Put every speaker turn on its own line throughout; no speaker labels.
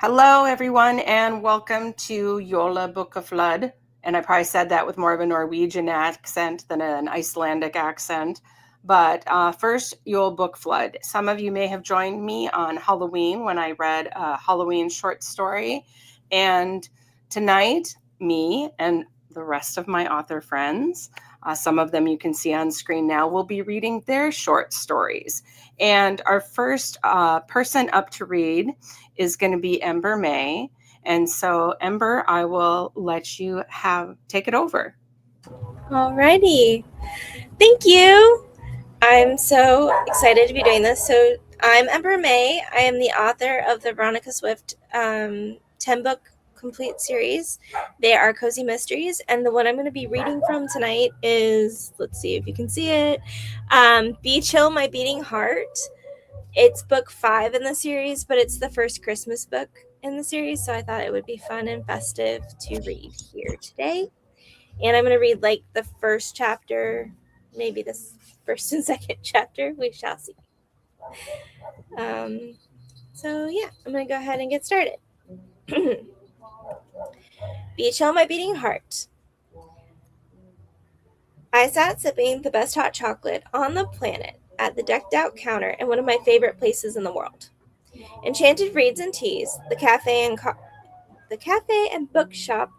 Hello, everyone, and welcome to Jólabókaflóð. And I probably said that with more of a Norwegian accent than an Icelandic accent. But first, Jólabókaflóð. Some of you may have joined me on Halloween when I read a Halloween short story. And tonight, me and the rest of my author friends, some of them you can see on screen now, will be reading their short stories. And our first person up to read is going to be Ember May. And so, Ember, I will let you take it over.
Alrighty. Thank you. I'm so excited to be doing this. So I'm Ember May. I am the author of the Veronica Swift 10-book complete series. They are cozy mysteries, and the one I'm going to be reading from tonight is, let's see if you can see it, Be Chill, My Beating Heart. It's book 5 in the series, but it's the first Christmas book in the series, so I thought it would be fun and festive to read here today. And I'm going to read like the first chapter, maybe this first and second chapter. We shall see. So yeah, I'm going to go ahead and get started. Be Chill, My Beating Heart. I sat sipping the best hot chocolate on the planet at the decked out counter in one of my favorite places in the world. Enchanted Reads and Teas, the cafe and bookshop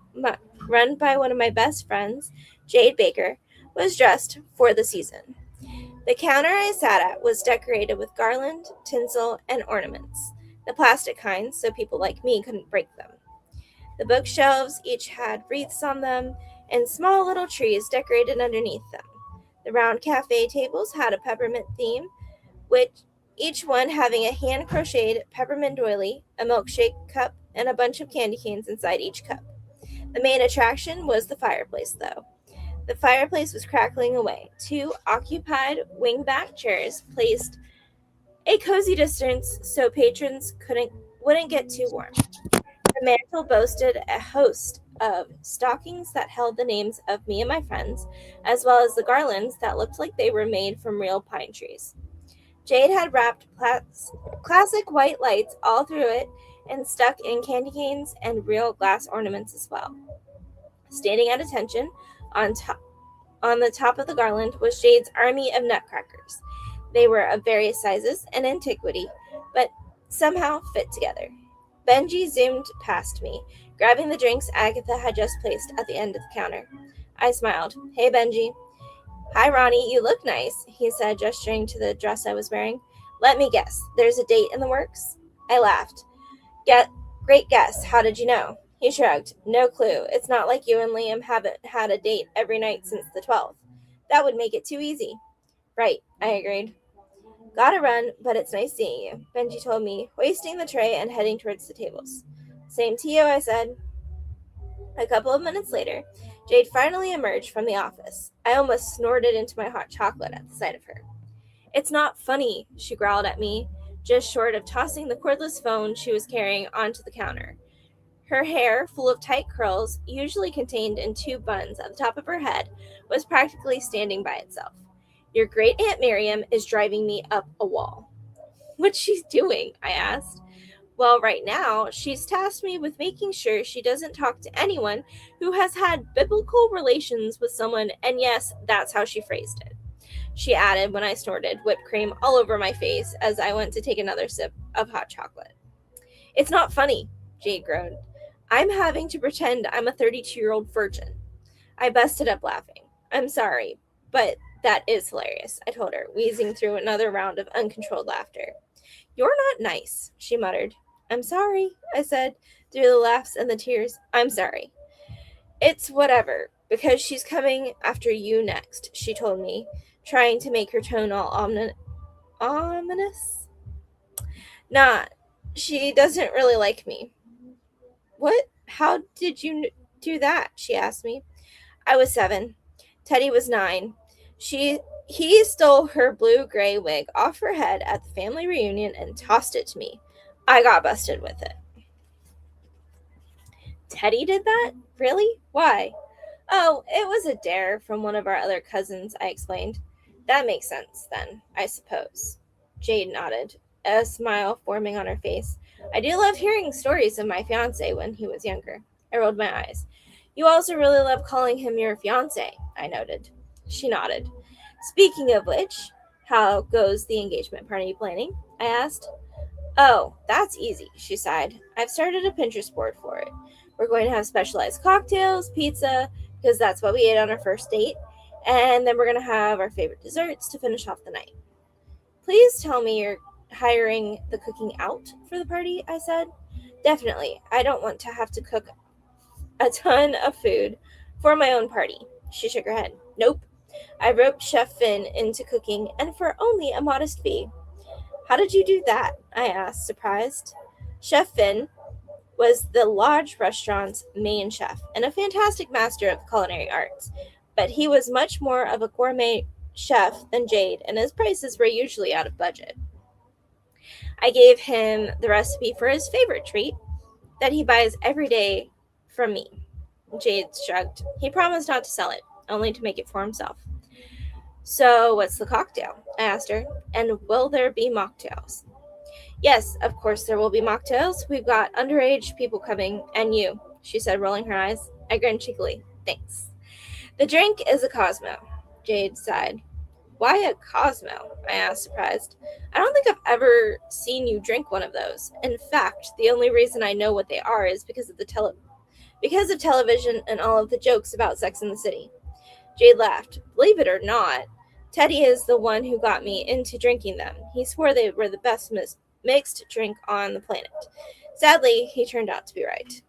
run by one of my best friends, Jade Baker, was dressed for the season. The counter I sat at was decorated with garland, tinsel, and ornaments, the plastic kind so people like me couldn't break them. The bookshelves each had wreaths on them and small little trees decorated underneath them. The round cafe tables had a peppermint theme, which each one having a hand-crocheted peppermint doily, a milkshake cup, and a bunch of candy canes inside each cup. The main attraction was the fireplace, though. The fireplace was crackling away. 2 occupied wing-back chairs placed a cozy distance so patrons wouldn't get too warm. The mantel boasted a host of stockings that held the names of me and my friends, as well as the garlands that looked like they were made from real pine trees. Jade had wrapped classic white lights all through it and stuck in candy canes and real glass ornaments as well. Standing at attention on the top of the garland was Jade's army of nutcrackers. They were of various sizes and antiquity, but somehow fit together. Benji zoomed past me, grabbing the drinks Agatha had just placed at the end of the counter. I smiled. Hey, Benji. Hi, Ronnie. You look nice, he said, gesturing to the dress I was wearing. Let me guess. There's a date in the works? I laughed. Great guess. How did you know? He shrugged. No clue. It's not like you and Liam haven't had a date every night since the 12th. That would make it too easy. Right, I agreed. Gotta run, but it's nice seeing you, Benji told me, hoisting the tray and heading towards the tables. Same to you, I said. A couple of minutes later, Jade finally emerged from the office. I almost snorted into my hot chocolate at the sight of her. It's not funny, she growled at me, just short of tossing the cordless phone she was carrying onto the counter. Her hair, full of tight curls, usually contained in 2 buns at the top of her head, was practically standing by itself. Your great Aunt Miriam is driving me up a wall. What's she doing? I asked. Well, right now, she's tasked me with making sure she doesn't talk to anyone who has had biblical relations with someone, and yes, that's how she phrased it. She added when I snorted whipped cream all over my face as I went to take another sip of hot chocolate. It's not funny, Jade groaned. I'm having to pretend I'm a 32-year-old virgin. I busted up laughing. I'm sorry, but that is hilarious, I told her, wheezing through another round of uncontrolled laughter. You're not nice, she muttered. I'm sorry, I said, through the laughs and the tears. I'm sorry. It's whatever, because she's coming after you next, she told me, trying to make her tone all ominous. Nah, she doesn't really like me. What? How did you do that? She asked me. I was 7. Teddy was 9. He stole her blue-gray wig off her head at the family reunion and tossed it to me. I got busted with it. Teddy did that? Really? Why? Oh, it was a dare from one of our other cousins, I explained. That makes sense, then, I suppose. Jade nodded, a smile forming on her face. I do love hearing stories of my fiance when he was younger. I rolled my eyes. You also really love calling him your fiance, I noted. She nodded. Speaking of which, how goes the engagement party planning? I asked. Oh, that's easy, she sighed. I've started a Pinterest board for it. We're going to have specialized cocktails, pizza, because that's what we ate on our first date, and then we're going to have our favorite desserts to finish off the night. Please tell me you're hiring the cooking out for the party, I said. Definitely. I don't want to have to cook a ton of food for my own party. She shook her head. Nope. I roped Chef Finn into cooking, and for only a modest fee. How did you do that? I asked, surprised. Chef Finn was the lodge restaurant's main chef and a fantastic master of the culinary arts, but he was much more of a gourmet chef than Jade, and his prices were usually out of budget. I gave him the recipe for his favorite treat that he buys every day from me. Jade shrugged. He promised not to sell it, only to make it for himself. So, what's the cocktail? I asked her. And will there be mocktails? Yes, of course there will be mocktails. We've got underage people coming, and you, she said, rolling her eyes. I grinned cheekily. Thanks. The drink is a Cosmo, Jade sighed. Why a Cosmo? I asked, surprised. I don't think I've ever seen you drink one of those. In fact, the only reason I know what they are is because of television and all of the jokes about Sex in the City. Jade laughed. Believe it or not, Teddy is the one who got me into drinking them. He swore they were the best mixed drink on the planet. Sadly, he turned out to be right.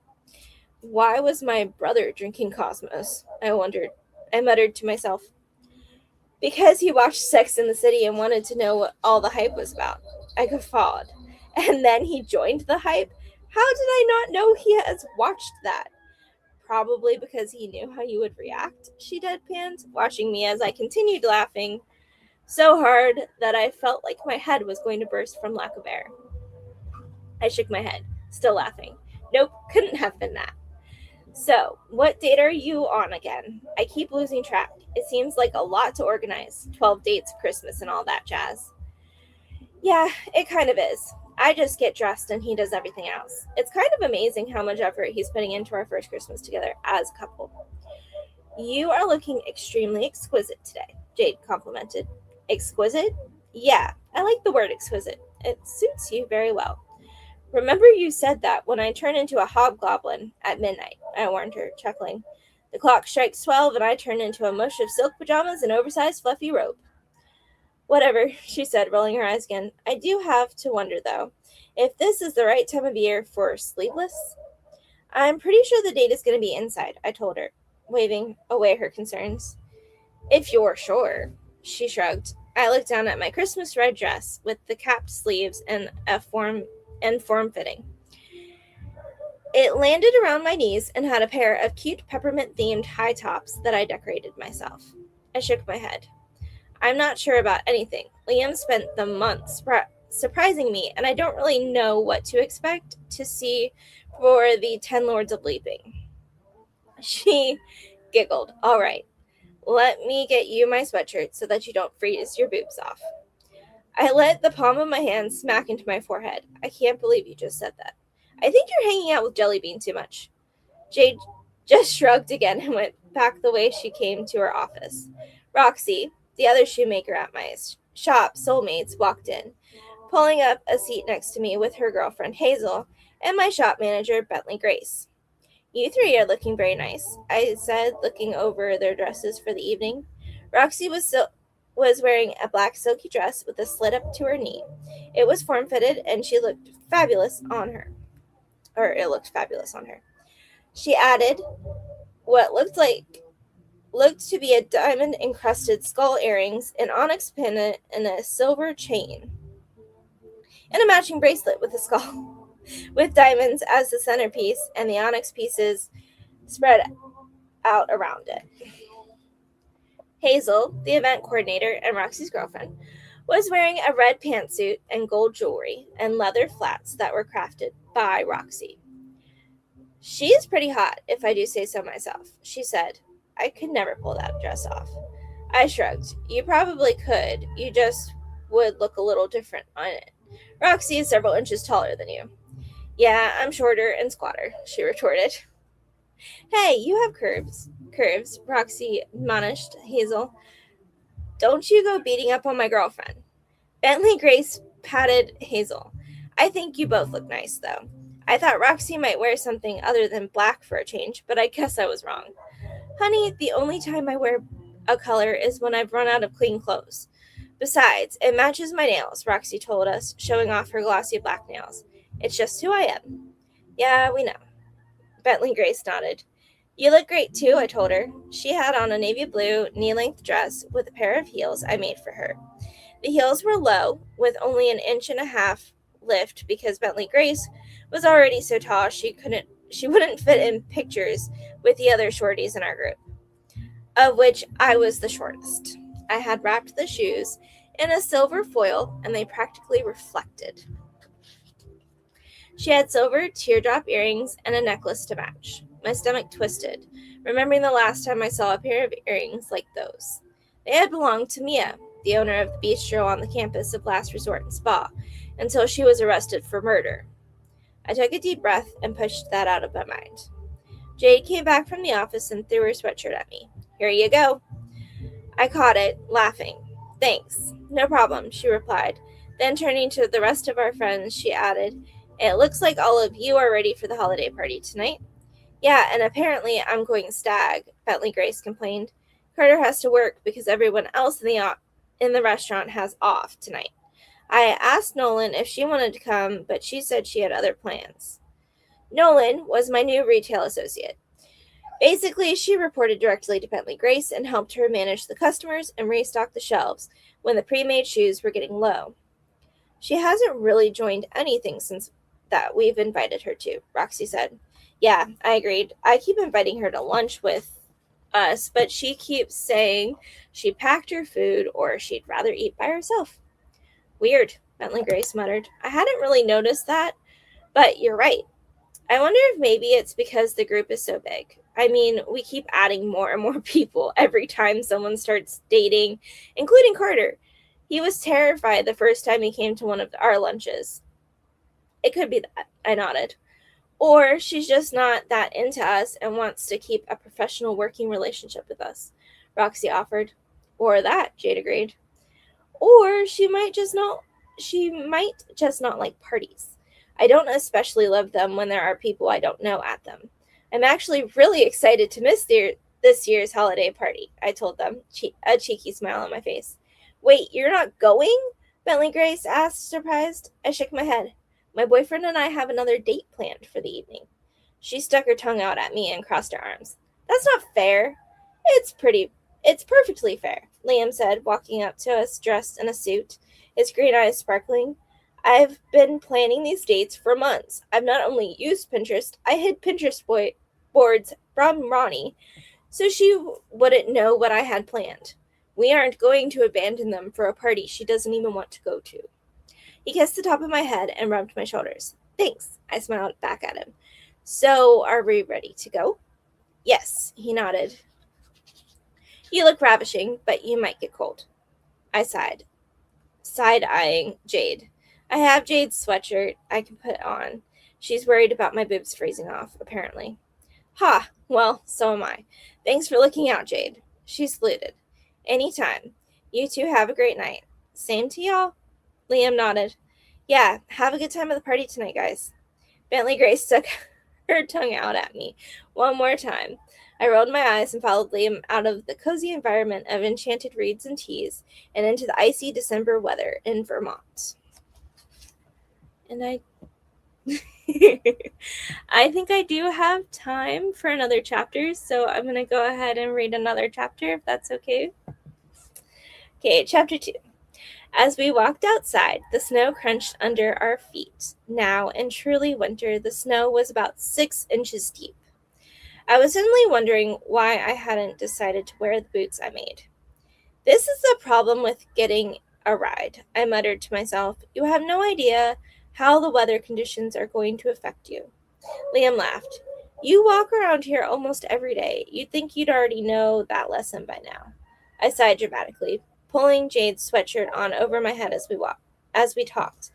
Why was my brother drinking Cosmos? I wondered. I muttered to myself. Because he watched Sex in the City and wanted to know what all the hype was about. I guffawed. And then he joined the hype? How did I not know he has watched that? Probably because he knew how you would react, she deadpanned, watching me as I continued laughing so hard that I felt like my head was going to burst from lack of air. I shook my head, still laughing. Nope, couldn't have been that. So, what date are you on again? I keep losing track. It seems like a lot to organize. 12 dates, Christmas, and all that jazz. Yeah, it kind of is. I just get dressed and he does everything else. It's kind of amazing how much effort he's putting into our first Christmas together as a couple. You are looking extremely exquisite today, Jade complimented. Exquisite? Yeah, I like the word exquisite. It suits you very well. Remember you said that when I turn into a hobgoblin at midnight, I warned her, chuckling. The clock strikes 12 and I turn into a mush of silk pajamas and oversized fluffy robe. Whatever, she said, rolling her eyes again. I do have to wonder, though, if this is the right time of year for sleeveless. I'm pretty sure the date is going to be inside, I told her, waving away her concerns. If you're sure, she shrugged. I looked down at my Christmas red dress with the capped sleeves and form-fitting. It landed around my knees and had a pair of cute peppermint-themed high tops that I decorated myself. I shook my head. I'm not sure about anything. Liam spent the month surprising me, and I don't really know what to expect to see for the 10 Lords of Leaping. She giggled. All right, let me get you my sweatshirt so that you don't freeze your boobs off. I let the palm of my hand smack into my forehead. I can't believe you just said that. I think you're hanging out with Jellybean too much. Jade just shrugged again and went back the way she came to her office. Roxy, the other shoemaker at my shop, soulmates, walked in, pulling up a seat next to me with her girlfriend Hazel and my shop manager Bentley Grace. You three are looking very nice, I said, looking over their dresses for the evening. Roxy was wearing a black silky dress with a slit up to her knee. It was form-fitted and she looked fabulous on her. It looked fabulous on her. She added what looked to be a diamond-encrusted skull earrings, an onyx pendant, and a silver chain, and a matching bracelet with a skull, with diamonds as the centerpiece and the onyx pieces spread out around it. Hazel, the event coordinator and Roxy's girlfriend, was wearing a red pantsuit and gold jewelry and leather flats that were crafted by Roxy. She's pretty hot, if I do say so myself, she said. I could never pull that dress off. I shrugged. You probably could. You just would look a little different on it. Roxy is several inches taller than you. Yeah, I'm shorter and squatter, she retorted. Hey, you have curves. Curves, Roxy admonished Hazel. Don't you go beating up on my girlfriend. Bentley Grace patted Hazel. I think you both look nice, though. I thought Roxy might wear something other than black for a change, but I guess I was wrong. Honey, the only time I wear a color is when I've run out of clean clothes. Besides, it matches my nails, Roxy told us, showing off her glossy black nails. It's just who I am. Yeah, we know. Bentley Grace nodded. You look great too, I told her. She had on a navy blue, knee length dress with a pair of heels I made for her. The heels were low, with only an inch and a half lift because Bentley Grace was already so tall she wouldn't fit in pictures with the other shorties in our group, of which I was the shortest. I had wrapped the shoes in a silver foil and they practically reflected. She had silver teardrop earrings and a necklace to match. My stomach twisted, remembering the last time I saw a pair of earrings like those. They had belonged to Mia, the owner of the bistro on the campus of Last Resort and Spa, until she was arrested for murder. I took a deep breath and pushed that out of my mind. Jade came back from the office and threw her sweatshirt at me. Here you go. I caught it, laughing. Thanks. No problem, she replied. Then turning to the rest of our friends, she added, It looks like all of you are ready for the holiday party tonight. Yeah, and apparently I'm going stag, Bentley Grace complained. Carter has to work because everyone else in the restaurant has off tonight. I asked Nolan if she wanted to come, but she said she had other plans. Nolan was my new retail associate. Basically, she reported directly to Bentley Grace and helped her manage the customers and restock the shelves when the pre-made shoes were getting low. She hasn't really joined anything since that we've invited her to, Roxy said. Yeah, I agreed. I keep inviting her to lunch with us, but she keeps saying she packed her food or she'd rather eat by herself. Weird, Bentley Grace muttered. I hadn't really noticed that, but you're right. I wonder if maybe it's because the group is so big. I mean, we keep adding more and more people every time someone starts dating, including Carter. He was terrified the first time he came to one of our lunches. It could be that, I nodded. Or she's just not that into us and wants to keep a professional working relationship with us, Roxy offered. Or that, Jade agreed. Or she might just not like parties. I don't especially love them when there are people I don't know at them. I'm actually really excited to miss this year's holiday party, I told them, a cheeky smile on my face. Wait, you're not going? Bentley Grace asked, surprised. I shook my head. My boyfriend and I have another date planned for the evening. She stuck her tongue out at me and crossed her arms. That's not fair. It's perfectly fair, Liam said, walking up to us dressed in a suit, his green eyes sparkling. I've been planning these dates for months. I've not only used Pinterest, I hid Pinterest boards from Ronnie so she wouldn't know what I had planned. We aren't going to abandon them for a party she doesn't even want to go to. He kissed the top of my head and rubbed my shoulders. Thanks, I smiled back at him. So, are we ready to go? Yes, he nodded. You look ravishing, but you might get cold. I sighed, side-eyeing Jade. I have Jade's sweatshirt I can put on. She's worried about my boobs freezing off, apparently. Ha! Well, so am I. Thanks for looking out, Jade. She saluted. Anytime. You two have a great night. Same to y'all. Liam nodded. Yeah, have a good time at the party tonight, guys. Bentley Grace stuck her tongue out at me one more time. I rolled my eyes and followed Liam out of the cozy environment of enchanted reeds and teas and into the icy December weather in Vermont. And I think I do have time for another chapter, so I'm going to go ahead and read another chapter if that's okay. Okay, chapter 2. As we walked outside, the snow crunched under our feet. Now, in truly winter, the snow was about 6 inches deep. I was suddenly wondering why I hadn't decided to wear the boots I made. This is the problem with getting a ride, I muttered to myself. You have no idea how the weather conditions are going to affect you. Liam laughed. You walk around here almost every day. You'd think you'd already know that lesson by now. I sighed dramatically, pulling Jade's sweatshirt on over my head as we talked.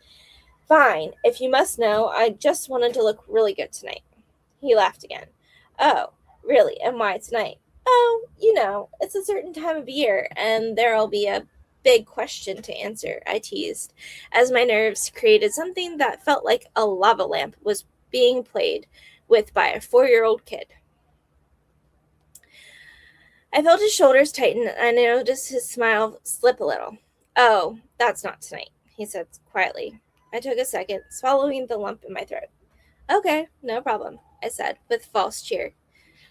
Fine, if you must know, I just wanted to look really good tonight. He laughed again. Oh, really? And why tonight? Oh, it's a certain time of year, and there'll be a big question to answer, I teased, as my nerves created something that felt like a lava lamp was being played with by a 4-year-old kid. I felt his shoulders tighten, and I noticed his smile slip a little. Oh, that's not tonight, he said quietly. I took a second, swallowing the lump in my throat. Okay, no problem, I said, with false cheer.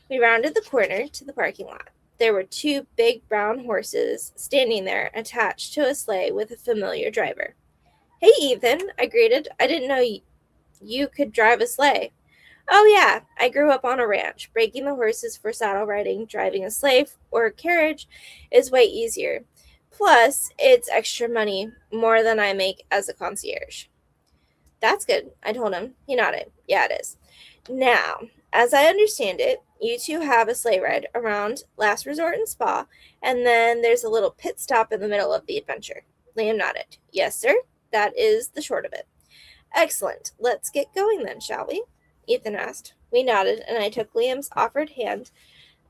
We rounded the corner to the parking lot. There were 2 big brown horses standing there, attached to a sleigh with a familiar driver. Hey, Ethan, I greeted. I didn't know you could drive a sleigh. Oh, yeah, I grew up on a ranch. Breaking the horses for saddle riding, driving a sleigh or a carriage is way easier. Plus, it's extra money, more than I make as a concierge. That's good, I told him. He nodded. Yeah, it is. Now, as I understand it, you 2 have a sleigh ride around Last Resort and Spa, and then there's a little pit stop in the middle of the adventure. Liam nodded. Yes, sir. That is the short of it. Excellent. Let's get going then, shall we? Ethan asked. We nodded, and I took Liam's offered hand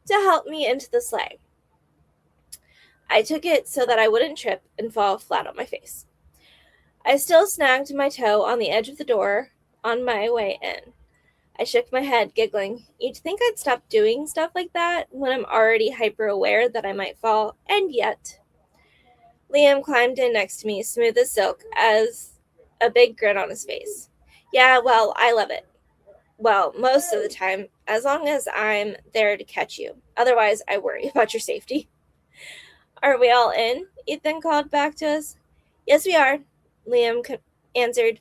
to help me into the sleigh. I took it so that I wouldn't trip and fall flat on my face. I still snagged my toe on the edge of the door on my way in. I shook my head, giggling. You'd think I'd stop doing stuff like that when I'm already hyper-aware that I might fall, and yet. Liam climbed in next to me, smooth as silk, as a big grin on his face. Yeah, well, I love it. Well, most of the time, as long as I'm there to catch you. Otherwise, I worry about your safety. Are we all in? Ethan called back to us. Yes, we are, Liam answered,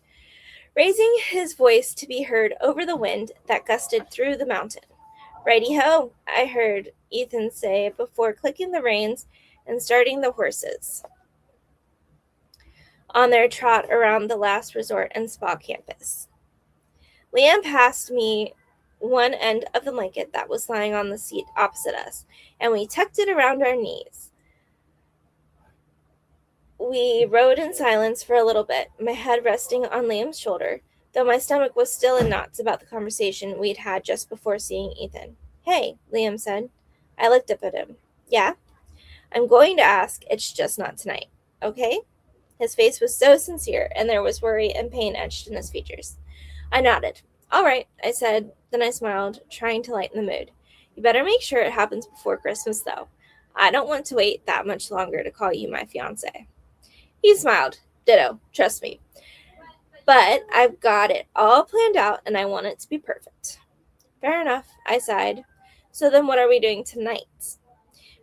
raising his voice to be heard over the wind that gusted through the mountain. Righty-ho, I heard Ethan say before clicking the reins and starting the horses on their trot around the Last Resort and Spa campus. Liam passed me one end of the blanket that was lying on the seat opposite us, and we tucked it around our knees. We rode in silence for a little bit, my head resting on Liam's shoulder, though my stomach was still in knots about the conversation we'd had just before seeing Ethan. Hey, Liam said. I looked up at him. Yeah? I'm going to ask, it's just not tonight, okay? His face was so sincere, and there was worry and pain etched in his features. I nodded. All right, I said. Then I smiled, trying to lighten the mood. You better make sure it happens before Christmas, though. I don't want to wait that much longer to call you my fiancé. He smiled. Ditto, trust me. But I've got it all planned out, and I want it to be perfect. Fair enough, I sighed. So then what are we doing tonight?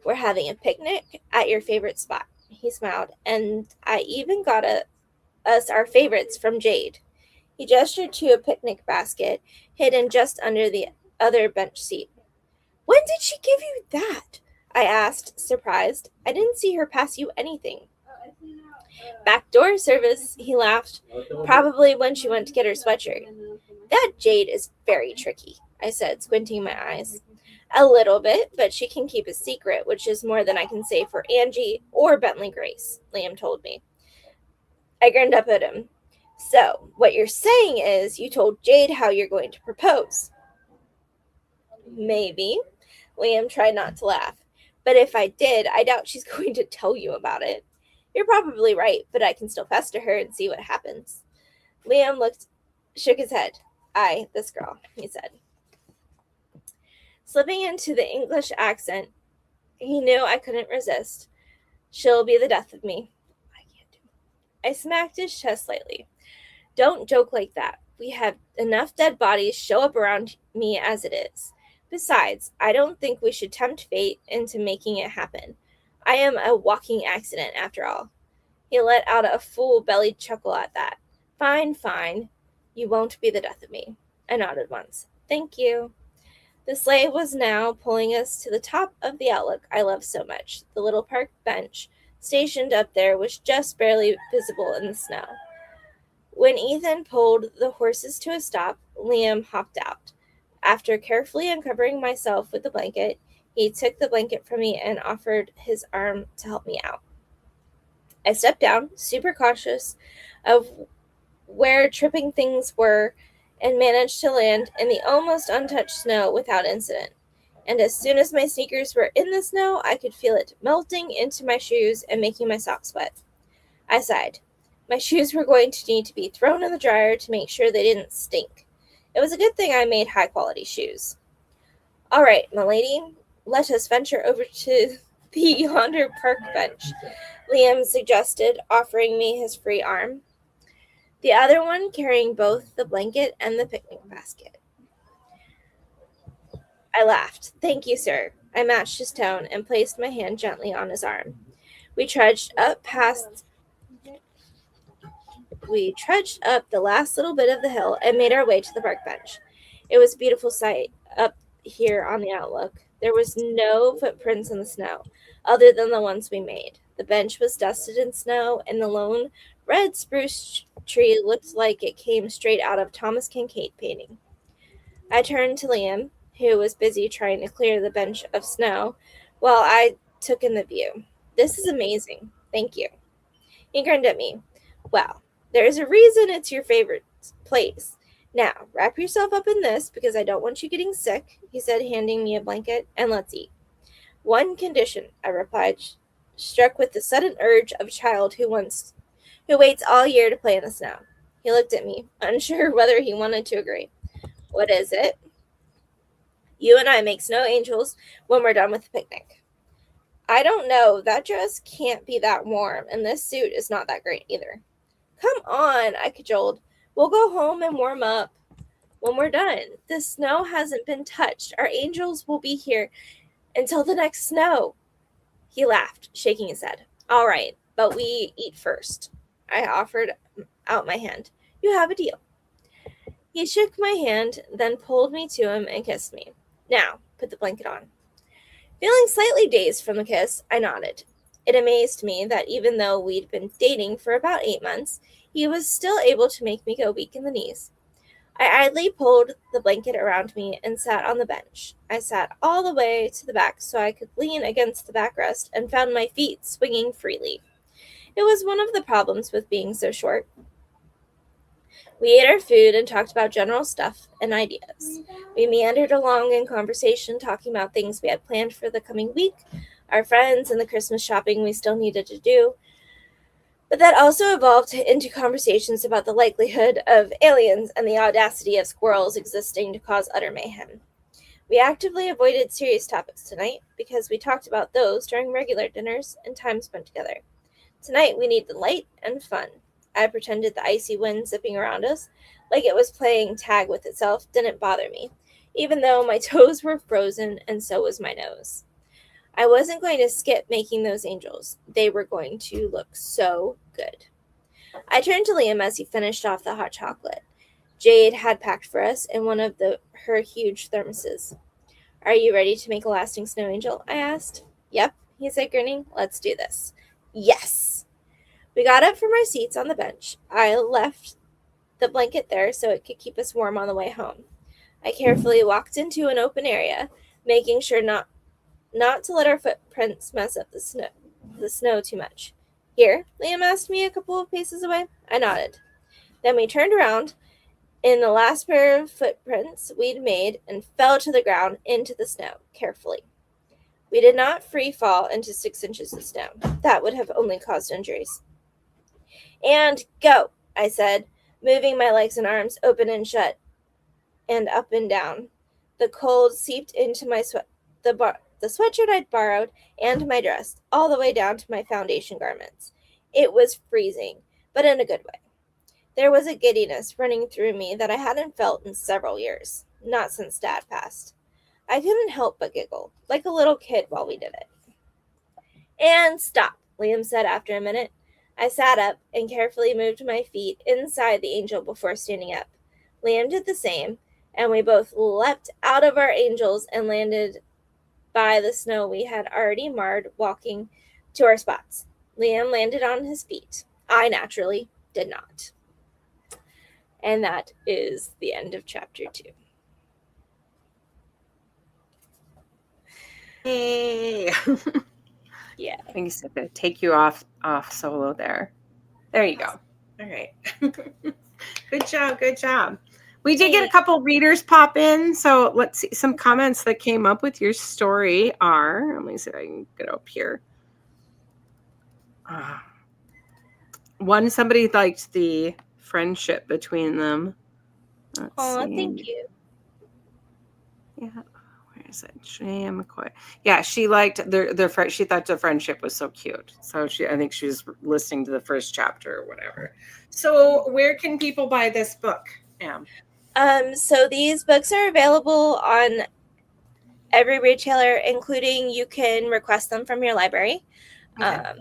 We're having a picnic at your favorite spot. He smiled, and I even got us our favorites from Jade. He gestured to a picnic basket hidden just under the other bench seat. When did she give you that? I asked, surprised. I didn't see her pass you anything. Backdoor service, he laughed. Probably when she went to get her sweatshirt. That Jade is very tricky, I said, squinting my eyes. A little bit, but she can keep a secret, which is more than I can say for Angie or Bentley Grace, Liam told me. I grinned up at him. So, what you're saying is you told Jade how you're going to propose. Maybe. Liam tried not to laugh. But if I did, I doubt she's going to tell you about it. You're probably right, but I can still pester her and see what happens. Liam shook his head. Aye, this girl, he said. Slipping into the English accent, he knew I couldn't resist. She'll be the death of me. I can't do it. I smacked his chest slightly. Don't joke like that. We have enough dead bodies show up around me as it is. Besides, I don't think we should tempt fate into making it happen. I am a walking accident, after all. He let out a full-bellied chuckle at that. Fine, fine. You won't be the death of me. I nodded once. Thank you. The sleigh was now pulling us to the top of the outlook I love so much. The little park bench stationed up there was just barely visible in the snow. When Ethan pulled the horses to a stop, Liam hopped out. After carefully uncovering myself with the blanket, he took the blanket from me and offered his arm to help me out. I stepped down, super cautious of where tripping things were and managed to land in the almost untouched snow without incident. And as soon as my sneakers were in the snow, I could feel it melting into my shoes and making my socks wet. I sighed. My shoes were going to need to be thrown in the dryer to make sure they didn't stink. It was a good thing I made high-quality shoes. All right, my lady, let us venture over to the yonder park bench, Liam suggested, offering me his free arm, the other one carrying both the blanket and the picnic basket. I laughed. Thank you, sir. I matched his tone and placed my hand gently on his arm. We trudged up the last little bit of the hill and made our way to the park bench. It was a beautiful sight up here on the outlook. There was no footprints in the snow, other than the ones we made. The bench was dusted in snow, and the lone red spruce tree looked like it came straight out of Thomas Kincaid painting. I turned to Liam, who was busy trying to clear the bench of snow, while I took in the view. This is amazing. Thank you. He grinned at me. Well, there's a reason it's your favorite place. Now, wrap yourself up in this because I don't want you getting sick, he said, handing me a blanket, and let's eat. One condition, I replied, struck with the sudden urge of a child who waits all year to play in the snow. He looked at me, unsure whether he wanted to agree. What is it? You and I make snow angels when we're done with the picnic. I don't know. That dress can't be that warm, and this suit is not that great either. Come on, I cajoled. We'll go home and warm up when we're done. The snow hasn't been touched. Our angels will be here until the next snow. He laughed, shaking his head. All right, but we eat first. I offered out my hand. You have a deal. He shook my hand, then pulled me to him and kissed me. Now, put the blanket on. Feeling slightly dazed from the kiss, I nodded. It amazed me that even though we'd been dating for about 8 months, he was still able to make me go weak in the knees. I idly pulled the blanket around me and sat on the bench. I sat all the way to the back so I could lean against the backrest and found my feet swinging freely. It was one of the problems with being so short. We ate our food and talked about general stuff and ideas. We meandered along in conversation, talking about things we had planned for the coming week, our friends, and the Christmas shopping we still needed to do. But that also evolved into conversations about the likelihood of aliens and the audacity of squirrels existing to cause utter mayhem. We actively avoided serious topics tonight because we talked about those during regular dinners and time spent together. Tonight we needed light and fun. I pretended the icy wind zipping around us, like it was playing tag with itself, didn't bother me, even though my toes were frozen and so was my nose. I wasn't going to skip making those angels. They were going to look so good. I turned to Liam as he finished off the hot chocolate Jade had packed for us in one of her huge thermoses. Are you ready to make a lasting snow angel? I asked. Yep, he said, grinning. Let's do this. Yes! We got up from our seats on the bench. I left the blanket there so it could keep us warm on the way home. I carefully walked into an open area, making sure not to let our footprints mess up the snow too much. Here, Liam asked me a couple of paces away. I nodded. Then we turned around in the last pair of footprints we'd made and fell to the ground into the snow, carefully. We did not free fall into 6 inches of snow. That would have only caused injuries. And go, I said, moving my legs and arms open and shut and up and down. The cold seeped into my the sweatshirt I'd borrowed and my dress, all the way down to my foundation garments. It was freezing, but in a good way. There was a giddiness running through me that I hadn't felt in several years, not since Dad passed. I couldn't help but giggle, like a little kid while we did it. And stop, Liam said after a minute. I sat up and carefully moved my feet inside the angel before standing up. Liam did the same, and we both leapt out of our angels and landed by the snow we had already marred walking to our spots. Liam landed on his feet. I naturally did not. And that is the end of chapter 2.
Yay!
Yeah.
I think it's going to take you off solo there. There you go. All right. Good job. Good job. We did get a couple readers pop in. So let's see. Some comments that came up with your story are, let me see if I can get up here. One, somebody liked the friendship between them.
Oh, thank you.
Yeah. Where is it? Shea McCoy. Yeah, she liked their friend. She thought the friendship was so cute. So I think she was listening to the first chapter or whatever. So where can people buy this book, Am?
So these books are available on every retailer, including you can request them from your library.
Okay.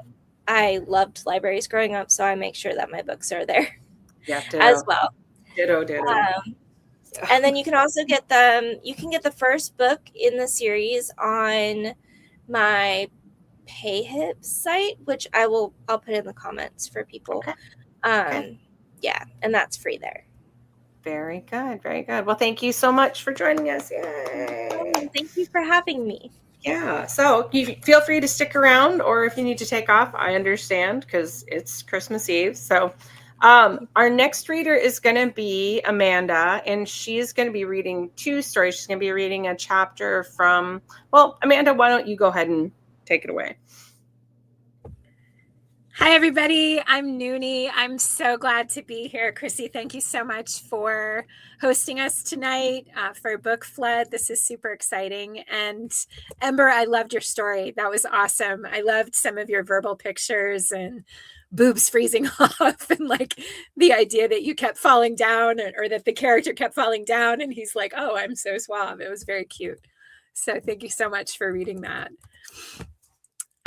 I loved libraries growing up, so I make sure that my books are there
as
well.
Ditto.
And then you can also get them. You can get the first book in the series on my PayHip site, which I'll put in the comments for people.
Okay.
Yeah, and that's free there.
Very good. Very good. Well, thank you so much for joining us. Yay.
Thank you for having me.
Yeah. So you feel free to stick around, or if you need to take off, I understand because it's Christmas Eve. So our next reader is going to be Amanda, and she's going to be reading two stories. She's going to be reading a chapter from, well, Amanda, why don't you go ahead and take it away?
Hi, everybody. I'm Noonie. I'm so glad to be here. Chrissy, thank you so much for hosting us tonight for Book Flood. This is super exciting. And Ember, I loved your story. That was awesome. I loved some of your verbal pictures and boobs freezing off and like the idea that you kept falling down or that the character kept falling down and he's like, oh, I'm so suave. It was very cute. So thank you so much for reading that.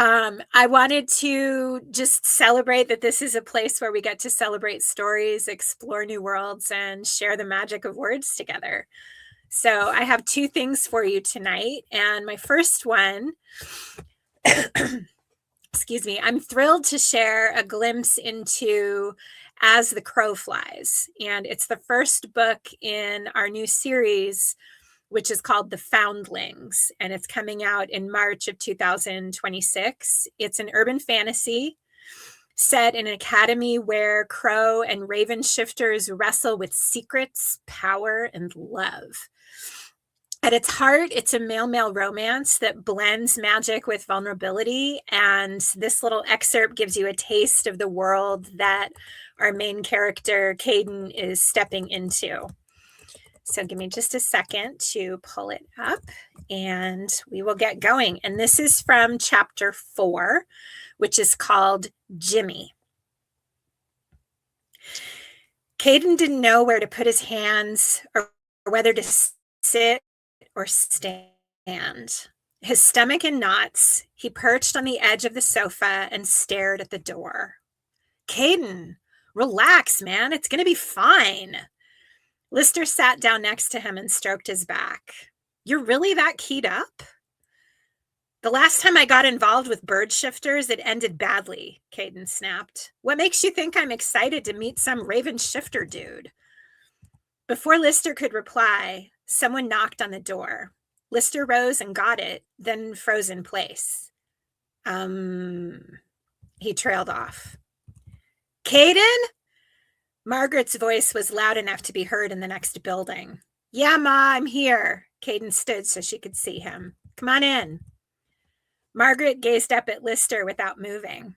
I wanted to just celebrate that this is a place where we get to celebrate stories, explore new worlds, and share the magic of words together. So I have two things for you tonight. And my first one, excuse me, I'm thrilled to share a glimpse into As the Crow Flies. And it's the first book in our new series, which is called The Foundlings, and it's coming out in March of 2026. It's an urban fantasy set in an academy where crow and raven shifters wrestle with secrets, power, and love. At its heart, it's a male-male romance that blends magic with vulnerability, and this little excerpt gives you a taste of the world that our main character, Caden, is stepping into. So give me just a second to pull it up and we will get going. And this is from chapter 4, which is called Jimmy. Caden didn't know where to put his hands or whether to sit or stand. His stomach in knots, he perched on the edge of the sofa and stared at the door. Caden, relax, man. It's going to be fine. Lister sat down next to him and stroked his back. You're really that keyed up? The last time I got involved with bird shifters, it ended badly, Caden snapped. What makes you think I'm excited to meet some raven shifter dude? Before Lister could reply, someone knocked on the door. Lister rose and got it, then froze in place. He trailed off. Caden? Margaret's voice was loud enough to be heard in the next building. Yeah, Ma, I'm here. Caden stood so she could see him. Come on in. Margaret gazed up at Lister without moving.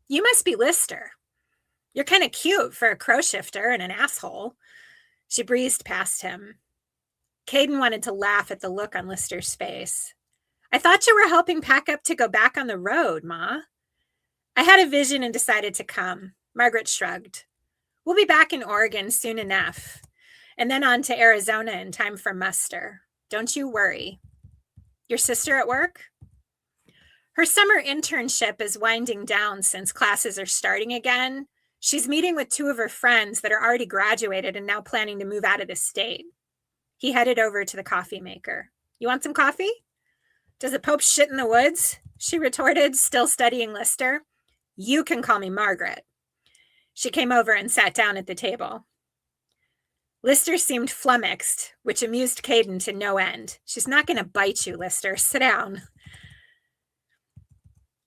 You must be Lister. You're kind of cute for a crow shifter and an asshole. She breezed past him. Caden wanted to laugh at the look on Lister's face. I thought you were helping pack up to go back on the road, Ma. I had a vision and decided to come. Margaret shrugged. We'll be back in Oregon soon enough, and then on to Arizona in time for muster. Don't you worry. Your sister at work? Her summer internship is winding down since classes are starting again. She's meeting with two of her friends that are already graduated and now planning to move out of the state. He headed over to the coffee maker. You want some coffee? Does the Pope shit in the woods? She retorted, still studying Lister. You can call me Margaret. She came over and sat down at the table. Lister seemed flummoxed, which amused Caden to no end. She's not going to bite you, Lister. Sit down.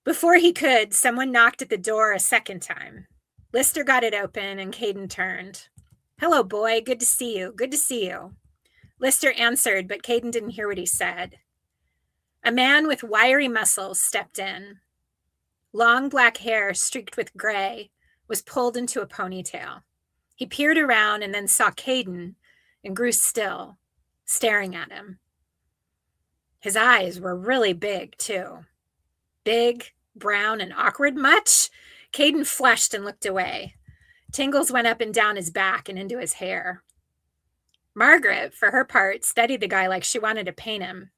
Before he could, someone knocked at the door a second time. Lister got it open and Caden turned. Hello, boy. Good to see you. Good to see you. Lister answered, but Caden didn't hear what he said. A man with wiry muscles stepped in. Long black hair streaked with gray was pulled into a ponytail. He peered around and then saw Caden and grew still, staring at him. His eyes were really big, too. Big, brown, and awkward much? Caden flushed and looked away. Tingles went up and down his back and into his hair. Margaret, for her part, studied the guy like she wanted to paint him.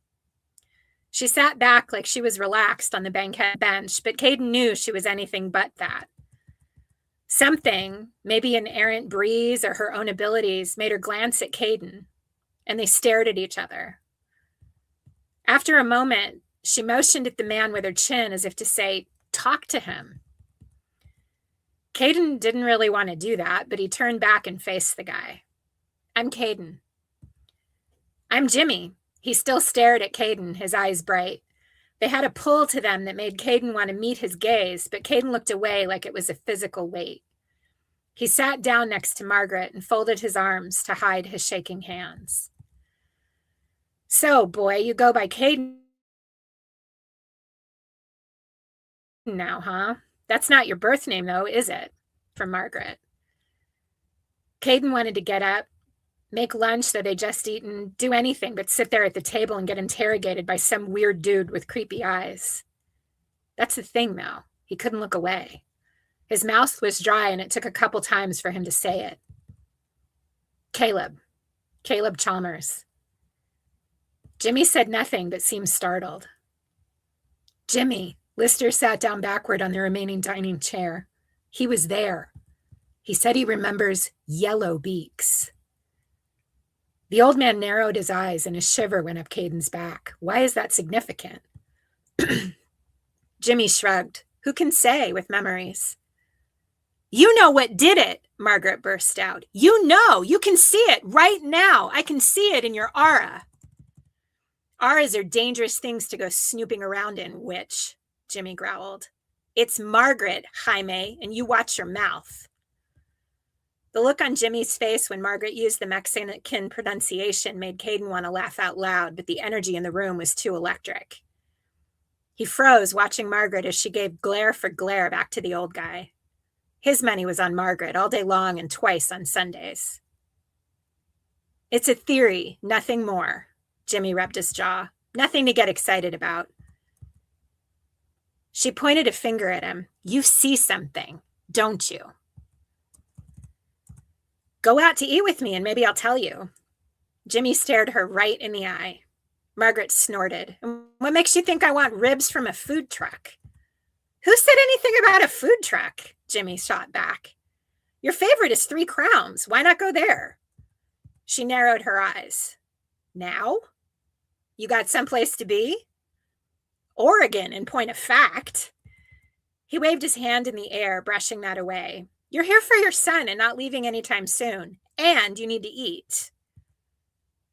She sat back like she was relaxed on the banquette bench, but Caden knew she was anything but that. Something, maybe an errant breeze or her own abilities, made her glance at Caden, and they stared at each other. After a moment, she motioned at the man with her chin as if to say, "Talk to him." Caden didn't really want to do that, but he turned back and faced the guy. "I'm Caden." "I'm Jimmy." He still stared at Caden, his eyes bright. They had a pull to them that made Caden want to meet his gaze, but Caden looked away like it was a physical weight. He sat down next to Margaret and folded his arms to hide his shaking hands. "So, boy, you go by Caden now, huh? That's not your birth name, though, is it?" From Margaret. Caden wanted to get up, make lunch that they'd just eaten, do anything but sit there at the table and get interrogated by some weird dude with creepy eyes. That's the thing, though. He couldn't look away. His mouth was dry, and it took a couple times for him to say it. Caleb Chalmers. Jimmy said nothing but seemed startled. "Jimmy." Lister sat down backward on the remaining dining chair. "He was there. He said he remembers yellow beaks." The old man narrowed his eyes and a shiver went up Caden's back. Why is that significant? Jimmy shrugged. Who can say with memories? "You know what did it," Margaret burst out. "You know. You can see it right now. I can see it in your aura." "Auras are dangerous things to go snooping around in, witch," Jimmy growled. "It's Margaret, Jaime, and you watch your mouth." The look on Jimmy's face when Margaret used the Mexican pronunciation made Caden want to laugh out loud, but the energy in the room was too electric. He froze, watching Margaret as she gave glare for glare back to the old guy. His money was on Margaret all day long and twice on Sundays. "It's a theory, nothing more." Jimmy rubbed his jaw. "Nothing to get excited about." She pointed a finger at him. "You see something, don't you?" "Go out to eat with me and maybe I'll tell you." Jimmy stared her right in the eye. Margaret snorted. "What makes you think I want ribs from a food truck?" "Who said anything about a food truck?" Jimmy shot back. "Your favorite is 3 Crowns. Why not go there?" She narrowed her eyes. "Now? You got someplace to be?" "Oregon, in point of fact." He waved his hand in the air, brushing that away. "You're here for your son and not leaving anytime soon. And you need to eat."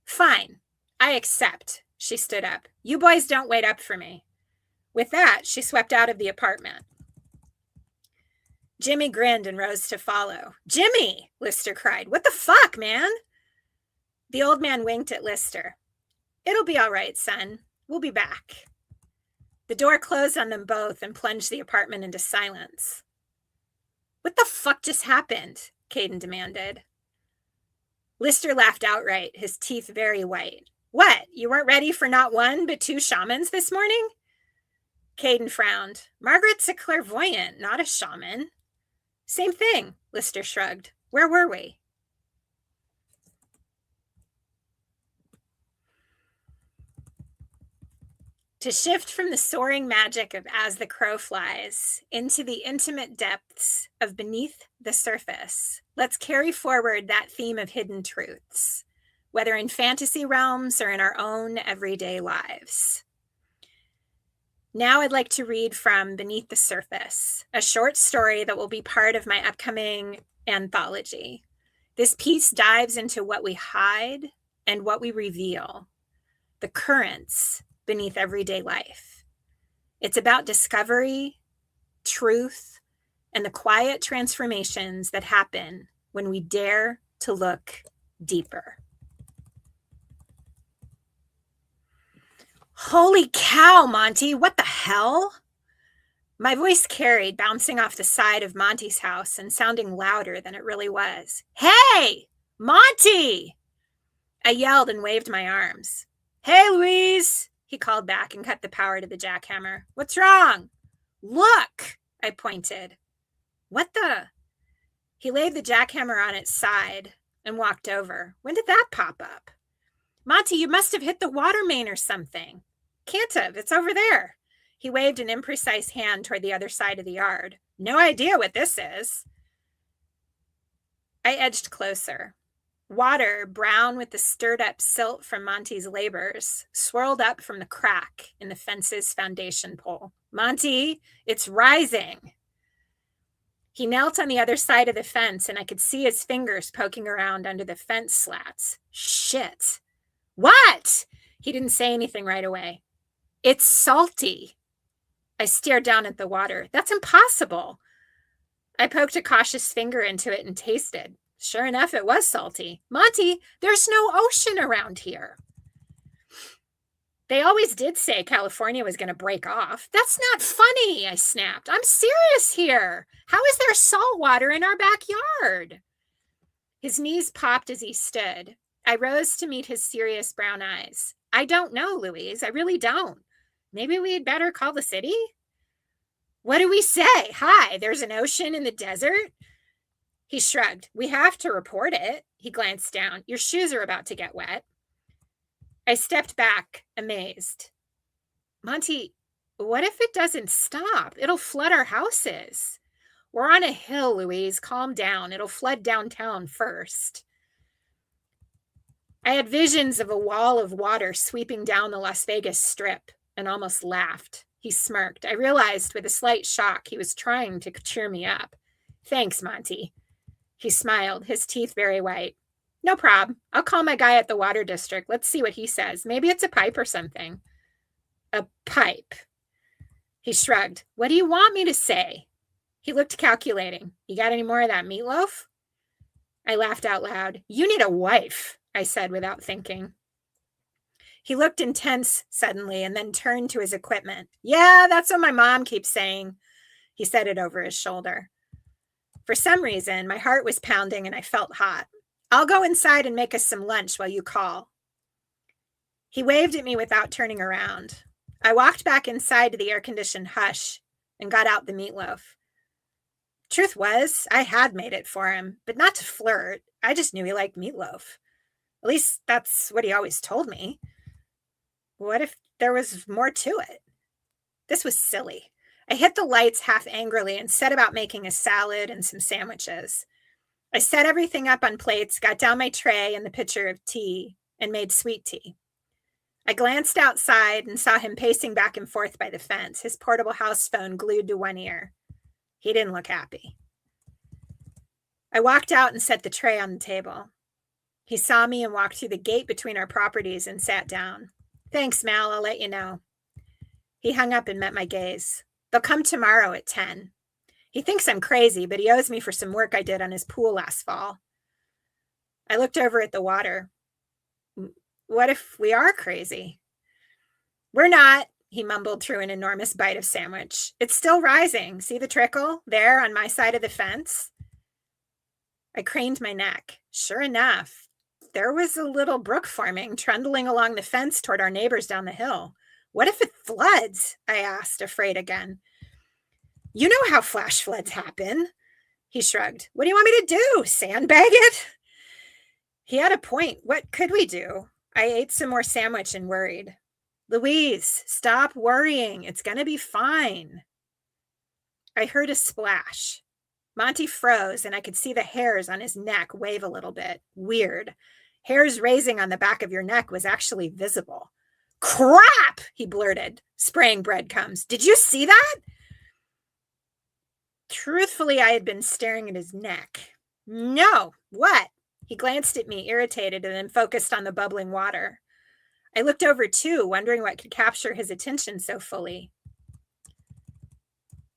"Fine. I accept." She stood up. "You boys don't wait up for me." With that, she swept out of the apartment. Jimmy grinned and rose to follow. "Jimmy!" Lister cried. "What the fuck, man?" The old man winked at Lister. "It'll be all right, son. We'll be back." The door closed on them both and plunged the apartment into silence. "What the fuck just happened?" Caden demanded. Lister laughed outright, his teeth very white. "What, you weren't ready for not 1 but 2 shamans this morning?" Caden frowned. "Margaret's a clairvoyant, not a shaman." "Same thing," Lister shrugged. "Where were we?" To shift from the soaring magic of As the Crow Flies into the intimate depths of Beneath the Surface, let's carry forward that theme of hidden truths, whether in fantasy realms or in our own everyday lives. Now I'd like to read from Beneath the Surface, a short story that will be part of my upcoming anthology. This piece dives into what we hide and what we reveal, the currents beneath everyday life. It's about discovery, truth, and the quiet transformations that happen when we dare to look deeper. Holy cow, Monty, what the hell? My voice carried, bouncing off the side of Monty's house and sounding louder than it really was. Hey, Monty! I yelled and waved my arms. Hey, Louise, he called back and cut the power to the jackhammer. What's wrong? Look, I pointed. What the? He laid the jackhammer on its side and walked over. When did that pop up? Monty, you must have hit the water main or something. Can't have. It's over there. He waved an imprecise hand toward the other side of the yard. No idea what this is. I edged closer. Water, brown with the stirred-up silt from Monty's labors, swirled up from the crack in the fence's foundation pole. Monty, it's rising. He knelt on the other side of the fence, and I could see his fingers poking around under the fence slats. Shit. What? He didn't say anything right away. It's salty. I stared down at the water. That's impossible. I poked a cautious finger into it and tasted. Sure enough, it was salty. Monty, there's no ocean around here. They always did say California was going to break off. That's not funny, I snapped. I'm serious here. How is there salt water in our backyard? His knees popped as he stood. I rose to meet his serious brown eyes. I don't know, Louise. I really don't. Maybe we'd better call the city? What do we say? Hi, there's an ocean in the desert? He shrugged. We have to report it. He glanced down. Your shoes are about to get wet. I stepped back, amazed. Monty, what if it doesn't stop? It'll flood our houses. We're on a hill, Louise. Calm down. It'll flood downtown first. I had visions of a wall of water sweeping down the Las Vegas Strip and almost laughed. He smirked. I realized with a slight shock he was trying to cheer me up. Thanks, Monty. He smiled, his teeth very white. No problem. I'll call my guy at the water district. Let's see what he says. Maybe it's a pipe or something. A pipe. He shrugged. What do you want me to say? He looked calculating. You got any more of that meatloaf? I laughed out loud. You need a wife, I said without thinking. He looked intense suddenly and then turned to his equipment. Yeah, that's what my mom keeps saying. He said it over his shoulder. For some reason, my heart was pounding and I felt hot. I'll go inside and make us some lunch while you call. He waved at me without turning around. I walked back inside to the air-conditioned hush and got out the meatloaf. Truth was, I had made it for him, but not to flirt. I just knew he liked meatloaf. At least that's what he always told me. What if there was more to it? This was silly. I hit the lights half angrily and set about making a salad and some sandwiches. I set everything up on plates, got down my tray and the pitcher of tea, and made sweet tea. I glanced outside and saw him pacing back and forth by the fence, his portable house phone glued to one ear. He didn't look happy. I walked out and set the tray on the table. He saw me and walked through the gate between our properties and sat down. Thanks, Mal, I'll let you know. He hung up and met my gaze. They'll come tomorrow at 10. He thinks I'm crazy, but he owes me for some work I did on his pool last fall. I looked over at the water. What if we are crazy? We're not, he mumbled through an enormous bite of sandwich. It's still rising. See the trickle there on my side of the fence? I craned my neck. Sure enough, there was a little brook forming, trundling along the fence toward our neighbors down the hill. What if it floods? I asked, afraid again. You know how flash floods happen. He shrugged. What do you want me to do? Sandbag it? He had a point. What could we do? I ate some more sandwich and worried. Louise, stop worrying. It's going to be fine. I heard a splash. Monty froze, and I could see the hairs on his neck wave a little bit. Weird. Hairs raising on the back of your neck was actually visible. Crap, he blurted, spraying breadcrumbs. Did you see that? Truthfully, I had been staring at his neck. No, what? He glanced at me, irritated, and then focused on the bubbling water. I looked over too, wondering what could capture his attention so fully.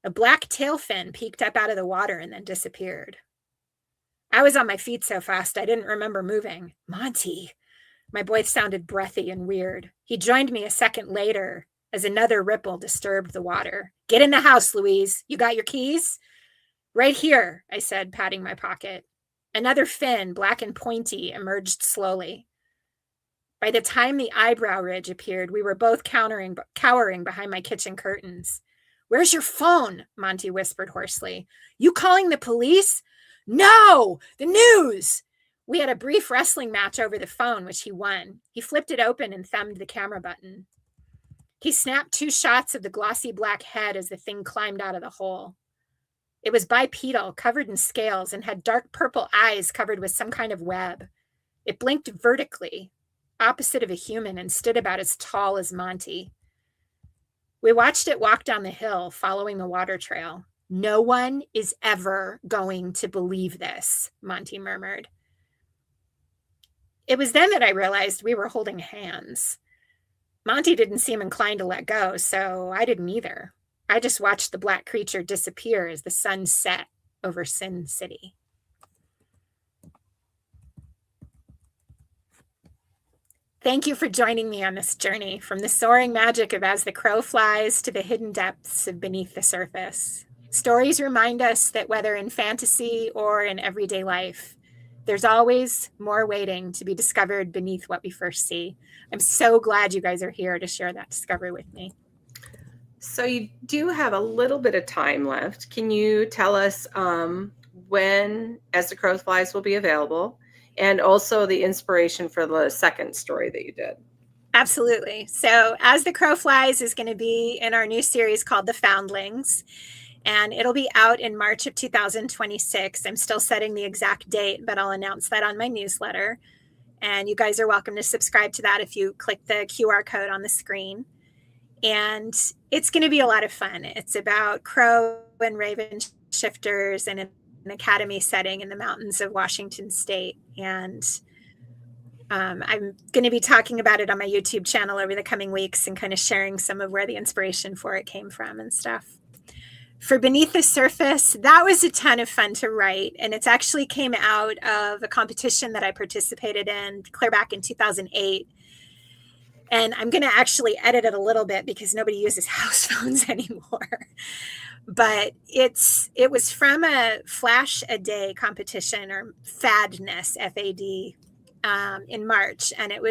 A black tail fin peeked up out of the water and then disappeared. I was on my feet so fast I didn't remember moving. Monty. My voice sounded breathy and weird. He joined me a second later as another ripple disturbed the water. Get in the house, Louise. You got your keys? Right here, I said, patting my pocket. Another fin, black and pointy, emerged slowly. By the time the eyebrow ridge appeared, we were both cowering behind my kitchen curtains. Where's your phone? Monty whispered hoarsely. You calling the police? No! The news! We had a brief wrestling match over the phone, which he won. He flipped it open and thumbed the camera button. He snapped 2 shots of the glossy black head as the thing climbed out of the hole. It was bipedal, covered in scales, and had dark purple eyes covered with some kind of web. It blinked vertically, opposite of a human, and stood about as tall as Monty. We watched it walk down the hill, following the water trail. No one is ever going to believe this, Monty murmured. It was then that I realized we were holding hands. Monty didn't seem inclined to let go, so I didn't either. I just watched the black creature disappear as the sun set over Sin City. Thank you for joining me on this journey, from the soaring magic of As the Crow Flies to the hidden depths of Beneath the Surface. Stories remind us that whether in fantasy or in everyday life, there's always more waiting to be discovered beneath what we first see. I'm so glad you guys are here to share that discovery with me.
So you do have a little bit of time left. Can you tell us when As the Crow Flies will be available, and also the inspiration for the second story that you did?
Absolutely. So As the Crow Flies is going to be in our new series called The Foundlings, and it'll be out in March of 2026. I'm still setting the exact date, but I'll announce that on my newsletter. And you guys are welcome to subscribe to that if you click the QR code on the screen. And it's going to be a lot of fun. It's about crow and raven shifters in an academy setting in the mountains of Washington State. And I'm going to be talking about it on my YouTube channel over the coming weeks and kind of sharing some of where the inspiration for it came from and stuff. For Beneath the Surface, that was a ton of fun to write. And it actually came out of a competition that I participated in clear back in 2008. And I'm going to actually edit it a little bit because nobody uses house phones anymore. But it was from a Flash a Day competition, or Fadness, F-A-D, in March. And it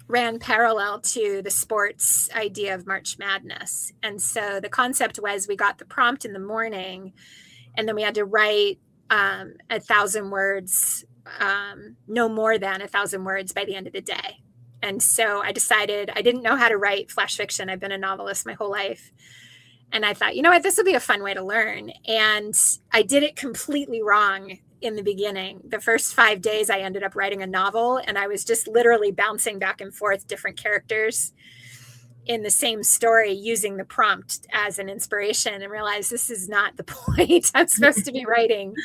ran parallel to the sports idea of March Madness. And so the concept was we got the prompt in the morning, and then we had to write 1,000 words, no more than 1,000 words by the end of the day. And so I decided I didn't know how to write flash fiction. I've been a novelist my whole life. And I thought, you know what, this would be a fun way to learn. And I did it completely wrong in the beginning. The first 5 days, I ended up writing a novel, and I was just literally bouncing back and forth different characters in the same story using the prompt as an inspiration, and realized this is not the point. I'm supposed to be writing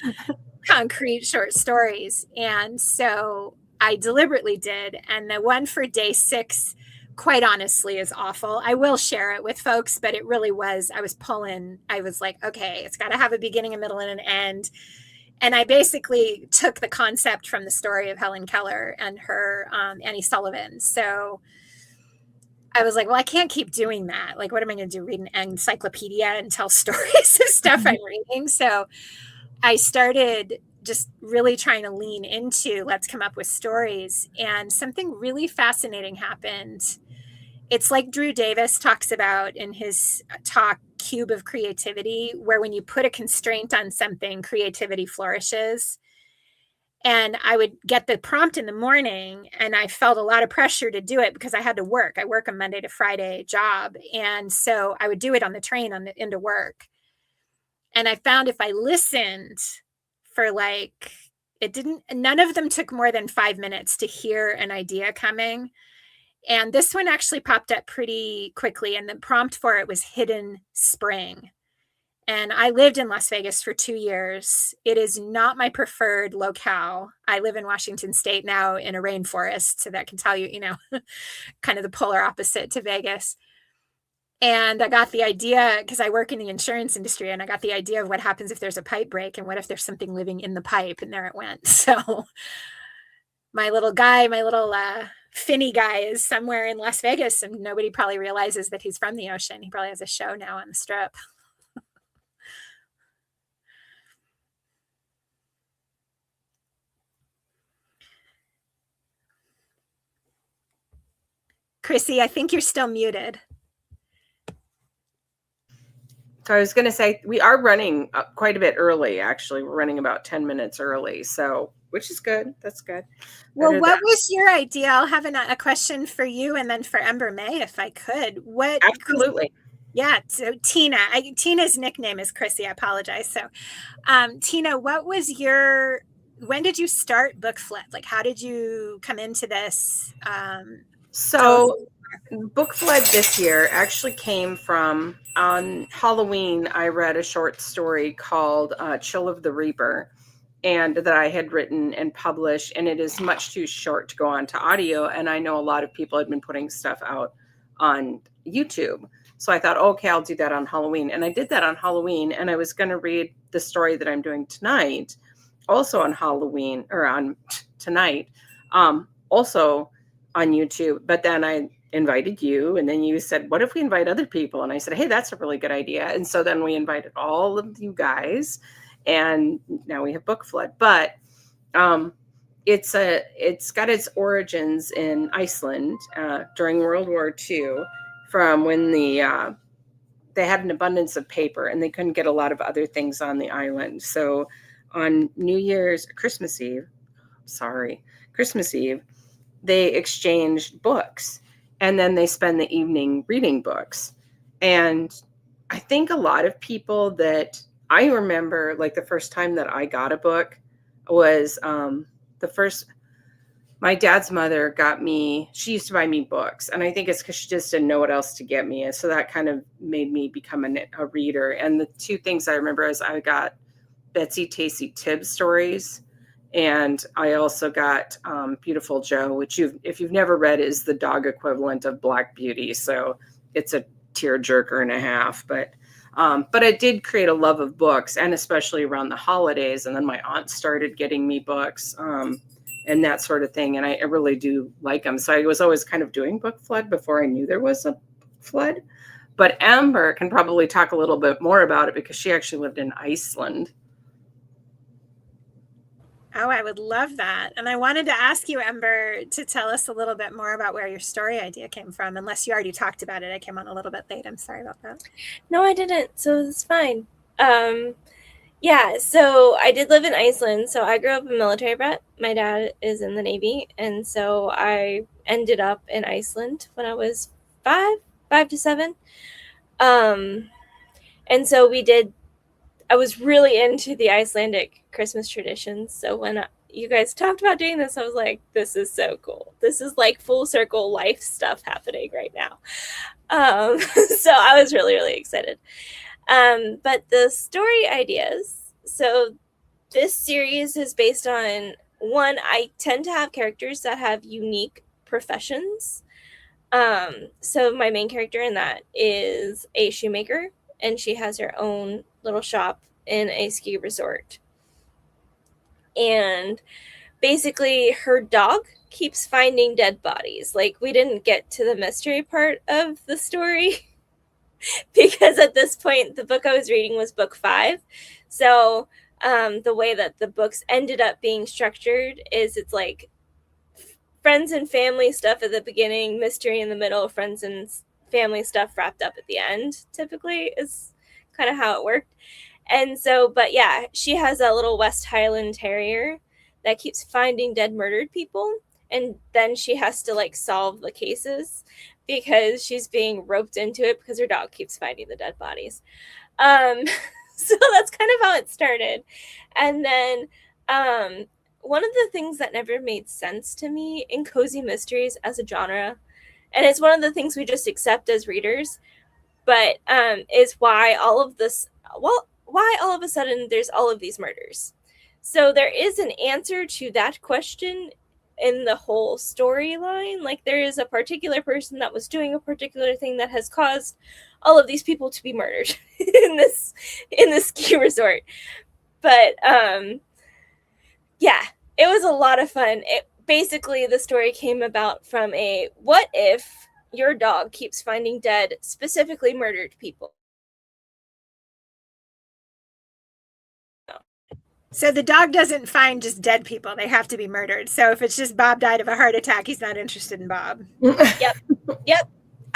concrete short stories. And so I deliberately did. And the one for day 6, quite honestly, is awful. I will share it with folks, but it really was, I was like, okay, it's got to have a beginning, a middle, and an end. And I basically took the concept from the story of Helen Keller and her Annie Sullivan. So I was like, well, I can't keep doing that. Like, what am I going to do? Read an encyclopedia and tell stories of stuff I'm reading? So I started just really trying to lean into let's come up with stories. And something really fascinating happened. It's like Drew Davis talks about in his talk, Cube of Creativity, where when you put a constraint on something, creativity flourishes. And I would get the prompt in the morning, and I felt a lot of pressure to do it because I had to work. I work a Monday to Friday job. And so I would do it on the train into work. And I found if I listened for none of them took more than 5 minutes to hear an idea coming. And this one actually popped up pretty quickly. And the prompt for it was Hidden Spring. And I lived in Las Vegas for 2 years. It is not my preferred locale. I live in Washington State now in a rainforest. So that can tell you, kind of the polar opposite to Vegas. And I got the idea, because I work in the insurance industry, and I got the idea of what happens if there's a pipe break and what if there's something living in the pipe, and there it went. So my little Finny guy is somewhere in Las Vegas, and nobody probably realizes that he's from the ocean. He probably has a show now on the Strip. Chrissy, I think you're still muted.
So I was going to say, we are running quite a bit early, actually. We're running about 10 minutes early, so which is good. That's good.
Well, what was your idea? I'll have a question for you and then for Ember May, if I could. What?
Absolutely.
Yeah, so Tina. Tina's nickname is Chrissy. I apologize. So, Tina, when did you start Book Flip? Like, how did you come into this?
Book Flood this year actually came from, on Halloween, I read a short story called Chill of the Reaper, and that I had written and published, and it is much too short to go on to audio. And I know a lot of people had been putting stuff out on YouTube. So I thought, okay, I'll do that on Halloween. And I did that on Halloween, and I was going to read the story that I'm doing tonight, also on Halloween, or on tonight, also on YouTube. But then I invited you, and then you said, what if we invite other people? And I said, hey, that's a really good idea. And so then we invited all of you guys, and now we have Book Flood. But it's got its origins in Iceland during World War II, from when they had an abundance of paper and they couldn't get a lot of other things on the island. So on Christmas Eve, they exchanged books, and then they spend the evening reading books. And I think a lot of people that I remember, like the first time that I got a book was my dad's mother she used to buy me books. And I think it's because she just didn't know what else to get me. And so that kind of made me become a reader. And the two things I remember is I got Betsy Tacy Tibbs stories. And I also got Beautiful Joe, which if you've never read, is the dog equivalent of Black Beauty. So it's a tearjerker and a half. But it did create a love of books, and especially around the holidays. And then my aunt started getting me books and that sort of thing. And I really do like them. So I was always kind of doing Book Flood before I knew there was a flood. But Amber can probably talk a little bit more about it because she actually lived in Iceland.
Oh, I would love that. And I wanted to ask you, Ember, to tell us a little bit more about where your story idea came from, unless you already talked about it. I came on a little bit late. I'm sorry about that.
No, I didn't. So it's fine. Yeah, so I did live in Iceland. So I grew up a military brat. My dad is in the Navy. And so I ended up in Iceland when I was 5 to 7. And so I was really into the Icelandic Christmas traditions. So when you guys talked about doing this, I was like, this is so cool. This is like full circle life stuff happening right now. So I was really, really excited. But the story ideas, so this series is based on, one, I tend to have characters that have unique professions. So my main character in that is a shoemaker, and she has her own little shop in a ski resort. And basically her dog keeps finding dead bodies. Like, we didn't get to the mystery part of the story because at this point the book I was reading was book 5. So the way that the books ended up being structured is it's like friends and family stuff at the beginning, mystery in the middle, friends and family stuff wrapped up at the end, typically, is kind of how it worked. And so, but yeah, she has a little West Highland Terrier that keeps finding dead, murdered people. And then she has to like solve the cases because she's being roped into it because her dog keeps finding the dead bodies. So that's kind of how it started. And then one of the things that never made sense to me in cozy mysteries as a genre, and it's one of the things we just accept as readers, but is why all of a sudden there's all of these murders. So there is an answer to that question in the whole storyline. Like, there is a particular person that was doing a particular thing that has caused all of these people to be murdered in this ski resort. But yeah, it was a lot of fun. Basically, the story came about from a what if your dog keeps finding dead, specifically murdered people.
So the dog doesn't find just dead people. They have to be murdered. So if it's just Bob died of a heart attack, he's not interested in Bob.
Yep.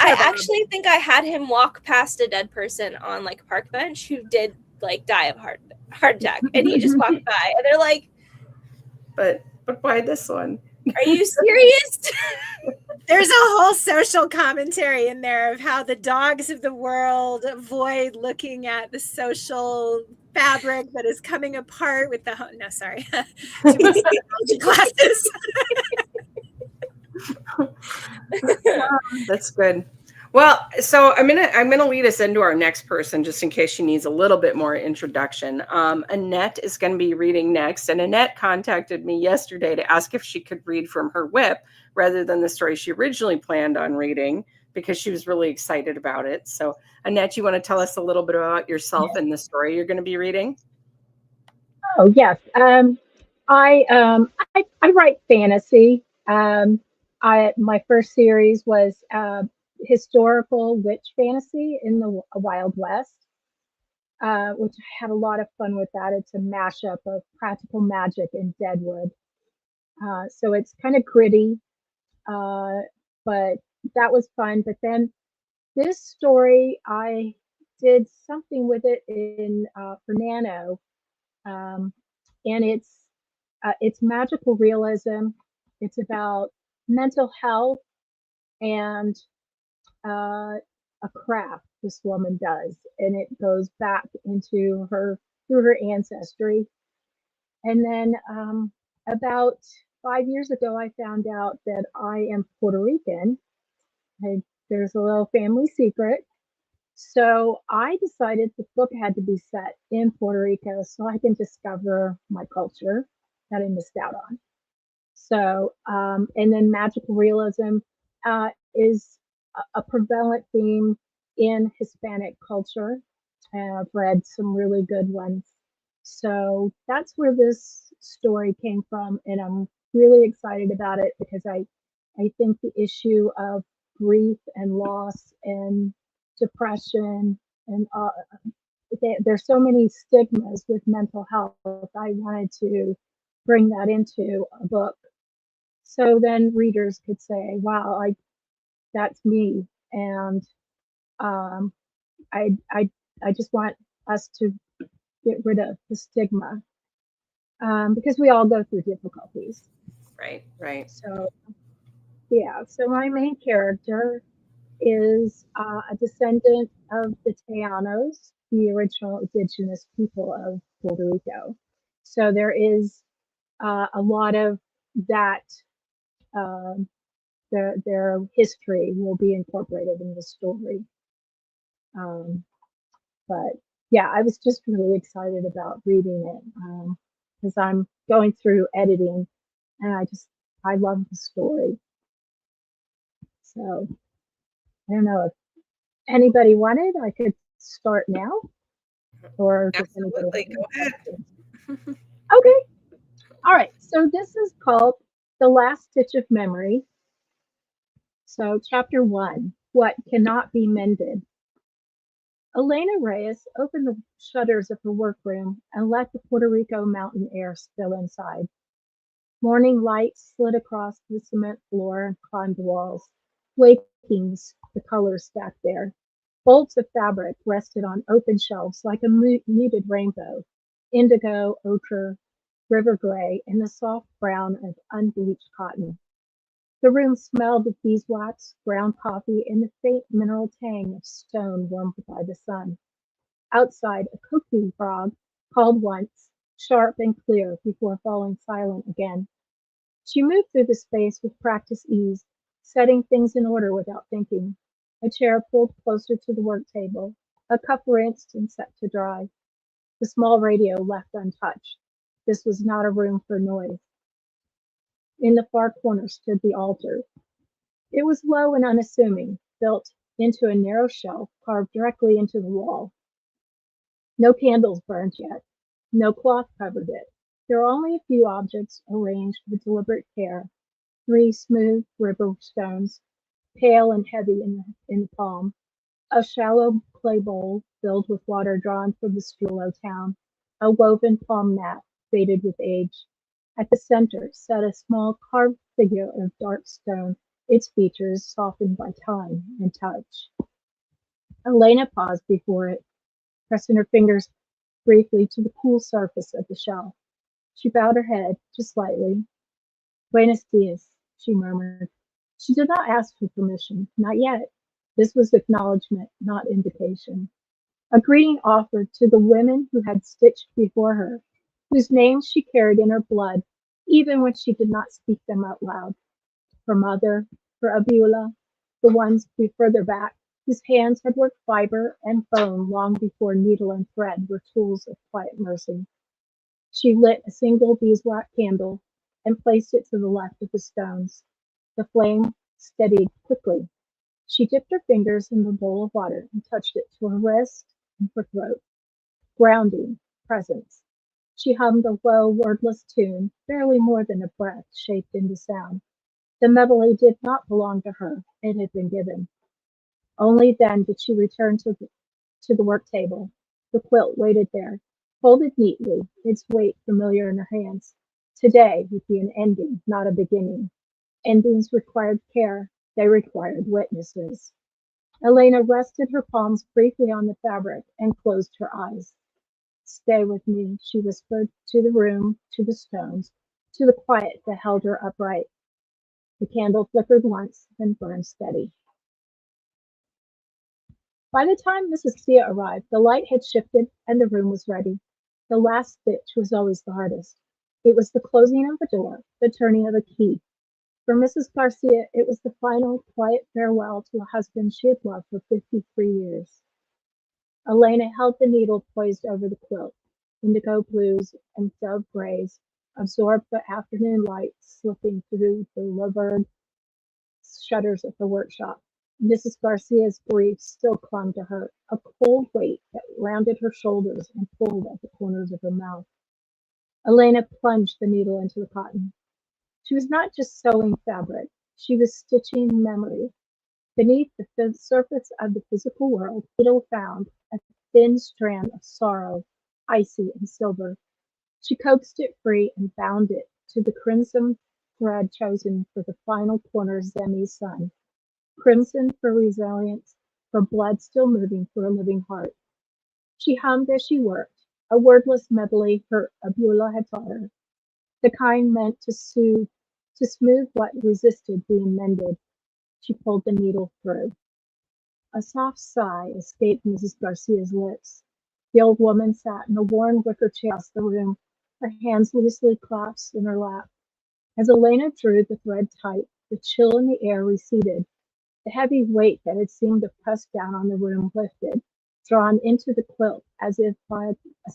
I actually think I had him walk past a dead person on like a park bench who did like die of heart attack, and he just walked by, and they're like,
but why this one?
Are you serious?
There's a whole social commentary in there of how the dogs of the world avoid looking at the social fabric that is coming apart with the no, sorry, classes.
That's good. Well, so I'm gonna lead us into our next person, just in case she needs a little bit more introduction. Annette is going to be reading next, and Annette contacted me yesterday to ask if she could read from her whip rather than the story she originally planned on reading, because she was really excited about it. So, Annette, you want to tell us a little bit about yourself and the story you're going to be reading?
Oh yes, I write fantasy. My first series was historical witch fantasy in the Wild West, which I had a lot of fun with that. It's a mashup of practical magic and Deadwood. So it's kind of gritty, but that was fun. But then this story, I did something with it in for Nano, and it's magical realism. It's about mental health and a craft this woman does, and it goes back into her through her ancestry. And then about 5 years ago, I found out that I am Puerto Rican. There's a little family secret. So I decided the book had to be set in Puerto Rico so I can discover my culture that I missed out on. So, and then magical realism is a prevalent theme in Hispanic culture. And I've read some really good ones. So that's where this story came from. And I'm really excited about it because I think the issue of grief and loss and depression and there's so many stigmas with mental health. I wanted to bring that into a book so then readers could say, wow, that's me. And um, I just want us to get rid of the stigma because we all go through difficulties.
Right.
So, yeah. So my main character is a descendant of the Tayanos, the original indigenous people of Puerto Rico. So there is a lot of that. Their history will be incorporated in the story. But yeah, I was just really excited about reading it because I'm going through editing, and I love the story. So I don't know if anybody wanted, I could start now, or
Absolutely, go ahead.
Okay, all right. So this is called The Last Stitch of Memory. So chapter 1, What Cannot Be Mended. Elena Reyes opened the shutters of her workroom and let the Puerto Rico mountain air spill inside. Morning light slid across the cement floor and climbed the walls, waking the colors stacked there. Bolts of fabric rested on open shelves like a muted rainbow, indigo, ochre, river gray, and the soft brown of unbleached cotton. The room smelled of beeswax, ground coffee, and the faint mineral tang of stone warmed by the sun. Outside, a cuckoo frog called once, sharp and clear, before falling silent again. She moved through the space with practiced ease, setting things in order without thinking. A chair pulled closer to the work table, a cup rinsed and set to dry. The small radio left untouched. This was not a room for noise. In the far corner stood the altar. It was low and unassuming, built into a narrow shelf carved directly into the wall. No candles burned yet. No cloth covered it. There were only a few objects arranged with deliberate care. 3 smooth river stones, pale and heavy in the palm. A shallow clay bowl filled with water drawn from the Strulo town. A woven palm mat, faded with age. At the center sat a small carved figure of dark stone, its features softened by time and touch. Elena paused before it, pressing her fingers briefly to the cool surface of the shell. She bowed her head just slightly. Buenos dias, she murmured. She did not ask for permission, not yet. This was acknowledgement, not invitation. A greeting offered to the women who had stitched before her, whose names she carried in her blood, even when she did not speak them out loud. Her mother, her Abula, the ones further back, whose hands had worked fiber and bone long before needle and thread were tools of quiet mercy. She lit a single beeswax candle and placed it to the left of the stones. The flame steadied quickly. She dipped her fingers in the bowl of water and touched it to her wrist and her throat. Grounding, presence. She hummed a low, wordless tune, barely more than a breath shaped into sound. The melody did not belong to her, it had been given. Only then did she return to the work table. The quilt waited there, folded neatly, its weight familiar in her hands. Today would be an ending, not a beginning. Endings required care, they required witnesses. Elena rested her palms briefly on the fabric and closed her eyes. Stay with me, she whispered, to the room, to the stones, to the quiet that held her upright. The candle flickered once, then burned steady. By the time Mrs. Sia arrived, the light had shifted and the room was ready. The last stitch was always the hardest. It was the closing of a door, the turning of a key. For Mrs. Garcia, it was the final, quiet farewell to a husband she had loved for 53 years. Elena held the needle poised over the quilt. Indigo blues and dove grays absorbed the afternoon light slipping through the louvered shutters of the workshop. Mrs. Garcia's grief still clung to her, a cold weight that rounded her shoulders and pulled at the corners of her mouth. Elena plunged the needle into the cotton. She was not just sewing fabric, she was stitching memory. Beneath the surface of the physical world, the needle found a thin strand of sorrow, icy and silver. She coaxed it free and bound it to the crimson thread chosen for the final corner Zemi's sun. Crimson for resilience, for blood still moving for a living heart. She hummed as she worked, a wordless medley her Abula had taught her, the kind meant to smooth what resisted being mended. She pulled the needle through. A soft sigh escaped Mrs. Garcia's lips. The old woman sat in a worn wicker chair across the room, her hands loosely clasped in her lap. As Elena drew the thread tight, the chill in the air receded. The heavy weight that had seemed to press down on the room lifted, drawn into the quilt as if by a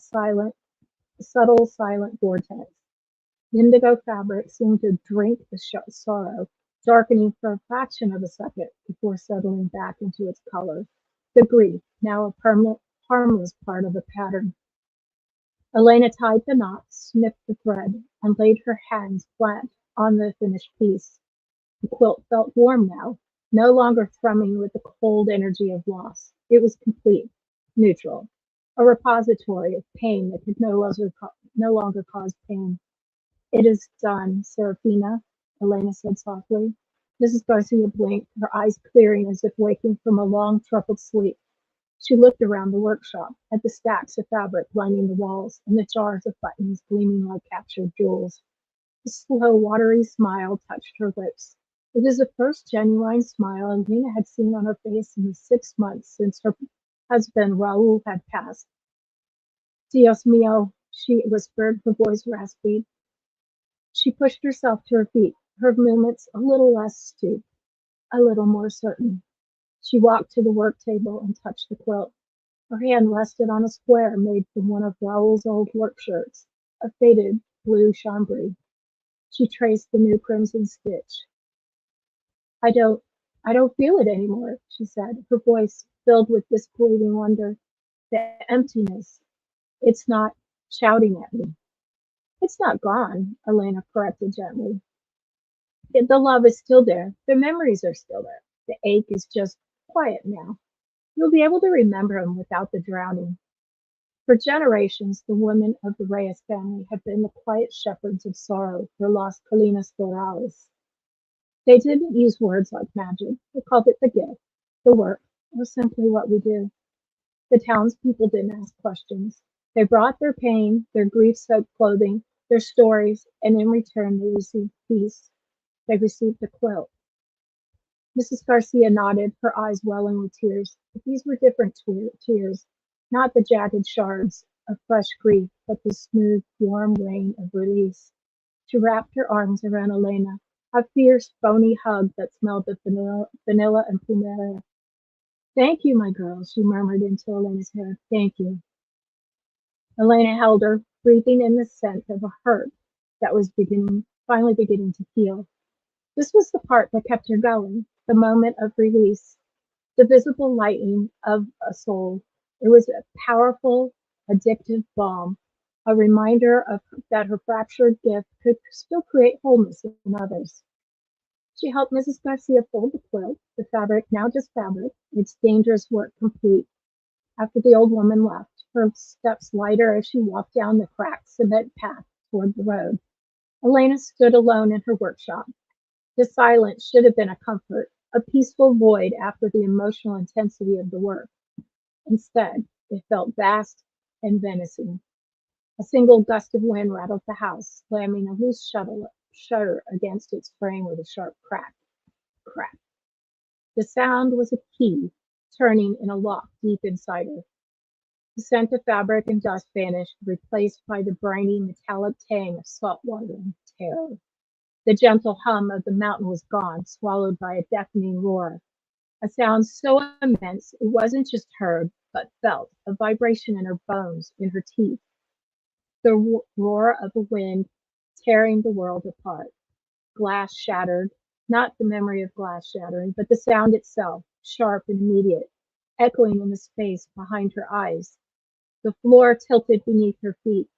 subtle, silent vortex. The indigo fabric seemed to drink the sorrow, darkening for a fraction of a second before settling back into its color. The grief, now a permanent, harmless part of a pattern. Elena tied the knot, snipped the thread, and laid her hands flat on the finished piece. The quilt felt warm now, no longer thrumming with the cold energy of loss. It was complete, neutral, a repository of pain that could no longer cause pain. It is done, Serafina, Elena said softly. Mrs. Garcia blinked, her eyes clearing as if waking from a long, troubled sleep. She looked around the workshop, at the stacks of fabric lining the walls and the jars of buttons gleaming like captured jewels. A slow, watery smile touched her lips. It was the first genuine smile Elena had seen on her face in the 6 months since her husband Raoul had passed. Dios mío, she whispered, her voice raspy. She pushed herself to her feet, her movements a little less stooped, a little more certain. She walked to the work table and touched the quilt. Her hand rested on a square made from one of Raoul's old work shirts, a faded blue chambray. She traced the new crimson stitch. I don't I don't feel it anymore, she said, her voice filled with disbelieving wonder. The emptiness. It's not shouting at me. It's not gone, Elena corrected gently. The love is still there. The memories are still there. The ache is just quiet now. You'll be able to remember them without the drowning. For generations, the women of the Reyes family have been the quiet shepherds of sorrow for Las Colinas Doradas. They didn't use words like magic. They called it the gift, the work, or simply what we do. The townspeople didn't ask questions. They brought their pain, their grief-soaked clothing, their stories, and in return they received peace. They received a quilt. Mrs. Garcia nodded, her eyes welling with tears. But these were different tears, not the jagged shards of fresh grief, but the smooth, warm rain of release. She wrapped her arms around Elena, a fierce, bony hug that smelled of vanilla and plumeria. Thank you, my girl, she murmured into Elena's hair. Thank you. Elena held her, breathing in the scent of a hurt that was finally beginning to heal. This was the part that kept her going, the moment of release, the visible lightening of a soul. It was a powerful, addictive balm, a reminder of that her fractured gift could still create wholeness in others. She helped Mrs. Garcia fold the quilt, the fabric now just fabric, its dangerous work complete. After the old woman left, her steps lighter as she walked down the cracked cement path toward the road. Elena stood alone in her workshop. The silence should have been a comfort, a peaceful void after the emotional intensity of the work. Instead, it felt vast and menacing. A single gust of wind rattled the house, slamming a loose shutter against its frame with a sharp crack. Crack. The sound was a key turning in a lock deep inside her. The scent of fabric and dust vanished, replaced by the briny metallic tang of salt water and terror. The gentle hum of the mountain was gone, swallowed by a deafening roar. A sound so immense it wasn't just heard, but felt, a vibration in her bones, in her teeth. The roar of a wind tearing the world apart. Glass shattered, not the memory of glass shattering, but the sound itself, sharp and immediate, echoing in the space behind her eyes. The floor tilted beneath her feet,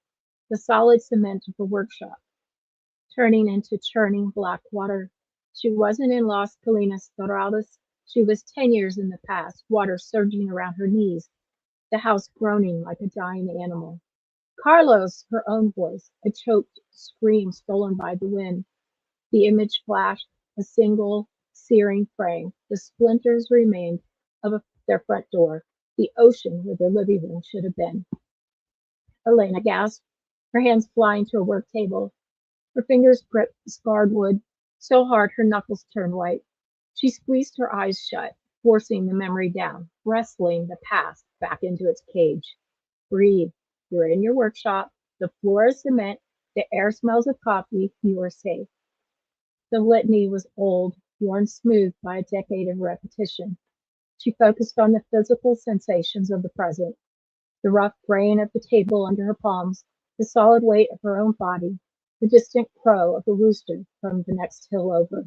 the solid cement of the workshop, turning into churning black water. She wasn't in Las Colinas Doradas. She was 10 years in the past, water surging around her knees, the house groaning like a dying animal. Carlos, her own voice, a choked scream stolen by the wind. The image flashed, a single searing frame. The splinters remained of their front door, the ocean where their living room should have been. Elena gasped, her hands flying to her work table. Her fingers gripped the scarred wood so hard her knuckles turned white. She squeezed her eyes shut, forcing the memory down, wrestling the past back into its cage. Breathe. You're in your workshop. The floor is cement. The air smells of coffee. You are safe. The litany was old, worn smooth by a decade of repetition. She focused on the physical sensations of the present, the rough grain of the table under her palms, the solid weight of her own body, the distant crow of a rooster from the next hill over.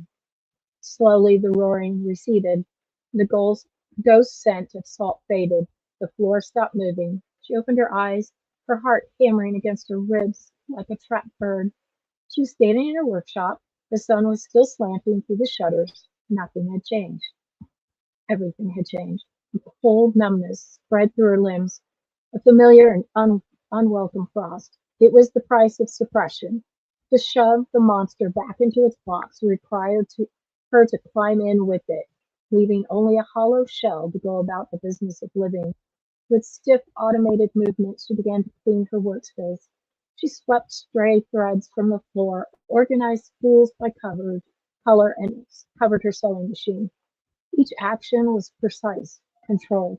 Slowly the roaring receded. The ghost scent of salt faded. The floor stopped moving. She opened her eyes, her heart hammering against her ribs like a trapped bird. She was standing in her workshop. The sun was still slanting through the shutters. Nothing had changed. Everything had changed. A cold numbness spread through her limbs, a familiar and unwelcome frost. It was the price of suppression. To shove the monster back into its box required her to climb in with it, leaving only a hollow shell to go about the business of living. With stiff, automated movements, she began to clean her workspace. She swept stray threads from the floor, organized spools by color, and covered her sewing machine. Each action was precise, controlled,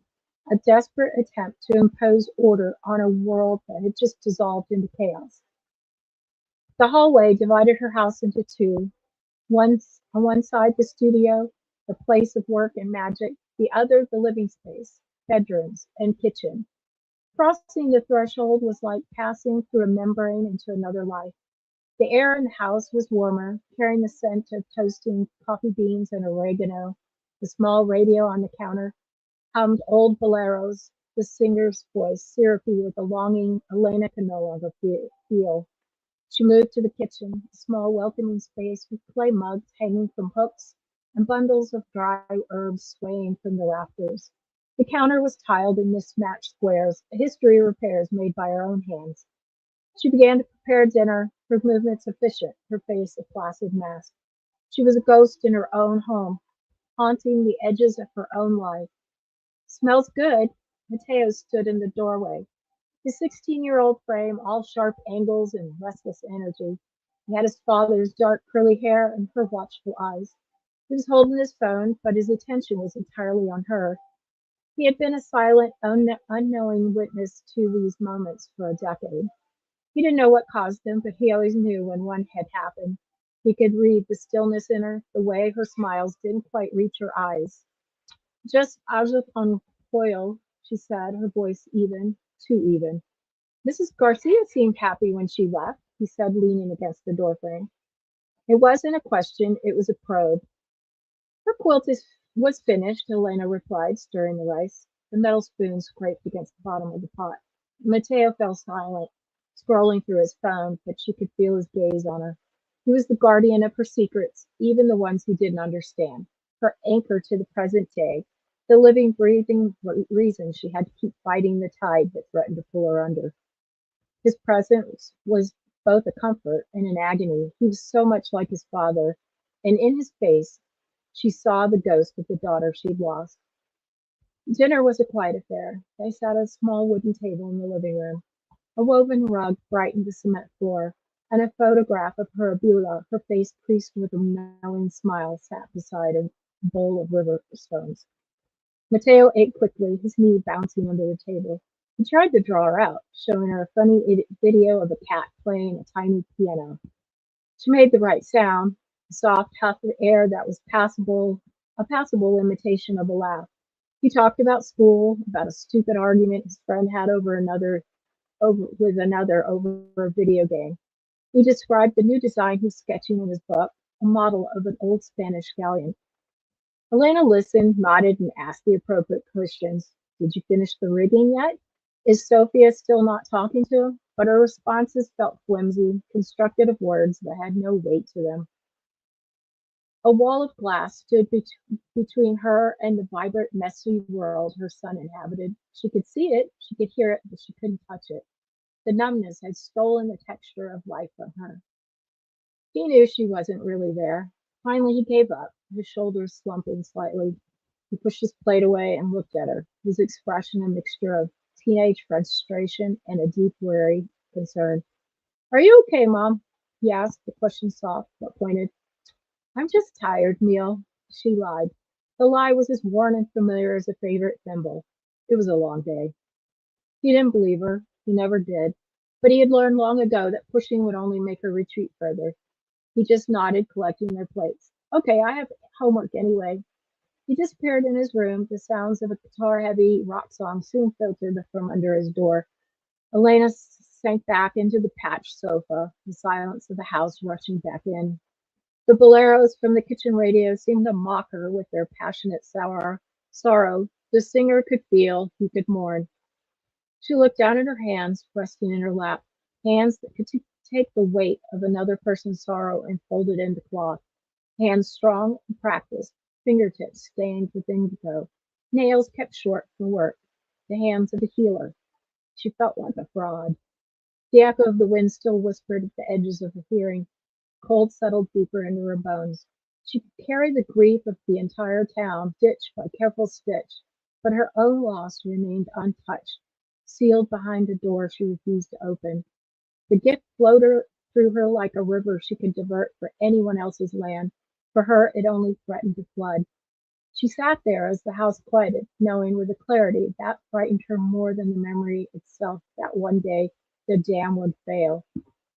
a desperate attempt to impose order on a world that had just dissolved into chaos. The hallway divided her house into two. On one side, the studio, the place of work and magic, the other, the living space, bedrooms, and kitchen. Crossing the threshold was like passing through a membrane into another life. The air in the house was warmer, carrying the scent of toasting coffee beans and oregano. The small radio on the counter hummed old boleros, the singer's voice syrupy with a longing Elena could no longer feel. She moved to the kitchen, a small welcoming space with clay mugs hanging from hooks and bundles of dry herbs swaying from the rafters. The counter was tiled in mismatched squares, a history of repairs made by her own hands. She began to prepare dinner, her movements efficient, her face a placid mask. She was a ghost in her own home, haunting the edges of her own life. Smells good. Mateo stood in the doorway, his 16-year-old frame all sharp angles and restless energy. He had his father's dark curly hair and her watchful eyes. He was holding his phone, but his attention was entirely on her. He had been a silent, unknowing witness to these moments for a decade. He didn't know what caused them, but he always knew when one had happened. He could read the stillness in her, the way her smiles didn't quite reach her eyes. Just agit on foil, she said, her voice even, too even. Mrs. Garcia seemed happy when she left, he said, leaning against the doorframe. It wasn't a question, it was a probe. Her quilt was finished, Elena replied, stirring the rice. The metal spoon scraped against the bottom of the pot. Mateo fell silent, scrolling through his phone, but she could feel his gaze on her. He was the guardian of her secrets, even the ones he didn't understand, her anchor to the present day, the living, breathing reason she had to keep fighting the tide that threatened to pull her under. His presence was both a comfort and an agony. He was so much like his father, and in his face she saw the ghost of the daughter she'd lost. Dinner was a quiet affair. They sat at a small wooden table in the living room. A woven rug brightened the cement floor, and a photograph of her Abula, her face creased with a knowing smile, sat beside a bowl of river stones. Mateo ate quickly, his knee bouncing under the table. He tried to draw her out, showing her a funny video of a cat playing a tiny piano. She made the right sound, a soft huff of air that was a passable imitation of a laugh. He talked about school, about a stupid argument his friend had over another over a video game. He described the new design he's sketching in his book, a model of an old Spanish galleon. Elena listened, nodded, and asked the appropriate questions. Did you finish the rigging yet? Is Sophia still not talking to him? But her responses felt flimsy, constructed of words that had no weight to them. A wall of glass stood between her and the vibrant, messy world her son inhabited. She could see it, she could hear it, but she couldn't touch it. The numbness had stolen the texture of life from her. He knew she wasn't really there. Finally, he gave up, his shoulders slumping slightly. He pushed his plate away and looked at her, his expression a mixture of teenage frustration and a deep, weary concern. Are you okay, Mom? He asked, the question soft but pointed. I'm just tired, Neil, she lied. The lie was as worn and familiar as a favorite thimble. It was a long day. He didn't believe her. He never did. But he had learned long ago that pushing would only make her retreat further. He just nodded, collecting their plates. Okay, I have homework anyway. He disappeared in his room. The sounds of a guitar-heavy rock song soon filtered from under his door. Elena sank back into the patched sofa, the silence of the house rushing back in. The boleros from the kitchen radio seemed to mock her with their passionate sorrow. The singer could feel, he could mourn. She looked down at her hands, resting in her lap, hands that could take the weight of another person's sorrow and fold it into cloth. Hands strong and practiced, fingertips stained with indigo, nails kept short for work. The hands of a healer. She felt like a fraud. The echo of the wind still whispered at the edges of her hearing. Cold settled deeper into her bones. She could carry the grief of the entire town, stitch by careful stitch, but her own loss remained untouched, sealed behind a door she refused to open. The gift flowed through her like a river she could divert for anyone else's land. For her, it only threatened to flood. She sat there as the house quieted, knowing with a clarity that frightened her more than the memory itself that one day the dam would fail.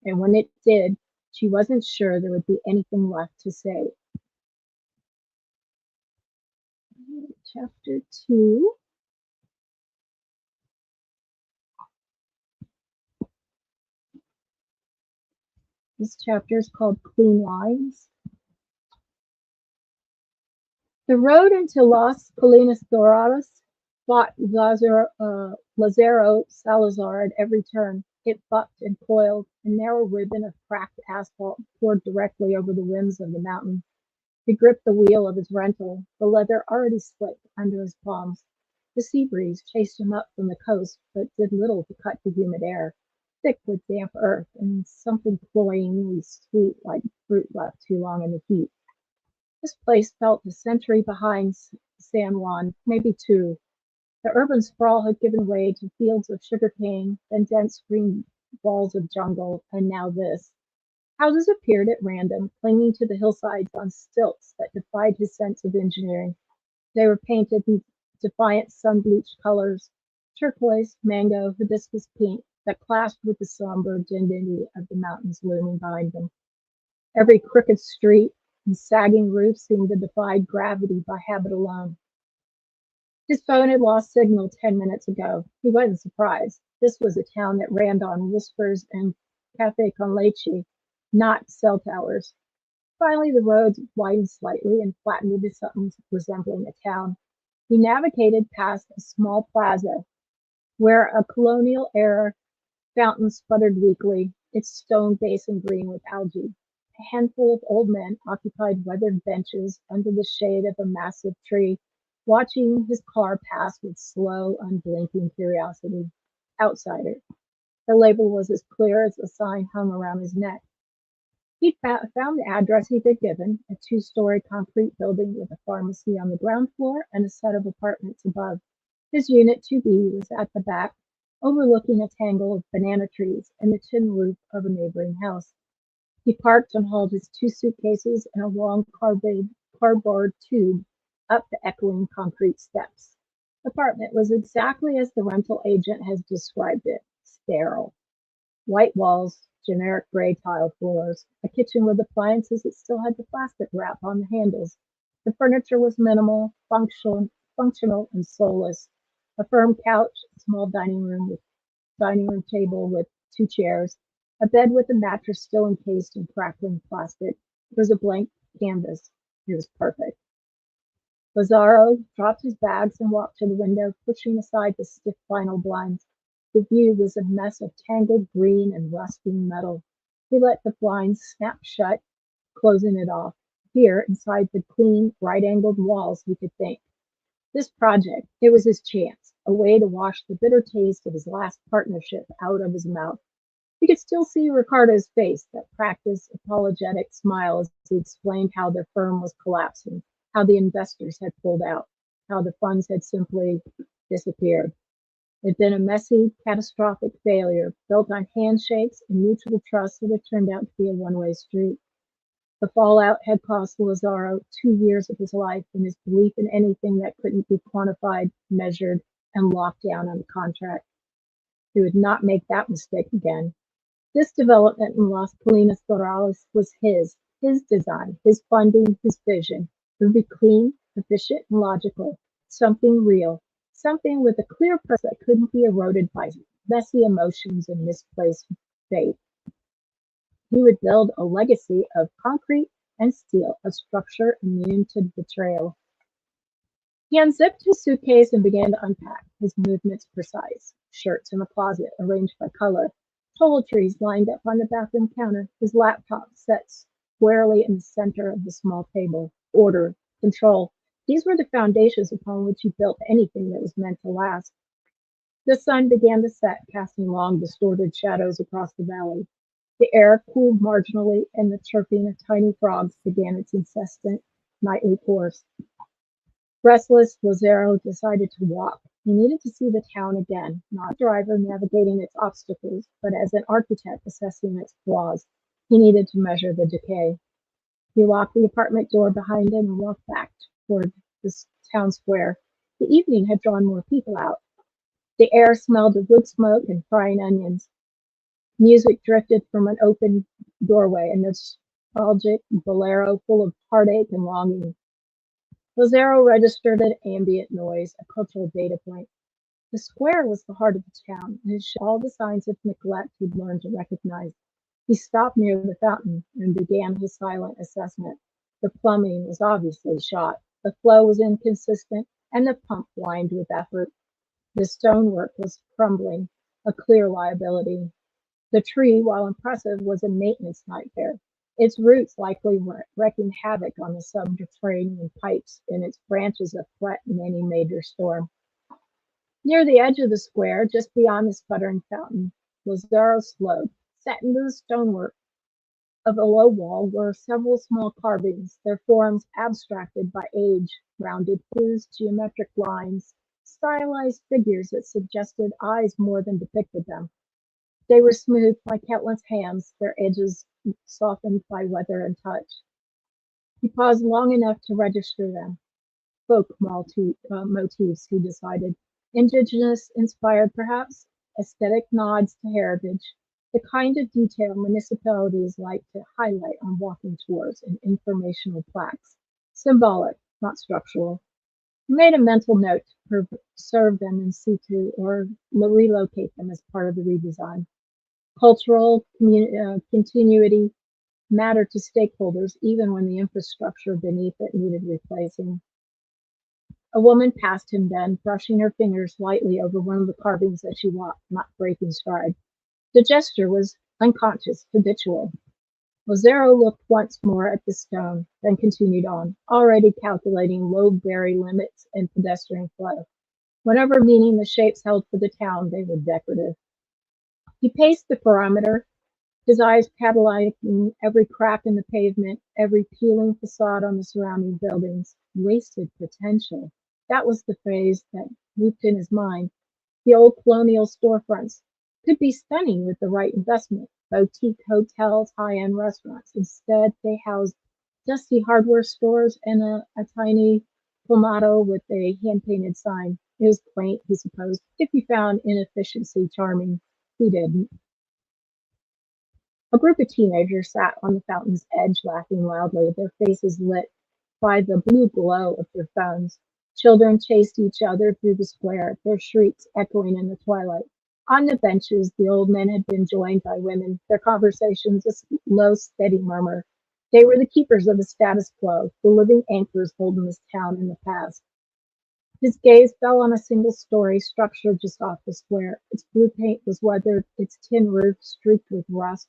And when it did, she wasn't sure there would be anything left to say. Chapter 2. This chapter is called Clean Lines. The road into Las Colinas Doradas fought Lazaro Salazar at every turn. It bucked and coiled, a narrow ribbon of cracked asphalt poured directly over the rims of the mountain. He gripped the wheel of his rental, the leather already slipped under his palms. The sea breeze chased him up from the coast, but did little to cut the humid air, thick with damp earth and something cloyingly sweet like fruit left too long in the heat. This place felt a century behind San Juan, maybe two. The urban sprawl had given way to fields of sugarcane, then dense green walls of jungle, and now this. Houses appeared at random, clinging to the hillsides on stilts that defied his sense of engineering. They were painted in defiant sun-bleached colors, turquoise, mango, hibiscus pink, that clashed with the somber dignity of the mountains looming behind them. Every crooked street and sagging roof seemed to defy gravity by habit alone. His phone had lost signal 10 minutes ago. He wasn't surprised. This was a town that ran on whispers and cafe con leche, not cell towers. Finally, the roads widened slightly and flattened into something resembling a town. He navigated past a small plaza where a colonial-era fountain sputtered weakly, its stone basin green with algae. A handful of old men occupied weathered benches under the shade of a massive tree, watching his car pass with slow, unblinking curiosity. Outsider. The label was as clear as the sign hung around his neck. He'd found the address he'd been given, a two-story concrete building with a pharmacy on the ground floor and a set of apartments above. His unit 2B was at the back, overlooking a tangle of banana trees and the tin roof of a neighboring house. He parked and hauled his 2 suitcases and a long cardboard tube up the echoing concrete steps. The apartment was exactly as the rental agent has described it, sterile. White walls, generic gray tile floors, a kitchen with appliances that still had the plastic wrap on the handles. The furniture was minimal, functional, and soulless. A firm couch, a small dining room table with 2 chairs, a bed with a mattress still encased in crackling plastic. It was a blank canvas. It was perfect. Lazaro dropped his bags and walked to the window, pushing aside the stiff vinyl blinds. The view was a mess of tangled green and rusting metal. He let the blinds snap shut, closing it off. Here, inside the clean, right-angled walls, he could think. This project, it was his chance, a way to wash the bitter taste of his last partnership out of his mouth. He could still see Ricardo's face, that practiced, apologetic smile as he explained how their firm was collapsing, how the investors had pulled out, how the funds had simply disappeared. It had been a messy, catastrophic failure, built on handshakes and mutual trust that had turned out to be a one-way street. The fallout had cost Lazaro 2 years of his life and his belief in anything that couldn't be quantified, measured, and locked down on a contract. He would not make that mistake again. This development in Las Colinas Doradas was his design, his funding, his vision. It would be clean, efficient, and logical, something real, something with a clear purpose that couldn't be eroded by messy emotions and misplaced faith. He would build a legacy of concrete and steel, a structure immune to betrayal. He unzipped his suitcase and began to unpack, his movements precise. Shirts in the closet, arranged by color. Toiletries lined up on the bathroom counter, his laptop set squarely in the center of the small table. Order, control. These were the foundations upon which he built anything that was meant to last. The sun began to set, casting long, distorted shadows across the valley. The air cooled marginally, and the chirping of tiny frogs began its incessant nightly course. Restless, Lazaro decided to walk. He needed to see the town again, not a driver navigating its obstacles, but as an architect assessing its flaws. He needed to measure the decay. He locked the apartment door behind him and walked back toward the town square. The evening had drawn more people out. The air smelled of wood smoke and frying onions. Music drifted from an open doorway, a nostalgic bolero full of heartache and longing. Lazaro registered an ambient noise, a cultural data point. The square was the heart of the town, and it showed all the signs of neglect he'd learned to recognize. He stopped near the fountain and began his silent assessment. The plumbing was obviously shot, the flow was inconsistent, and the pump whined with effort. The stonework was crumbling, a clear liability. The tree, while impressive, was a maintenance nightmare. Its roots likely wreaking havoc on the subterranean pipes, and its branches a threat in any major storm. Near the edge of the square, just beyond the sputtering fountain, was narrow slope. Set into the stonework of a low wall were several small carvings, their forms abstracted by age, rounded hues, geometric lines, stylized figures that suggested eyes more than depicted them. They were smoothed by countless hands, their edges softened by weather and touch. He paused long enough to register them. Folk motifs, he decided. Indigenous inspired, perhaps, aesthetic nods to heritage, the kind of detail municipalities like to highlight on walking tours and informational plaques. Symbolic, not structural. He made a mental note to preserve them in situ or relocate them as part of the redesign. Cultural continuity mattered to stakeholders even when the infrastructure beneath it needed replacing. A woman passed him then, brushing her fingers lightly over one of the carvings as she walked, not breaking stride. The gesture was unconscious, habitual. Lazaro looked once more at the stone, then continued on, already calculating load-bearing limits and pedestrian flow. Whatever meaning the shapes held for the town, they were decorative. He paced the perimeter, his eyes cataloging every crack in the pavement, every peeling facade on the surrounding buildings. Wasted potential. That was the phrase that looped in his mind. The old colonial storefronts could be stunning with the right investment. Boutique hotels, high-end restaurants. Instead, they housed dusty hardware stores and a tiny colmado with a hand-painted sign. It was quaint, he supposed, if he found inefficiency charming. He didn't. A group of teenagers sat on the fountain's edge, laughing loudly, their faces lit by the blue glow of their phones. Children chased each other through the square, their shrieks echoing in the twilight. On the benches, the old men had been joined by women, their conversations a low, steady murmur. They were the keepers of the status quo, the living anchors holding this town in the past. His gaze fell on a single-story structure just off the square. Its blue paint was weathered, its tin roof streaked with rust,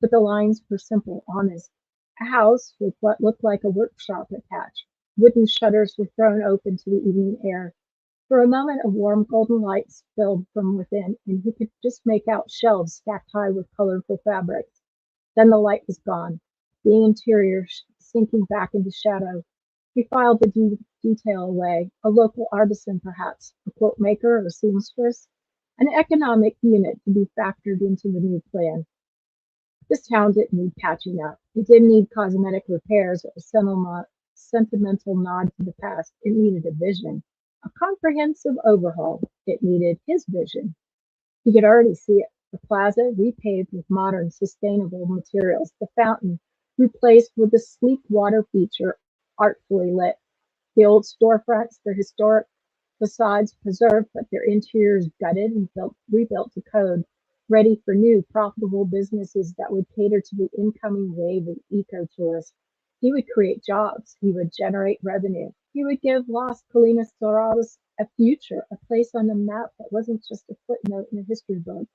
but the lines were simple, honest. A house with what looked like a workshop attached. Wooden shutters were thrown open to the evening air. For a moment, a warm golden light spilled from within, and he could just make out shelves stacked high with colorful fabrics. Then the light was gone, the interior sinking back into shadow. He filed the detail away. A local artisan, perhaps, a quilt maker or seamstress, an economic unit to be factored into the new plan. This town didn't need patching up. It didn't need cosmetic repairs or a sentimental nod to the past. It needed a vision, a comprehensive overhaul. It needed his vision. He could already see it. The plaza repaved with modern, sustainable materials. The fountain replaced with a sleek water feature, artfully lit. The old storefronts, their historic facades preserved, but their interiors gutted and rebuilt to code, ready for new, profitable businesses that would cater to the incoming wave of eco-tourists. He would create jobs. He would generate revenue. He would give Las Colinas Doradas a future, a place on the map that wasn't just a footnote in a history book.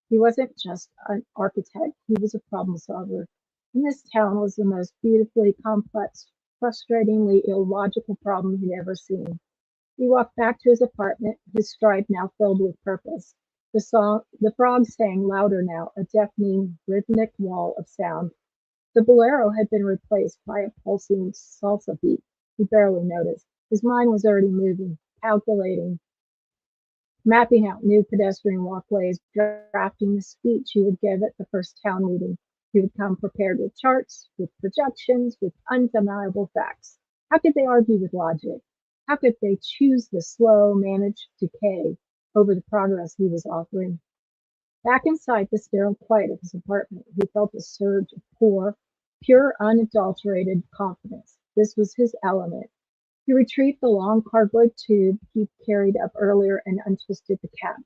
He wasn't just an architect. He was a problem solver. And this town was the most beautifully complex, frustratingly illogical problem he'd ever seen. He walked back to his apartment, his stride now filled with purpose. The frogs sang louder now, a deafening, rhythmic wall of sound. The bolero had been replaced by a pulsing salsa beat. He barely noticed. His mind was already moving, calculating, mapping out new pedestrian walkways, drafting the speech he would give at the first town meeting. He would come prepared with charts, with projections, with undeniable facts. How could they argue with logic? How could they choose the slow, managed decay over the progress he was offering? Back inside the sterile quiet of his apartment, he felt a surge of pure, unadulterated confidence. This was his element. He retrieved the long cardboard tube he carried up earlier and untwisted the cap.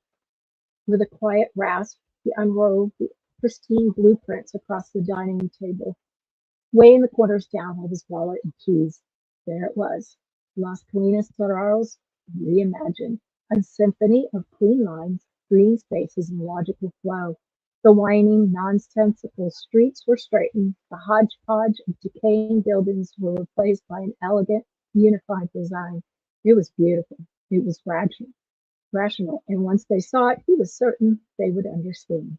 With a quiet rasp, he unrolled the pristine blueprints across the dining room table. Way in the corners down with his wallet and keys. There it was. Las Colinas Doradas reimagined. A symphony of clean lines, green spaces, and logical flow. The winding, nonsensical streets were straightened. The hodgepodge of decaying buildings were replaced by an elegant, unified design. It was beautiful. It was rational, and once they saw it, he was certain they would understand.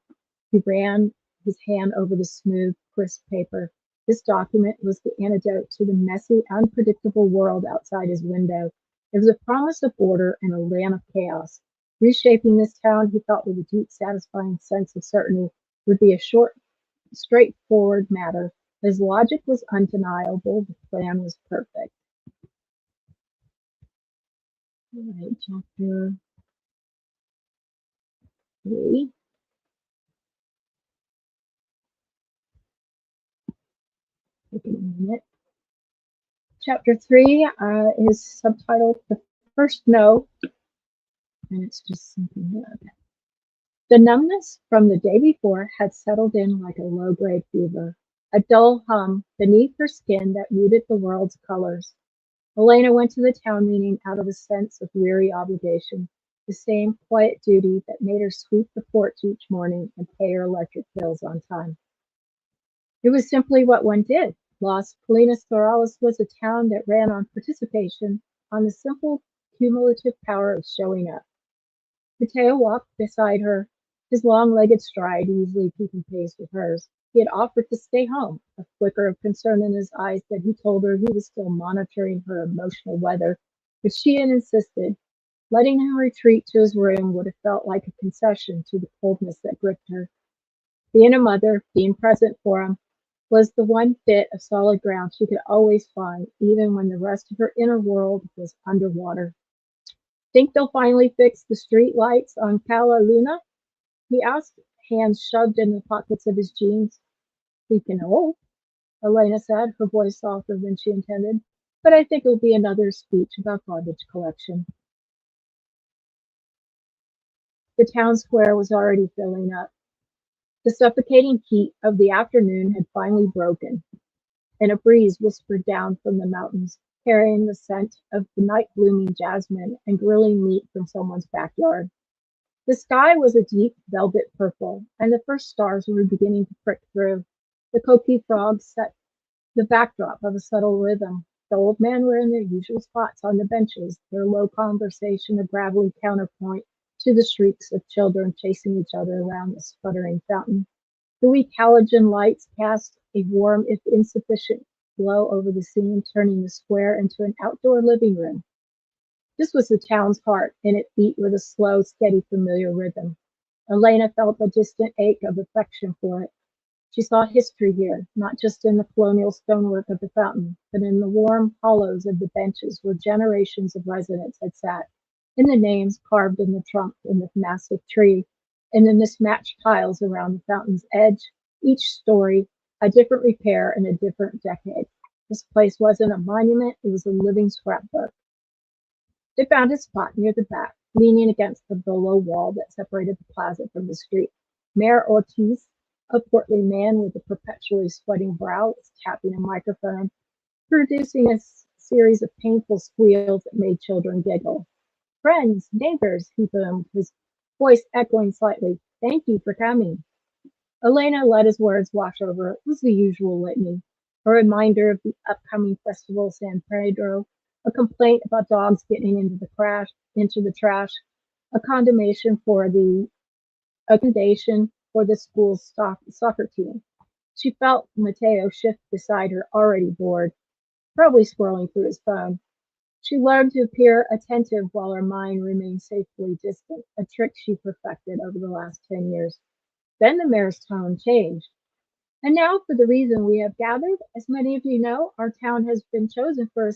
He ran his hand over the smooth, crisp paper. This document was the antidote to the messy, unpredictable world outside his window. It was a promise of order in a land of chaos. Reshaping this town, he thought, with a deep, satisfying sense of certainty, would be a short, straightforward matter. His logic was undeniable. The plan was perfect. All right, chapter 3. Take it a minute. Chapter 3 is subtitled The First No, and it's just something good. The numbness from the day before had settled in like a low-grade fever, a dull hum beneath her skin that muted the world's colors. Elena went to the town meeting out of a sense of weary obligation, the same quiet duty that made her sweep the porch each morning and pay her electric bills on time. It was simply what one did. Las Colinas Doradas was a town that ran on participation, on the simple cumulative power of showing up. Mateo walked beside her, his long-legged stride easily keeping pace with hers. He had offered to stay home, a flicker of concern in his eyes that he told her he was still monitoring her emotional weather, but she had insisted. Letting him retreat to his room would have felt like a concession to the coldness that gripped her. Being a mother, being present for him, was the one bit of solid ground she could always find, even when the rest of her inner world was underwater. Think they'll finally fix the street lights on Cala Luna? He asked, hands shoved in the pockets of his jeans. We can hope, Elena said, her voice softer than she intended, but I think it'll be another speech about garbage collection. The town square was already filling up. The suffocating heat of the afternoon had finally broken, and a breeze whispered down from the mountains, carrying the scent of the night-blooming jasmine and grilling meat from someone's backyard. The sky was a deep velvet purple, and the first stars were beginning to prick through. The coqui frogs set the backdrop of a subtle rhythm. The old men were in their usual spots on the benches, their low conversation a gravelly counterpoint to the shrieks of children chasing each other around the sputtering fountain. The weak halogen lights cast a warm, if insufficient, glow over the scene, turning the square into an outdoor living room. This was the town's heart, and it beat with a slow, steady, familiar rhythm. Elena felt a distant ache of affection for it. She saw history here, not just in the colonial stonework of the fountain, but in the warm hollows of the benches where generations of residents had sat, in the names carved in the trunk of the massive tree, and the mismatched tiles around the fountain's edge, each story a different repair in a different decade. This place wasn't a monument, it was a living scrapbook. They found a spot near the back, leaning against the low wall that separated the plaza from the street. Mayor Ortiz, a portly man with a perpetually sweating brow, was tapping a microphone, producing a series of painful squeals that made children giggle. Friends, neighbors, he boomed, his voice echoing slightly. Thank you for coming. Elena let his words wash over her. It was the usual litany, a reminder of the upcoming festival San Pedro, a complaint about dogs getting into the trash, a condemnation for the school's soccer team. She felt Mateo shift beside her, already bored, probably scrolling through his phone. She learned to appear attentive while her mind remained safely distant, a trick she perfected over the last 10 years. Then the mayor's tone changed. And now for the reason we have gathered. As many of you know, our town has been chosen for a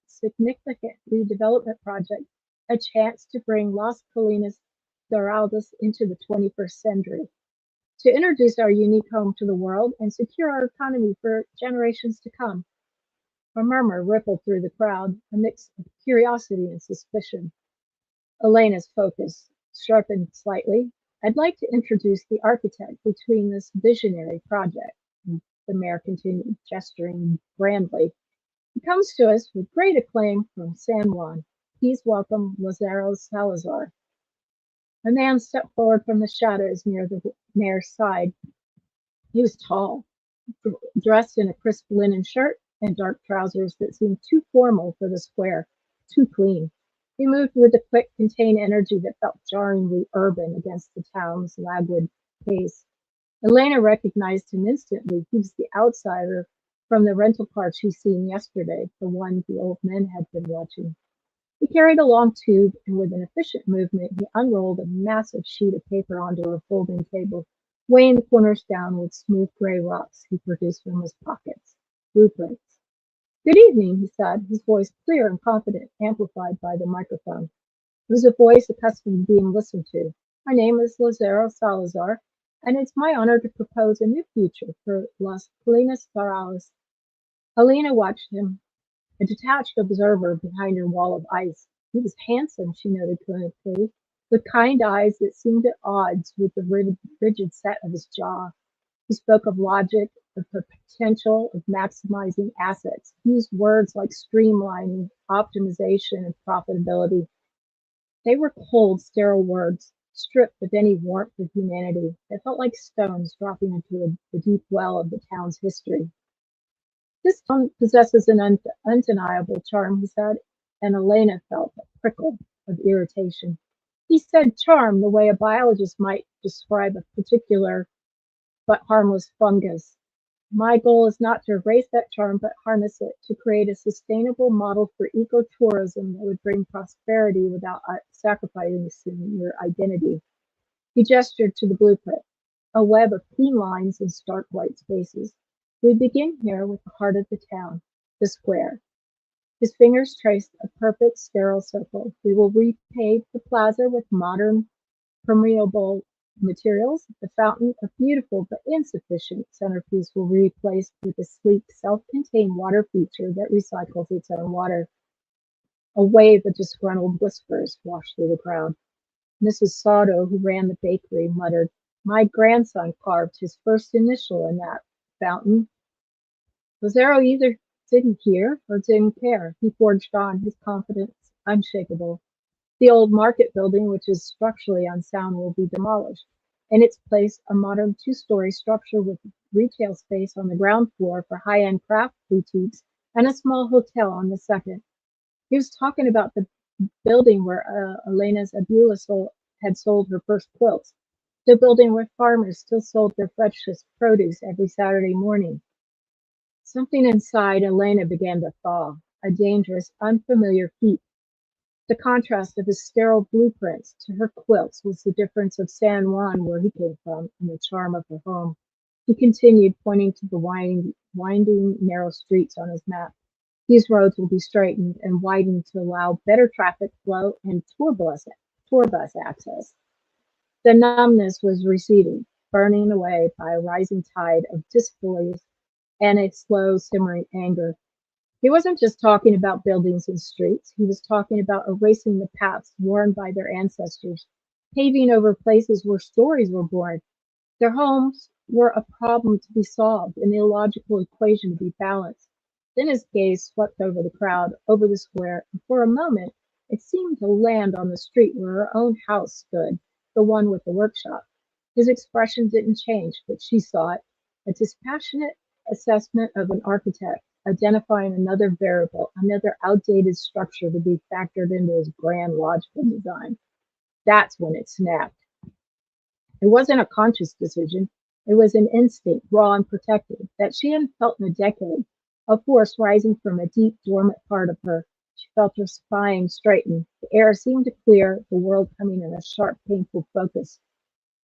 significant redevelopment project, a chance to bring Las Colinas Doradas into the 21st century, to introduce our unique home to the world and secure our economy for generations to come. A murmur rippled through the crowd, a mix of curiosity and suspicion. Elena's focus sharpened slightly. I'd like to introduce the architect between this visionary project. The mayor continued, gesturing grandly. He comes to us with great acclaim from San Juan. Please welcome Lazaro Salazar. A man stepped forward from the shadows near the mayor's side. He was tall, dressed in a crisp linen shirt and dark trousers that seemed too formal for the square, too clean. He moved with a quick, contained energy that felt jarringly urban against the town's languid pace. Elena recognized him instantly. He was the outsider from the rental car she'd seen yesterday, the one the old men had been watching. He carried a long tube, and with an efficient movement, he unrolled a massive sheet of paper onto a folding table, weighing the corners down with smooth gray rocks he produced from his pockets. Blueprints. Good evening, he said, his voice clear and confident, amplified by the microphone. It was a voice accustomed to being listened to. My name is Lazaro Salazar, and it's my honor to propose a new future for Las Colinas Doradas. Helena watched him, a detached observer behind her wall of ice. He was handsome, she noted clinically, with kind eyes that seemed at odds with the rigid set of his jaw. He spoke of logic, of the potential of maximizing assets. He used words like streamlining, optimization, and profitability. They were cold, sterile words, stripped of any warmth of humanity. They felt like stones dropping into the deep well of the town's history. This tone possesses an undeniable charm, he said, and Elena felt a prickle of irritation. He said charm the way a biologist might describe a particular but harmless fungus. My goal is not to erase that charm, but harness it to create a sustainable model for ecotourism that would bring prosperity without sacrificing your identity. He gestured to the blueprint, a web of clean lines and stark white spaces. We begin here with the heart of the town, the square. His fingers traced a perfect sterile circle. We will repave the plaza with modern, permeable materials. The fountain, a beautiful but insufficient centerpiece, will be replaced with a sleek, self-contained water feature that recycles its own water. A wave of disgruntled whispers washed through the crowd. Mrs. Sardo, who ran the bakery, muttered, "My grandson carved his first initial in that fountain." Lazaro either didn't hear or didn't care. He forged on, his confidence unshakable. The old market building, which is structurally unsound, will be demolished. In its place, a modern two-story structure with retail space on the ground floor for high-end craft boutiques and a small hotel on the second. He was talking about the building where Elena's Abula had sold her first quilts, the building where farmers still sold their freshest produce every Saturday morning. Something inside Elena began to thaw, a dangerous, unfamiliar heat. The contrast of his sterile blueprints to her quilts was the difference of San Juan, where he came from, and the charm of her home. He continued, pointing to the winding, narrow streets on his map. These roads will be straightened and widened to allow better traffic flow and tour bus access. The numbness was receding, burning away by a rising tide of disbelief and a slow, simmering anger. He wasn't just talking about buildings and streets. He was talking about erasing the paths worn by their ancestors, paving over places where stories were born. Their homes were a problem to be solved, an illogical equation to be balanced. Then his gaze swept over the crowd, over the square, and for a moment it seemed to land on the street where her own house stood, the one with the workshop. His expression didn't change, but she saw it, a dispassionate assessment of an architect, identifying another variable, another outdated structure to be factored into his grand logical design. That's when it snapped. It wasn't a conscious decision. It was an instinct, raw and protective, that she hadn't felt in a decade, a force rising from a deep, dormant part of her. She felt her spine straighten. The air seemed to clear, the world coming in a sharp, painful focus.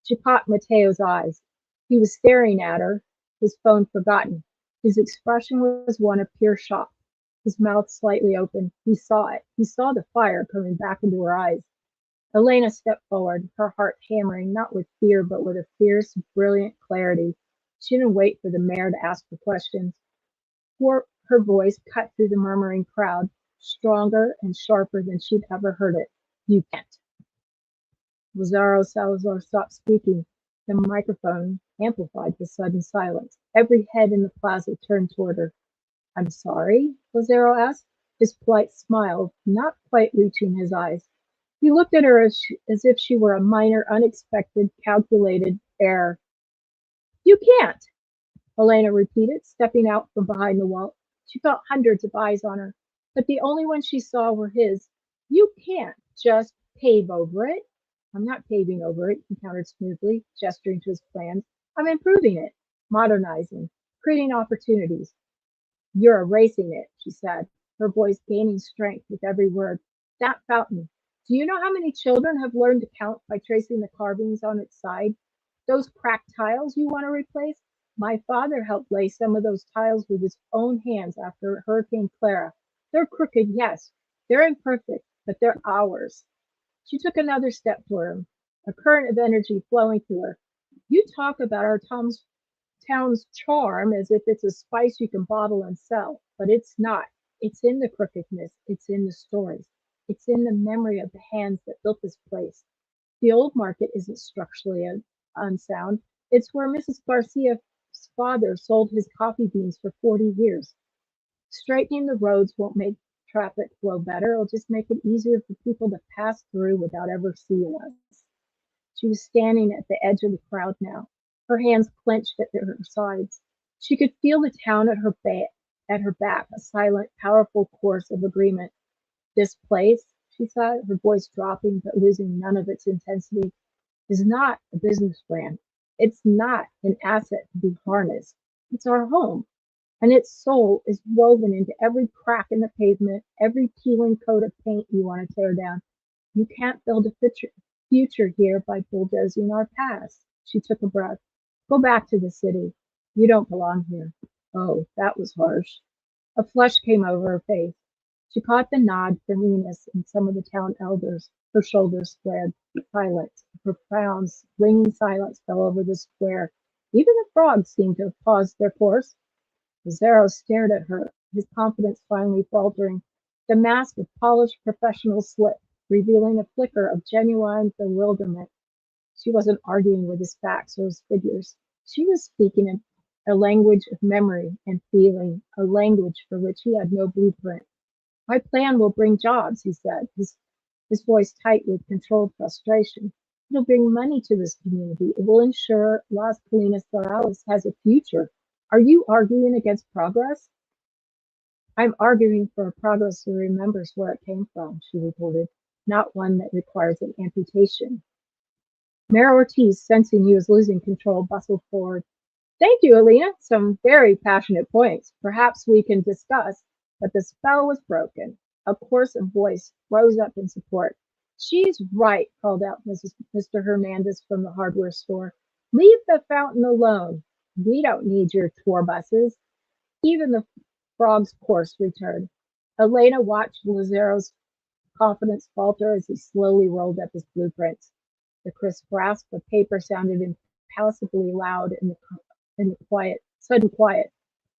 She caught Mateo's eyes. He was staring at her, his phone forgotten. His expression was one of pure shock. His mouth slightly open. He saw it. He saw the fire coming back into her eyes. Elena stepped forward, her heart hammering, not with fear, but with a fierce, brilliant clarity. She didn't wait for the mayor to ask for questions. Her voice cut through the murmuring crowd, stronger and sharper than she'd ever heard it. "You can't." Lazaro Salazar stopped speaking. The microphone amplified the sudden silence. Every head in the plaza turned toward her. I'm sorry? Lazaro asked, his polite smile not quite reaching his eyes. He looked at her as if she were a minor, unexpected, calculated error. You can't, Elena repeated, stepping out from behind the wall. She felt hundreds of eyes on her, but the only ones she saw were his. You can't just pave over it. I'm not paving over it, he countered smoothly, gesturing to his plans. I'm improving it, modernizing, creating opportunities. You're erasing it, she said, her voice gaining strength with every word. That fountain. Do you know how many children have learned to count by tracing the carvings on its side? Those cracked tiles you want to replace? My father helped lay some of those tiles with his own hands after Hurricane Clara. They're crooked, yes. They're imperfect, but they're ours. She took another step toward him, a current of energy flowing through her. You talk about our town's charm as if it's a spice you can bottle and sell, but it's not. It's in the crookedness. It's in the stories. It's in the memory of the hands that built this place. The old market isn't structurally unsound. It's where Mrs. Garcia's father sold his coffee beans for 40 years. Straightening the roads won't make traffic flow better. It'll just make it easier for people to pass through without ever seeing us. She was standing at the edge of the crowd now, her hands clenched at her sides. She could feel the town at her back, a silent, powerful chorus of agreement. This place, she said, her voice dropping but losing none of its intensity, is not a business brand. It's not an asset to be harnessed. It's our home, and its soul is woven into every crack in the pavement, every peeling coat of paint you want to tear down. You can't build a future here by bulldozing our past. She took a breath. Go back to the city. You don't belong here. Oh, that was harsh. A flush came over her face. She caught the nod from Enos and some of the town elders. Her shoulders squared. Silence. A profound, ringing silence fell over the square. Even the frogs seemed to have paused their course. Lazaro stared at her, his confidence finally faltering. The mask of polished professional slipped, revealing a flicker of genuine bewilderment. She wasn't arguing with his facts or his figures. She was speaking in a language of memory and feeling, a language for which he had no blueprint. My plan will bring jobs, he said, his voice tight with controlled frustration. It'll bring money to this community. It will ensure Las Colinas Dorales has a future. Are you arguing against progress? I'm arguing for a progress that remembers where it came from, she reported, not one that requires an amputation. Mayor Ortiz, sensing he was losing control, bustled forward. Thank you, Alina. Some very passionate points. Perhaps we can discuss. But the spell was broken. A chorus of voice rose up in support. She's right, called out Mr. Hernandez from the hardware store. Leave the fountain alone. We don't need your tour buses. Even the frog's course returned. Elena watched Lazaro's confidence falter as he slowly rolled up his blueprints. The crisp rasp of paper sounded impassably loud in the sudden quiet.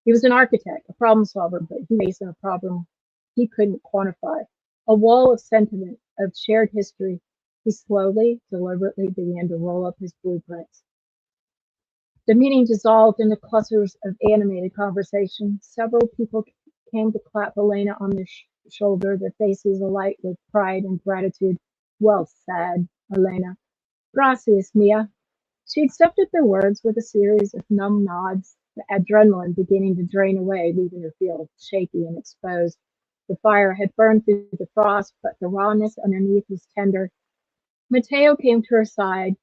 He was an architect, a problem solver, but he faced a problem he couldn't quantify. A wall of sentiment, of shared history. He slowly, deliberately began to roll up his blueprints. The meeting dissolved into clusters of animated conversation. Several people came to clap Elena on the shoulder, their faces alight with pride and gratitude. Well said, Elena. Gracias, Mia. She accepted their words with a series of numb nods, the adrenaline beginning to drain away, leaving her feel shaky and exposed. The fire had burned through the frost, but the rawness underneath was tender. Mateo came to her side,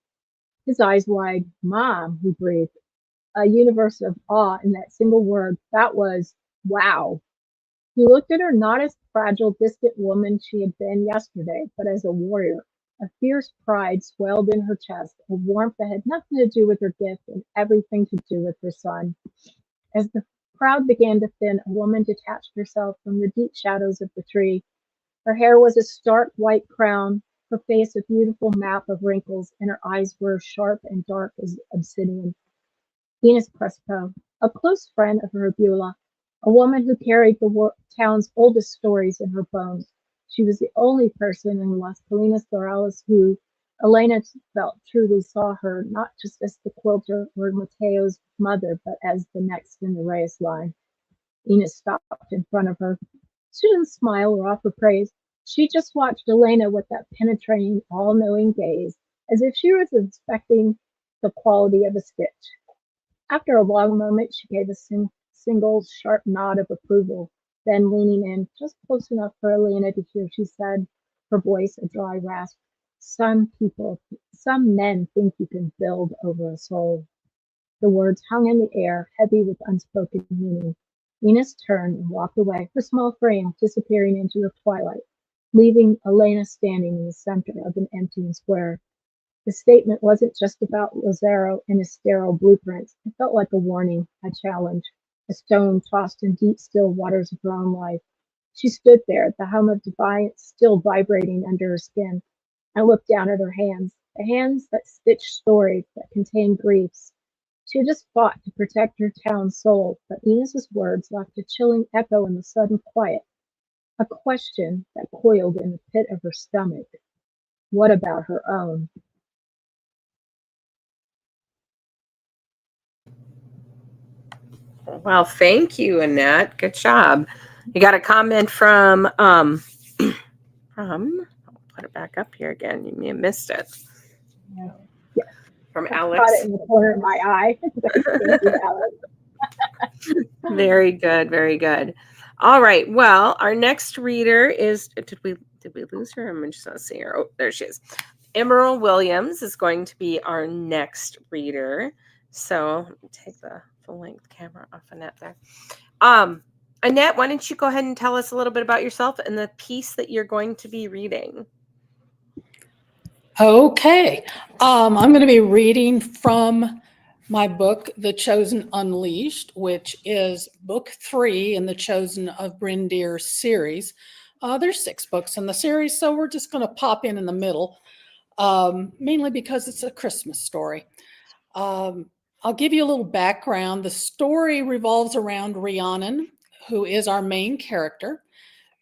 his eyes wide. Mom, he breathed, a universe of awe in that single word. That was, wow. He looked at her not as fragile, distant woman she had been yesterday, but as a warrior. A fierce pride swelled in her chest, a warmth that had nothing to do with her gift and everything to do with her son. As the crowd began to thin, a woman detached herself from the deep shadows of the tree. Her hair was a stark white crown, her face a beautiful map of wrinkles, and her eyes were sharp and dark as obsidian. Venus Crespo, a close friend of Rabula, a woman who carried the town's oldest stories in her bones. She was the only person in Las Colinas Dorales who, Elena felt truly saw her not just as the quilter or Mateo's mother, but as the next in the race line. Ina stopped in front of her. She didn't smile or offer praise. She just watched Elena with that penetrating, all-knowing gaze, as if she was inspecting the quality of a stitch. After a long moment, she gave a single sharp nod of approval. Then, leaning in just close enough for Elena to hear, she said, her voice a dry rasp, some men think you can build over a soul. The words hung in the air, heavy with unspoken meaning. Enos turned and walked away, her small frame disappearing into the twilight, leaving Elena standing in the center of an empty square. The statement wasn't just about Lazaro and his sterile blueprints. It felt like a warning, a challenge, a stone tossed in deep, still waters of her own life. She stood there, the hum of defiance still vibrating under her skin. I looked down at her hands, the hands that stitched stories, that contained griefs. She had just fought to protect her town's soul, but Enos's words left a chilling echo in the sudden quiet, a question that coiled in the pit of her stomach. What about her own?
Well, thank you, Annette. Good job. You got a comment from I'll put it back up here again. You may have missed it.
Yeah.
From
I
Alex.
caught it in the corner of my eye. Thank you, Alex.
Very good, very good. All right. Well, our next reader is did we lose her? I'm just not seeing her. Oh, there she is. Emerald Williams is going to be our next reader. So let me take the full length camera off Annette there. Annette, why don't you go ahead and tell us a little bit about yourself and the piece that you're going to be reading?
Okay. I'm going to be reading from my book, The Chosen Unleashed, which is book 3 in the Chosen of Bryndir series. There's 6 books in the series, so we're just going to pop in the middle, mainly because it's a Christmas story. I'll give you a little background. The story revolves around Rhiannon, who is our main character.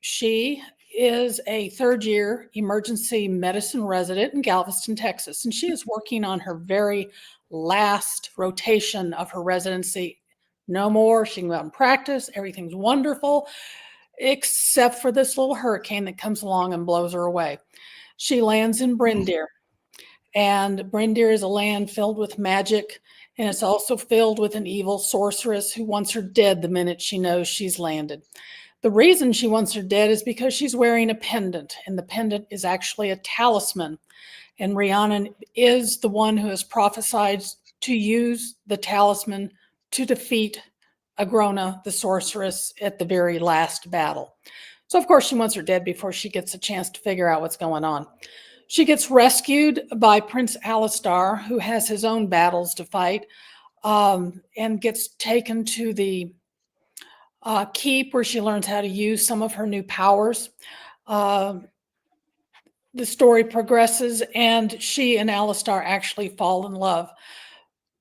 She is a third-year emergency medicine resident in Galveston, Texas, and she is working on her very last rotation of her residency. No more. She can go out and practice. Everything's wonderful, except for this little hurricane that comes along and blows her away. She lands in Bryndir, and Bryndir is a land filled with magic, and it's also filled with an evil sorceress who wants her dead the minute she knows she's landed. The reason she wants her dead is because she's wearing a pendant, and the pendant is actually a talisman. And Rhiannon is the one who has prophesied to use the talisman to defeat Agrona, the sorceress, at the very last battle. So, of course, she wants her dead before she gets a chance to figure out what's going on. She gets rescued by Prince Alistar, who has his own battles to fight, and gets taken to the keep, where she learns how to use some of her new powers. The story progresses, and she and Alistar actually fall in love.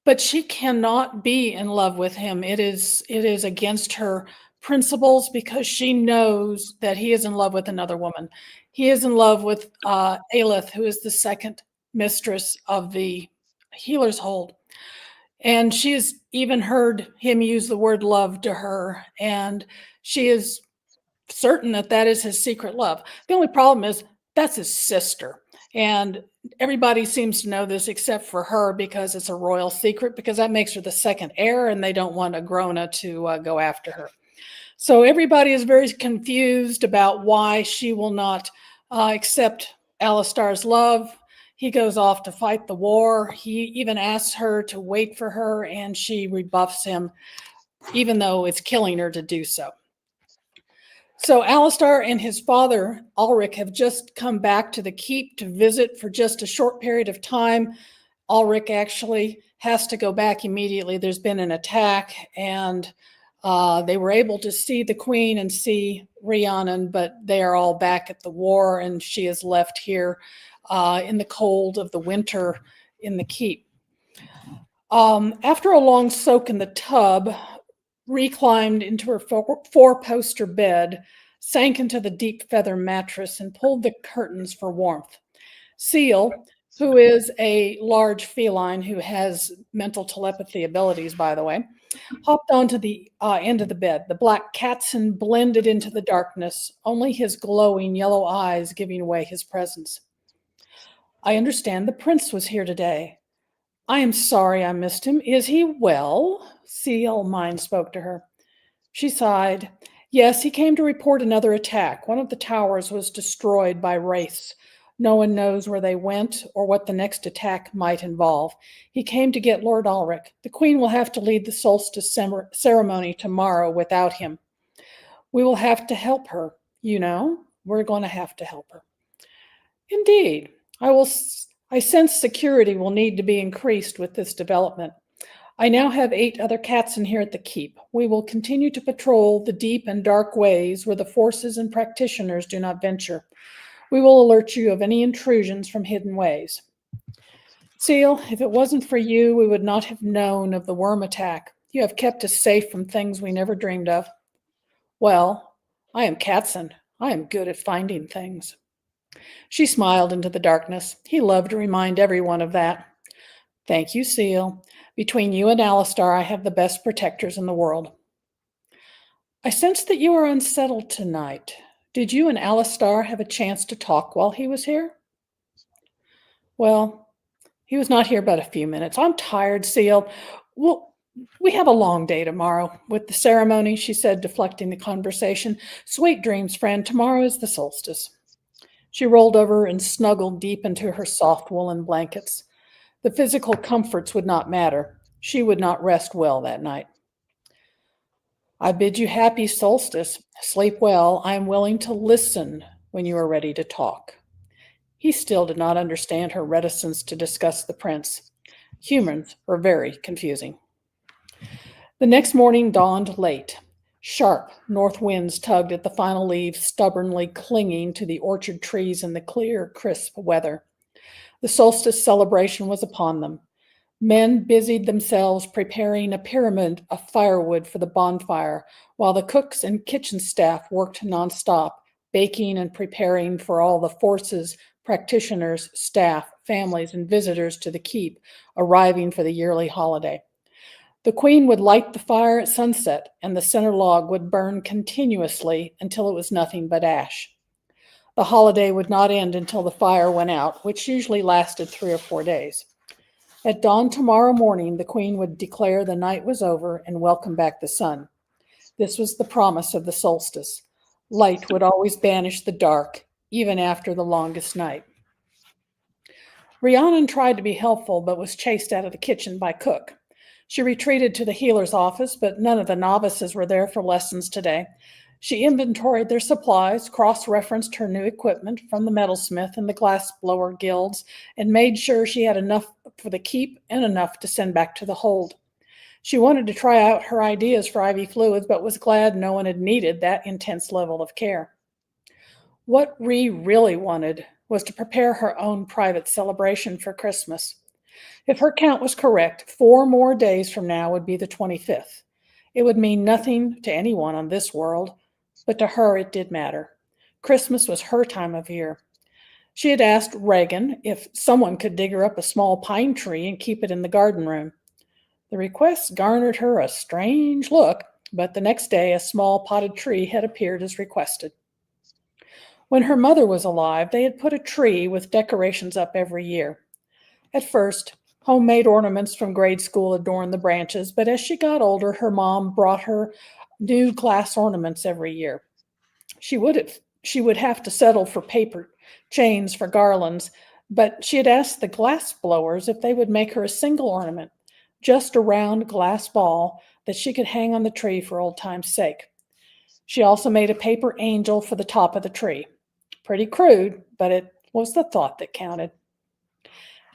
But she cannot be in love with him. It is against her principles, because she knows that he is in love with another woman. He is in love with Aelith, who is the second mistress of the Healer's Hold. And she has even heard him use the word love to her, and she is certain that that is his secret love. The only problem is that's his sister, and everybody seems to know this except for her, because it's a royal secret, because that makes her the second heir, and they don't want Agrona to go after her. So everybody is very confused about why she will not accept Alistar's love. He goes off to fight the war. He even asks her to wait for her, and she rebuffs him, even though it's killing her to do so. So Alistar and his father, Ulrich, have just come back to the keep to visit for just a short period of time. Ulrich actually has to go back immediately. There's been an attack, and they were able to see the queen and see Rhiannon, but they are all back at the war, and she is left here in the cold of the winter in the keep. After a long soak in the tub, reclimbed into her four-poster bed, sank into the deep feather mattress, and pulled the curtains for warmth. Seal, who is a large feline who has mental telepathy abilities, by the way, hopped onto the end of the bed. The black Katzen blended into the darkness, only his glowing yellow eyes giving away his presence. I understand the prince was here today. I am sorry I missed him. Is he well? Seal Mine spoke to her. She sighed. Yes, he came to report another attack. One of the towers was destroyed by wraiths. No one knows where they went or what the next attack might involve. He came to get Lord Ulrich. The Queen will have to lead the solstice ceremony tomorrow without him. We will have to help her. You know, we're going to have to help her. Indeed, I sense security will need to be increased with this development. I now have 8 other cats in here at the keep. We will continue to patrol the deep and dark ways where the forces and practitioners do not venture. We will alert you of any intrusions from hidden ways. Seal, if it wasn't for you, we would not have known of the worm attack. You have kept us safe from things we never dreamed of. Well, I am Katzen. I am good at finding things. She smiled into the darkness. He loved to remind everyone of that. Thank you, Seal. Between you and Alistar, I have the best protectors in the world. I sense that you are unsettled tonight. Did you and Alistar have a chance to talk while he was here? Well, he was not here but a few minutes. I'm tired, Seal. Well, we have a long day tomorrow with the ceremony, she said, deflecting the conversation. Sweet dreams, friend. Tomorrow is the solstice. She rolled over and snuggled deep into her soft woolen blankets. The physical comforts would not matter. She would not rest well that night. I bid you happy solstice. Sleep well. I am willing to listen when you are ready to talk. He still did not understand her reticence to discuss the prince. Humans were very confusing. The next morning dawned late. Sharp north winds tugged at the final leaves, stubbornly clinging to the orchard trees in the clear, crisp weather. The solstice celebration was upon them. Men busied themselves preparing a pyramid of firewood for the bonfire, while the cooks and kitchen staff worked nonstop, baking and preparing for all the forces, practitioners, staff, families, and visitors to the keep arriving for the yearly holiday. The Queen would light the fire at sunset, and the center log would burn continuously until it was nothing but ash. The holiday would not end until the fire went out, which usually lasted 3 or 4 days. At dawn tomorrow morning, the Queen would declare the night was over and welcome back the sun. This was the promise of the solstice. Light would always banish the dark, even after the longest night. Rhiannon tried to be helpful, but was chased out of the kitchen by Cook. She retreated to the healer's office, but none of the novices were there for lessons today. She inventoried their supplies, cross-referenced her new equipment from the metalsmith and the glassblower guilds, and made sure she had enough for the keep and enough to send back to the hold. She wanted to try out her ideas for IV fluids, but was glad no one had needed that intense level of care. What Rhi really wanted was to prepare her own private celebration for Christmas. If her count was correct, 4 more days from now would be the 25th. It would mean nothing to anyone on this world, but to her it did matter. Christmas was her time of year. She had asked Regan if someone could dig her up a small pine tree and keep it in the garden room. The request garnered her a strange look, but the next day a small potted tree had appeared as requested. When her mother was alive, they had put a tree with decorations up every year. At first, homemade ornaments from grade school adorned the branches, but as she got older, her mom brought her new glass ornaments every year. She would have to settle for paper chains for garlands, but she had asked the glass blowers if they would make her a single ornament, just a round glass ball that she could hang on the tree for old time's sake. She also made a paper angel for the top of the tree. Pretty crude, but it was the thought that counted.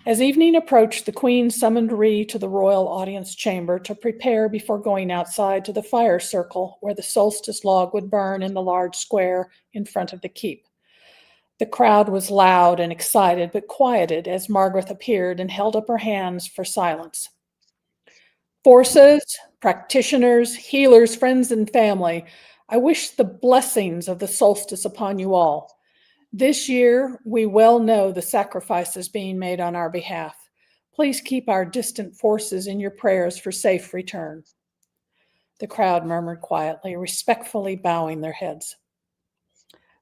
As evening approached, the Queen summoned Rhi to the royal audience chamber to prepare before going outside to the fire circle where the solstice log would burn in the large square in front of the keep. The crowd was loud and excited, but quieted as Margaret appeared and held up her hands for silence. Forces, practitioners, healers, friends, and family, I wish the blessings of the solstice upon you all. This year, we well know the sacrifices being made on our behalf. Please keep our distant forces in your prayers for safe return. The crowd murmured quietly, respectfully bowing their heads.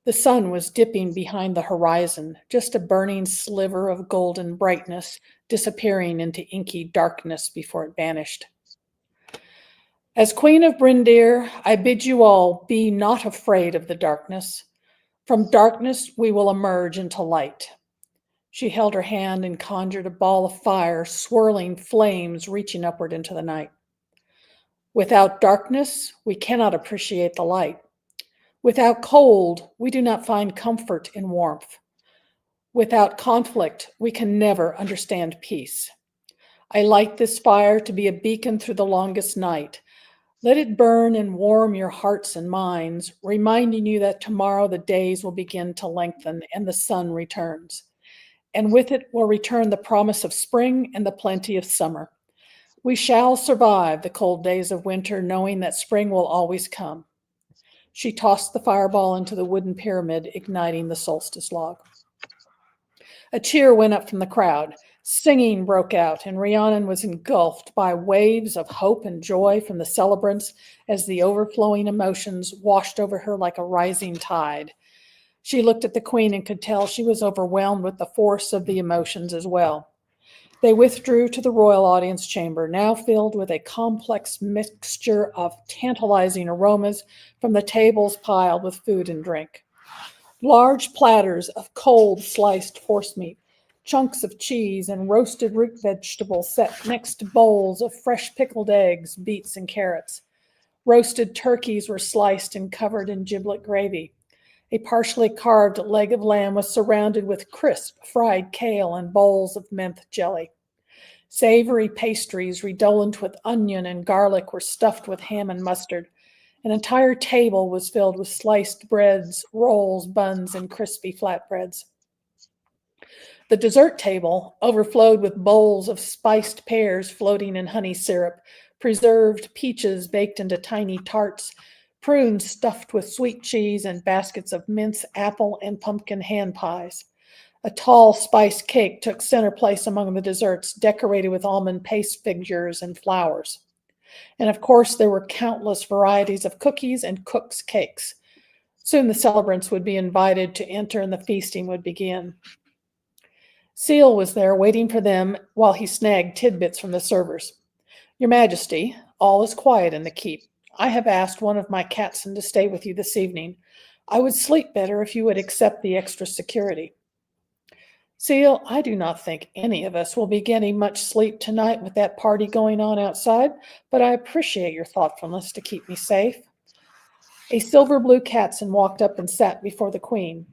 The sun was dipping behind the horizon, just a burning sliver of golden brightness, disappearing into inky darkness before it vanished. As Queen of Brindir, I bid you all be not afraid of the darkness. From darkness we will emerge into light. She held her hand and conjured a ball of fire, swirling flames reaching upward into the night. Without darkness, we cannot appreciate the light. Without cold, we do not find comfort in warmth. Without conflict, we can never understand peace. I light this fire to be a beacon through the longest night. Let it burn and warm your hearts and minds, reminding you that tomorrow the days will begin to lengthen and the sun returns. And with it will return the promise of spring and the plenty of summer. We shall survive the cold days of winter, knowing that spring will always come. She tossed the fireball into the wooden pyramid, igniting the solstice log. A cheer went up from the crowd. Singing broke out, and Rhiannon was engulfed by waves of hope and joy from the celebrants as the overflowing emotions washed over her like a rising tide. She looked at the queen and could tell she was overwhelmed with the force of the emotions as well. They withdrew to the royal audience chamber, now filled with a complex mixture of tantalizing aromas from the tables piled with food and drink. Large platters of cold sliced forcemeat, chunks of cheese, and roasted root vegetables set next to bowls of fresh pickled eggs, beets, and carrots. Roasted turkeys were sliced and covered in giblet gravy. A partially carved leg of lamb was surrounded with crisp fried kale and bowls of mint jelly. Savory pastries redolent with onion and garlic were stuffed with ham and mustard. An entire table was filled with sliced breads, rolls, buns, and crispy flatbreads. The dessert table overflowed with bowls of spiced pears floating in honey syrup, preserved peaches baked into tiny tarts, prunes stuffed with sweet cheese, and baskets of mince, apple, and pumpkin hand pies. A tall spiced cake took center place among the desserts, decorated with almond paste figures and flowers. And of course, there were countless varieties of cookies and cook's cakes. Soon the celebrants would be invited to enter and the feasting would begin. Seal was there waiting for them while he snagged tidbits from the servers. Your Majesty, all is quiet in the keep. I have asked one of my catsen to stay with you this evening. I would sleep better if you would accept the extra security. Seal, I do not think any of us will be getting much sleep tonight with that party going on outside, but I appreciate your thoughtfulness to keep me safe. A silver blue catsen walked up and sat before the queen.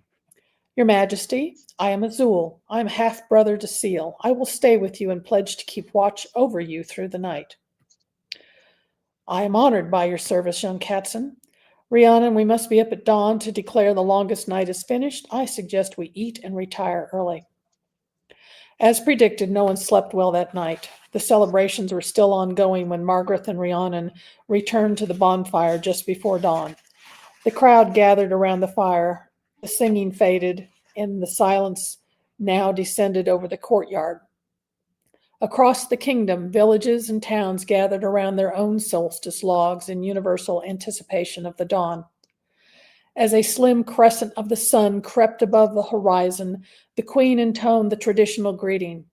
Your Majesty, I am Azul. I am half-brother to Seal. I will stay with you and pledge to keep watch over you through the night. I am honored by your service, young catsen. Rhiannon, we must be up at dawn to declare the longest night is finished. I suggest we eat and retire early. As predicted, no one slept well that night. The celebrations were still ongoing when Margaret and Rhiannon returned to the bonfire just before dawn. The crowd gathered around the fire. The singing faded, and the silence now descended over the courtyard. Across the kingdom, villages and towns gathered around their own solstice logs in universal anticipation of the dawn. As a slim crescent of the sun crept above the horizon, the queen intoned the traditional greeting.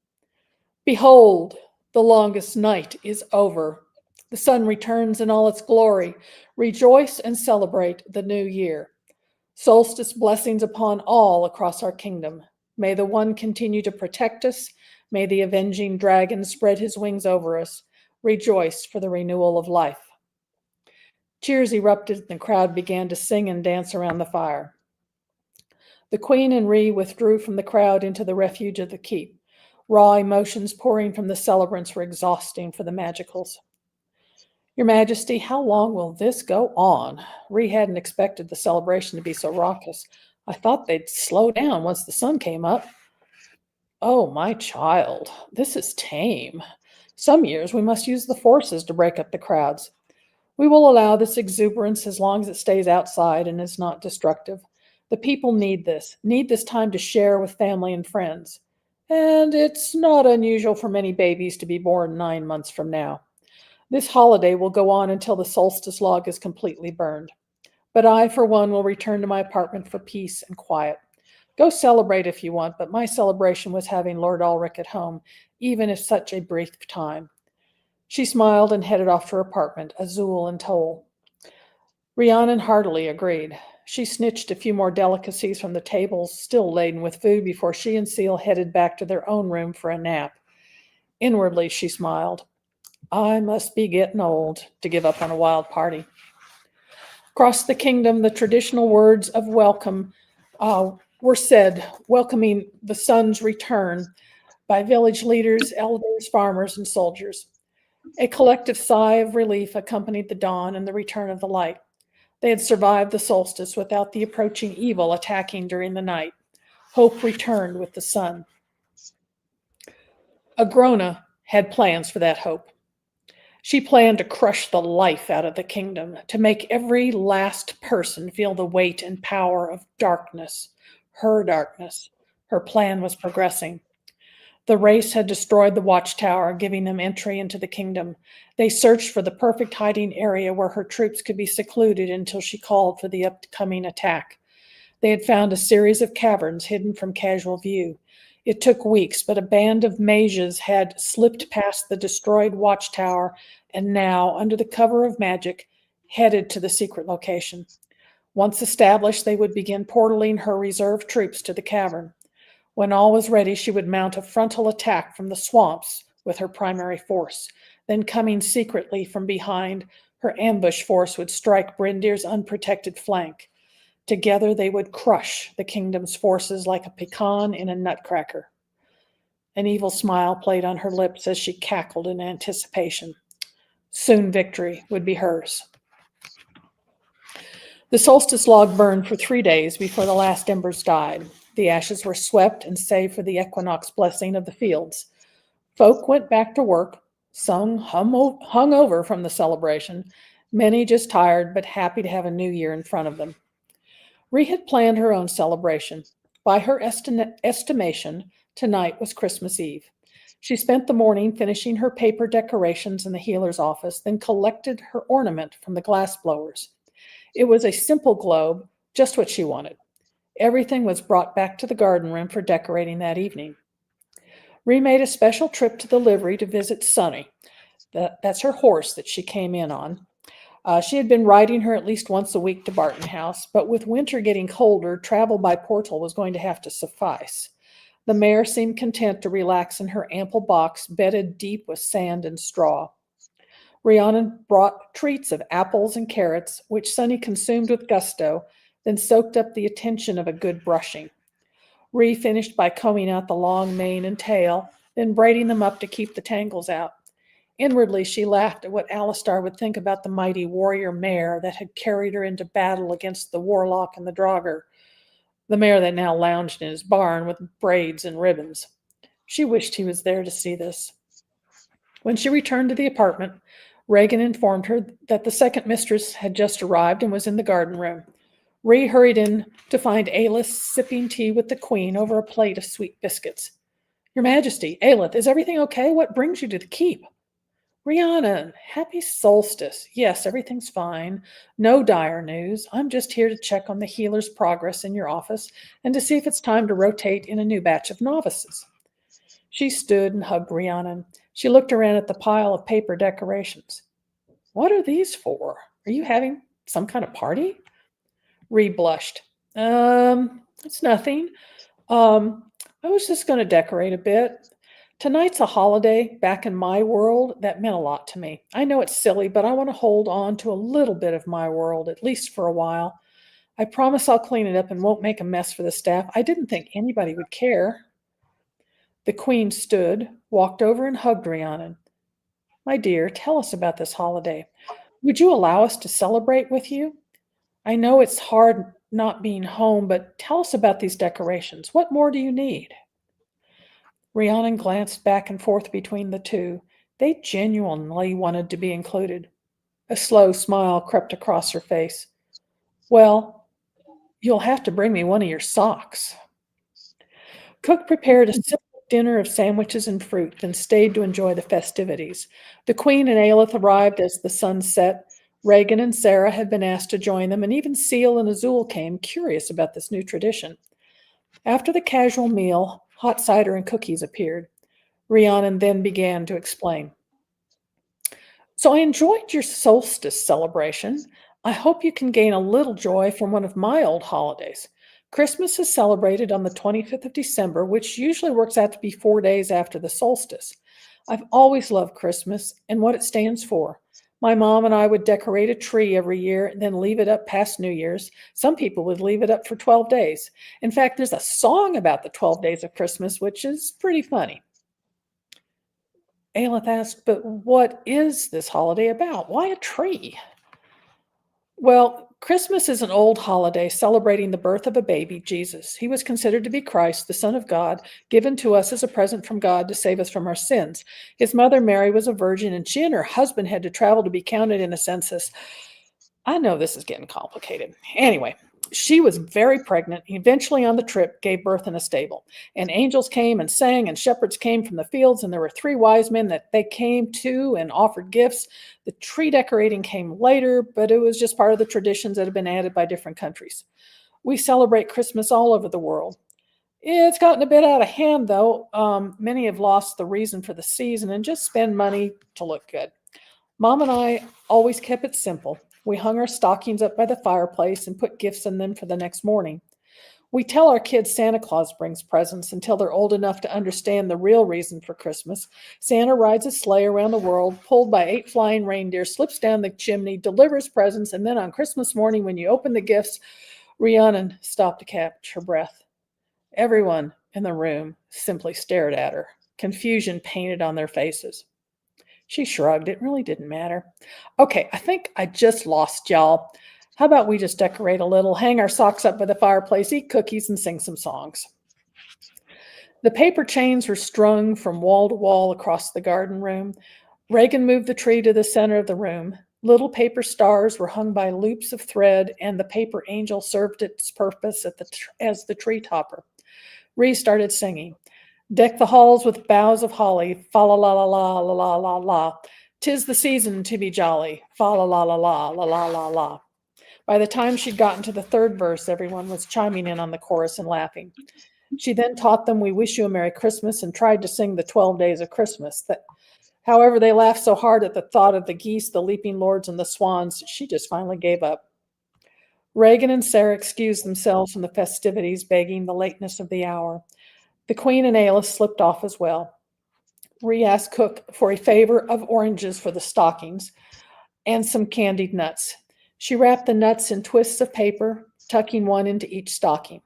Behold, the longest night is over. The sun returns in all its glory. Rejoice and celebrate the new year. Solstice blessings upon all across our kingdom. May the one continue to protect us. May the avenging dragon spread his wings over us. Rejoice for the renewal of life. Cheers erupted and the crowd began to sing and dance around the fire. The queen and Rhi withdrew from the crowd into the refuge of the keep. Raw emotions pouring from the celebrants were exhausting for the magicals. Your Majesty, how long will this go on? Rhi hadn't expected the celebration to be so raucous. I thought they'd slow down once the sun came up. Oh, my child, this is tame. Some years we must use the forces to break up the crowds. We will allow this exuberance as long as it stays outside and is not destructive. The people need this time to share with family and friends. And it's not unusual for many babies to be born 9 months from now. This holiday will go on until the solstice log is completely burned. But I, for one, will return to my apartment for peace and quiet. Go celebrate if you want, but my celebration was having Lord Ulrich at home, even if such a brief time. She smiled and headed off to her apartment, azul and Toll. Rhiannon heartily agreed. She snitched a few more delicacies from the tables, still laden with food, before she and Seal headed back to their own room for a nap. Inwardly, she smiled. I must be getting old to give up on a wild party. Across the kingdom, the traditional words of welcome were said, welcoming the sun's return by village leaders, elders, farmers, and soldiers. A collective sigh of relief accompanied the dawn and the return of the light. They had survived the solstice without the approaching evil attacking during the night. Hope returned with the sun. Agrona had plans for that hope. She planned to crush the life out of the kingdom, to make every last person feel the weight and power of darkness, her darkness. Her plan was progressing. The race had destroyed the watchtower, giving them entry into the kingdom. They searched for the perfect hiding area where her troops could be secluded until she called for the upcoming attack. They had found a series of caverns hidden from casual view. It took weeks, but a band of mages had slipped past the destroyed watchtower and now, under the cover of magic, headed to the secret location. Once established, they would begin portaling her reserve troops to the cavern. When all was ready, she would mount a frontal attack from the swamps with her primary force. Then, coming secretly from behind, her ambush force would strike Brindir's unprotected flank. Together, they would crush the kingdom's forces like a pecan in a nutcracker. An evil smile played on her lips as she cackled in anticipation. Soon victory would be hers. The solstice log burned for 3 days before the last embers died. The ashes were swept and saved for the equinox blessing of the fields. Folk went back to work, some hung over from the celebration, many just tired but happy to have a new year in front of them. Rhea had planned her own celebration. By her estimation, tonight was Christmas Eve. She spent the morning finishing her paper decorations in the healer's office, then collected her ornament from the glass blowers. It was a simple globe, just what she wanted. Everything was brought back to the garden room for decorating that evening. Rhea made a special trip to the livery to visit Sunny. That's her horse that she came in on. She had been riding her at least once a week to Barton House, but with winter getting colder, travel by portal was going to have to suffice. The mare seemed content to relax in her ample box, bedded deep with sand and straw. Rhiannon brought treats of apples and carrots, which Sunny consumed with gusto, then soaked up the attention of a good brushing. Rhea finished by combing out the long mane and tail, then braiding them up to keep the tangles out. Inwardly, she laughed at what Alistar would think about the mighty warrior mare that had carried her into battle against the warlock and the Draugr, the mare that now lounged in his barn with braids and ribbons. She wished he was there to see this. When she returned to the apartment, Regan informed her that the second mistress had just arrived and was in the garden room. Rhea hurried in to find Aelith sipping tea with the queen over a plate of sweet biscuits. Your Majesty, Aelith, is everything okay? What brings you to the keep? Rhiannon, happy solstice. Yes, everything's fine. No dire news. I'm just here to check on the healer's progress in your office and to see if it's time to rotate in a new batch of novices. She stood and hugged Rhiannon. She looked around at the pile of paper decorations. What are these for? Are you having some kind of party? Rhea blushed. It's nothing. I was just going to decorate a bit. Tonight's a holiday. Back in my world, that meant a lot to me. I know it's silly, but I want to hold on to a little bit of my world, at least for a while. I promise I'll clean it up and won't make a mess for the staff. I didn't think anybody would care. The queen stood, walked over and hugged Rhiannon. My dear, tell us about this holiday. Would you allow us to celebrate with you? I know it's hard not being home, but tell us about these decorations. What more do you need? Rhiannon glanced back and forth between the two. They genuinely wanted to be included. A slow smile crept across her face. Well, You'll have to bring me one of your socks. Cook prepared a simple dinner of sandwiches and fruit, then stayed to enjoy the festivities. The Queen and Aelith arrived as the sun set. Regan and Sarah had been asked to join them, and even Seal and Azul came, curious about this new tradition. After the casual meal, hot cider and cookies appeared. Rhiannon then began to explain. So I enjoyed your solstice celebration. I hope you can gain a little joy from one of my old holidays. Christmas is celebrated on the 25th of December, which usually works out to be 4 days after the solstice. I've always loved Christmas and what it stands for. My mom and I would decorate a tree every year and then leave it up past New Year's. Some people would leave it up for 12 days. In fact, there's a song about the 12 days of Christmas, which is pretty funny. Aelith asked, but what is this holiday about? Why a tree? Well, Christmas is an old holiday celebrating the birth of a baby, Jesus. He was considered to be Christ, the Son of God, given to us as a present from God to save us from our sins. His mother, Mary, was a virgin, and she and her husband had to travel to be counted in a census. I know this is getting complicated. Anyway, she was very pregnant. Eventually on the trip gave birth in a stable. And angels came and sang, and shepherds came from the fields, and there were 3 wise men that they came to and offered gifts. The tree decorating came later, but it was just part of the traditions that have been added by different countries. We celebrate Christmas all over the world. It's gotten a bit out of hand, though. Many have lost the reason for the season and just spend money to look good. Mom and I always kept it simple. We hung our stockings up by the fireplace and put gifts in them for the next morning. We tell our kids Santa Claus brings presents until they're old enough to understand the real reason for Christmas. Santa rides a sleigh around the world, pulled by 8 flying reindeer, slips down the chimney, delivers presents, and then on Christmas morning, when you open the gifts, Rhiannon stopped to catch her breath. Everyone in the room simply stared at her, confusion painted on their faces. She shrugged. It really didn't matter. Okay, I think I just lost y'all. How about we just decorate a little, hang our socks up by the fireplace, eat cookies, and sing some songs? The paper chains were strung from wall to wall across the garden room. Regan moved the tree to the center of the room. Little paper stars were hung by loops of thread, and the paper angel served its purpose as the tree topper. Ree started singing. Deck the halls with boughs of holly, fa la la la la la la la la. 'Tis the season to be jolly, fa la la la la la la la la. By the time she'd gotten to the 3rd verse, everyone was chiming in on the chorus and laughing. She then taught them "We Wish You a Merry Christmas" and tried to sing the 12 Days of Christmas. However, they laughed so hard at the thought of the geese, the leaping lords, and the swans, she just finally gave up. Regan and Sarah excused themselves from the festivities, begging the lateness of the hour. The Queen and Aelith slipped off as well. Rhea asked Cook for a favor of oranges for the stockings and some candied nuts. She wrapped the nuts in twists of paper, tucking one into each stocking.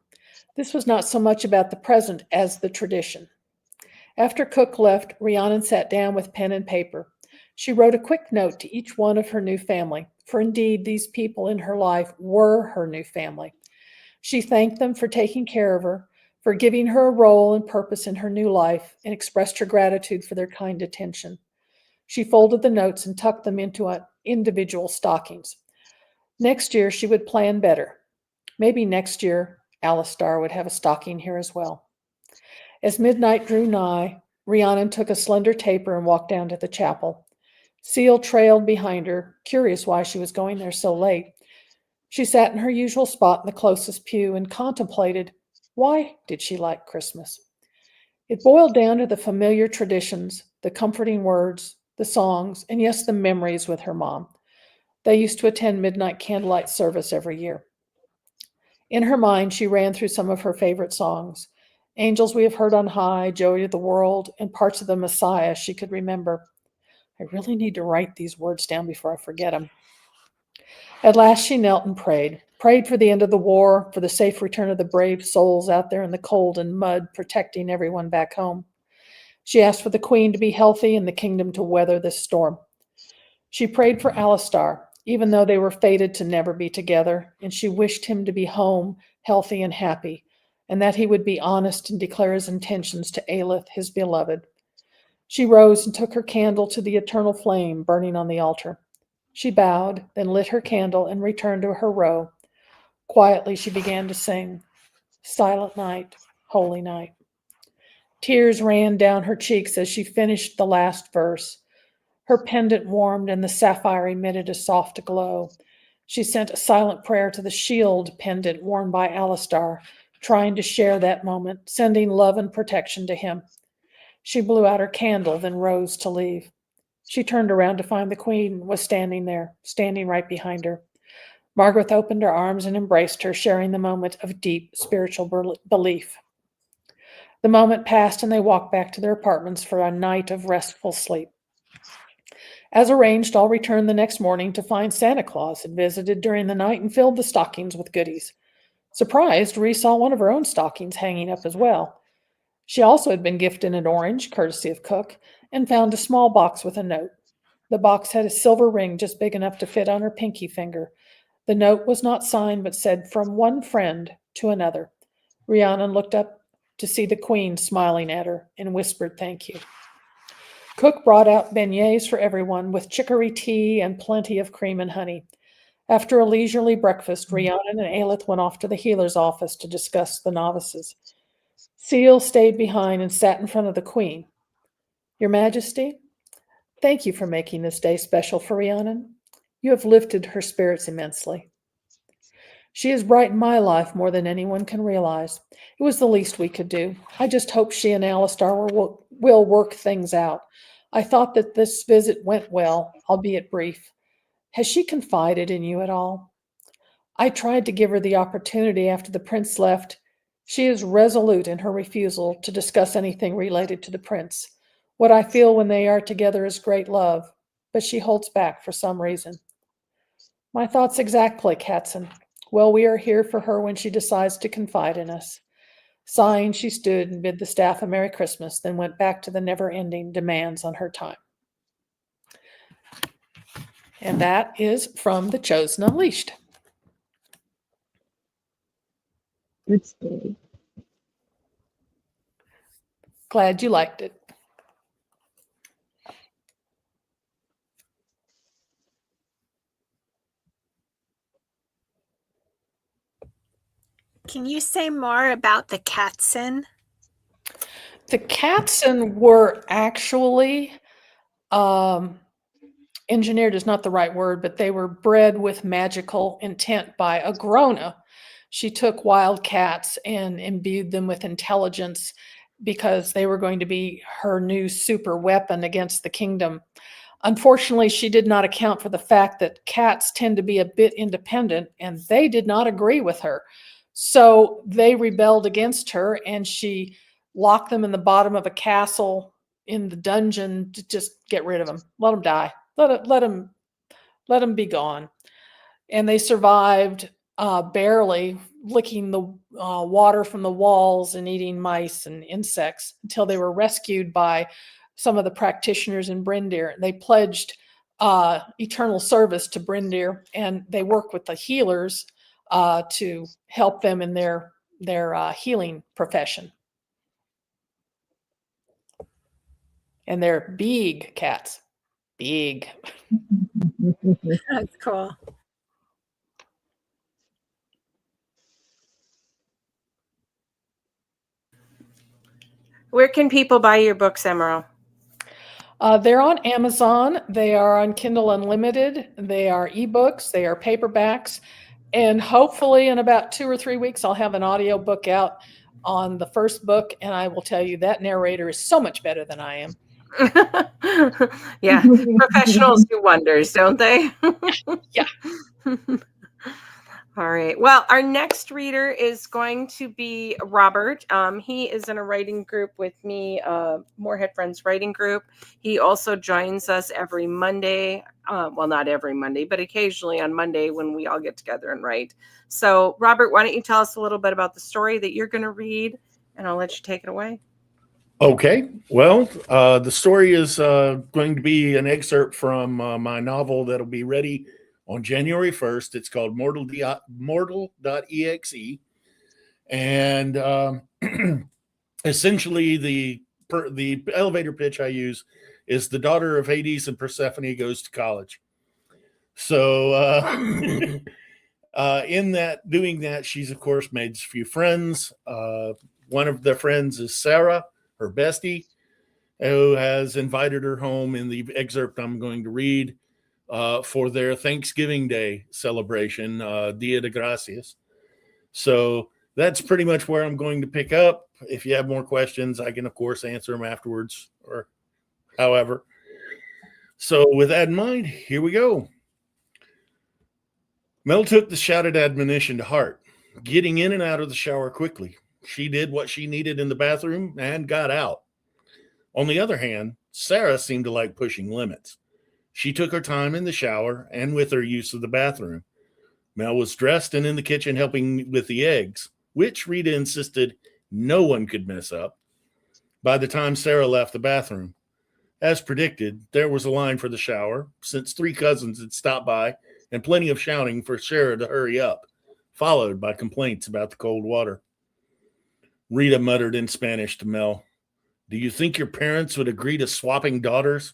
This was not so much about the present as the tradition. After Cook left, Rhiannon sat down with pen and paper. She wrote a quick note to each one of her new family, for indeed these people in her life were her new family. She thanked them for taking care of her, for giving her a role and purpose in her new life, and expressed her gratitude for their kind attention. She folded the notes and tucked them into individual stockings. Next year, she would plan better. Maybe next year, Alistar would have a stocking here as well. As midnight drew nigh, Rhiannon took a slender taper and walked down to the chapel. Seal trailed behind her, curious why she was going there so late. She sat in her usual spot in the closest pew and contemplated, why did she like Christmas? It boiled down to the familiar traditions, the comforting words, the songs, and yes, the memories with her mom. They used to attend midnight candlelight service every year. In her mind, she ran through some of her favorite songs. Angels We Have Heard on High, Joy to the World, and parts of the Messiah she could remember. I really need to write these words down before I forget them. At last she knelt and prayed for the end of the war, for the safe return of the brave souls out there in the cold and mud, protecting everyone back home. She asked for the Queen to be healthy and the kingdom to weather this storm. She prayed for Alistar, even though they were fated to never be together, and she wished him to be home, healthy and happy, and that he would be honest and declare his intentions to Aelith, his beloved. She rose and took her candle to the eternal flame burning on the altar. She bowed, then lit her candle and returned to her row. Quietly, she began to sing, "Silent Night, Holy Night." Tears ran down her cheeks as she finished the last verse. Her pendant warmed and the sapphire emitted a soft glow. She sent a silent prayer to the shield pendant worn by Alistar, trying to share that moment, sending love and protection to him. She blew out her candle, then rose to leave. She turned around to find the queen was standing there, standing right behind her. Margaret opened her arms and embraced her, sharing the moment of deep spiritual belief. The moment passed and they walked back to their apartments for a night of restful sleep. As arranged, all returned the next morning to find Santa Claus had visited during the night and filled the stockings with goodies. Surprised, Ree saw one of her own stockings hanging up as well. She also had been gifted an orange, courtesy of Cook, and found a small box with a note. The box had a silver ring just big enough to fit on her pinky finger. The note was not signed, but said, "From one friend to another." Rhiannon looked up to see the queen smiling at her and whispered, "Thank you." Cook brought out beignets for everyone with chicory tea and plenty of cream and honey. After a leisurely breakfast, Rhiannon and Aelith went off to the healer's office to discuss the novices. Seal stayed behind and sat in front of the queen. "Your Majesty, thank you for making this day special for Rhiannon. You have lifted her spirits immensely. She has brightened my life more than anyone can realize. It was the least we could do. I just hope she and Alistar will work things out. I thought that this visit went well, albeit brief. Has she confided in you at all? I tried to give her the opportunity after the prince left. She is resolute in her refusal to discuss anything related to the prince. What I feel when they are together is great love, but she holds back for some reason." "My thoughts exactly, Katzen. Well, we are here for her when she decides to confide in us." Sighing, she stood and bid the staff a Merry Christmas, then went back to the never-ending demands on her time. And that is from The Chosen Unleashed.
Good story.
Glad you liked it.
Can you say more about the Katzen?
The Katzen were actually engineered is not the right word, but they were bred with magical intent by Agrona. She took wild cats and imbued them with intelligence because they were going to be her new super weapon against the kingdom. Unfortunately, she did not account for the fact that cats tend to be a bit independent, and they did not agree with her. So they rebelled against her, and she locked them in the bottom of a castle in the dungeon to just get rid of them. Let them die. Let them be gone. And they survived barely, licking the water from the walls and eating mice and insects until they were rescued by some of the practitioners in Brindir. They pledged eternal service to Brindir, and they work with the healers to help them in their healing profession. And they're big cats. Big.
That's cool.
Where can people buy your books, Emerald?
They're on Amazon. They are on Kindle Unlimited. They are ebooks. They are paperbacks. And hopefully in about 2 or 3 weeks, I'll have an audio book out on the first book. And I will tell you that narrator is so much better than I am.
Yeah, professionals do wonders, don't they?
Yeah.
All right. Well, our next reader is going to be Robert. He is in a writing group with me, Moorhead Friends Writing Group. He also joins us every Monday. Well, not every Monday, but occasionally on Monday when we all get together and write. So, Robert, why don't you tell us a little bit about the story that you're going to read, and I'll let you take it away.
Okay. Well, the story is going to be an excerpt from my novel that'll be ready on January 1st. It's called Mortal.exe. And essentially the elevator pitch I use is the daughter of Hades and Persephone goes to college. So In that, doing that, she's of course made a few friends. One of the friends is Sarah, her bestie, who has invited her home in the excerpt I'm going to read for their Thanksgiving Day celebration, Dia de Gracias. So that's pretty much where I'm going to pick up. If you have more questions, I can, of course, answer them afterwards or however. So with that in mind, here we go. Mel took the shouted admonition to heart, getting in and out of the shower quickly. She did what she needed in the bathroom and got out. On the other hand, Sarah seemed to like pushing limits. She took her time in the shower and with her use of the bathroom. Mel was dressed and in the kitchen helping with the eggs, which Rita insisted no one could mess up. By the time Sarah left the bathroom, as predicted, there was a line for the shower, since 3 cousins had stopped by and plenty of shouting for Sarah to hurry up, followed by complaints about the cold water. Rita muttered in Spanish to Mel, "Do you think your parents would agree to swapping daughters?"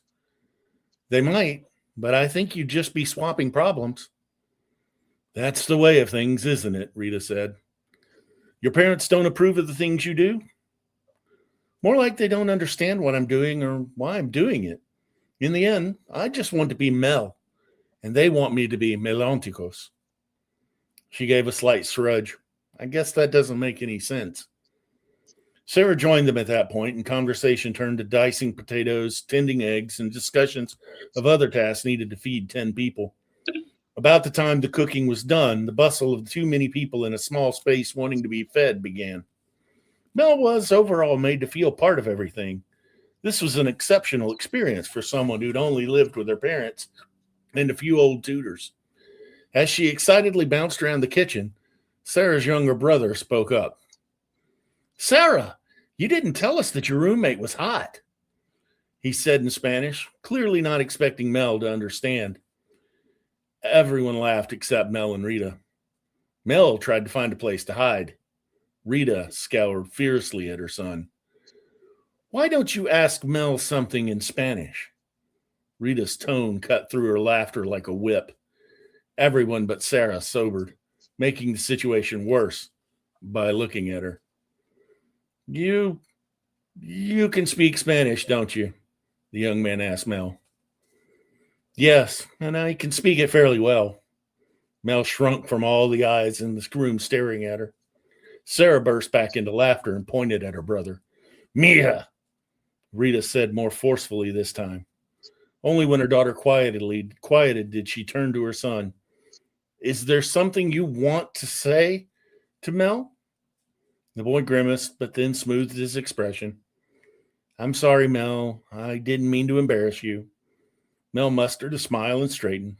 "They might, but I think you'd just be swapping problems." "That's the way of things, isn't it?" Rita said. "Your parents don't approve of the things you do?" "More like they don't understand what I'm doing or why I'm doing it. In the end, I just want to be Mel, and they want me to be Melanticos." She gave a slight shrug. "I guess that doesn't make any sense." Sarah joined them at that point, and conversation turned to dicing potatoes, tending eggs, and discussions of other tasks needed to feed 10 people. About the time the cooking was done, the bustle of too many people in a small space wanting to be fed began. Mel was overall made to feel part of everything. This was an exceptional experience for someone who'd only lived with her parents and a few old tutors. As she excitedly bounced around the kitchen, Sarah's younger brother spoke up. "Sarah, you didn't tell us that your roommate was hot," he said in Spanish, clearly not expecting Mel to understand. Everyone laughed except Mel and Rita. Mel tried to find a place to hide. Rita scowled fiercely at her son. "Why don't you ask Mel something in Spanish?" Rita's tone cut through her laughter like a whip. Everyone but Sarah sobered, making the situation worse by looking at her. You can speak Spanish, don't you?" the young man asked Mel. "Yes, and I can speak it fairly well." Mel shrunk from all the eyes in the room staring at her. Sarah burst back into laughter and pointed at her brother. "Mija," Rita said more forcefully this time. Only when her daughter quieted did she turn to her son. "Is there something you want to say to Mel?" The boy grimaced, but then smoothed his expression. "I'm sorry, Mel. I didn't mean to embarrass you." Mel mustered a smile and straightened.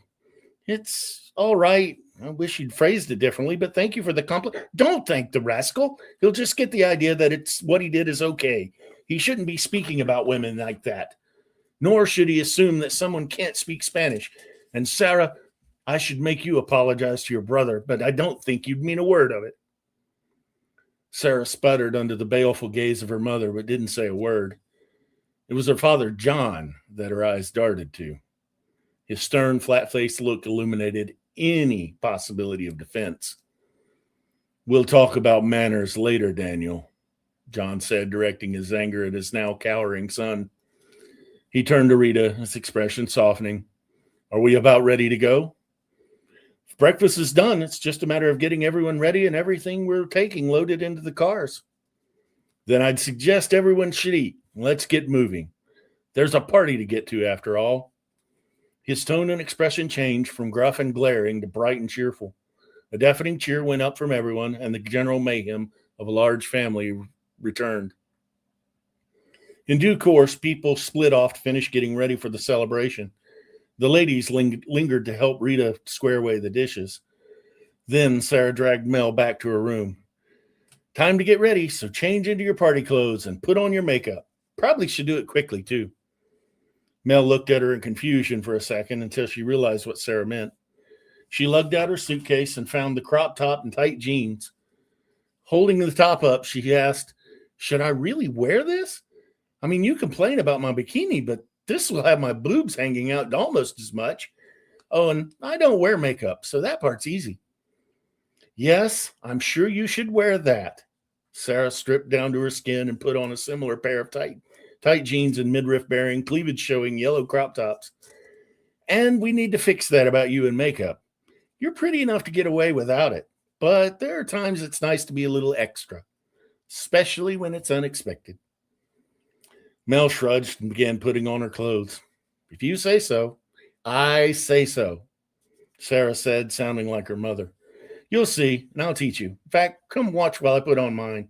"It's all right. I wish you'd phrased it differently, but thank you for the compliment." "Don't thank the rascal. He'll just get the idea that it's what he did is okay. He shouldn't be speaking about women like that. Nor should he assume that someone can't speak Spanish. And Sarah, I should make you apologize to your brother, but I don't think you'd mean a word of it." Sarah sputtered under the baleful gaze of her mother, but didn't say a word. It was her father, John, that her eyes darted to. His stern, flat-faced look illuminated any possibility of defense. "We'll talk about manners later, Daniel," John said, directing his anger at his now cowering son. He turned to Rita, his expression softening. "Are we about ready to go?" "If breakfast is done, it's just a matter of getting everyone ready and everything we're taking loaded into the cars." "Then I'd suggest everyone should eat. Let's get moving. There's a party to get to after all." His tone and expression changed from gruff and glaring to bright and cheerful. A deafening cheer went up from everyone, and the general mayhem of a large family returned. In due course, people split off to finish getting ready for the celebration. The ladies lingered to help Rita square away the dishes. Then Sarah dragged Mel back to her room. "Time to get ready, so change into your party clothes and put on your makeup. Probably should do it quickly, too." Mel looked at her in confusion for a second until she realized what Sarah meant. She lugged out her suitcase and found the crop top and tight jeans. Holding the top up, she asked, "Should I really wear this? I mean, you complain about my bikini, but this will have my boobs hanging out almost as much. Oh, and I don't wear makeup, so that part's easy." Yes, I'm sure you should wear that. Sarah stripped down to her skin and put on a similar pair of tight jeans and midriff bearing, cleavage showing yellow crop tops. And we need to fix that about you and makeup. You're pretty enough to get away without it, but there are times it's nice to be a little extra, especially when it's unexpected. Mel shrugged and began putting on her clothes. If you say so, I say so, Sarah said, sounding like her mother. You'll see, and I'll teach you. In fact, come watch while I put on mine.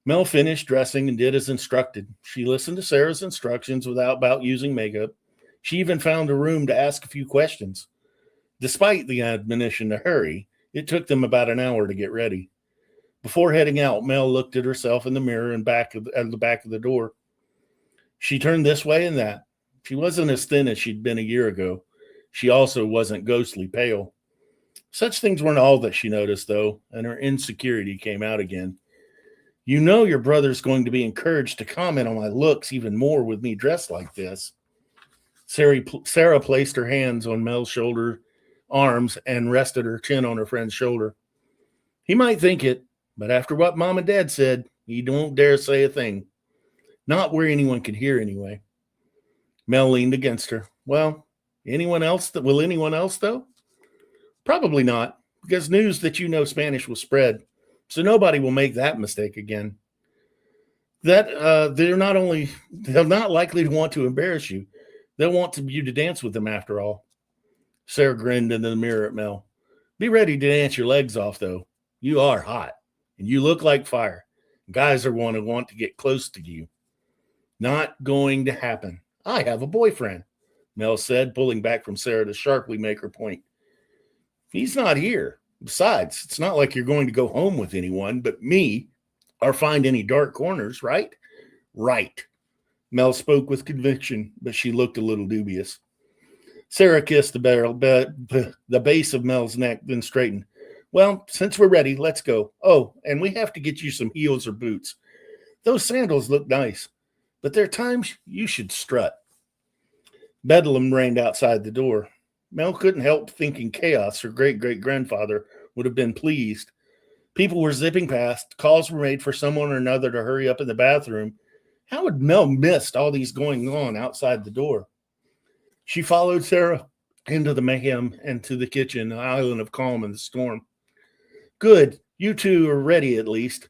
Mel finished dressing and did as instructed. She listened to Sarah's instructions about using makeup. She even found a room to ask a few questions. Despite the admonition to hurry, it took them about an hour to get ready. Before heading out, Mel looked at herself in the mirror and at the back of the door. She turned this way and that. She wasn't as thin as she'd been a year ago. She also wasn't ghostly pale. Such things weren't all that she noticed, though, and her insecurity came out again. You know your brother's going to be encouraged to comment on my looks even more with me dressed like this. Sarah placed her hands on Mel's arms and rested her chin on her friend's shoulder. He might think it, but after what Mom and Dad said, he won't dare say a thing. Not where anyone could hear anyway. Mel leaned against her. Well, anyone else, though? Probably not, because news that you know Spanish will spread, so nobody will make that mistake again. They're not likely to want to embarrass you. They'll want you to dance with them after all. Sarah grinned into the mirror at Mel. Be ready to dance your legs off, though. You are hot, and you look like fire. Guys are going to want to get close to you. Not going to happen. I have a boyfriend, Mel said, pulling back from Sarah to sharply make her point. He's not here. Besides, it's not like you're going to go home with anyone but me or find any dark corners, right? Right. Mel spoke with conviction, but she looked a little dubious. Sarah kissed the base of Mel's neck, then straightened. Well, since we're ready, let's go. Oh, and we have to get you some heels or boots. Those sandals look nice, but there are times you should strut. Bedlam reigned outside the door. Mel couldn't help thinking chaos her great-great-grandfather would have been pleased. People were zipping past. Calls were made for someone or another to hurry up in the bathroom. How had Mel missed all these going on outside the door? She followed Sarah into the mayhem and to the kitchen, an island of calm in the storm. Good, you two are ready at least,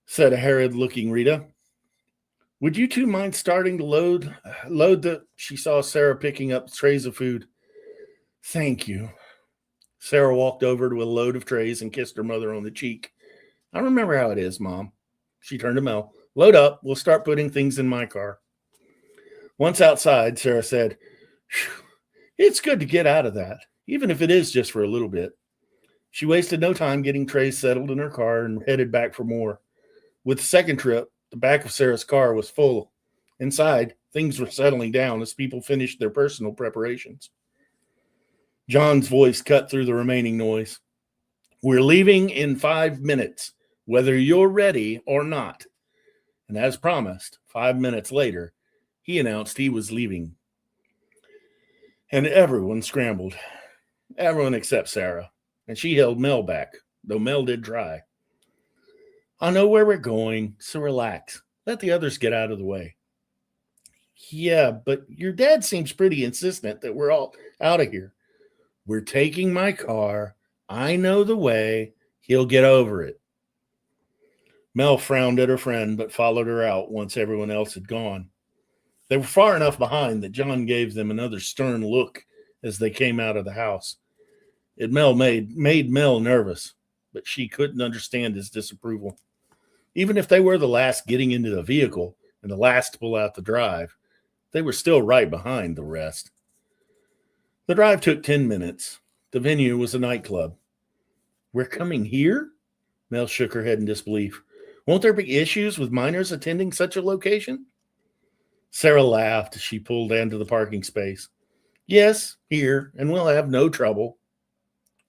said a harried-looking Rita. Would you two mind starting to load the... She saw Sarah picking up trays of food. Thank you. Sarah walked over to a load of trays and kissed her mother on the cheek. I remember how it is, Mom. She turned to Mel. Load up. We'll start putting things in my car. Once outside, Sarah said, it's good to get out of that, even if it is just for a little bit. She wasted no time getting trays settled in her car and headed back for more. With the second trip, the back of Sarah's car was full. Inside, things were settling down as people finished their personal preparations. John's voice cut through the remaining noise. We're leaving in 5 minutes, whether you're ready or not. And as promised, 5 minutes later, he announced he was leaving. And everyone scrambled. Everyone except Sarah. And she held Mel back, though Mel did try. I know where we're going, so relax. Let the others get out of the way. Yeah, but your dad seems pretty insistent that we're all out of here. We're taking my car. I know the way. He'll get over it. Mel frowned at her friend, but followed her out once everyone else had gone. They were far enough behind that John gave them another stern look as they came out of the house. It made Mel nervous, but she couldn't understand his disapproval. Even if they were the last getting into the vehicle and the last to pull out the drive, they were still right behind the rest. The drive took 10 minutes. The venue was a nightclub. We're coming here? Mel shook her head in disbelief. Won't there be issues with minors attending such a location? Sarah laughed as she pulled into the parking space. Yes, here, and we'll have no trouble.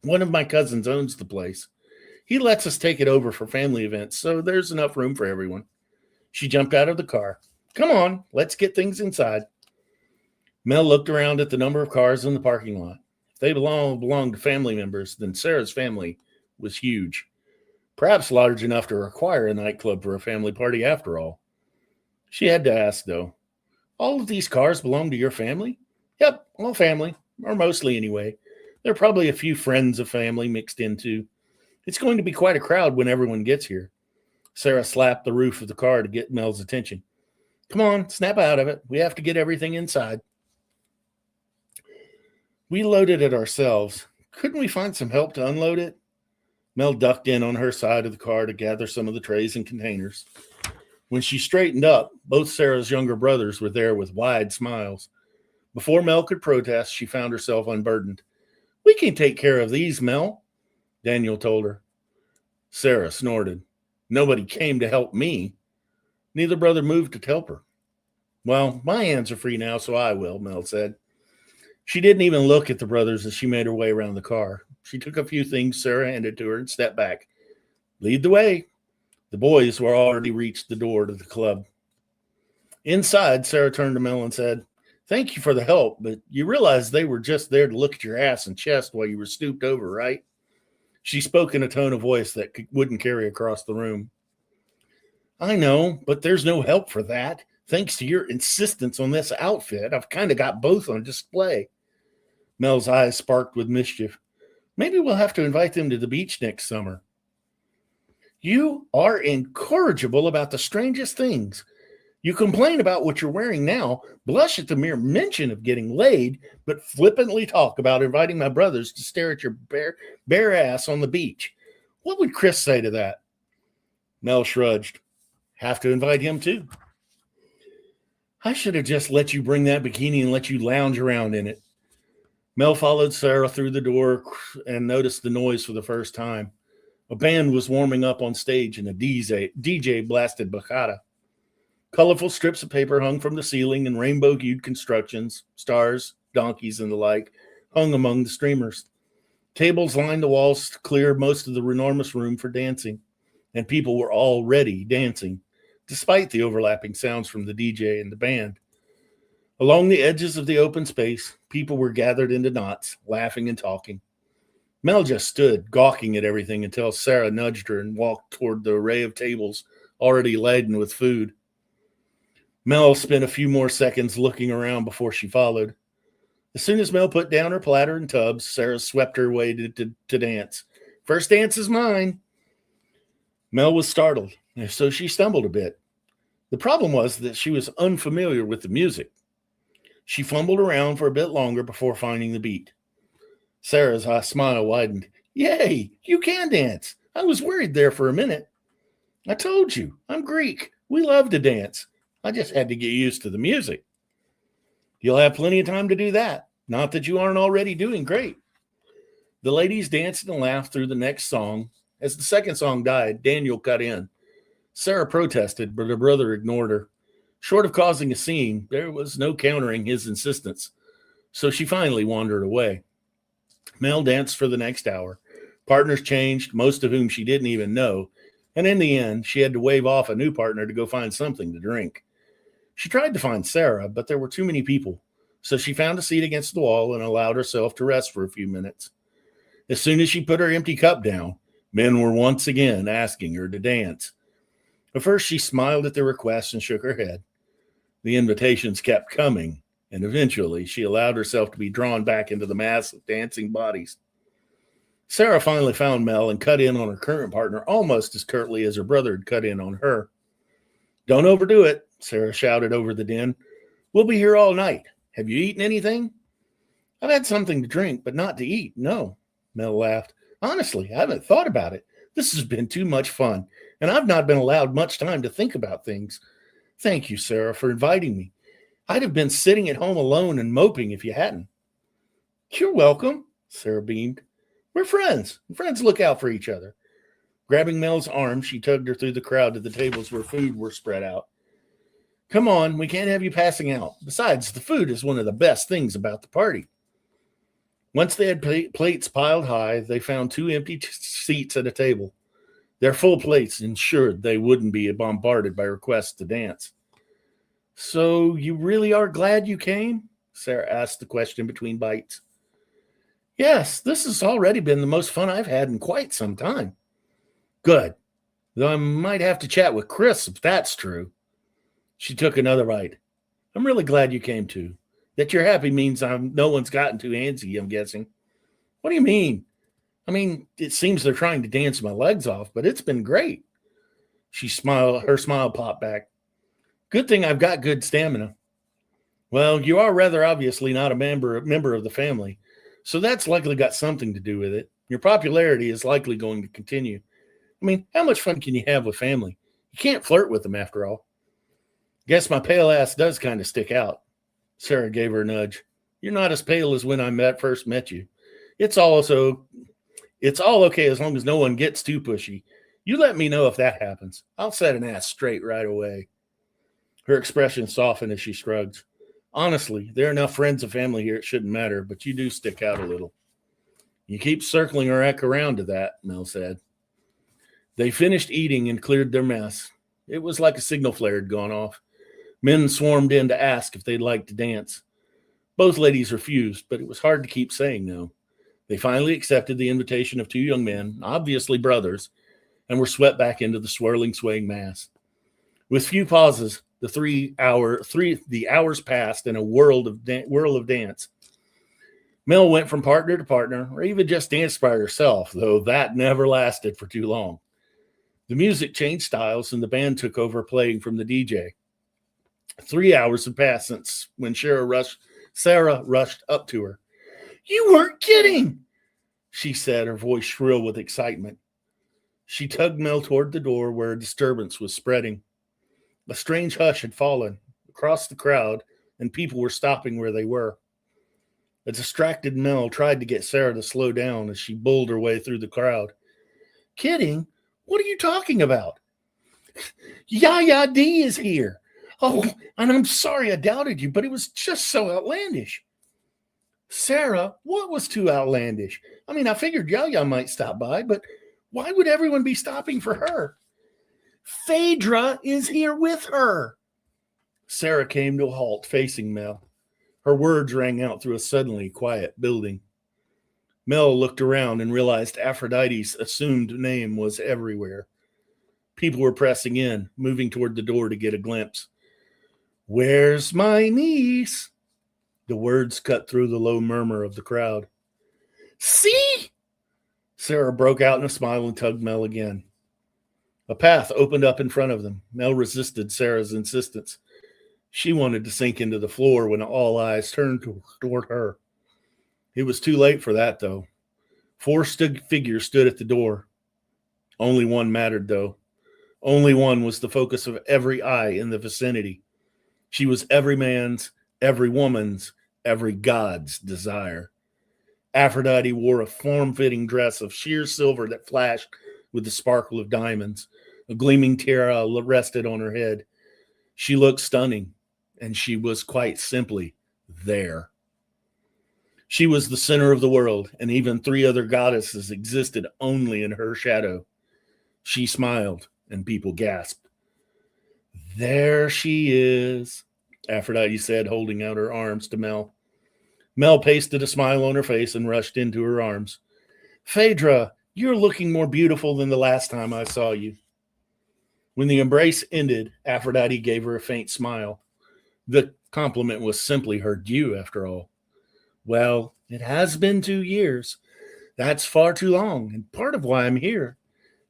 One of my cousins owns the place. He lets us take it over for family events, so there's enough room for everyone. She jumped out of the car. Come on, let's get things inside. Mel looked around at the number of cars in the parking lot. If they belonged to family members, then Sarah's family was huge. Perhaps large enough to require a nightclub for a family party after all. She had to ask, though, all of these cars belong to your family? Yep, all family, or mostly anyway. There are probably a few friends of family mixed in too. It's going to be quite a crowd when everyone gets here. Sarah slapped the roof of the car to get Mel's attention. Come on, snap out of it. We have to get everything inside. We loaded it ourselves. Couldn't we find some help to unload it? Mel ducked in on her side of the car to gather some of the trays and containers. When she straightened up, both Sarah's younger brothers were there with wide smiles. Before Mel could protest, she found herself unburdened. We can take care of these, Mel, Daniel told her. Sarah snorted. Nobody came to help me. Neither brother moved to help her. Well, my hands are free now, so I will, Mel said. She didn't even look at the brothers as she made her way around the car. She took a few things Sarah handed to her and stepped back. Lead the way. The boys were already reached the door to the club. Inside, Sarah turned to Mel and said, Thank you for the help, but you realize they were just there to look at your ass and chest while you were stooped over, right? She spoke in a tone of voice that wouldn't carry across the room. I know, but there's no help for that. Thanks to your insistence on this outfit, I've kind of got both on display. Mel's eyes sparked with mischief. Maybe we'll have to invite them to the beach next summer. You are incorrigible about the strangest things. You complain about what you're wearing now, blush at the mere mention of getting laid, but flippantly talk about inviting my brothers to stare at your bare ass on the beach. What would Chris say to that? Mel shrugged. Have to invite him too. I should have just let you bring that bikini and let you lounge around in it. Mel followed Sarah through the door and noticed the noise for the first time. A band was warming up on stage and a DJ blasted bachata. Colorful strips of paper hung from the ceiling and rainbow-hued constructions, stars, donkeys, and the like, hung among the streamers. Tables lined the walls to clear most of the enormous room for dancing, and people were already dancing, despite the overlapping sounds from the DJ and the band. Along the edges of the open space, people were gathered into knots, laughing and talking. Mel just stood, gawking at everything until Sarah nudged her and walked toward the array of tables already laden with food. Mel spent a few more seconds looking around before she followed. As soon as Mel put down her platter and tubs, Sarah swept her way to dance. First dance is mine. Mel was startled, so she stumbled a bit. The problem was that she was unfamiliar with the music. She fumbled around for a bit longer before finding the beat. Sarah's smile widened. Yay, you can dance. I was worried there for a minute. I told you, I'm Greek. We love to dance. I just had to get used to the music. You'll have plenty of time to do that. Not that you aren't already doing great. The ladies danced and laughed through the next song. As the second song died, Daniel cut in. Sarah protested, but her brother ignored her. Short of causing a scene, there was no countering his insistence, so she finally wandered away. Mel danced for the next hour. Partners changed, most of whom she didn't even know, and in the end, she had to wave off a new partner to go find something to drink. She tried to find Sarah, but there were too many people, so she found a seat against the wall and allowed herself to rest for a few minutes. As soon as she put her empty cup down, men were once again asking her to dance. At first, she smiled at their requests and shook her head. The invitations kept coming, and eventually she allowed herself to be drawn back into the mass of dancing bodies. Sarah finally found Mel and cut in on her current partner almost as curtly as her brother had cut in on her. Don't overdo it, Sarah shouted over the din. We'll be here all night. Have you eaten anything? I've had something to drink, but not to eat, no, Mel laughed. Honestly, I haven't thought about it. This has been too much fun, and I've not been allowed much time to think about things. Thank you, Sarah, for inviting me. I'd have been sitting at home alone and moping if you hadn't. You're welcome, Sarah beamed. We're friends. Friends look out for each other. Grabbing Mel's arm, she tugged her through the crowd to the tables where food were spread out. Come on, we can't have you passing out. Besides, the food is one of the best things about the party. Once they had plates piled high, they found two empty seats at a table. Their full plates ensured they wouldn't be bombarded by requests to dance. So you really are glad you came? Sarah asked the question between bites. Yes, this has already been the most fun I've had in quite some time. Good. Though I might have to chat with Chris if that's true. She took another bite. I'm really glad you came too. That you're happy means no one's gotten too antsy, I'm guessing. What do you mean? I mean, it seems they're trying to dance my legs off, but it's been great. She smiled, her smile popped back. Good thing I've got good stamina. Well, you are rather obviously not a member of the family, so that's likely got something to do with it. Your popularity is likely going to continue. I mean, how much fun can you have with family? You can't flirt with them after all. Guess my pale ass does kind of stick out. Sarah gave her a nudge. You're not as pale as when I first met you. It's all okay as long as no one gets too pushy. You let me know if that happens. I'll set an ass straight right away. Her expression softened as she shrugged. Honestly, there are enough friends and family here it shouldn't matter, but you do stick out a little. You keep circling around to that, Mel said. They finished eating and cleared their mess. It was like a signal flare had gone off. Men swarmed in to ask if they'd like to dance. Both ladies refused, but it was hard to keep saying no. They finally accepted the invitation of two young men, obviously brothers, and were swept back into the swirling, swaying mass. With few pauses, the hours passed in a whirl of dance. Mel went from partner to partner, or even just danced by herself, though that never lasted for too long. The music changed styles, and the band took over playing from the DJ. 3 hours had passed since when Sarah rushed up to her. You weren't kidding, she said, her voice shrill with excitement. She tugged Mel toward the door where a disturbance was spreading. A strange hush had fallen across the crowd, and people were stopping where they were. A distracted Mel tried to get Sarah to slow down as she bulled her way through the crowd. Kidding? What are you talking about? Yaya D is here. Oh, and I'm sorry I doubted you, but it was just so outlandish. Sarah, what was too outlandish? I mean, I figured Yaya might stop by, but why would everyone be stopping for her? Phaedra is here with her. Sarah came to a halt, facing Mel. Her words rang out through a suddenly quiet building. Mel looked around and realized Aphrodite's assumed name was everywhere. People were pressing in, moving toward the door to get a glimpse. Where's my niece? The words cut through the low murmur of the crowd. See? Sarah broke out in a smile and tugged Mel again. A path opened up in front of them. Mel resisted Sarah's insistence. She wanted to sink into the floor when all eyes turned toward her. It was too late for that, though. 4 figures stood at the door. Only one mattered, though. Only one was the focus of every eye in the vicinity. She was every man's, every woman's, every god's desire. Aphrodite wore a form-fitting dress of sheer silver that flashed with the sparkle of diamonds. A gleaming tiara rested on her head. She looked stunning, and she was quite simply there. She was the center of the world, and even 3 other goddesses existed only in her shadow. She smiled, and people gasped. There she is, Aphrodite said, holding out her arms to Mel. Mel pasted a smile on her face and rushed into her arms. Phaedra, you're looking more beautiful than the last time I saw you. When the embrace ended, Aphrodite gave her a faint smile. The compliment was simply her due, after all. Well, it has been 2 years. That's far too long, and part of why I'm here.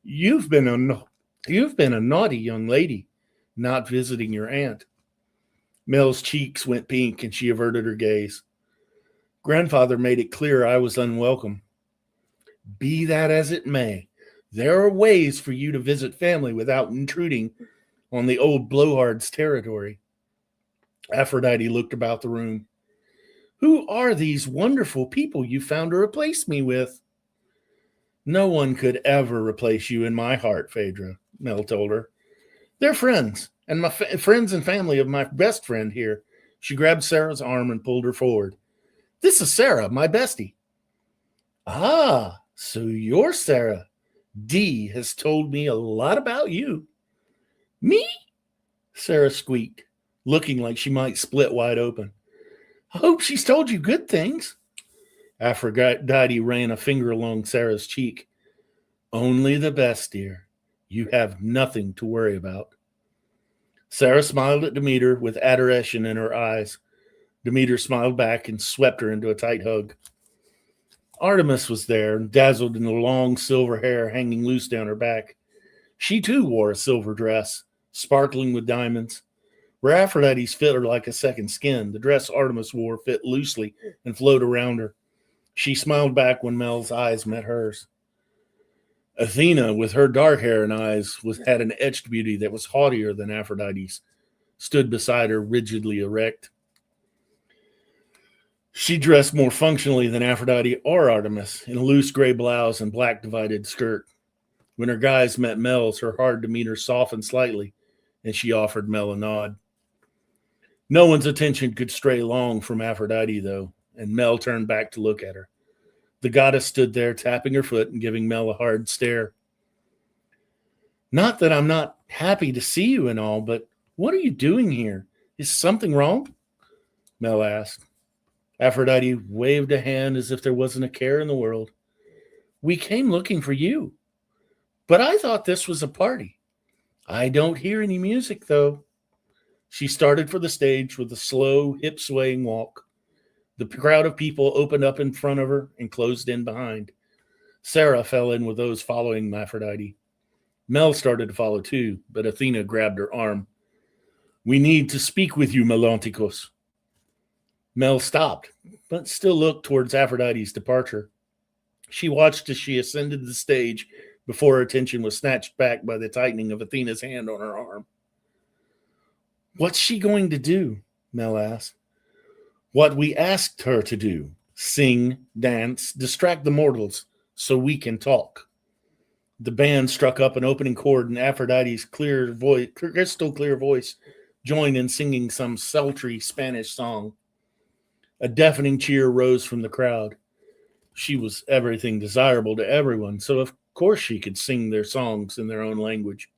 You've been a naughty young lady, not visiting your aunt. Mel's cheeks went pink, and she averted her gaze. Grandfather made it clear I was unwelcome. Be that as it may, there are ways for you to visit family without intruding on the old blowhard's territory. Aphrodite looked about the room. Who are these wonderful people you found to replace me with? No one could ever replace you in my heart, Phaedra, Mel told her. They're friends, and my friends and family of my best friend here. She grabbed Sarah's arm and pulled her forward. This is Sarah, my bestie. Ah, so you're Sarah. Dee has told me a lot about you. Me? Sarah squeaked, looking like she might split wide open. I hope she's told you good things. Aphrodite ran a finger along Sarah's cheek. Only the best, dear. You have nothing to worry about. Sarah smiled at Demeter with adoration in her eyes. Demeter smiled back and swept her into a tight hug. Artemis was there, dazzled in the long silver hair hanging loose down her back. She too wore a silver dress, sparkling with diamonds. Where Aphrodite's fit her like a second skin, the dress Artemis wore fit loosely and flowed around her. She smiled back when Mel's eyes met hers. Athena, with her dark hair and eyes, had an etched beauty that was haughtier than Aphrodite's, stood beside her rigidly erect. She dressed more functionally than Aphrodite or Artemis, in a loose gray blouse and black divided skirt. When her gaze met Mel's, her hard demeanor softened slightly, and she offered Mel a nod. No one's attention could stray long from Aphrodite, though, and Mel turned back to look at her. The goddess stood there, tapping her foot and giving Mel a hard stare. Not that I'm not happy to see you and all, but what are you doing here? Is something wrong? Mel asked. Aphrodite waved a hand as if there wasn't a care in the world. We came looking for you, but I thought this was a party. I don't hear any music, though. She started for the stage with a slow, hip-swaying walk. The crowd of people opened up in front of her and closed in behind. Sarah fell in with those following Aphrodite. Mel started to follow too, but Athena grabbed her arm. We need to speak with you, Melantikos. Mel stopped, but still looked towards Aphrodite's departure. She watched as she ascended the stage before her attention was snatched back by the tightening of Athena's hand on her arm. What's she going to do? Mel asked. What we asked her to do. Sing, dance, distract the mortals so we can talk. The band struck up an opening chord and Aphrodite's crystal clear voice joined in singing some sultry Spanish song. A deafening cheer rose from the crowd. She was everything desirable to everyone, so of course she could sing their songs in their own language.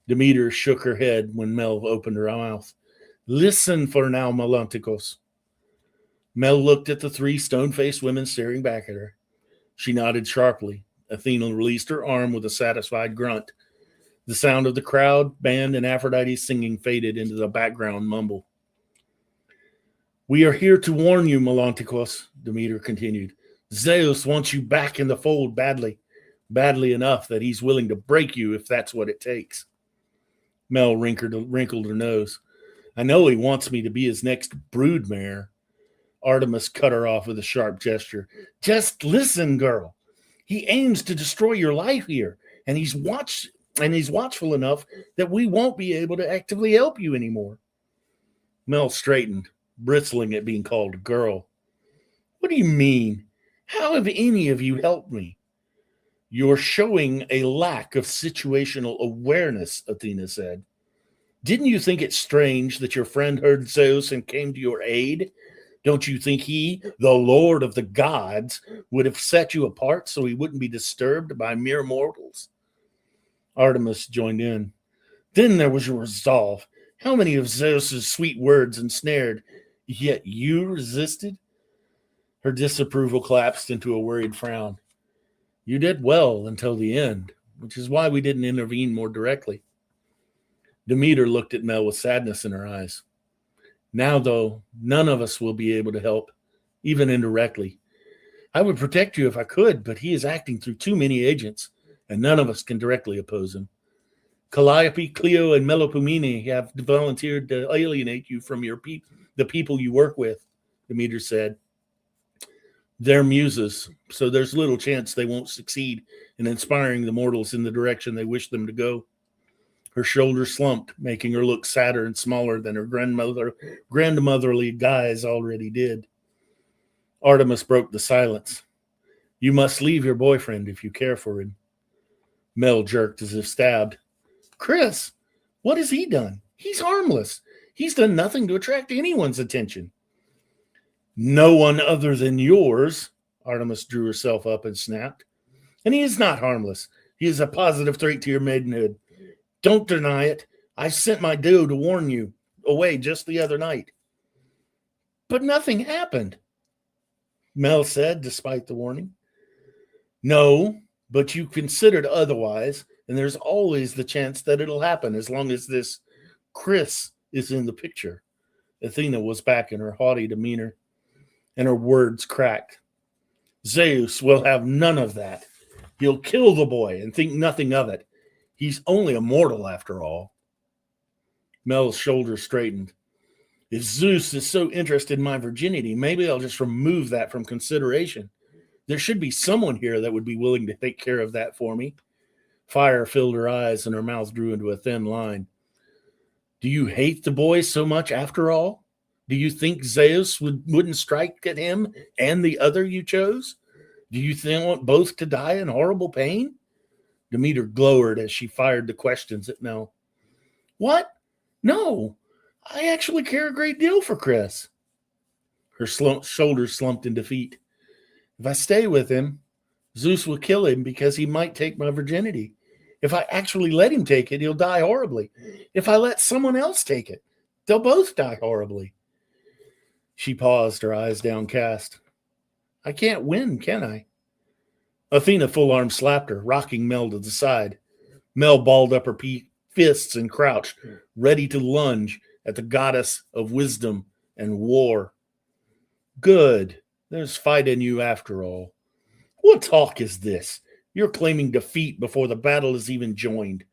Demeter shook her head when Mel opened her mouth. Listen for now, Melantikos. Mel looked at the three stone-faced women staring back at her. She nodded sharply. Athena released her arm with a satisfied grunt. The sound of the crowd, band, and Aphrodite's singing faded into the background mumble. We are here to warn you, Melantikos, Demeter continued. Zeus wants you back in the fold badly enough that he's willing to break you if that's what it takes. Mel wrinkled her nose. I know he wants me to be his next broodmare. Artemis cut her off with a sharp gesture. Just listen, girl. He aims to destroy your life here, and he's watchful enough that we won't be able to actively help you anymore. Mel straightened, bristling at being called a girl. What do you mean? How have any of you helped me? You're showing a lack of situational awareness, Athena said. Didn't you think it strange that your friend heard Zeus and came to your aid? Don't you think he, the Lord of the gods, would have set you apart so he wouldn't be disturbed by mere mortals? Artemis joined in. Then there was your resolve. How many of Zeus's sweet words ensnared, yet you resisted? Her disapproval collapsed into a worried frown. You did well until the end, which is why we didn't intervene more directly. Demeter looked at Mel with sadness in her eyes. Now, though, none of us will be able to help, even indirectly. I would protect you if I could, but he is acting through too many agents, and none of us can directly oppose him. Calliope, Clio, and Melopomene have volunteered to alienate you from the people you work with, Demeter said. They're muses, so there's little chance they won't succeed in inspiring the mortals in the direction they wish them to go. Her shoulders slumped, making her look sadder and smaller than her grandmotherly guise already did. Artemis broke the silence. You must leave your boyfriend if you care for him. Mel jerked as if stabbed. Chris, what has he done? He's harmless. He's done nothing to attract anyone's attention. No one other than yours, Artemis drew herself up and snapped. And he is not harmless. He is a positive threat to your maidenhood. Don't deny it. I sent my dude to warn you away just the other night. But nothing happened. Mel said, despite the warning. No, but you considered otherwise, and there's always the chance that it'll happen as long as this Chris is in the picture. Athena was back in her haughty demeanor, and her words cracked. Zeus will have none of that. He'll kill the boy and think nothing of it. He's only a mortal after all. Mel's shoulders straightened. If Zeus is so interested in my virginity, maybe I'll just remove that from consideration. There should be someone here that would be willing to take care of that for me. Fire filled her eyes and her mouth drew into a thin line. Do you hate the boy so much after all? Do you think Zeus wouldn't strike at him and the other you chose? Do you want both to die in horrible pain? Demeter glowered as she fired the questions at Mel. What? No, I actually care a great deal for Chris. Her shoulders slumped in defeat. If I stay with him, Zeus will kill him because he might take my virginity. If I actually let him take it, he'll die horribly. If I let someone else take it, they'll both die horribly. She paused, her eyes downcast. I can't win, can I? Athena full-arm slapped her, rocking Mel to the side. Mel balled up her fists and crouched, ready to lunge at the goddess of wisdom and war. Good. There's fight in you after all. What talk is this? You're claiming defeat before the battle is even joined.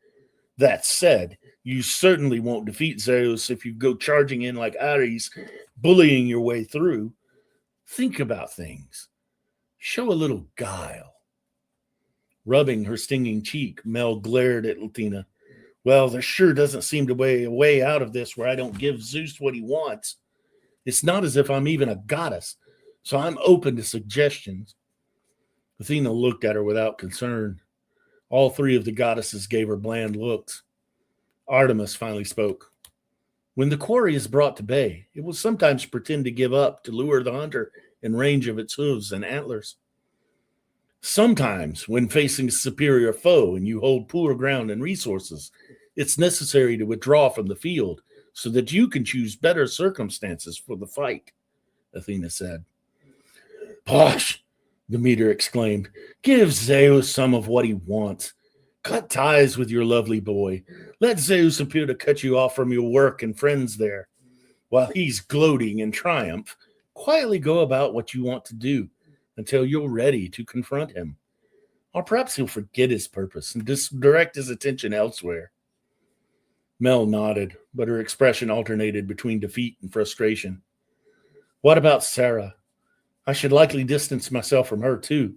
That said, you certainly won't defeat Zeus if you go charging in like Ares, bullying your way through. Think about things. Show a little guile. Rubbing her stinging cheek, Mel glared at Athena. Well, there sure doesn't seem to be a way out of this where I don't give Zeus what he wants. It's not as if I'm even a goddess, so I'm open to suggestions. Athena looked at her without concern. All three of the goddesses gave her bland looks. Artemis finally spoke. When the quarry is brought to bay, it will sometimes pretend to give up to lure the hunter in range of its hooves and antlers. Sometimes, when facing a superior foe and you hold poor ground and resources, it's necessary to withdraw from the field so that you can choose better circumstances for the fight, Athena said. Posh! Demeter exclaimed. Give Zeus some of what he wants. Cut ties with your lovely boy. Let Zeus appear to cut you off from your work and friends there. While he's gloating in triumph, quietly go about what you want to do until you're ready to confront him. Or perhaps he'll forget his purpose and direct his attention elsewhere. Mel nodded, but her expression alternated between defeat and frustration. What about Sarah? I should likely distance myself from her, too,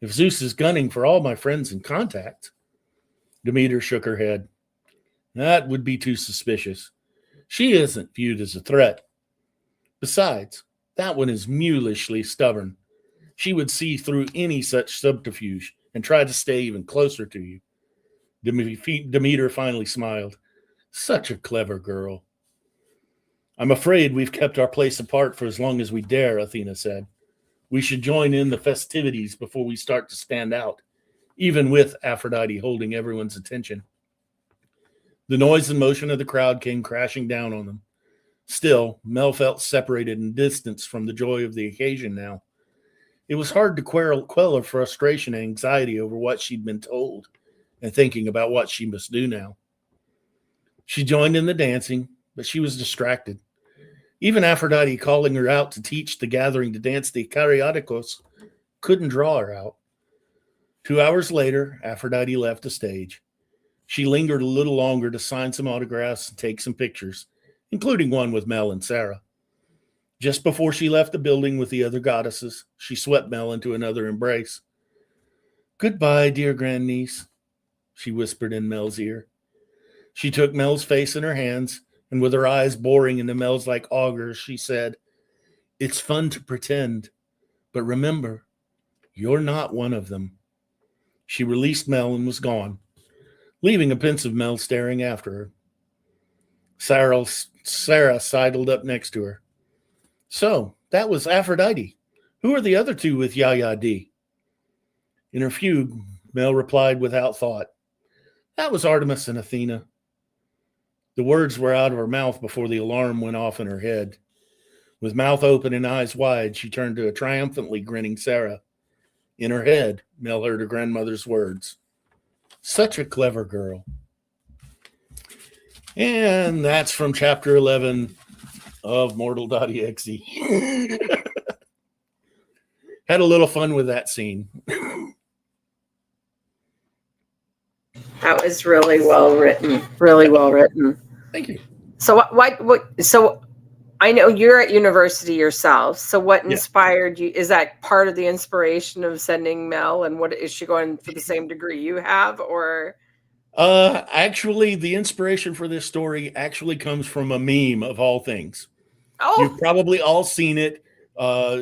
if Zeus is gunning for all my friends in contact. Demeter shook her head. That would be too suspicious. She isn't viewed as a threat. Besides, that one is mulishly stubborn. She would see through any such subterfuge and try to stay even closer to you. Demeter finally smiled. Such a clever girl. I'm afraid we've kept our place apart for as long as we dare, Athena said. We should join in the festivities before we start to stand out, even with Aphrodite holding everyone's attention. The noise and motion of the crowd came crashing down on them. Still, Mel felt separated and distanced from the joy of the occasion now. It was hard to quell her frustration and anxiety over what she'd been told and thinking about what she must do now. She joined in the dancing, but she was distracted. Even Aphrodite calling her out to teach the gathering to dance the Karyotikos couldn't draw her out. 2 hours later, Aphrodite left the stage. She lingered a little longer to sign some autographs and take some pictures, including one with Mel and Sarah. Just before she left the building with the other goddesses, she swept Mel into another embrace. Goodbye, dear grandniece, she whispered in Mel's ear. She took Mel's face in her hands, and with her eyes boring into Mel's like augers, she said, It's fun to pretend, but remember, you're not one of them. She released Mel and was gone, leaving a pensive Mel staring after her. Sarah sidled up next to her. So, that was Aphrodite. Who are the other two with Yaya D? In her fugue, Mel replied without thought. That was Artemis and Athena. The words were out of her mouth before the alarm went off in her head. With mouth open and eyes wide, she turned to a triumphantly grinning Sarah. In her head, Mel heard her grandmother's words. Such a clever girl. And that's from chapter 11 of Mortal.exe. Had a little fun with that scene.
That was really well written. Really well written.
Thank you.
So so I know you're at university yourself. So what inspired you? Is that part of the inspiration of sending Mel? And what is she going for the same degree you have, or?
Actually, the inspiration for this story actually comes from a meme of all things.
Oh,
You've probably all seen it.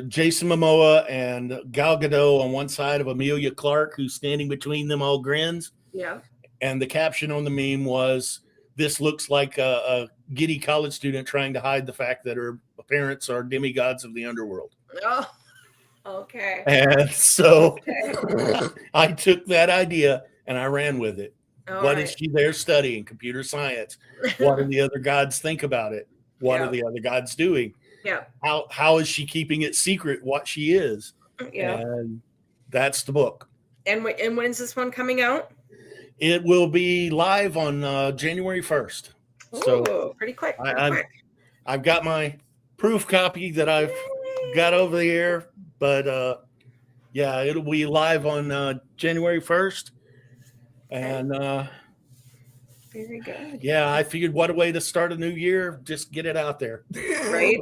Jason Momoa and Gal Gadot on one side of Amelia Clark, who's standing between them, all grins.
yeah.
And the caption on the meme was, "This looks like a giddy college student trying to hide the fact that her parents are demigods of the underworld."
Oh, okay.
And so I took that idea and I ran with it. What is she there studying? Computer science. What do the other gods think about it? What are the other gods doing?
Yeah.
How is she keeping it secret what she is?
Yeah.
And that's the book.
And when's this one coming out?
It will be live on January 1st. So
ooh, pretty quick.
I've got my proof copy that I've got over the air, but yeah, it'll be live on January 1st. And
very good.
Yeah, I figured what a way to start a new year. Just get it out there.
Right.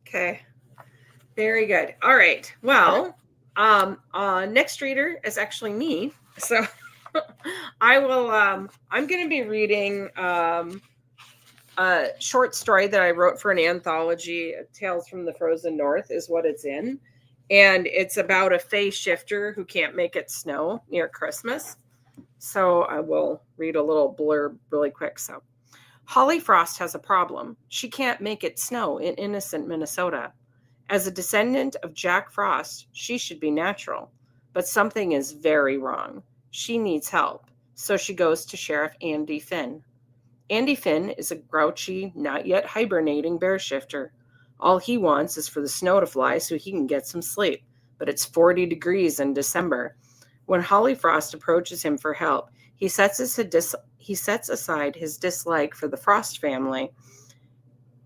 Okay. Very good. All right. Well, next reader is actually me. So I will, I'm going to be reading a short story that I wrote for an anthology. Tales from the Frozen North is what it's in. And it's about a fae shifter who can't make it snow near Christmas. So I will read a little blurb really quick. So Holly Frost has a problem. She can't make it snow in innocent Minnesota. As a descendant of Jack Frost, she should be natural. But something is very wrong. She needs help. So she goes to Sheriff Andy Finn. Andy Finn is a grouchy, not yet hibernating bear shifter. All he wants is for the snow to fly so he can get some sleep. But it's 40 degrees in December. When Holly Frost approaches him for help, he sets aside his dislike for the Frost family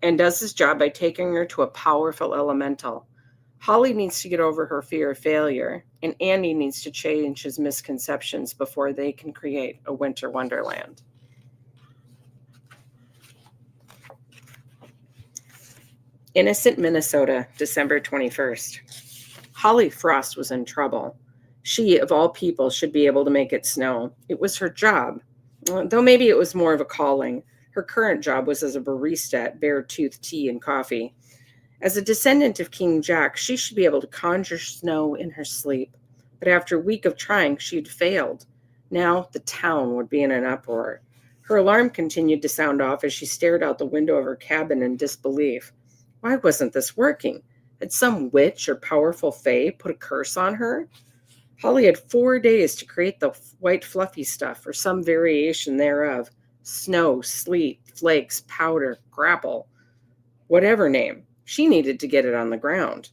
and does his job by taking her to a powerful elemental. Holly needs to get over her fear of failure, and Andy needs to change his misconceptions before they can create a winter wonderland. Innocent Minnesota, December 21st. Holly Frost was in trouble. She, of all people, should be able to make it snow. It was her job, though maybe it was more of a calling. Her current job was as a barista at Beartooth Tea and Coffee. As a descendant of King Jack, she should be able to conjure snow in her sleep. But after a week of trying, she had failed. Now the town would be in an uproar. Her alarm continued to sound off as she stared out the window of her cabin in disbelief. Why wasn't this working? Had some witch or powerful fae put a curse on her? Holly had 4 days to create the white fluffy stuff or some variation thereof. Snow, sleet, flakes, powder, grapple. Whatever name. She needed to get it on the ground.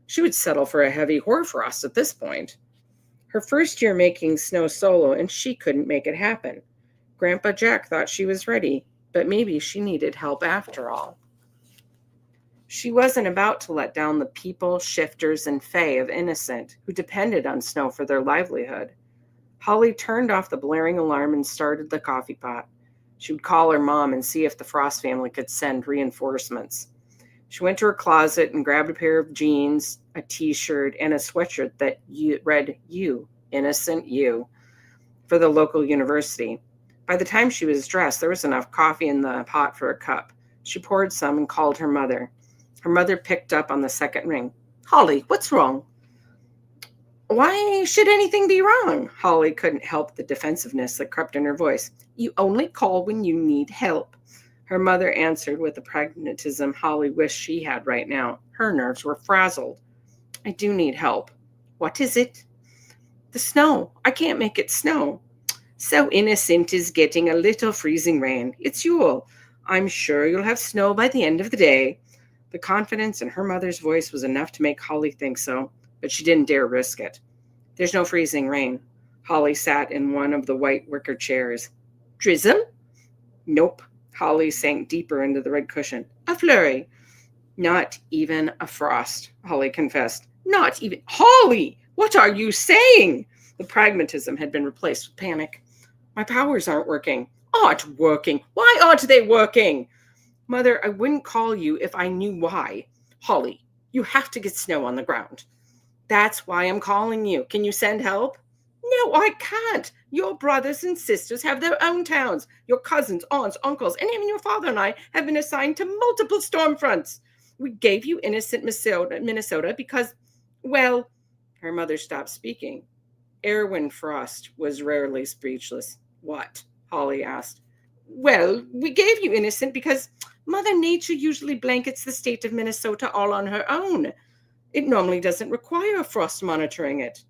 She would settle for a heavy hoarfrost at this point. Her first year making snow solo, and she couldn't make it happen. Grandpa Jack thought she was ready, but maybe she needed help after all. She wasn't about to let down the people, shifters, and fae of Innocent who depended on snow for their livelihood. Holly turned off the blaring alarm and started the coffee pot. She would call her mom and see if the Frost family could send reinforcements. She went to her closet and grabbed a pair of jeans, a t-shirt, and a sweatshirt that read "You, Innocent You," for the local university. By the time she was dressed, there was enough coffee in the pot for a cup. She poured some and called her mother. Her mother picked up on the second ring. "Holly, what's wrong?" "Why should anything be wrong?" Holly couldn't help the defensiveness that crept in her voice. "You only call when you need help." Her mother answered with the pragmatism Holly wished she had right now. Her nerves were frazzled. "I do need help." "What is it?" "The snow. I can't make it snow." "So Innocent is getting a little freezing rain. It's Yule. I'm sure you'll have snow by the end of the day." The confidence in her mother's voice was enough to make Holly think so, but she didn't dare risk it. There's no freezing rain. Holly sat in one of the white wicker chairs. Drizzle? Nope. Holly sank deeper into the red cushion. A flurry. Not even a frost, Holly confessed. Not even. Holly, what are you saying? The pragmatism had been replaced with panic. My powers aren't working. Aren't working? Why aren't they working? Mother, I wouldn't call you if I knew why. Holly, you have to get snow on the ground. That's why I'm calling you. Can you send help? No, I can't. Your brothers and sisters have their own towns. Your cousins, aunts, uncles, and even your father and I have been assigned to multiple storm fronts. We gave you innocent Minnesota because, well, her mother stopped speaking. Erwin Frost was rarely speechless. What? Holly asked. Well, we gave you innocent because Mother Nature usually blankets the state of Minnesota all on her own. It normally doesn't require frost monitoring it.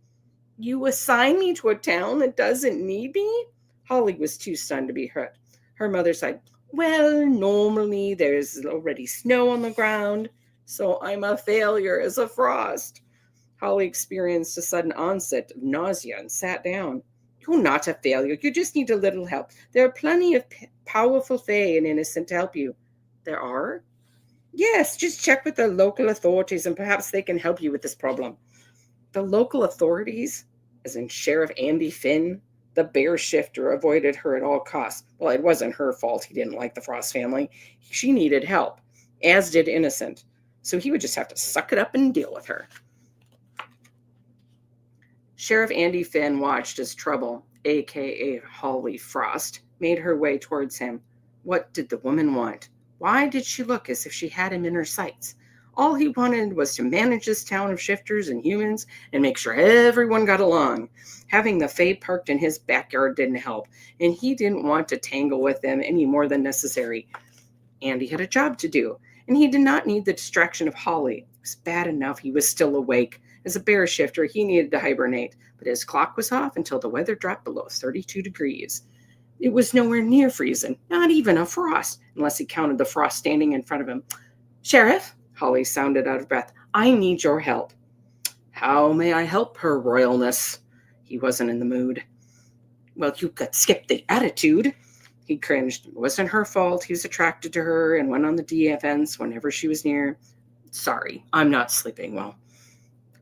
You assign me to a town that doesn't need me? Holly was too stunned to be hurt. Her mother sighed. Well, normally there's already snow on the ground, so I'm a failure as a frost. Holly experienced a sudden onset of nausea and sat down. You're not a failure. You just need a little help. There are plenty of powerful fae and innocent to help you. There are? Yes, just check with the local authorities and perhaps they can help you with this problem. The local authorities, as in Sheriff Andy Finn, the bear shifter, avoided her at all costs. Well, it wasn't her fault he didn't like the Frost family. She needed help, as did Innocent. So he would just have to suck it up and deal with her. Sheriff Andy Finn watched as Trouble, a.k.a. Holly Frost, made her way towards him. What did the woman want? Why did she look as if she had him in her sights? All he wanted was to manage this town of shifters and humans and make sure everyone got along. Having the fae parked in his backyard didn't help, and he didn't want to tangle with them any more than necessary. Andy had a job to do, and he did not need the distraction of Holly. It was bad enough he was still awake. As a bear shifter, he needed to hibernate, but his clock was off until the weather dropped below 32 degrees. It was nowhere near freezing, not even a frost, unless he counted the frost standing in front of him. Sheriff, Holly sounded out of breath, I need your help. How may I help her royalness? He wasn't in the mood. Well, you could skip the attitude. He cringed. It wasn't her fault. He was attracted to her and went on the defense whenever she was near. Sorry, I'm not sleeping well.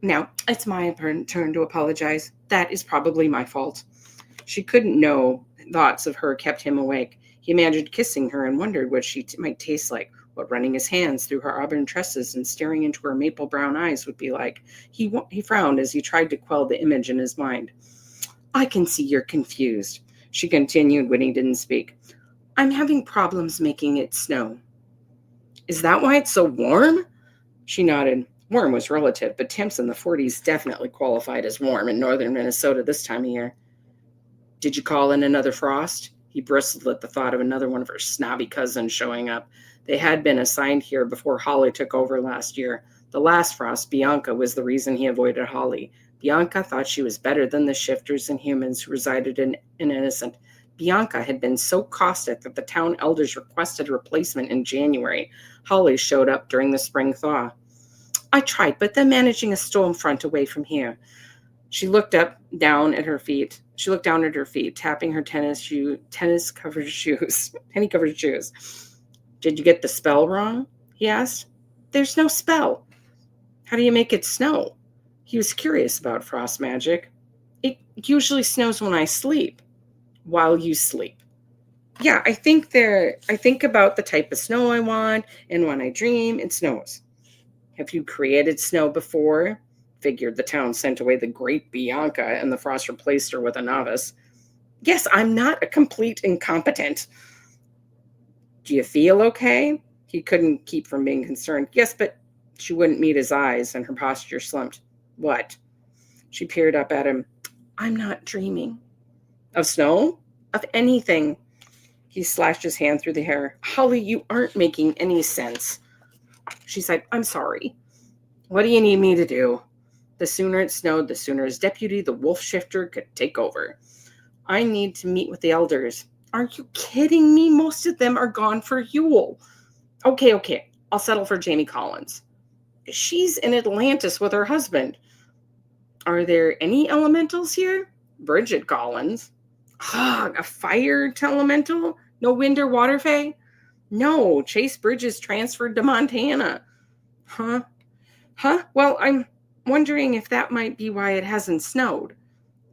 Now, it's my turn to apologize. That is probably my fault. She couldn't know. Thoughts of her kept him awake. He imagined kissing her and wondered what she might taste like, what running his hands through her auburn tresses and staring into her maple brown eyes would be like. He frowned as he tried to quell the image in his mind. I can see you're confused, she continued when he didn't speak. I'm having problems making it snow. Is that why it's so warm? She nodded. Warm was relative, but temps in the 40s definitely qualified as warm in northern Minnesota this time of year. Did you call in another frost? He bristled at the thought of another one of her snobby cousins showing up. They had been assigned here before Holly took over last year. The last frost, Bianca, was the reason he avoided Holly. Bianca thought she was better than the shifters and humans who resided in Innocent. Bianca had been so caustic that the town elders requested a replacement in January. Holly showed up during the spring thaw. I tried, but they're managing a storm front away from here. She looked down at her feet, tapping her tennis-covered shoes. Penny-covered shoes. Did you get the spell wrong? He asked. There's no spell. How do you make it snow? He was curious about frost magic. It usually snows when I sleep. While you sleep. Yeah, I think about the type of snow I want, and when I dream, it snows. Have you created snow before? Figured the town sent away the great Bianca, and the frost replaced her with a novice. Yes, I'm not a complete incompetent. Do you feel okay? He couldn't keep from being concerned. Yes, but she wouldn't meet his eyes, and her posture slumped. What? She peered up at him. I'm not dreaming. Of snow? Of anything. He slashed his hand through the hair. Holly, you aren't making any sense. She said, I'm sorry. What do you need me to do? The sooner it snowed, the sooner his deputy, the wolf shifter, could take over. I need to meet with the elders. Are you kidding me? Most of them are gone for Yule. Okay. I'll settle for Jamie Collins. She's in Atlantis with her husband. Are there any elementals here? Bridget Collins. A fire elemental? No wind or water fae? No, Chase Bridges transferred to Montana. Huh? Well, I'm wondering if that might be why it hasn't snowed.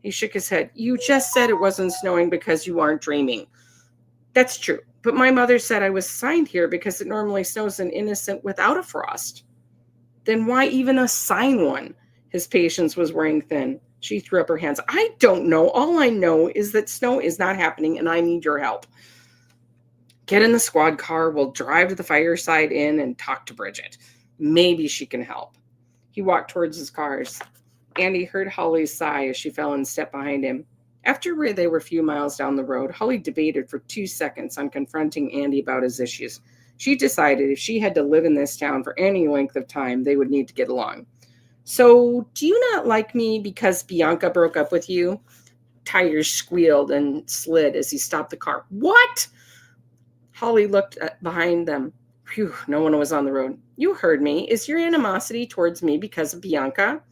He shook his head. You just said it wasn't snowing because you aren't dreaming. That's true, but my mother said I was assigned here because it normally snows in Innocent without a frost. Then why even assign one? His patience was wearing thin. She threw up her hands. I don't know. All I know is that snow is not happening and I need your help. Get in the squad car. We'll drive to the Fireside Inn and talk to Bridget. Maybe she can help. He walked towards his cars. Andy heard Holly's sigh as she fell in step behind him. After they were a few miles down the road, Holly debated for 2 seconds on confronting Andy about his issues. She decided if she had to live in this town for any length of time, they would need to get along. So, do you not like me because Bianca broke up with you? Tires squealed and slid as he stopped the car. What? Holly looked behind them. Phew, no one was on the road. You heard me. Is your animosity towards me because of Bianca?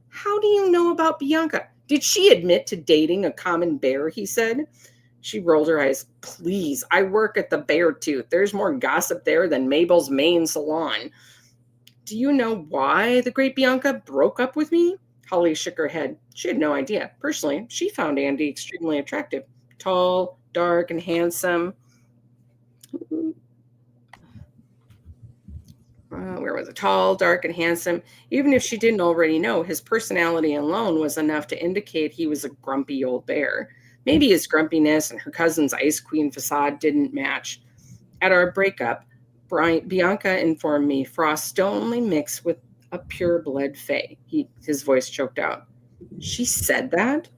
How do you know about Bianca? Did she admit to dating a common bear, he said. She rolled her eyes. Please, I work at the Bear Tooth. There's more gossip there than Mabel's main salon. Do you know why the great Bianca broke up with me? Holly shook her head. She had no idea. Personally, she found Andy extremely attractive. Tall, dark, and handsome. Where was it? Tall, dark, and handsome. Even if she didn't already know, his personality alone was enough to indicate he was a grumpy old bear. Maybe his grumpiness and her cousin's ice queen facade didn't match. At our breakup, Bianca informed me Frost only mixed with a pure-blood fae. His voice choked out. She said that?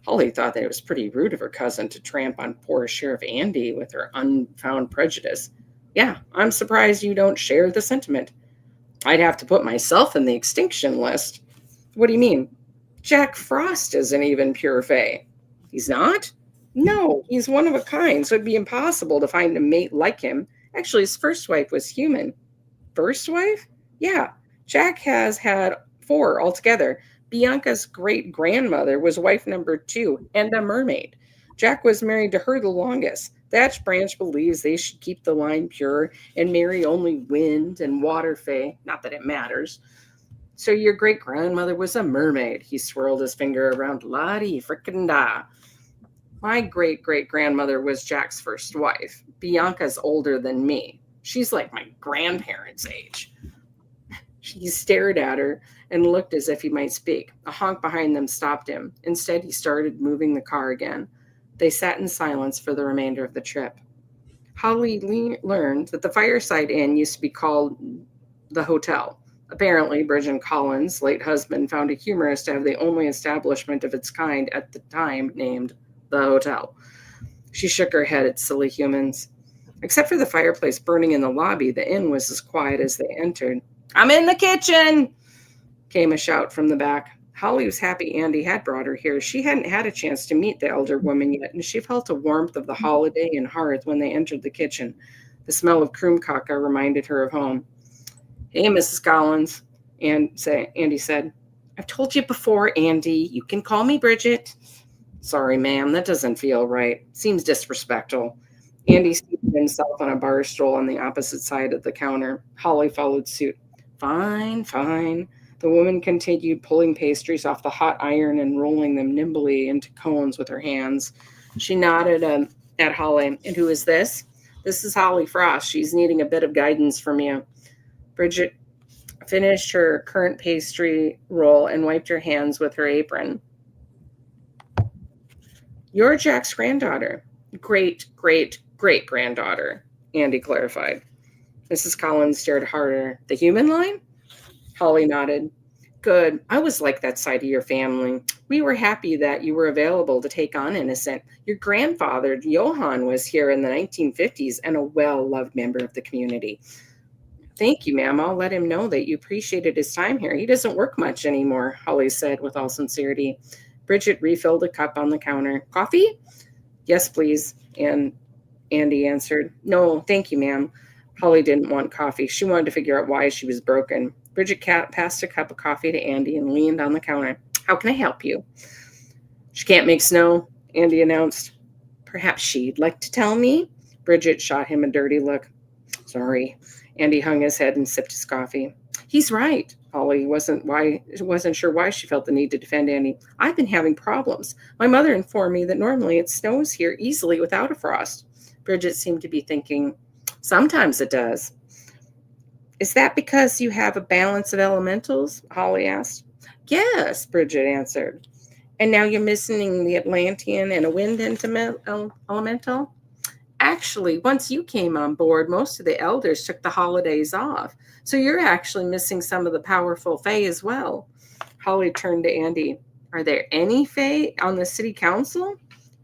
Holly thought that it was pretty rude of her cousin to tramp on poor Sheriff Andy with her unfound prejudice. Yeah, I'm surprised you don't share the sentiment. I'd have to put myself in the extinction list. What do you mean? Jack Frost isn't even pure fae. He's not? No, he's one of a kind, so it'd be impossible to find a mate like him. Actually, his first wife was human. First wife? Yeah, Jack has had 4 altogether. Bianca's great-grandmother was wife number 2 and a mermaid. Jack was married to her the longest. That branch believes they should keep the line pure and marry only wind and water fae. Not that it matters. So your great-grandmother was a mermaid. He swirled his finger around. La-di frickin' da. My great-great-grandmother was Jack's first wife. Bianca's older than me. She's like my grandparents' age. He stared at her and looked as if he might speak. A honk behind them stopped him. Instead, he started moving the car again. They sat in silence for the remainder of the trip. Holly learned that the Fireside Inn used to be called the hotel. Apparently, Bridget Collins' late husband found it humorous to have the only establishment of its kind at the time named the hotel. She shook her head at silly humans. Except for the fireplace burning in the lobby, the inn was as quiet as they entered. I'm in the kitchen, came a shout from the back. Holly was happy Andy had brought her here. She hadn't had a chance to meet the elder woman yet, and she felt the warmth of the holiday and hearth when they entered the kitchen. The smell of kroomkaka reminded her of home. Hey, Mrs. Collins, Andy said. I've told you before, Andy. You can call me Bridget. Sorry, ma'am, that doesn't feel right. Seems disrespectful. Andy seated himself on a bar stool on the opposite side of the counter. Holly followed suit. Fine, fine. The woman continued pulling pastries off the hot iron and rolling them nimbly into cones with her hands. She nodded at Holly. And who is this? This is Holly Frost. She's needing a bit of guidance from you. Bridget finished her current pastry roll and wiped her hands with her apron. You're Jack's granddaughter. Great-great-great-granddaughter, Andy clarified. Mrs. Collins stared harder. The human line? Holly nodded. Good. I was like that side of your family. We were happy that you were available to take on Innocent. Your grandfather, Johann, was here in the 1950s and a well-loved member of the community. Thank you, ma'am. I'll let him know that you appreciated his time here. He doesn't work much anymore, Holly said with all sincerity. Bridget refilled a cup on the counter. Coffee? Yes, please. And Andy answered. No, thank you, ma'am. Holly didn't want coffee. She wanted to figure out why she was broken. Bridget passed a cup of coffee to Andy and leaned on the counter. How can I help you? She can't make snow, Andy announced. Perhaps she'd like to tell me? Bridget shot him a dirty look. Sorry. Andy hung his head and sipped his coffee. He's right. Holly wasn't sure why she felt the need to defend Andy. I've been having problems. My mother informed me that normally it snows here easily without a frost. Bridget seemed to be thinking, sometimes it does. Is that because you have a balance of elementals? Holly asked. Yes, Bridget answered. And now you're missing the Atlantean and a wind elemental? Actually, once you came on board, most of the elders took the holidays off. So you're actually missing some of the powerful fae as well. Holly turned to Andy. Are there any fae on the city council?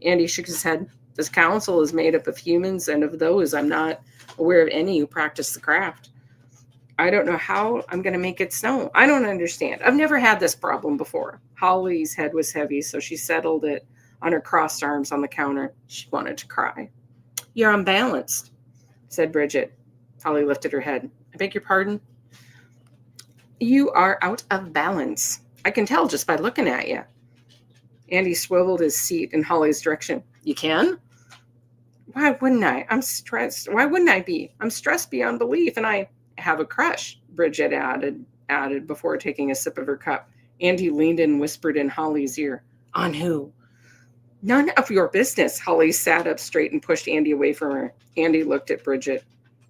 Andy shook his head. This council is made up of humans, and of those, I'm not aware of any who practice the craft. I don't know how I'm going to make it snow. I don't understand. I've never had this problem before. Holly's head was heavy, so she settled it on her crossed arms on the counter. She wanted to cry. You're unbalanced, said Bridget. Holly lifted her head. I beg your pardon? You are out of balance. I can tell just by looking at you. Andy swiveled his seat in Holly's direction. You can? Why wouldn't I? I'm stressed. Why wouldn't I be? I'm stressed beyond belief, and I have a crush, Bridget added before taking a sip of her cup. Andy leaned in and whispered in Holly's ear. On who? None of your business. Holly sat up straight and pushed Andy away from her. Andy looked at Bridget.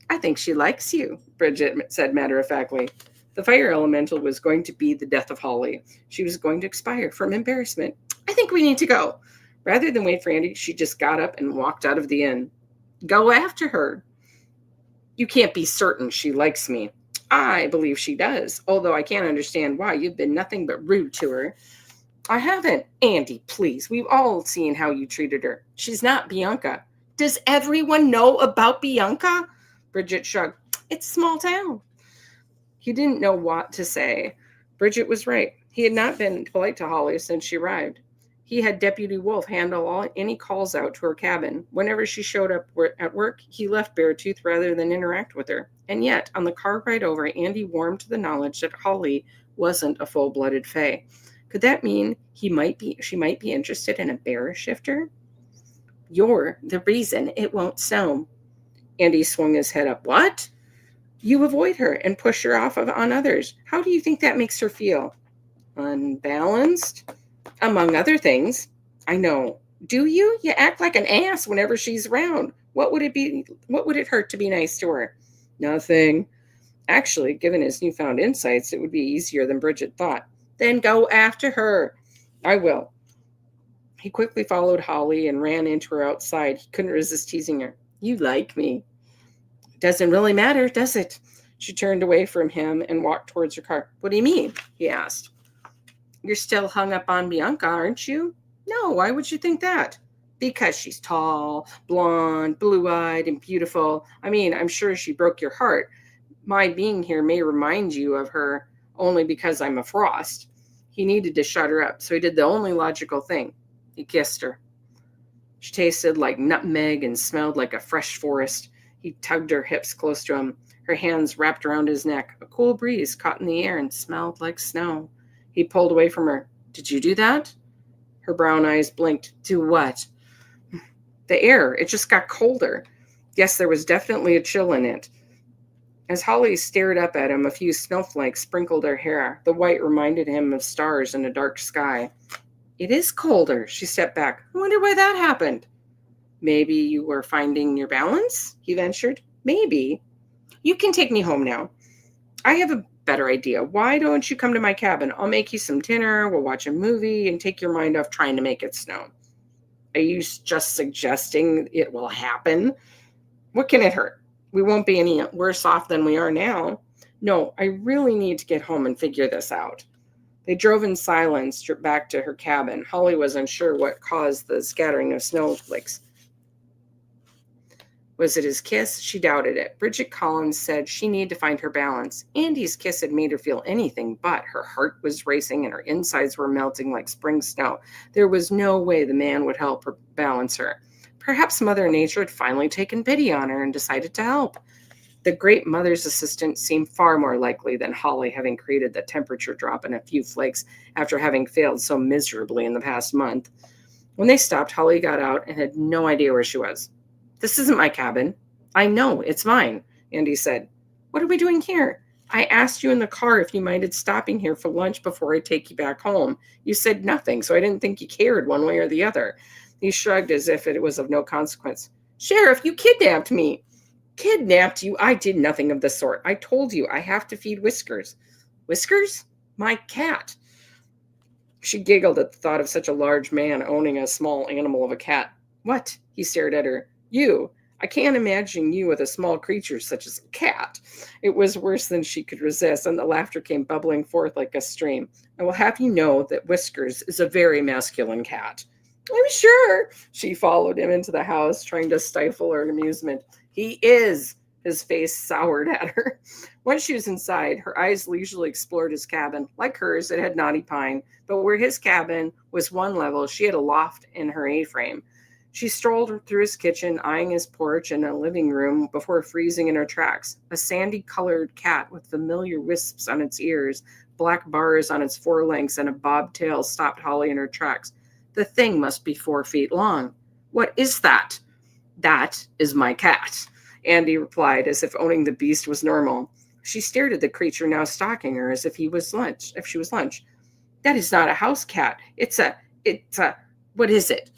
I think she likes you, Bridget said matter-of-factly. The fire elemental was going to be the death of Holly. She was going to expire from embarrassment. I think we need to go. Rather than wait for Andy, she just got up and walked out of the inn. Go after her. You can't be certain she likes me. I believe she does, although I can't understand why you've been nothing but rude to her. I haven't. Andy, please. We've all seen how you treated her. She's not Bianca. Does everyone know about Bianca? Bridget shrugged. It's a small town. He didn't know what to say. Bridget was right. He had not been polite to Holly since she arrived. He had Deputy Wolf handle any calls out to her cabin. Whenever she showed up at work, he left Beartooth rather than interact with her. And yet, on the car ride over, Andy warmed to the knowledge that Holly wasn't a full-blooded fae. Could that mean she might be interested in a bear shifter? You're the reason it won't snow. Andy swung his head up. What? You avoid her and push her off on others. How do you think that makes her feel? Unbalanced? Among other things. I know. Do you? You act like an ass whenever she's around. What would it hurt to be nice to her? Nothing. Actually, given his newfound insights, it would be easier than Bridget thought. Then go after her. I will. He quickly followed Holly and ran into her outside. He couldn't resist teasing her. You like me. Doesn't really matter, does it? She turned away from him and walked towards her car. What do you mean? He asked. You're still hung up on Bianca, aren't you? No, why would you think that? Because she's tall, blonde, blue-eyed, and beautiful. I mean, I'm sure she broke your heart. My being here may remind you of her only because I'm a frost. He needed to shut her up, so he did the only logical thing. He kissed her. She tasted like nutmeg and smelled like a fresh forest. He tugged her hips close to him. Her hands wrapped around his neck. A cool breeze caught in the air and smelled like snow. He pulled away from her. Did you do that? Her brown eyes blinked. Do what? The air. It just got colder. Yes, there was definitely a chill in it. As Holly stared up at him, a few snowflakes sprinkled her hair. The white reminded him of stars in a dark sky. It is colder. She stepped back. I wonder why that happened. Maybe you were finding your balance? He ventured. Maybe. You can take me home now. I have a better idea. Why don't you come to my cabin? I'll make you some dinner, we'll watch a movie, and take your mind off trying to make it snow. Are you just suggesting it will happen? What can it hurt? We won't be any worse off than we are now. No, I really need to get home and figure this out. They drove in silence back to her cabin. Holly was unsure what caused the scattering of snowflakes. Was it his kiss? She doubted it. Bridget Collins said she needed to find her balance. Andy's kiss had made her feel anything but. Her heart was racing and her insides were melting like spring snow. There was no way the man would help her balance her. Perhaps Mother Nature had finally taken pity on her and decided to help. The great mother's assistant seemed far more likely than Holly, having created the temperature drop in a few flakes after having failed so miserably in the past month. When they stopped, Holly got out and had no idea where she was. "This isn't my cabin." "I know, it's mine," Andy said. "What are we doing here? I asked you in the car if you minded stopping here for lunch before I take you back home. You said nothing, so I didn't think you cared one way or the other." He shrugged as if it was of no consequence. "Sheriff, you kidnapped me." "Kidnapped you? I did nothing of the sort. I told you I have to feed Whiskers." "Whiskers? My cat." She giggled at the thought of such a large man owning a small animal of a cat. "What?" He stared at her. "You. I can't imagine you with a small creature such as a cat." It was worse than she could resist, and the laughter came bubbling forth like a stream. "I will have you know that Whiskers is a very masculine cat." "I'm sure." She followed him into the house, trying to stifle her amusement. "He is." His face soured at her. Once she was inside, her eyes leisurely explored his cabin. Like hers, it had knotty pine, but where his cabin was one level, she had a loft in her A-frame. She strolled through his kitchen, eyeing his porch and a living room before freezing in her tracks. A sandy-colored cat with familiar wisps on its ears, black bars on its forelegs, and a bobtail stopped Holly in her tracks. "The thing must be 4 feet long." "What is that?" "That is my cat," Andy replied, as if owning the beast was normal. She stared at the creature now stalking her as if she was lunch. "That is not a house cat. It's a, what is it?"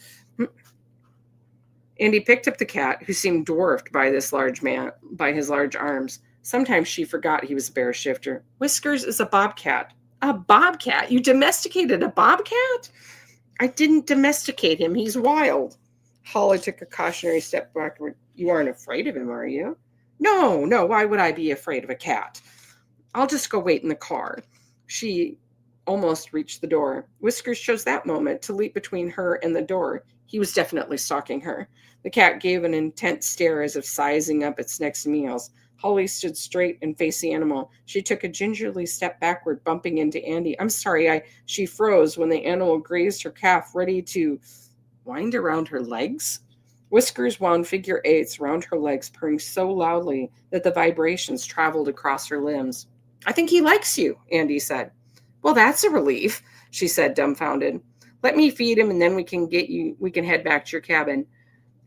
Andy picked up the cat, who seemed dwarfed by this large man, by his large arms. Sometimes she forgot he was a bear shifter. "Whiskers is a bobcat." "A bobcat? You domesticated a bobcat?" "I didn't domesticate him. He's wild." Holly took a cautionary step backward. "You aren't afraid of him, are you?" No. Why would I be afraid of a cat?" "I'll just go wait in the car." She almost reached the door. Whiskers chose that moment to leap between her and the door. He was definitely stalking her. The cat gave an intent stare as if sizing up its next meals. Holly stood straight and faced the animal. She took a gingerly step backward, bumping into Andy. "I'm sorry, She froze when the animal grazed her calf, ready to wind around her legs. Whiskers wound figure eights around her legs, purring so loudly that the vibrations traveled across her limbs. "I think he likes you," Andy said. "Well, that's a relief," she said, dumbfounded. "Let me feed him, and then we can head back to your cabin."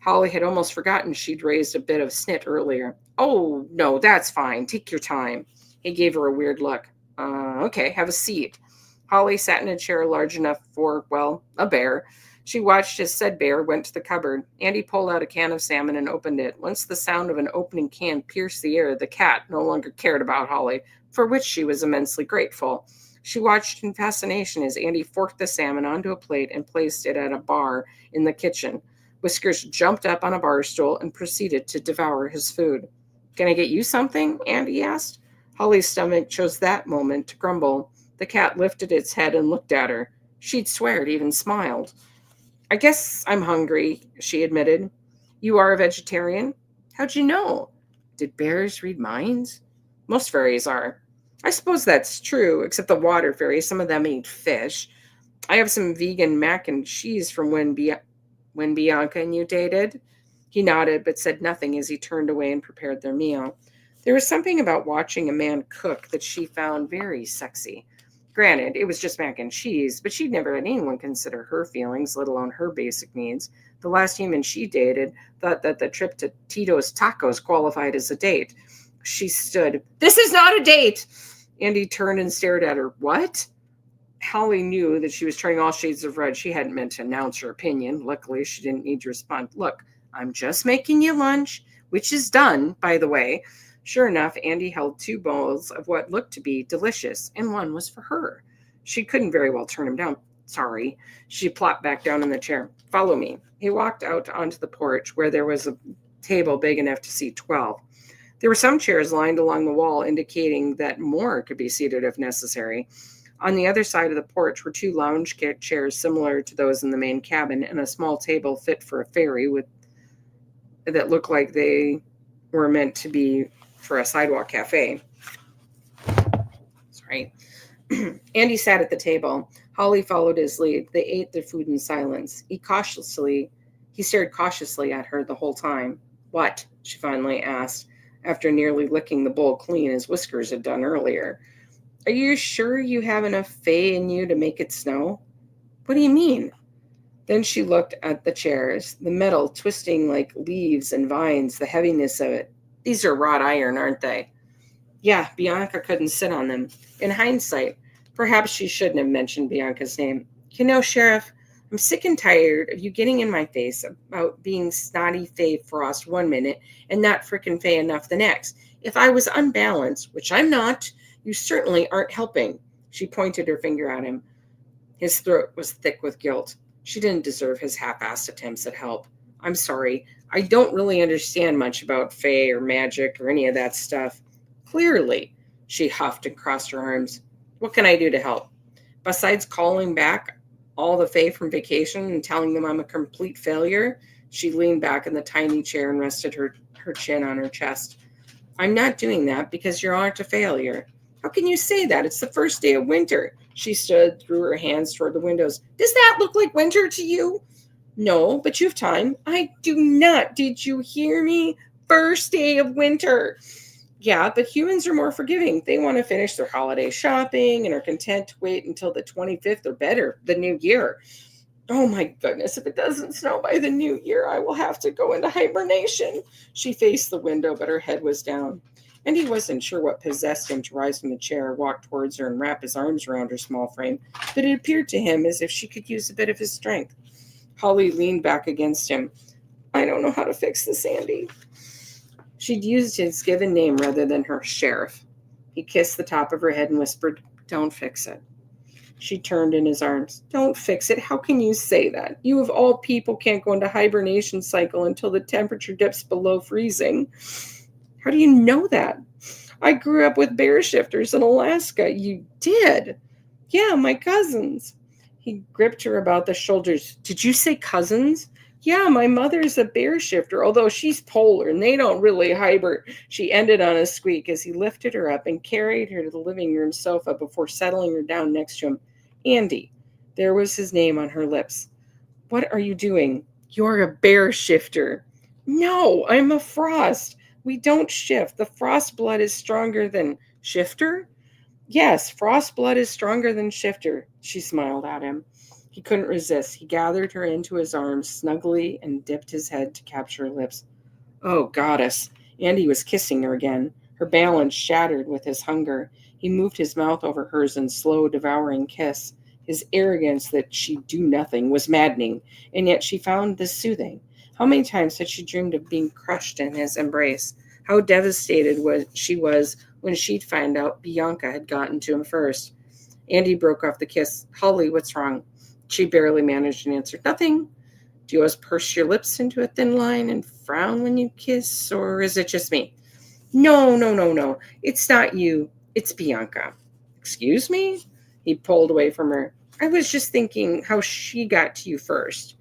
Holly had almost forgotten she'd raised a bit of snit earlier. "Oh, no, that's fine. Take your time." He gave her a weird look. Okay, have a seat." Holly sat in a chair large enough for, well, a bear. She watched as said bear went to the cupboard. Andy pulled out a can of salmon and opened it. Once the sound of an opening can pierced the air, the cat no longer cared about Holly, for which she was immensely grateful. She watched in fascination as Andy forked the salmon onto a plate and placed it at a bar in the kitchen. Whiskers jumped up on a bar stool and proceeded to devour his food. "Can I get you something?" Andy asked. Holly's stomach chose that moment to grumble. The cat lifted its head and looked at her. She'd swear it even smiled. "I guess I'm hungry," she admitted. "You are a vegetarian?" "How'd you know?" "Did bears read minds?" "Most fairies are." "I suppose that's true, except the water fairies. Some of them eat fish. I have some vegan mac and cheese from when Bianca and you dated." He nodded, but said nothing as he turned away and prepared their meal. There was something about watching a man cook that she found very sexy. Granted, it was just mac and cheese, but she'd never had anyone consider her feelings, let alone her basic needs. The last human she dated thought that the trip to Tito's Tacos qualified as a date. She stood. "This is not a date!" Andy turned and stared at her. "What?" Holly knew that she was turning all shades of red. She hadn't meant to announce her opinion. Luckily, she didn't need to respond. "Look, I'm just making you lunch," which is done, by the way. Sure enough, Andy held 2 bowls of what looked to be delicious, and one was for her. She couldn't very well turn him down. "Sorry." She plopped back down in the chair. "Follow me." He walked out onto the porch where there was a table big enough to seat 12. There were some chairs lined along the wall, indicating that more could be seated if necessary. On the other side of the porch were 2 lounge chairs similar to those in the main cabin, and a small table fit for a fairy that looked like they were meant to be for a sidewalk cafe. Sorry. Andy sat at the table. Holly followed his lead. They ate their food in silence. He stared cautiously at her the whole time. "What?" she finally asked. after nearly licking the bowl clean as Whiskers had done earlier. Are you sure you have enough fae in you to make it snow? What do you mean? Then she looked at the chairs, the metal twisting like leaves and vines, the heaviness of it. These are wrought iron, aren't they? Yeah, Bianca couldn't sit on them. In hindsight, perhaps she shouldn't have mentioned Bianca's name. You know, Sheriff, I'm sick and tired of you getting in my face about being snotty Faye Frost one minute and not frickin' Faye enough the next. If I was unbalanced, which I'm not, you certainly aren't helping. She pointed her finger at him. His throat was thick with guilt. She didn't deserve his half-assed attempts at help. I'm sorry. I don't really understand much about Fae or magic or any of that stuff. Clearly, she huffed and crossed her arms. What can I do to help? Besides calling back all the Fae from vacation and telling them I'm a complete failure, she leaned back in the tiny chair and rested her chin on her chest. I'm not doing that because you aren't a failure. How can you say that? It's the first day of winter. She stood, threw her hands toward the windows. Does that look like winter to you? No, but you have time. I do not. Did you hear me? First day of winter. Yeah, but humans are more forgiving. They want to finish their holiday shopping and are content to wait until the 25th or better, the new year. Oh my goodness, if it doesn't snow by the new year, I will have to go into hibernation. She faced the window, but her head was down. And he wasn't sure what possessed him to rise from the chair, walk towards her, and wrap his arms around her small frame, but it appeared to him as if she could use a bit of his strength. Holly leaned back against him. I don't know how to fix this, Andy. She'd used his given name rather than her sheriff. He kissed the top of her head and whispered, Don't fix it. She turned in his arms. Don't fix it. How can you say that? You of all people can't go into hibernation cycle until the temperature dips below freezing. How do you know that? I grew up with bear shifters in Alaska. You did? Yeah, my cousins. He gripped her about the shoulders. Did you say cousins? Yeah, my mother's a bear shifter, although she's polar and they don't really hibernate. She ended on a squeak as he lifted her up and carried her to the living room sofa before settling her down next to him. Andy. There was his name on her lips. What are you doing? You're a bear shifter. No, I'm a frost. We don't shift. The frost blood is stronger than shifter? Yes, frost blood is stronger than shifter. She smiled at him. He couldn't resist. He gathered her into his arms snugly and dipped his head to capture her lips. Oh, goddess. Andy was kissing her again. Her balance shattered with his hunger. He moved his mouth over hers in slow, devouring kiss. His arrogance that she'd do nothing was maddening, and yet she found this soothing. How many times had she dreamed of being crushed in his embrace? How devastated she was when she'd find out Bianca had gotten to him first. Andy broke off the kiss. Holly, what's wrong? She barely managed an answer. Nothing. Do you always purse your lips into a thin line and frown when you kiss, or is it just me? No. It's not you. It's Bianca. Excuse me? He pulled away from her. I was just thinking how she got to you first.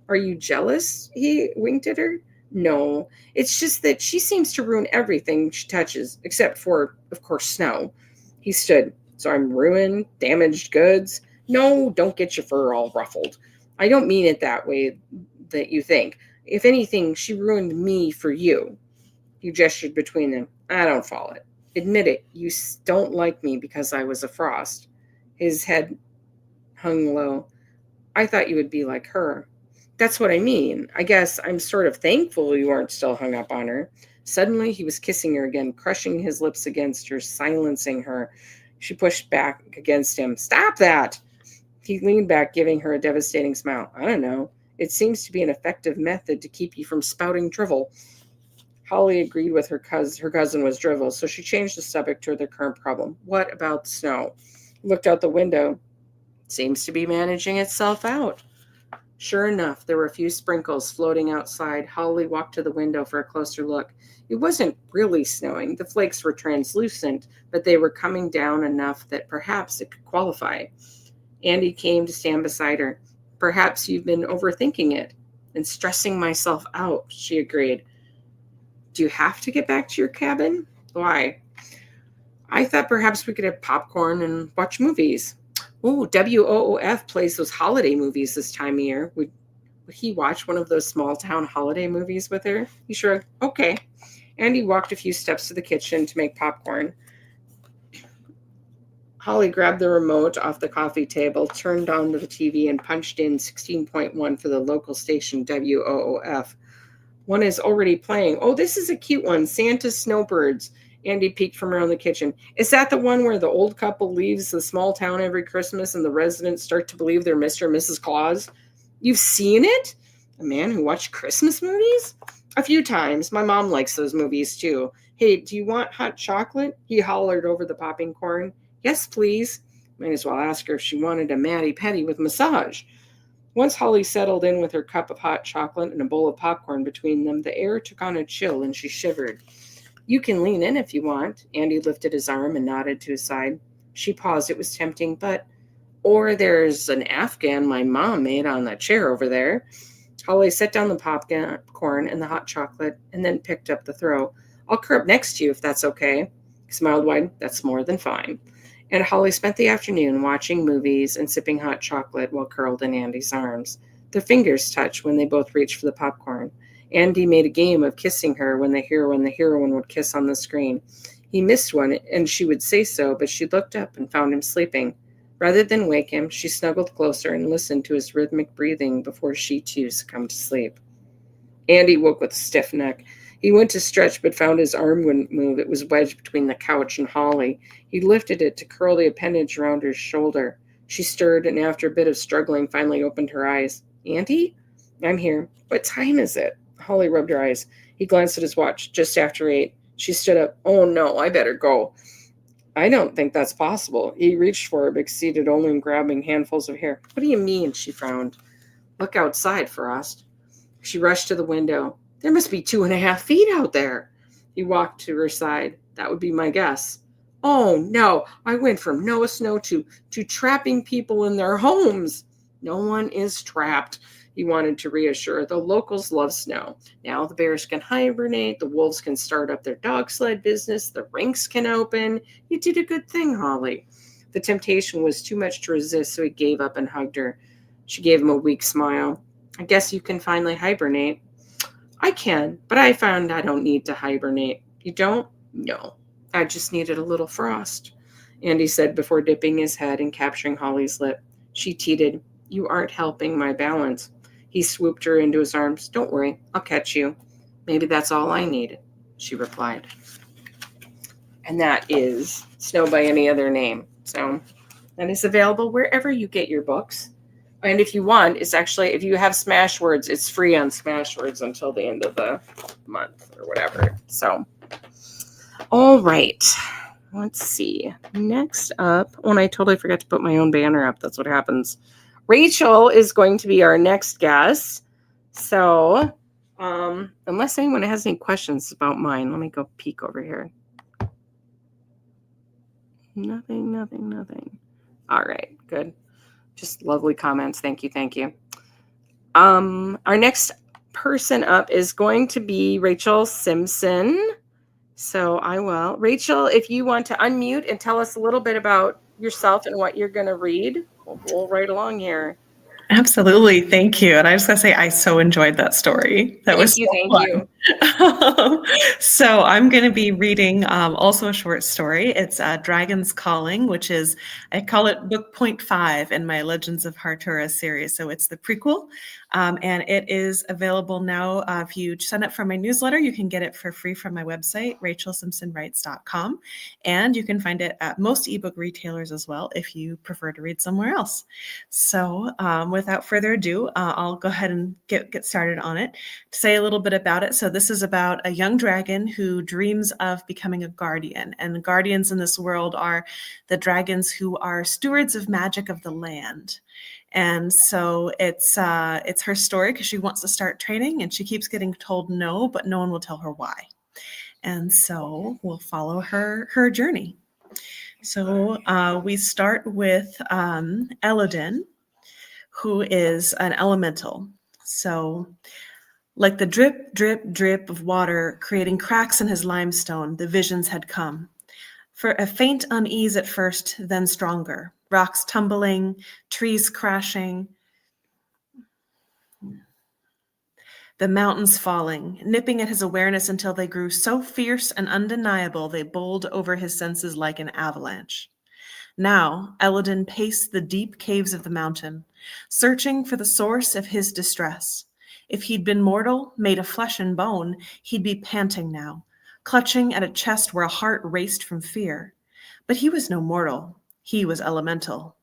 Are you jealous? He winked at her. No, it's just that she seems to ruin everything she touches, except for, of course, snow. He stood. So I'm ruined, damaged goods. No, don't get your fur all ruffled. I don't mean it that way that you think. If anything, she ruined me for you. He gestured between them. I don't follow it. Admit it, you don't like me because I was a frost. His head hung low. I thought you would be like her. That's what I mean. I guess I'm sort of thankful you aren't still hung up on her. Suddenly, he was kissing her again, crushing his lips against her, silencing her. She pushed back against him. Stop that! He leaned back, giving her a devastating smile. I don't know. It seems to be an effective method to keep you from spouting drivel. Holly agreed with her cousin. Her cousin was drivel, so she changed the subject to their current problem. What about the snow? Looked out the window. Seems to be managing itself out. Sure enough, there were a few sprinkles floating outside. Holly walked to the window for a closer look. It wasn't really snowing. The flakes were translucent, but they were coming down enough that perhaps it could qualify. Andy came to stand beside her. Perhaps you've been overthinking it and stressing myself out, she agreed. Do you have to get back to your cabin? Why? I thought perhaps we could have popcorn and watch movies. Oh, WOOF plays those holiday movies this time of year. Would he watch one of those small town holiday movies with her? He shrugged. Okay. Andy walked a few steps to the kitchen to make popcorn. Holly grabbed the remote off the coffee table, turned on the TV, and punched in 16.1 for the local station WOOF. One is already playing. Oh, this is a cute one. Santa's Snowbirds. Andy peeked from around the kitchen. Is that the one where the old couple leaves the small town every Christmas and the residents start to believe they're Mr. and Mrs. Claus? You've seen it? A man who watched Christmas movies? A few times. My mom likes those movies too. Hey, do you want hot chocolate? He hollered over the popping corn. Yes, please. Might as well ask her if she wanted a Matty Petty with massage. Once Holly settled in with her cup of hot chocolate and a bowl of popcorn between them, the air took on a chill and she shivered. You can lean in if you want. Andy lifted his arm and nodded to his side. She paused. It was tempting, but... Or there's an Afghan my mom made on that chair over there. Holly set down the popcorn and the hot chocolate and then picked up the throw. I'll curl up next to you if that's okay. He smiled wide. That's more than fine. And Holly spent the afternoon watching movies and sipping hot chocolate while curled in Andy's arms. Their fingers touched when they both reached for the popcorn. Andy made a game of kissing her when the heroine would kiss on the screen. He missed one, and she would say so, but she looked up and found him sleeping. Rather than wake him, she snuggled closer and listened to his rhythmic breathing before she too succumbed to sleep. Andy woke with a stiff neck. He went to stretch, but found his arm wouldn't move. It was wedged between the couch and Holly. He lifted it to curl the appendage around her shoulder. She stirred, and after a bit of struggling, finally opened her eyes. Andy? I'm here. What time is it? Holly rubbed her eyes. He glanced at his watch. Just after 8. She stood up. Oh, no, I better go. I don't think that's possible. He reached for her, but succeeded only in grabbing handfuls of hair. What do you mean? She frowned. Look outside, Frost. She rushed to the window. There must be 2.5 feet out there. He walked to her side. That would be my guess. Oh, no. I went from no snow to trapping people in their homes. No one is trapped. He wanted to reassure. The locals love snow. Now the bears can hibernate. The wolves can start up their dog sled business. The rinks can open. You did a good thing, Holly. The temptation was too much to resist, so he gave up and hugged her. She gave him a weak smile. I guess you can finally hibernate. I can, but I found I don't need to hibernate. You don't? No. I just needed a little frost, Andy said before dipping his head and capturing Holly's lip. She teeted, You aren't helping my balance. He swooped her into his arms. Don't worry, I'll catch you. Maybe that's all I need, she replied. And that is Snow by Any Other Name. So that is available wherever you get your books. And if you want, it's actually, if you have Smashwords, it's free on Smashwords until the end of the month or whatever. So, all right. Let's see. Next up, and I totally forgot to put my own banner up. That's what happens. Rachel is going to be our next guest. So, unless anyone has any questions about mine, let me go peek over here. Nothing. All right, good. Just lovely comments. Thank you. Our next person up is going to be Rachel Simpson. So I will. Rachel, if you want to unmute and tell us a little bit about yourself and what you're going to read, we'll roll right along here.
Absolutely. Thank you. And I just got to say, I so enjoyed that story. That was so fun. So I'm going to be reading also a short story. It's Dragon's Calling, which is, I call it book 0.5 in my Legends of Hartura series. So it's the prequel. And it is available now. If you sign up for my newsletter, you can get it for free from my website, rachelsimpsonwrites.com. And you can find it at most ebook retailers as well if you prefer to read somewhere else. So without further ado, I'll go ahead and get started on it. To say a little bit about it. So this is about a young dragon who dreams of becoming a guardian. And the guardians in this world are the dragons who are stewards of magic of the land. And so it's her story because she wants to start training and she keeps getting told no, but no one will tell her why. And so we'll follow her journey. So we start with Eladin, who is an elemental. So like the drip, drip, drip of water creating cracks in his limestone, the visions had come. For a faint unease at first, then stronger. Rocks tumbling, trees crashing. The mountains falling, nipping at his awareness until they grew so fierce and undeniable they bowled over his senses like an avalanche. Now, Eladin paced the deep caves of the mountain, searching for the source of his distress. If he'd been mortal, made of flesh and bone, he'd be panting now, clutching at a chest where a heart raced from fear. But he was no mortal. He was elemental,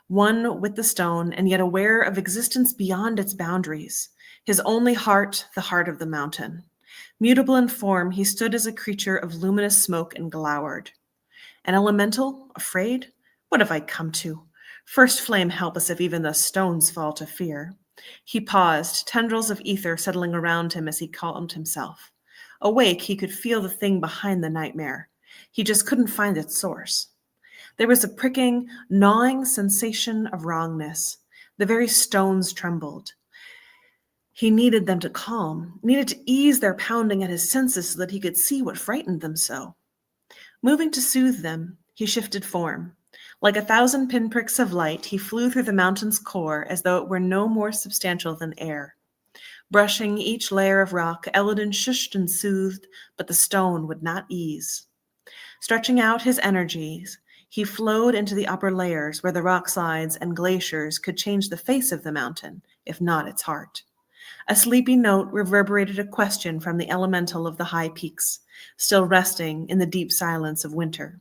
one with the stone and yet aware of existence beyond its boundaries. His only heart, the heart of the mountain. Mutable in form, he stood as a creature of luminous smoke and glowered. An elemental? Afraid? What have I come to? First flame help us if even the stones fall to fear. He paused, tendrils of ether settling around him as he calmed himself. Awake, he could feel the thing behind the nightmare. He just couldn't find its source. There was a pricking, gnawing sensation of wrongness. The very stones trembled. He needed them to calm, needed to ease their pounding at his senses so that he could see what frightened them so. Moving to soothe them, he shifted form. Like 1,000 pinpricks of light, he flew through the mountain's core as though it were no more substantial than air. Brushing each layer of rock, Eladin shushed and soothed, but the stone would not ease. Stretching out his energies, he flowed into the upper layers where the rock slides and glaciers could change the face of the mountain, if not its heart. A sleepy note reverberated a question from the elemental of the high peaks, still resting in the deep silence of winter.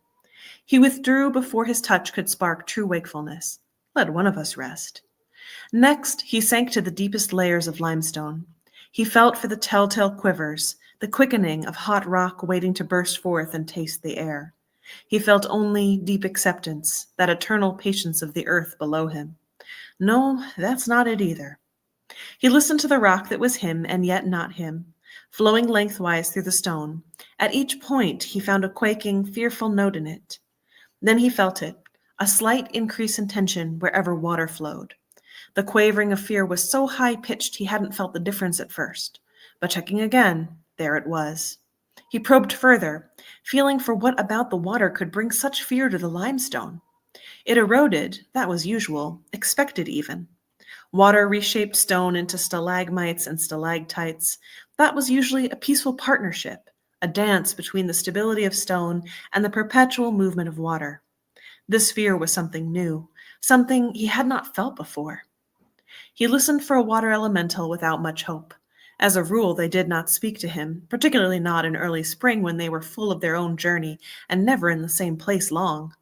He withdrew before his touch could spark true wakefulness. Let one of us rest. Next, he sank to the deepest layers of limestone. He felt for the telltale quivers, the quickening of hot rock waiting to burst forth and taste the air. He felt only deep acceptance, that eternal patience of the earth below him. No, that's not it either. He listened to the rock that was him and yet not him, flowing lengthwise through the stone. At each point, he found a quaking, fearful note in it. Then he felt it, a slight increase in tension wherever water flowed. The quavering of fear was so high-pitched he hadn't felt the difference at first. But checking again, there it was. He probed further, feeling for what about the water could bring such fear to the limestone. It eroded, that was usual, expected even. Water reshaped stone into stalagmites and stalactites. That was usually a peaceful partnership, a dance between the stability of stone and the perpetual movement of water. This fear was something new, something he had not felt before. He listened for a water elemental without much hope. As a rule, they did not speak to him, particularly not in early spring when they were full of their own journey and never in the same place long.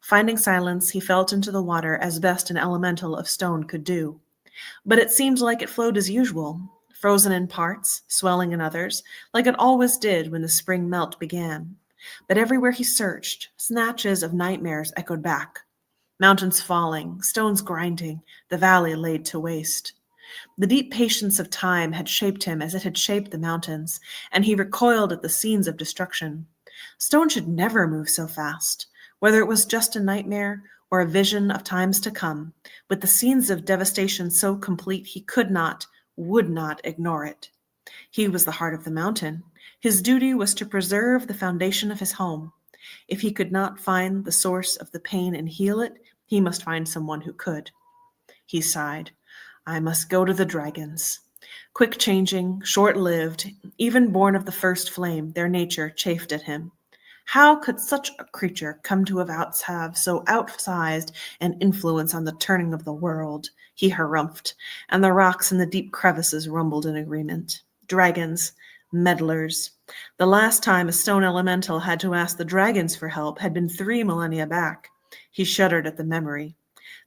Finding silence, he felt into the water as best an elemental of stone could do. But it seemed like it flowed as usual, frozen in parts, swelling in others, like it always did when the spring melt began. But everywhere he searched, snatches of nightmares echoed back. Mountains falling, stones grinding, the valley laid to waste. The deep patience of time had shaped him as it had shaped the mountains, and he recoiled at the scenes of destruction. Stone should never move so fast. Whether it was just a nightmare or a vision of times to come, with the scenes of devastation so complete he could not, would not ignore it. He was the heart of the mountain. His duty was to preserve the foundation of his home. If he could not find the source of the pain and heal it, he must find someone who could. He sighed. I must go to the dragons. Quick-changing, short-lived, even born of the first flame, their nature chafed at him. How could such a creature come to have so outsized an influence on the turning of the world? He harumphed, and the rocks in the deep crevices rumbled in agreement. Dragons, meddlers. The last time a stone elemental had to ask the dragons for help had been 3 millennia back. He shuddered at the memory.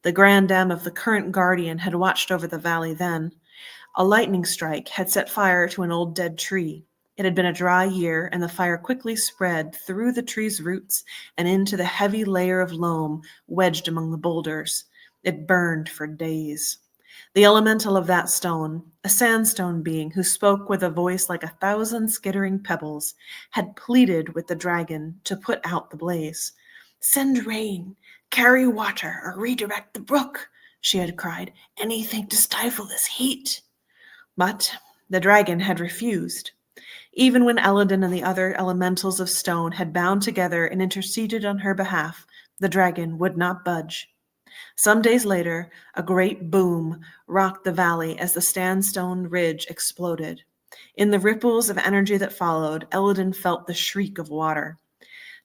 The grandam of the current guardian had watched over the valley then. A lightning strike had set fire to an old dead tree. It had been a dry year, and the fire quickly spread through the tree's roots and into the heavy layer of loam wedged among the boulders. It burned for days. The elemental of that stone, a sandstone being who spoke with a voice like 1,000 skittering pebbles, had pleaded with the dragon to put out the blaze. Send rain, carry water, or redirect the brook, she had cried. Anything to stifle this heat. But the dragon had refused. Even when Eladin and the other elementals of stone had bound together and interceded on her behalf, the dragon would not budge. Some days later, a great boom rocked the valley as the sandstone ridge exploded. In the ripples of energy that followed, Elladan felt the shriek of water.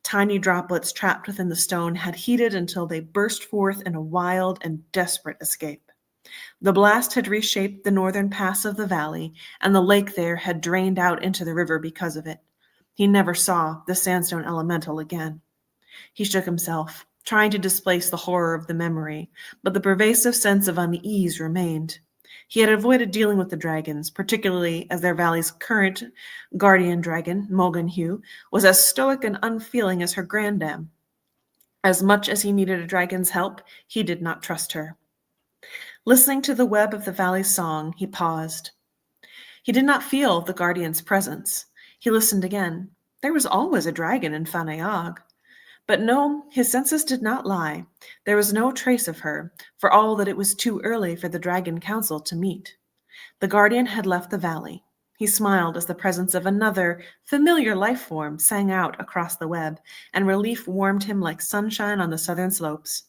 Tiny droplets trapped within the stone had heated until they burst forth in a wild and desperate escape. The blast had reshaped the northern pass of the valley, and the lake there had drained out into the river because of it. He never saw the sandstone elemental again. He shook himself, trying to displace the horror of the memory, but the pervasive sense of unease remained. He had avoided dealing with the dragons, particularly as their valley's current guardian dragon, Moganhue, was as stoic and unfeeling as her granddam. As much as he needed a dragon's help, he did not trust her. Listening to the web of the valley's song, he paused. He did not feel the guardian's presence. He listened again. There was always a dragon in Fanayag. But no, his senses did not lie. There was no trace of her, for all that it was too early for the Dragon Council to meet. The guardian had left the valley. He smiled as the presence of another, familiar life form sang out across the web, and relief warmed him like sunshine on the southern slopes.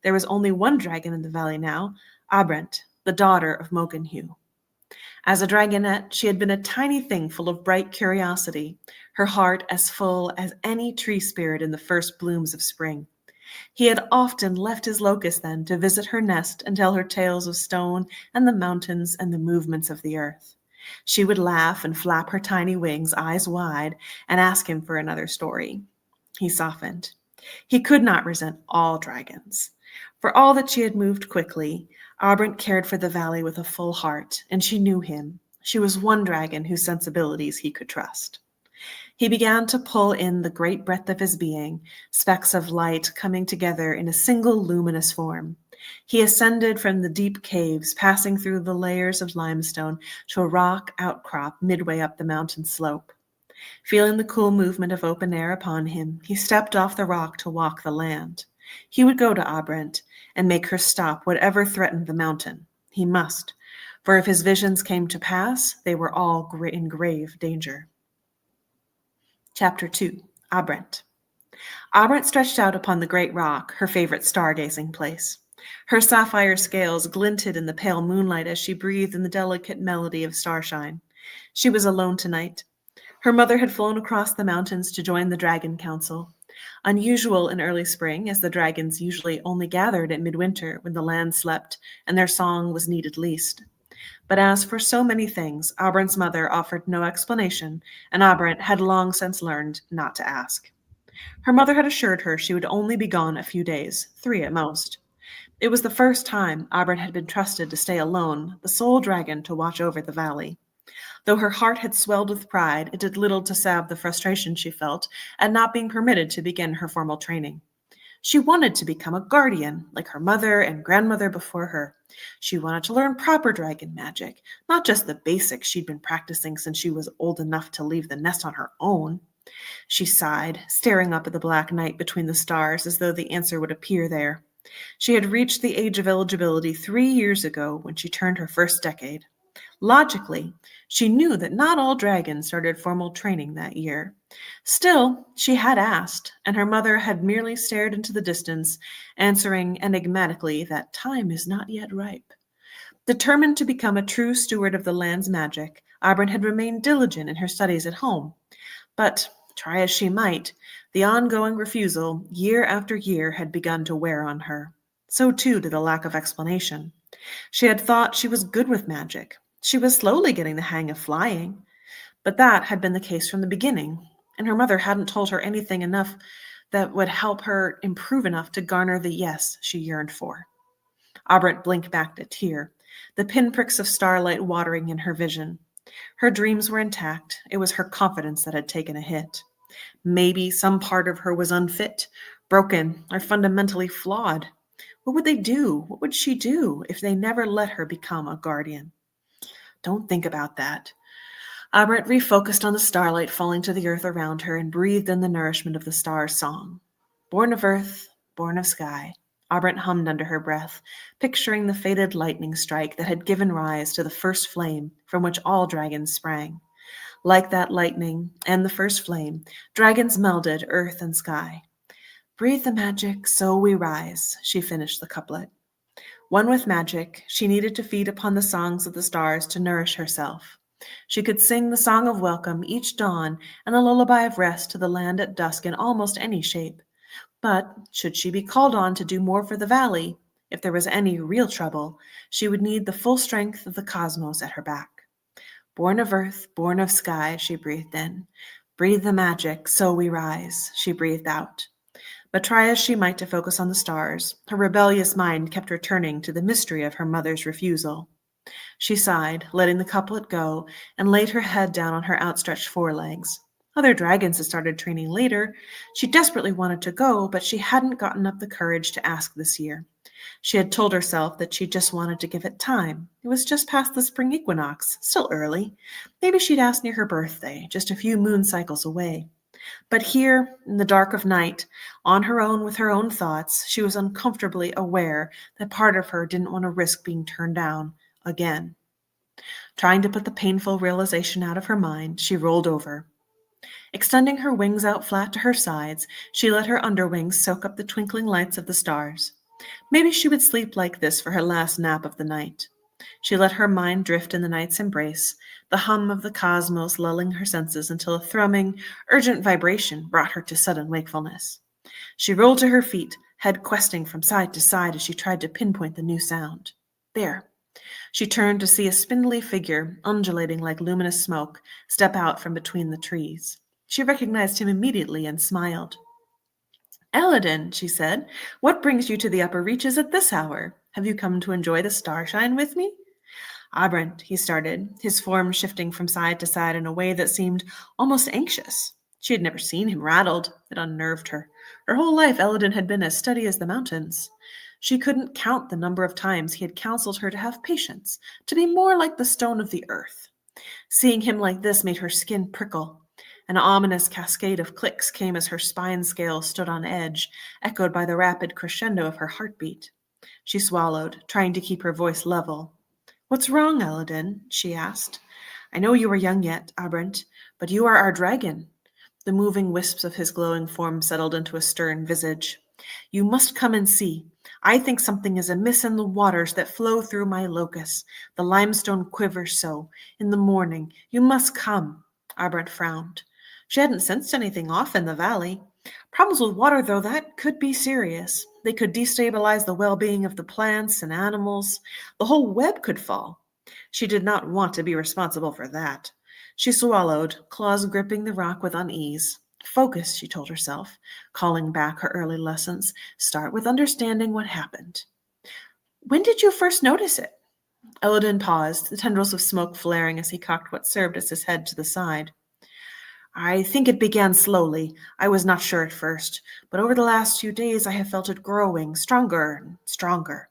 There was only one dragon in the valley now, Abrent, the daughter of Moganhue. As a dragonette, she had been a tiny thing full of bright curiosity, her heart as full as any tree spirit in the first blooms of spring. He had often left his locust then to visit her nest and tell her tales of stone and the mountains and the movements of the earth. She would laugh and flap her tiny wings, eyes wide, and ask him for another story. He softened. He could not resent all dragons. For all that she had moved quickly, Abrent cared for the valley with a full heart, and she knew him. She was one dragon whose sensibilities he could trust. He began to pull in the great breadth of his being, specks of light coming together in a single luminous form. He ascended from the deep caves, passing through the layers of limestone to a rock outcrop midway up the mountain slope. Feeling the cool movement of open air upon him, he stepped off the rock to walk the land. He would go to Abrent and make her stop whatever threatened the mountain. He must, for if his visions came to pass, they were all in grave danger. Chapter 2. Abrent. Abrent stretched out upon the great rock, her favorite stargazing place. Her sapphire scales glinted in the pale moonlight as she breathed in the delicate melody of starshine. She was alone tonight. Her mother had flown across the mountains to join the Dragon Council. Unusual in early spring, as the dragons usually only gathered at midwinter when the land slept and their song was needed least. But as for so many things, Abrent's mother offered no explanation, and Abrent had long since learned not to ask. Her mother had assured her she would only be gone a few days, 3 at most. It was the first time Abrent had been trusted to stay alone, the sole dragon to watch over the valley. Though her heart had swelled with pride, it did little to salve the frustration she felt at not being permitted to begin her formal training. She wanted to become a guardian, like her mother and grandmother before her. She wanted to learn proper dragon magic, not just the basics she'd been practicing since she was old enough to leave the nest on her own. She sighed, staring up at the black night between the stars as though the answer would appear there. She had reached the age of eligibility 3 years ago when she turned her first decade. Logically, she knew that not all dragons started formal training that year. Still, she had asked, and her mother had merely stared into the distance, answering enigmatically that time is not yet ripe. Determined to become a true steward of the land's magic, Abrent had remained diligent in her studies at home. But, try as she might, the ongoing refusal, year after year, had begun to wear on her. So too did a lack of explanation. She had thought she was good with magic. She was slowly getting the hang of flying. But that had been the case from the beginning, and her mother hadn't told her anything enough that would help her improve enough to garner the yes she yearned for. Abrent blinked back a tear, the pinpricks of starlight watering in her vision. Her dreams were intact. It was her confidence that had taken a hit. Maybe some part of her was unfit, broken, or fundamentally flawed. What would they do? What would she do if they never let her become a guardian? Don't think about that. Abrent refocused on the starlight falling to the earth around her and breathed in the nourishment of the star's song. Born of earth, born of sky, Abrent hummed under her breath, picturing the fated lightning strike that had given rise to the first flame from which all dragons sprang. Like that lightning and the first flame, dragons melded earth and sky. Breathe the magic, so we rise, she finished the couplet. One with magic, she needed to feed upon the songs of the stars to nourish herself. She could sing the song of welcome each dawn and a lullaby of rest to the land at dusk in almost any shape. But should she be called on to do more for the valley, if there was any real trouble, she would need the full strength of the cosmos at her back. Born of earth, born of sky, she breathed in. Breathe the magic, so we rise, she breathed out. But try as she might to focus on the stars, her rebellious mind kept returning to the mystery of her mother's refusal. She sighed, letting the couplet go, and laid her head down on her outstretched forelegs. Other dragons had started training later. She desperately wanted to go, but she hadn't gotten up the courage to ask this year. She had told herself that she just wanted to give it time. It was just past the spring equinox, still early. Maybe she'd ask near her birthday, just a few moon cycles away. But here, in the dark of night, on her own with her own thoughts, she was uncomfortably aware that part of her didn't want to risk being turned down again. Trying to put the painful realization out of her mind, she rolled over. Extending her wings out flat to her sides, she let her underwings soak up the twinkling lights of the stars. Maybe she would sleep like this for her last nap of the night. She let her mind drift in the night's embrace, the hum of the cosmos lulling her senses until a thrumming, urgent vibration brought her to sudden wakefulness. She rolled to her feet, head questing from side to side as she tried to pinpoint the new sound. There. She turned to see a spindly figure, undulating like luminous smoke, step out from between the trees. She recognized him immediately and smiled. Eladin, she said, what brings you to the upper reaches at this hour? Have you come to enjoy the starshine with me? Abrant, he started, his form shifting from side to side in a way that seemed almost anxious. She had never seen him rattled. It unnerved her. Her whole life, Eladin had been as steady as the mountains. She couldn't count the number of times he had counseled her to have patience, to be more like the stone of the earth. Seeing him like this made her skin prickle. An ominous cascade of clicks came as her spine scales stood on edge, echoed by the rapid crescendo of her heartbeat. She swallowed, trying to keep her voice level. What's wrong, Eladin? She asked. I know you are young yet, Abrant, but you are our dragon. The moving wisps of his glowing form settled into a stern visage. You must come and see. I think something is amiss in the waters that flow through my locus. The limestone quivers so. In the morning, you must come. Abrant frowned. She hadn't sensed anything off in the valley. Problems with water, though, that could be serious. They could destabilize the well-being of the plants and animals. The whole web could fall. She did not want to be responsible for that. She swallowed, claws gripping the rock with unease. Focus, she told herself, calling back her early lessons. Start with understanding what happened. When did you first notice it? Eladin paused, the tendrils of smoke flaring as he cocked what served as his head to the side. I think it began slowly. I was not sure at first, but over the last few days I have felt it growing, stronger and stronger.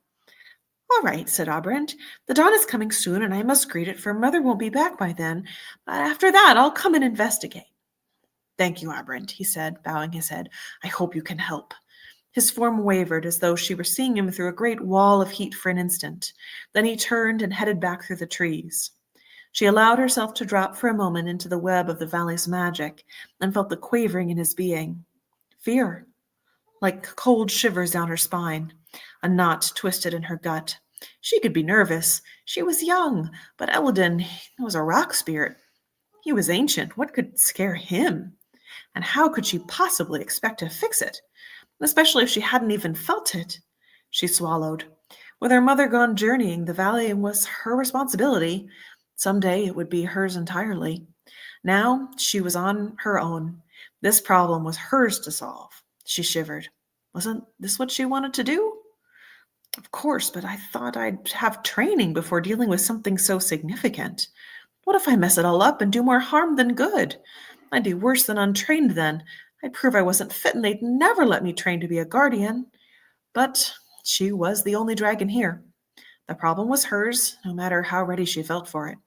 All right, said Abrant. The dawn is coming soon, and I must greet it, for Mother won't be back by then. But after that, I'll come and investigate. Thank you, Abrant, he said, bowing his head. I hope you can help. His form wavered as though she were seeing him through a great wall of heat for an instant. Then he turned and headed back through the trees. She allowed herself to drop for a moment into the web of the valley's magic and felt the quavering in his being. Fear, like cold shivers down her spine. A knot twisted in her gut. She could be nervous. She was young, but Eladin was a rock spirit. He was ancient. What could scare him? And how could she possibly expect to fix it? Especially if she hadn't even felt it. She swallowed. With her mother gone journeying, the valley was her responsibility. Someday it would be hers entirely. Now she was on her own. This problem was hers to solve. She shivered. Wasn't this what she wanted to do? Of course, but I thought I'd have training before dealing with something so significant. What if I mess it all up and do more harm than good? I'd be worse than untrained then. I'd prove I wasn't fit and they'd never let me train to be a guardian. But she was the only dragon here. The problem was hers, no matter how ready she felt for it.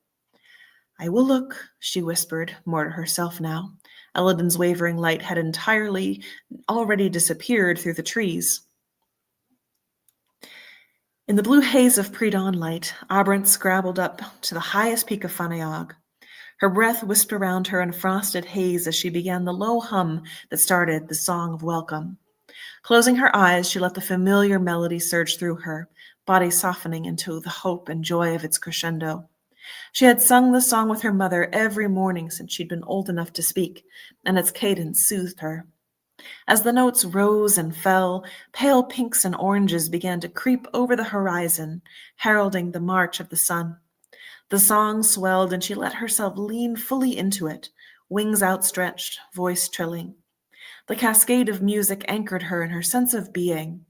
I will look, she whispered, more to herself now. Eladin's wavering light had already disappeared through the trees. In the blue haze of pre-dawn light, Abrant scrabbled up to the highest peak of Fanayag. Her breath whisked around her in frosted haze as she began the low hum that started the song of welcome. Closing her eyes, she let the familiar melody surge through her, body softening into the hope and joy of its crescendo. She had sung the song with her mother every morning since she'd been old enough to speak, and its cadence soothed her. As the notes rose and fell, pale pinks and oranges began to creep over the horizon, heralding the march of the sun. The song swelled, and she let herself lean fully into it, wings outstretched, voice trilling. The cascade of music anchored her in her sense of being.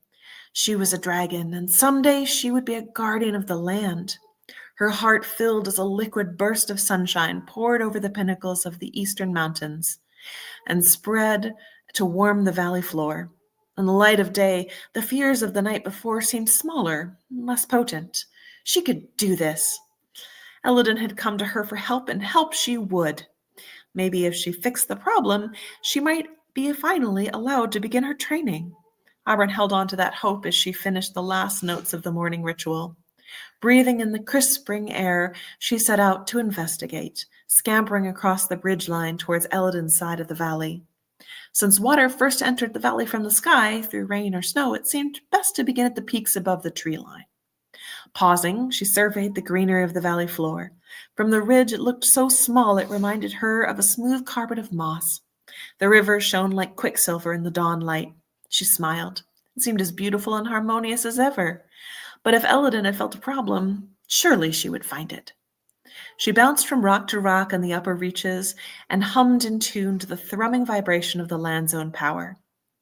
She was a dragon, and someday she would be a guardian of the land. Her heart filled as a liquid burst of sunshine poured over the pinnacles of the eastern mountains and spread to warm the valley floor. In the light of day, the fears of the night before seemed smaller, less potent. She could do this. Elodin had come to her for help, and help she would. Maybe if she fixed the problem, she might be finally allowed to begin her training. Auburn held on to that hope as she finished the last notes of the morning ritual. Breathing in the crisp spring air, she set out to investigate, scampering across the bridge line towards Elodin's side of the valley. Since water first entered the valley from the sky through rain or snow, it seemed best to begin at the peaks above the tree line. Pausing, she surveyed the greenery of the valley floor. From the ridge, it looked so small it reminded her of a smooth carpet of moss. The river shone like quicksilver in the dawn light. She smiled. It seemed as beautiful and harmonious as ever. But if Elodin had felt a problem, surely she would find it. She bounced from rock to rock in the upper reaches and hummed in tune to the thrumming vibration of the land's own power.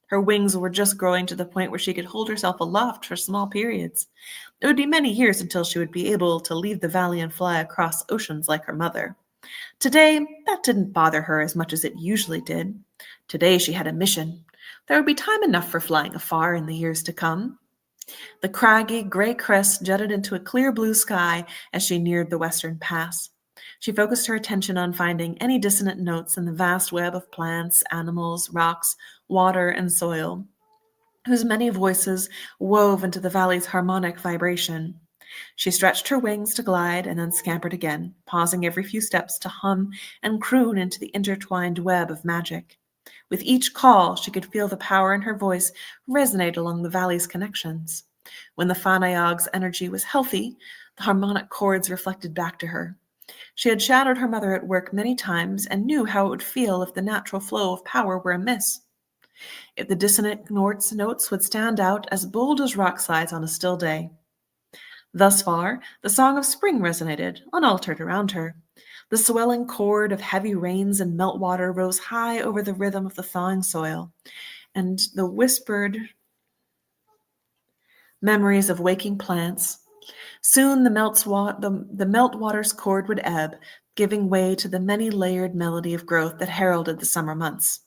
Her wings were just growing to the point where she could hold herself aloft for small periods. It would be many years until she would be able to leave the valley and fly across oceans like her mother. Today, that didn't bother her as much as it usually did. Today she had a mission. There would be time enough for flying afar in the years to come. The craggy, gray crest jutted into a clear blue sky as she neared the western pass. She focused her attention on finding any dissonant notes in the vast web of plants, animals, rocks, water, and soil, whose many voices wove into the valley's harmonic vibration. She stretched her wings to glide and then scampered again, pausing every few steps to hum and croon into the intertwined web of magic. With each call, she could feel the power in her voice resonate along the valley's connections. When the Fanayog's energy was healthy, the harmonic chords reflected back to her. She had shadowed her mother at work many times and knew how it would feel if the natural flow of power were amiss. If the dissonant notes would stand out as bold as rock slides on a still day. Thus far, the song of spring resonated, unaltered around her. The swelling chord of heavy rains and meltwater rose high over the rhythm of the thawing soil, and the whispered memories of waking plants. Soon the meltwater's chord would ebb, giving way to the many-layered melody of growth that heralded the summer months.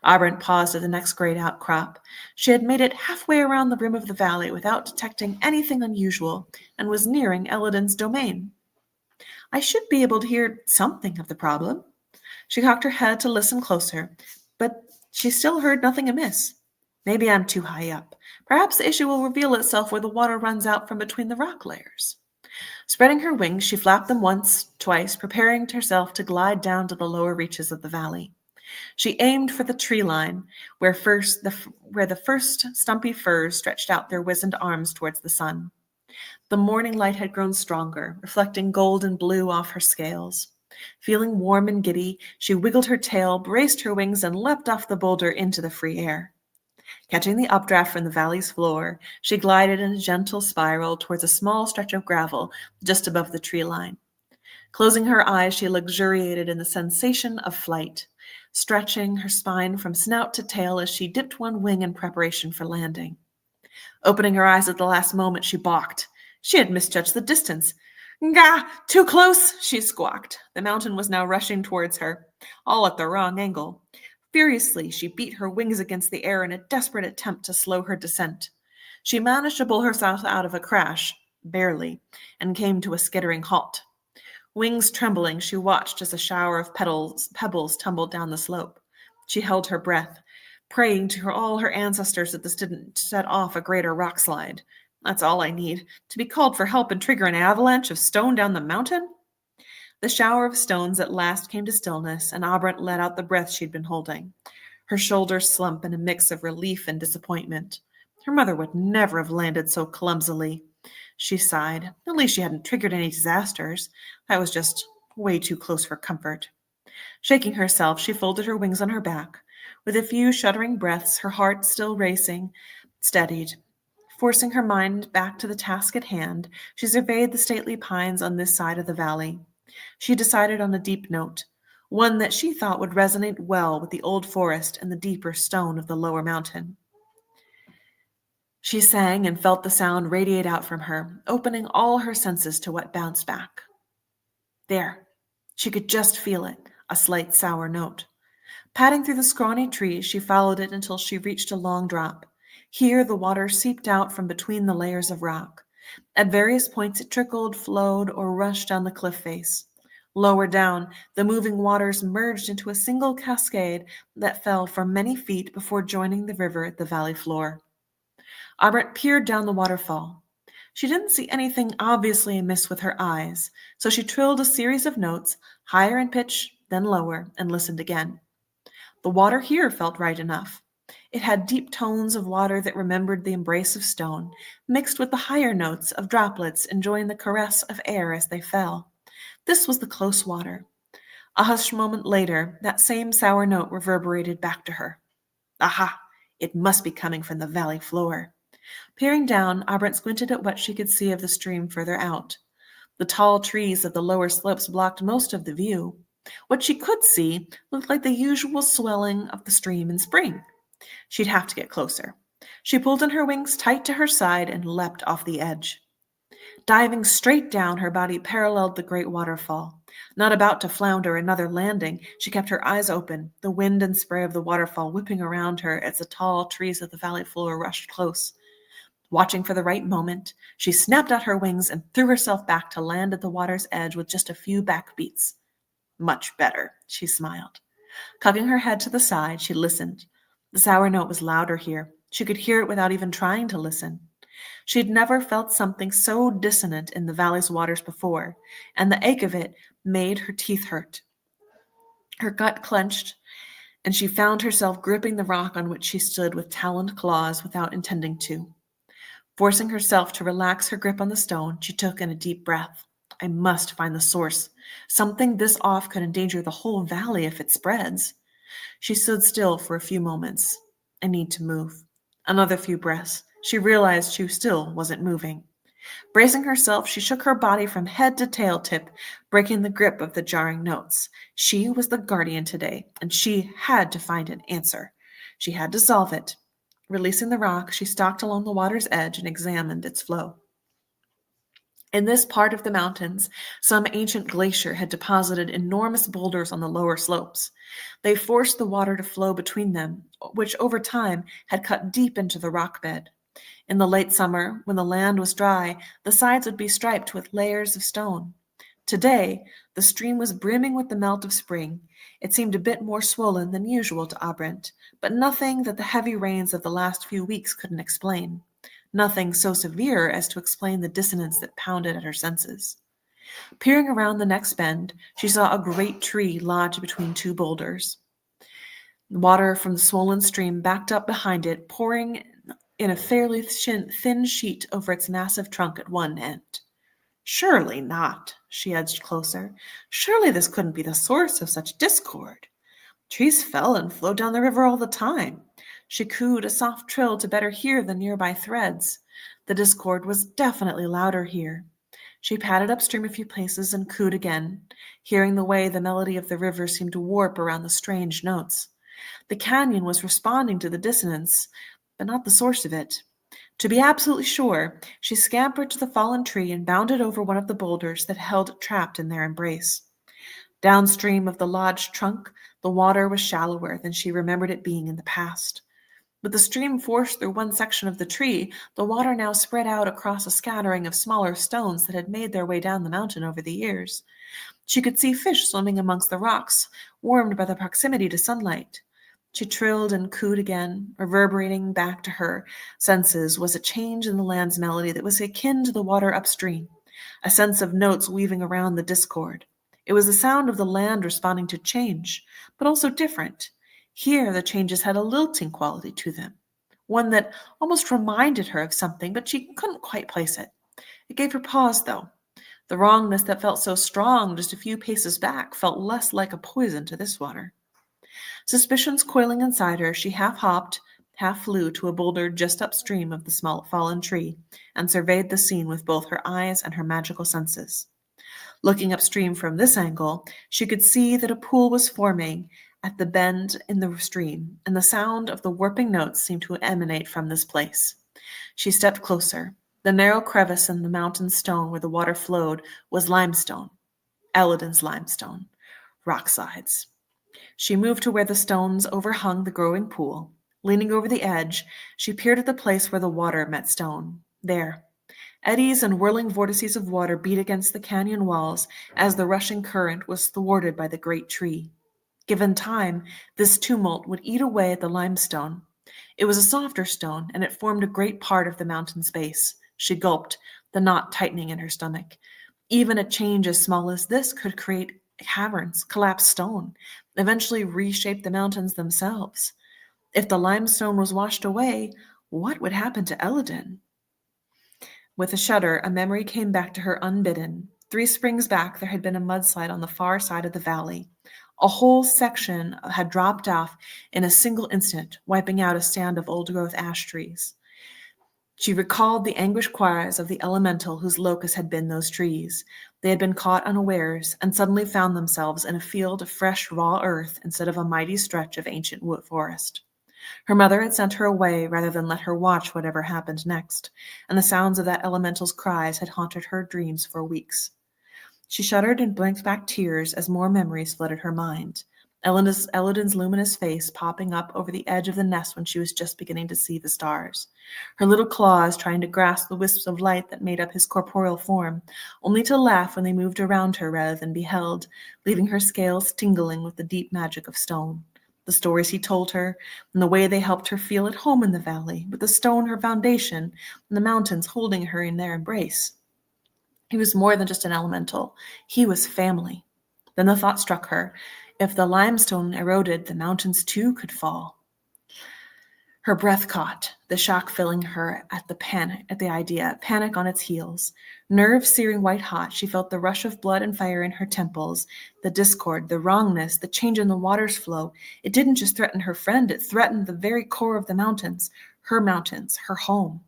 Aberrant paused at the next great outcrop. She had made it halfway around the rim of the valley without detecting anything unusual, and was nearing Elodin's domain. I should be able to hear something of the problem. She cocked her head to listen closer, but she still heard nothing amiss. Maybe I'm too high up. Perhaps the issue will reveal itself where the water runs out from between the rock layers. Spreading her wings, she flapped them once, twice, preparing herself to glide down to the lower reaches of the valley. She aimed for the tree line, where the first stumpy firs stretched out their wizened arms towards the sun. The morning light had grown stronger, reflecting gold and blue off her scales. Feeling warm and giddy, she wiggled her tail, braced her wings, and leapt off the boulder into the free air. Catching the updraft from the valley's floor, she glided in a gentle spiral towards a small stretch of gravel just above the tree line. Closing her eyes, she luxuriated in the sensation of flight, stretching her spine from snout to tail as she dipped one wing in preparation for landing. Opening her eyes at the last moment, she balked. She had misjudged the distance. "Gah! Too close!" she squawked. The mountain was now rushing towards her, all at the wrong angle. Furiously, she beat her wings against the air in a desperate attempt to slow her descent. She managed to pull herself out of a crash, barely, and came to a skittering halt. Wings trembling, she watched as a shower of pebbles tumbled down the slope. She held her breath, praying to all her ancestors that this didn't set off a greater rock slide. That's all I need, to be called for help and trigger an avalanche of stone down the mountain? The shower of stones at last came to stillness, and Aubrent let out the breath she'd been holding. Her shoulders slump in a mix of relief and disappointment. Her mother would never have landed so clumsily. She sighed. At least she hadn't triggered any disasters. That was just way too close for comfort. Shaking herself, she folded her wings on her back. With a few shuddering breaths, her heart still racing, steadied. Forcing her mind back to the task at hand, she surveyed the stately pines on this side of the valley. She decided on a deep note, one that she thought would resonate well with the old forest and the deeper stone of the lower mountain. She sang and felt the sound radiate out from her, opening all her senses to what bounced back. There, she could just feel it, a slight sour note. Padding through the scrawny trees, she followed it until she reached a long drop. Here, the water seeped out from between the layers of rock. At various points, it trickled, flowed, or rushed down the cliff face. Lower down, the moving waters merged into a single cascade that fell for many feet before joining the river at the valley floor. Aubrent peered down the waterfall. She didn't see anything obviously amiss with her eyes, so she trilled a series of notes, higher in pitch, then lower, and listened again. The water here felt right enough. It had deep tones of water that remembered the embrace of stone, mixed with the higher notes of droplets enjoying the caress of air as they fell. This was the close water. A hushed moment later, that same sour note reverberated back to her. Aha! It must be coming from the valley floor. Peering down, Aubrent squinted at what she could see of the stream further out. The tall trees of the lower slopes blocked most of the view. What she could see looked like the usual swelling of the stream in spring. She'd have to get closer. She pulled in her wings tight to her side and leapt off the edge. Diving straight down, her body paralleled the great waterfall. Not about to flounder another landing, she kept her eyes open, the wind and spray of the waterfall whipping around her as the tall trees of the valley floor rushed close. Watching for the right moment, she snapped out her wings and threw herself back to land at the water's edge with just a few back beats. Much better, she smiled. Cocking her head to the side, she listened. The sour note was louder here. She could hear it without even trying to listen. She'd never felt something so dissonant in the valley's waters before, and the ache of it made her teeth hurt. Her gut clenched, and she found herself gripping the rock on which she stood with taloned claws without intending to. Forcing herself to relax her grip on the stone, she took in a deep breath. I must find the source. Something this off could endanger the whole valley if it spreads. She stood still for a few moments. I need to move. Another few breaths. She realized she still wasn't moving. Bracing herself, she shook her body from head to tail tip, breaking the grip of the jarring notes. She was the guardian today, and she had to find an answer. She had to solve it. Releasing the rock, she stalked along the water's edge and examined its flow. In this part of the mountains, some ancient glacier had deposited enormous boulders on the lower slopes. They forced the water to flow between them, which over time had cut deep into the rock bed. In the late summer, when the land was dry, the sides would be striped with layers of stone. Today, the stream was brimming with the melt of spring. It seemed a bit more swollen than usual to Aubrent, but nothing that the heavy rains of the last few weeks couldn't explain. Nothing so severe as to explain the dissonance that pounded at her senses. Peering around the next bend, she saw a great tree lodged between two boulders. Water from the swollen stream backed up behind it, pouring in a fairly thin sheet over its massive trunk at one end. Surely not, she edged closer. Surely this couldn't be the source of such discord. Trees fell and flowed down the river all the time. She cooed a soft trill to better hear the nearby threads. The discord was definitely louder here. She padded upstream a few places and cooed again, hearing the way the melody of the river seemed to warp around the strange notes. The canyon was responding to the dissonance, but not the source of it. To be absolutely sure, she scampered to the fallen tree and bounded over one of the boulders that held it trapped in their embrace. Downstream of the lodged trunk, the water was shallower than she remembered it being in the past. With the stream forced through one section of the tree, the water now spread out across a scattering of smaller stones that had made their way down the mountain over the years. She could see fish swimming amongst the rocks, warmed by the proximity to sunlight. She trilled and cooed again. Reverberating back to her senses was a change in the land's melody that was akin to the water upstream, a sense of notes weaving around the discord. It was the sound of the land responding to change, but also different. Here, the changes had a lilting quality to them, one that almost reminded her of something, but she couldn't quite place it. It gave her pause, though. The wrongness that felt so strong just a few paces back felt less like a poison to this water. Suspicions coiling inside her, she half hopped, half flew to a boulder just upstream of the small fallen tree and surveyed the scene with both her eyes and her magical senses. Looking upstream from this angle, she could see that a pool was forming at the bend in the stream, and the sound of the warping notes seemed to emanate from this place. She stepped closer. The narrow crevice in the mountain stone where the water flowed was limestone, Elladan's limestone, rock slides. She moved to where the stones overhung the growing pool. Leaning over the edge, she peered at the place where the water met stone. There, eddies and whirling vortices of water beat against the canyon walls as the rushing current was thwarted by the great tree. Given time, this tumult would eat away at the limestone. It was a softer stone, and it formed a great part of the mountain's base. She gulped, the knot tightening in her stomach. Even a change as small as this could create caverns, collapse stone, eventually reshape the mountains themselves. If the limestone was washed away, what would happen to Elladan? With a shudder, a memory came back to her unbidden. 3 springs back, there had been a mudslide on the far side of the valley. A whole section had dropped off in a single instant, wiping out a stand of old-growth ash trees. She recalled the anguished cries of the elemental whose locus had been those trees. They had been caught unawares and suddenly found themselves in a field of fresh, raw earth instead of a mighty stretch of ancient wood forest. Her mother had sent her away rather than let her watch whatever happened next, and the sounds of that elemental's cries had haunted her dreams for weeks. She shuddered and blinked back tears as more memories flooded her mind. Elladan's luminous face popping up over the edge of the nest when she was just beginning to see the stars. Her little claws trying to grasp the wisps of light that made up his corporeal form, only to laugh when they moved around her rather than be held, leaving her scales tingling with the deep magic of stone. The stories he told her, and the way they helped her feel at home in the valley, with the stone her foundation, and the mountains holding her in their embrace. He was more than just an elemental. He was family. Then the thought struck her, if the limestone eroded, the mountains too could fall. Her breath caught, the shock filling her at the idea, panic on its heels. Nerves searing white hot, she felt the rush of blood and fire in her temples, the discord, the wrongness, the change in the water's flow. It didn't just threaten her friend, it threatened the very core of the mountains, her home.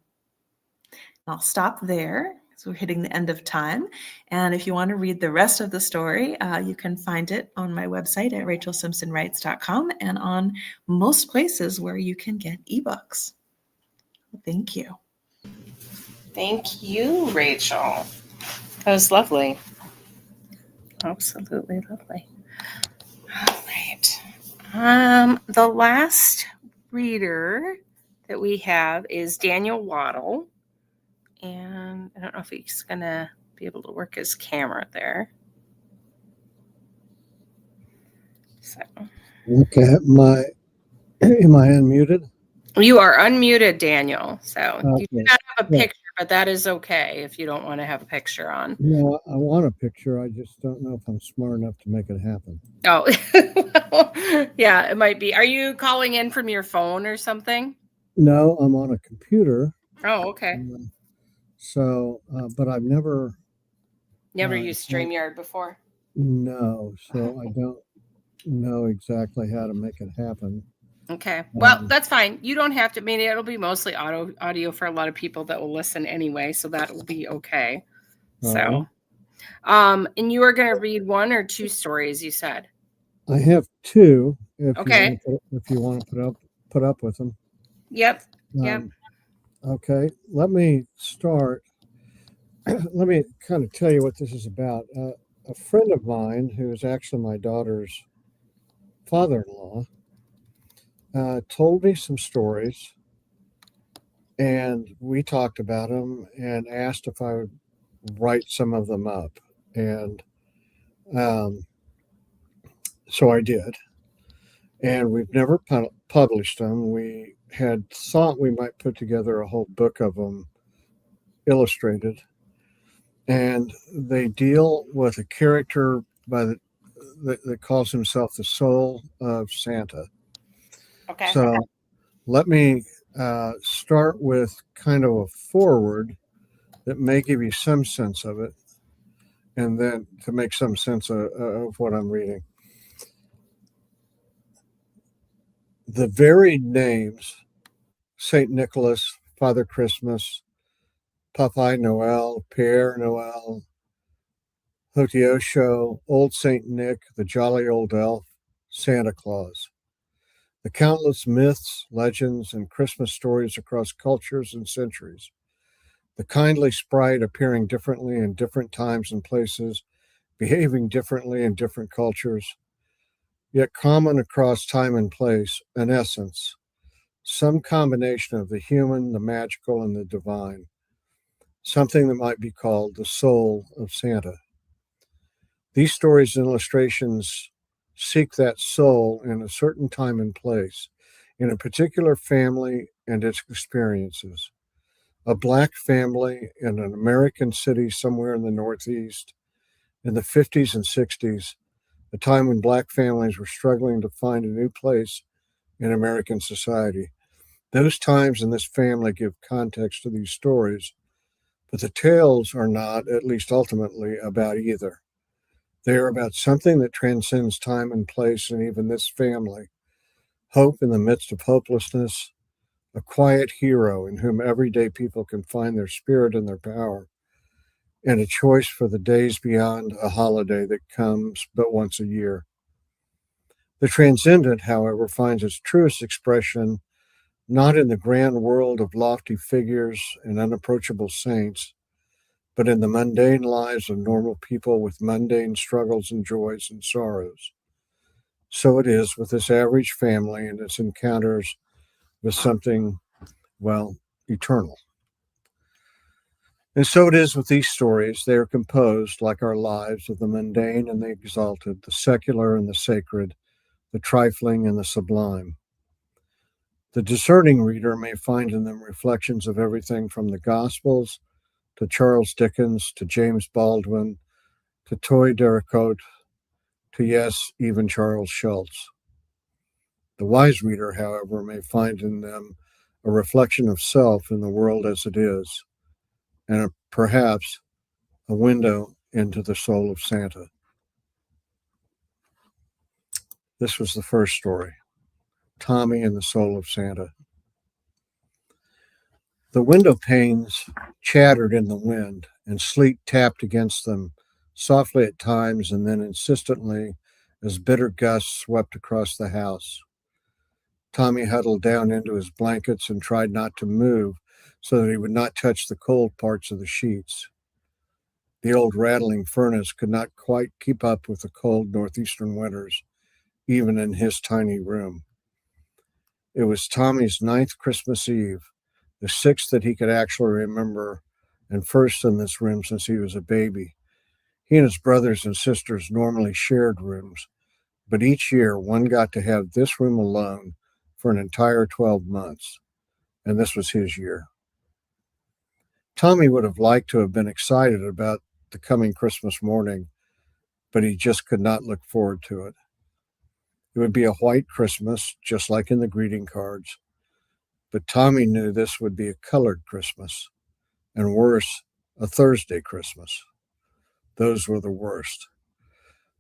I'll stop there. So we're hitting the end of time. And if you want to read the rest of the story, you can find it on my website at rachelsimpsonwrites.com and on most places where you can get ebooks. Thank you.
Thank you, Rachel. That was lovely. Absolutely lovely. All right. The last reader that we have is Daniel Waddle. And I don't know if he's going to be able to work his camera there. So.
Okay. Am I unmuted?
You are unmuted, Daniel. So
Okay.
you do not have a picture, but that is okay if you don't want to have a picture on.
No, I want a picture. I just don't know if I'm smart enough to make it happen.
Oh, yeah, it might be. Are you calling in from your phone or something?
No, I'm on a computer.
Oh, okay.
But I've never
used StreamYard before?
No, so I don't know exactly how to make it happen.
Okay. Well, that's fine. You don't have to. I mean, it'll be mostly audio for a lot of people that will listen anyway, so that will be okay. So, and you are going to read 1 or 2 stories, you said?
I have 2.
Okay.
If you want to put up with them.
Yep. Yep.
Okay. Let me start. Let me kind of tell you what this is about. A friend of mine, who is actually my daughter's father-in-law, told me some stories, and we talked about them and asked if I would write some of them up. And so I did. And we've never published them. We had thought we might put together a whole book of them illustrated. And they deal with a character that calls himself the soul of Santa.
Okay.
So let me start with kind of a foreword that may give you some sense of it, and then to make some sense of what I'm reading. The varied names, St. Nicholas, Father Christmas, Papai Noel, Père Noel, Hotiocho, Old St. Nick, the Jolly Old Elf, Santa Claus. The countless myths, legends, and Christmas stories across cultures and centuries. The kindly sprite appearing differently in different times and places, behaving differently in different cultures, yet common across time and place, in essence, some combination of the human, the magical, and the divine, something that might be called the soul of Santa. These stories and illustrations seek that soul in a certain time and place, in a particular family and its experiences. A Black family in an American city somewhere in the Northeast in the 50s and 60s, a time when Black families were struggling to find a new place in American society. Those times and this family give context to these stories, but the tales are not, at least ultimately, about either. They are about something that transcends time and place and even this family. Hope in the midst of hopelessness, a quiet hero in whom everyday people can find their spirit and their power, and a choice for the days beyond a holiday that comes but once a year. The transcendent, however, finds its truest expression not in the grand world of lofty figures and unapproachable saints, but in the mundane lives of normal people with mundane struggles and joys and sorrows. So it is with this average family and its encounters with something, well, eternal. And so it is with these stories. They are composed, like our lives, of the mundane and the exalted, the secular and the sacred, the trifling and the sublime. The discerning reader may find in them reflections of everything from the Gospels to Charles Dickens to James Baldwin to Toy Dericotte to, yes, even Charles Schulz. The wise reader, however, may find in them a reflection of self in the world as it is, and perhaps a window into the soul of Santa. This was the first story, Tommy and the Soul of Santa. The window panes chattered in the wind, and sleet tapped against them, softly at times and then insistently as bitter gusts swept across the house. Tommy huddled down into his blankets and tried not to move so that he would not touch the cold parts of the sheets. The old rattling furnace could not quite keep up with the cold northeastern winters, even in his tiny room. It was Tommy's 9th Christmas Eve, the 6th that he could actually remember, and first in this room since he was a baby. He and his brothers and sisters normally shared rooms, but each year one got to have this room alone for an entire 12 months, and this was his year. Tommy would have liked to have been excited about the coming Christmas morning, but he just could not look forward to it. It would be a white Christmas, just like in the greeting cards, but Tommy knew this would be a colored Christmas, and worse, a Thursday Christmas. Those were the worst.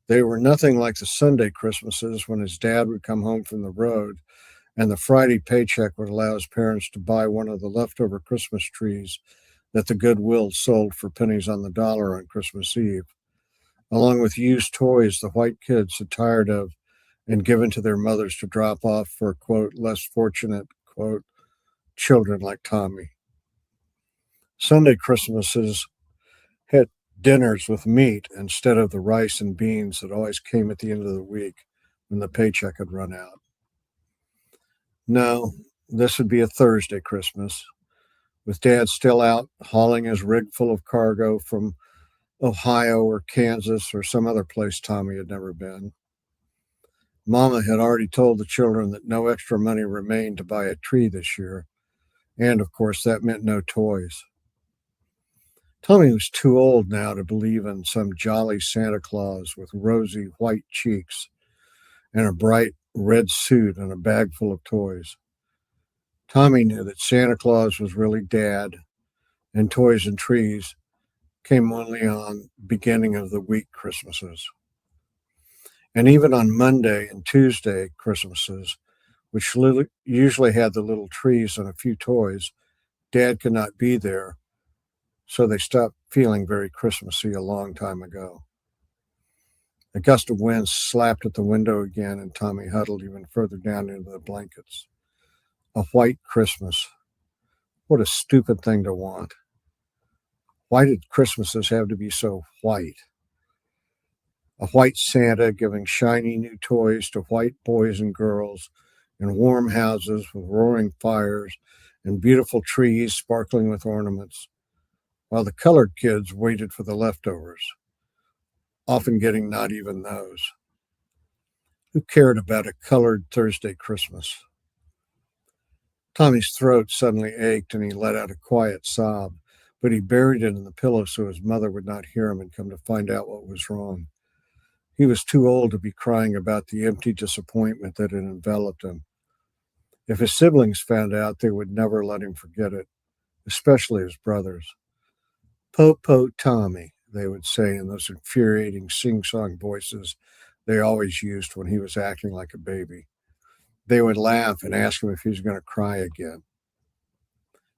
They were nothing like the Sunday Christmases when his dad would come home from the road and the Friday paycheck would allow his parents to buy one of the leftover Christmas trees that the Goodwill sold for pennies on the dollar on Christmas Eve, along with used toys the white kids had tired of and given to their mothers to drop off for, quote, less fortunate, quote, children like Tommy. Sunday Christmases had dinners with meat instead of the rice and beans that always came at the end of the week when the paycheck had run out. No, this would be a Thursday Christmas, with Dad still out hauling his rig full of cargo from Ohio or Kansas or some other place Tommy had never been. Mama had already told the children that no extra money remained to buy a tree this year, and of course that meant no toys. Tommy was too old now to believe in some jolly Santa Claus with rosy white cheeks and a bright red suit and a bag full of toys. Tommy knew that Santa Claus was really Dad, and toys and trees came only on beginning of the week Christmases. And even on Monday and Tuesday Christmases, which usually had the little trees and a few toys, Dad could not be there, so they stopped feeling very Christmassy a long time ago. A gust of wind slapped at the window again, and Tommy huddled even further down into the blankets. A white Christmas. What a stupid thing to want. Why did Christmases have to be so white? A white Santa giving shiny new toys to white boys and girls in warm houses with roaring fires and beautiful trees sparkling with ornaments, while the colored kids waited for the leftovers, often getting not even those. Who cared about a colored Thursday Christmas? Tommy's throat suddenly ached and he let out a quiet sob, but he buried it in the pillow so his mother would not hear him and come to find out what was wrong. He was too old to be crying about the empty disappointment that had enveloped him. If his siblings found out, they would never let him forget it, especially his brothers. Po Tommy, they would say in those infuriating sing-song voices they always used when he was acting like a baby. They would laugh and ask him if he was going to cry again.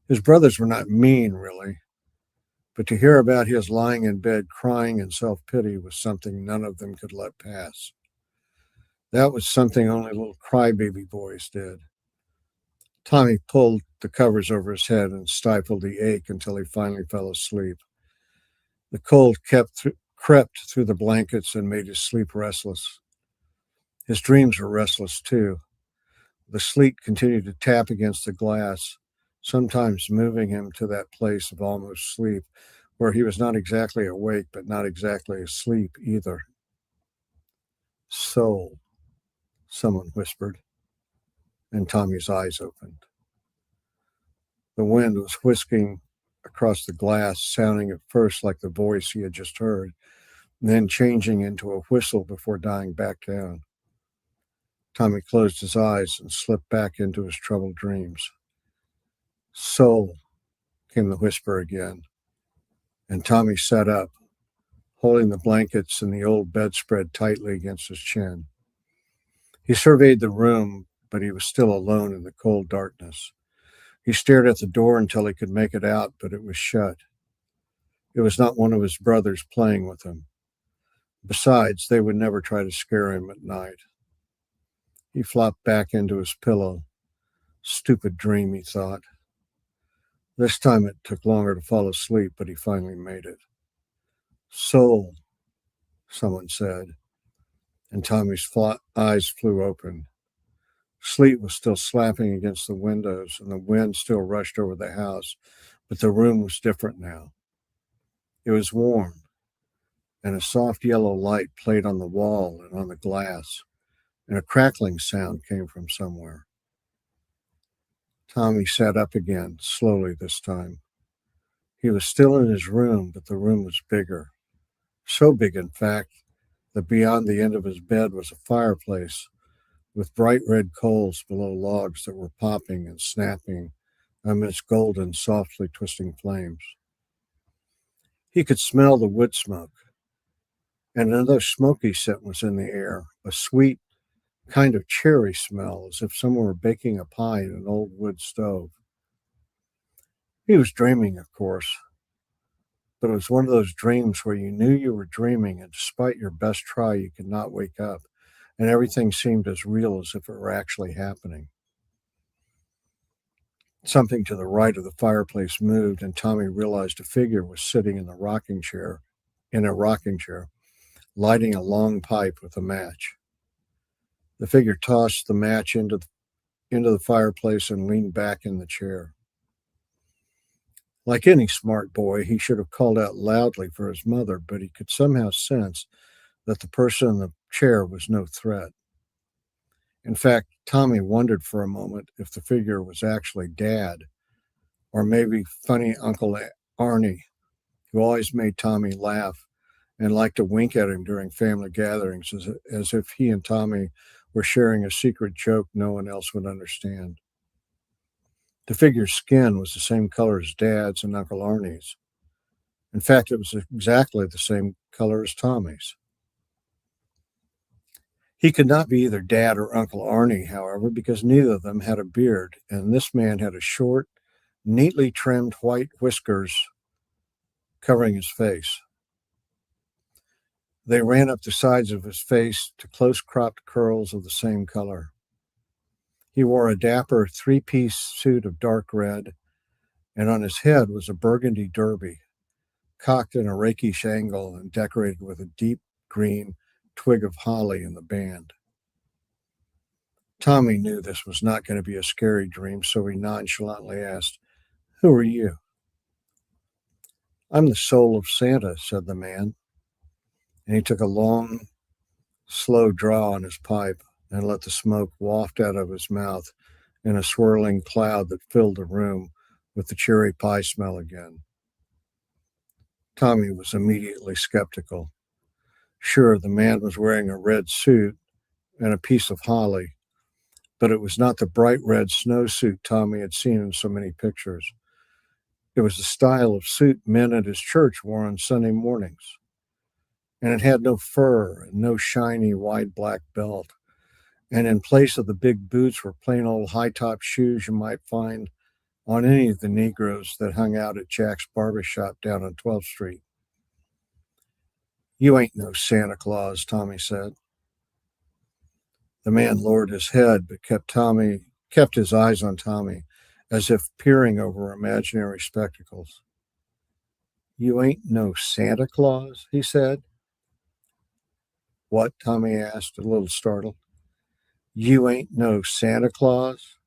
His brothers were not mean, really, but to hear about his lying in bed crying in self-pity was something none of them could let pass. That was something only little crybaby boys did. Tommy pulled the covers over his head and stifled the ache until he finally fell asleep. The cold crept through the blankets and made his sleep restless. His dreams were restless, too. The sleet continued to tap against the glass, sometimes moving him to that place of almost sleep, where he was not exactly awake, but not exactly asleep either. Soul, someone whispered, and Tommy's eyes opened. The wind was whisking across the glass, sounding at first like the voice he had just heard, then changing into a whistle before dying back down. Tommy closed his eyes and slipped back into his troubled dreams. Soul, came the whisper again, and Tommy sat up, holding the blankets and the old bedspread tightly against his chin. He surveyed the room, but he was still alone in the cold darkness. He stared at the door until he could make it out, but it was shut. It was not one of his brothers playing with him. Besides, they would never try to scare him at night. He flopped back into his pillow. Stupid dream, he thought. This time it took longer to fall asleep, but he finally made it. Soul, someone said, and Tommy's eyes flew open. Sleet was still slapping against the windows, and the wind still rushed over the house, but the room was different now. It was warm, and a soft yellow light played on the wall and on the glass, and a crackling sound came from somewhere. Tommy sat up again, slowly this time. He was still in his room, but the room was bigger. So big, in fact, that beyond the end of his bed was a fireplace with bright red coals below logs that were popping and snapping amidst golden, softly twisting flames. He could smell the wood smoke, and another smoky scent was in the air, a sweet kind of cherry smell, as if someone were baking a pie in an old wood stove. He was dreaming, of course, but it was one of those dreams where you knew you were dreaming, and despite your best try, you could not wake up, and everything seemed as real as if it were actually happening. Something to the right of the fireplace moved, and Tommy realized a figure was sitting in a rocking chair, lighting a long pipe with a match. The figure tossed the match into the fireplace and leaned back in the chair. Like any smart boy, he should have called out loudly for his mother, but he could somehow sense that the person in the chair was no threat. In fact, Tommy wondered for a moment if the figure was actually Dad, or maybe funny Uncle Arnie, who always made Tommy laugh and liked to wink at him during family gatherings, as if he and Tommy were sharing a secret joke no one else would understand. The figure's skin was the same color as Dad's and Uncle Arnie's. In fact, it was exactly the same color as Tommy's. He could not be either Dad or Uncle Arnie, however, because neither of them had a beard, and this man had a short, neatly trimmed white whiskers covering his face. They ran up the sides of his face to close-cropped curls of the same color. He wore a dapper three-piece suit of dark red, and on his head was a burgundy derby, cocked in a rakish angle and decorated with a deep green twig of holly in the band. Tommy knew this was not going to be a scary dream, so he nonchalantly asked, "Who are you?" "I'm the soul of Santa," said the man, and he took a long, slow draw on his pipe and let the smoke waft out of his mouth in a swirling cloud that filled the room with the cherry pie smell again. Tommy was immediately skeptical. Sure, the man was wearing a red suit and a piece of holly, but it was not the bright red snowsuit Tommy had seen in so many pictures. It was the style of suit men at his church wore on Sunday mornings. And it had no fur and no shiny wide black belt. And in place of the big boots were plain old high-top shoes you might find on any of the Negroes that hung out at Jack's barbershop down on 12th Street. "You ain't no Santa Claus," Tommy said. The man lowered his head, but kept his eyes on Tommy, as if peering over imaginary spectacles. "You ain't no Santa Claus?" he said. "What?" Tommy asked, a little startled. "You ain't no Santa Claus?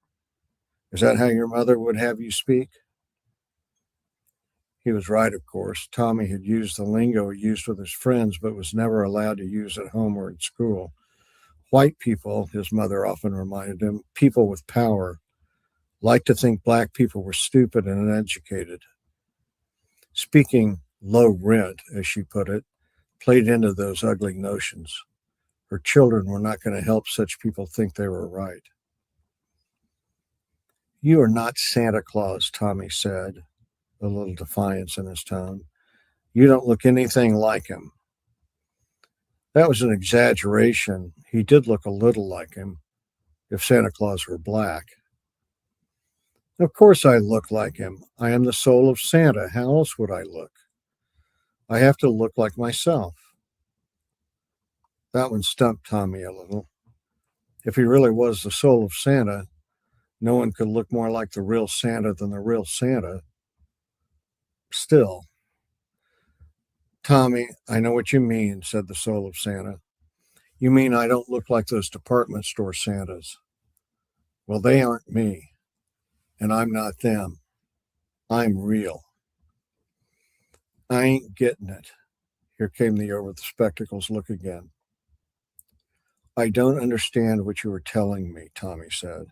Is that how your mother would have you speak?" He was right, of course. Tommy had used the lingo he used with his friends, but was never allowed to use at home or at school. White people, his mother often reminded him, people with power, liked to think black people were stupid and uneducated. Speaking low rent, as she put it, played into those ugly notions. Her children were not going to help such people think they were right. "You are not Santa Claus," Tommy said, a little defiance in his tone. "You don't look anything like him." That was an exaggeration. He did look a little like him, if Santa Claus were black. "Of course I look like him. I am the soul of Santa. How else would I look? I have to look like myself." That one stumped Tommy a little. If he really was the soul of Santa, no one could look more like the real Santa than the real Santa. Still, "Tommy, I know what you mean," said the soul of Santa. "You mean I don't look like those department store Santas. Well, they aren't me, and I'm not them. I'm real." "I ain't getting it." Here came the over the spectacles look again. "I don't understand what you were telling me," Tommy said.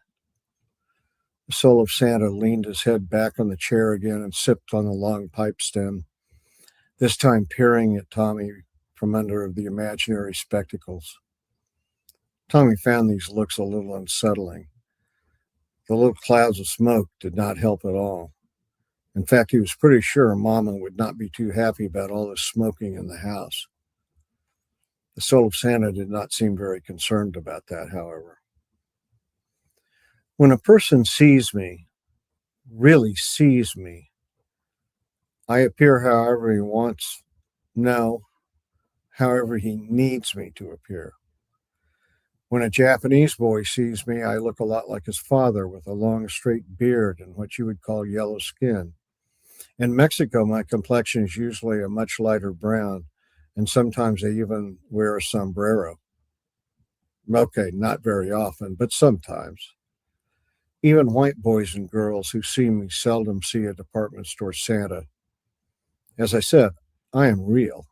The soul of Santa leaned his head back on the chair again and sipped on the long pipe stem, this time peering at Tommy from under the imaginary spectacles. Tommy found these looks a little unsettling. The little clouds of smoke did not help at all. In fact, he was pretty sure Mama would not be too happy about all this smoking in the house. The soul of Santa did not seem very concerned about that, however. "When a person sees me, really sees me, I appear however he wants, no, however he needs me to appear. When a Japanese boy sees me, I look a lot like his father with a long, straight beard and what you would call yellow skin. In Mexico, my complexion is usually a much lighter brown, and sometimes I even wear a sombrero. Okay, not very often, but sometimes. Even white boys and girls who see me seldom see a department store Santa. As I said, I am real."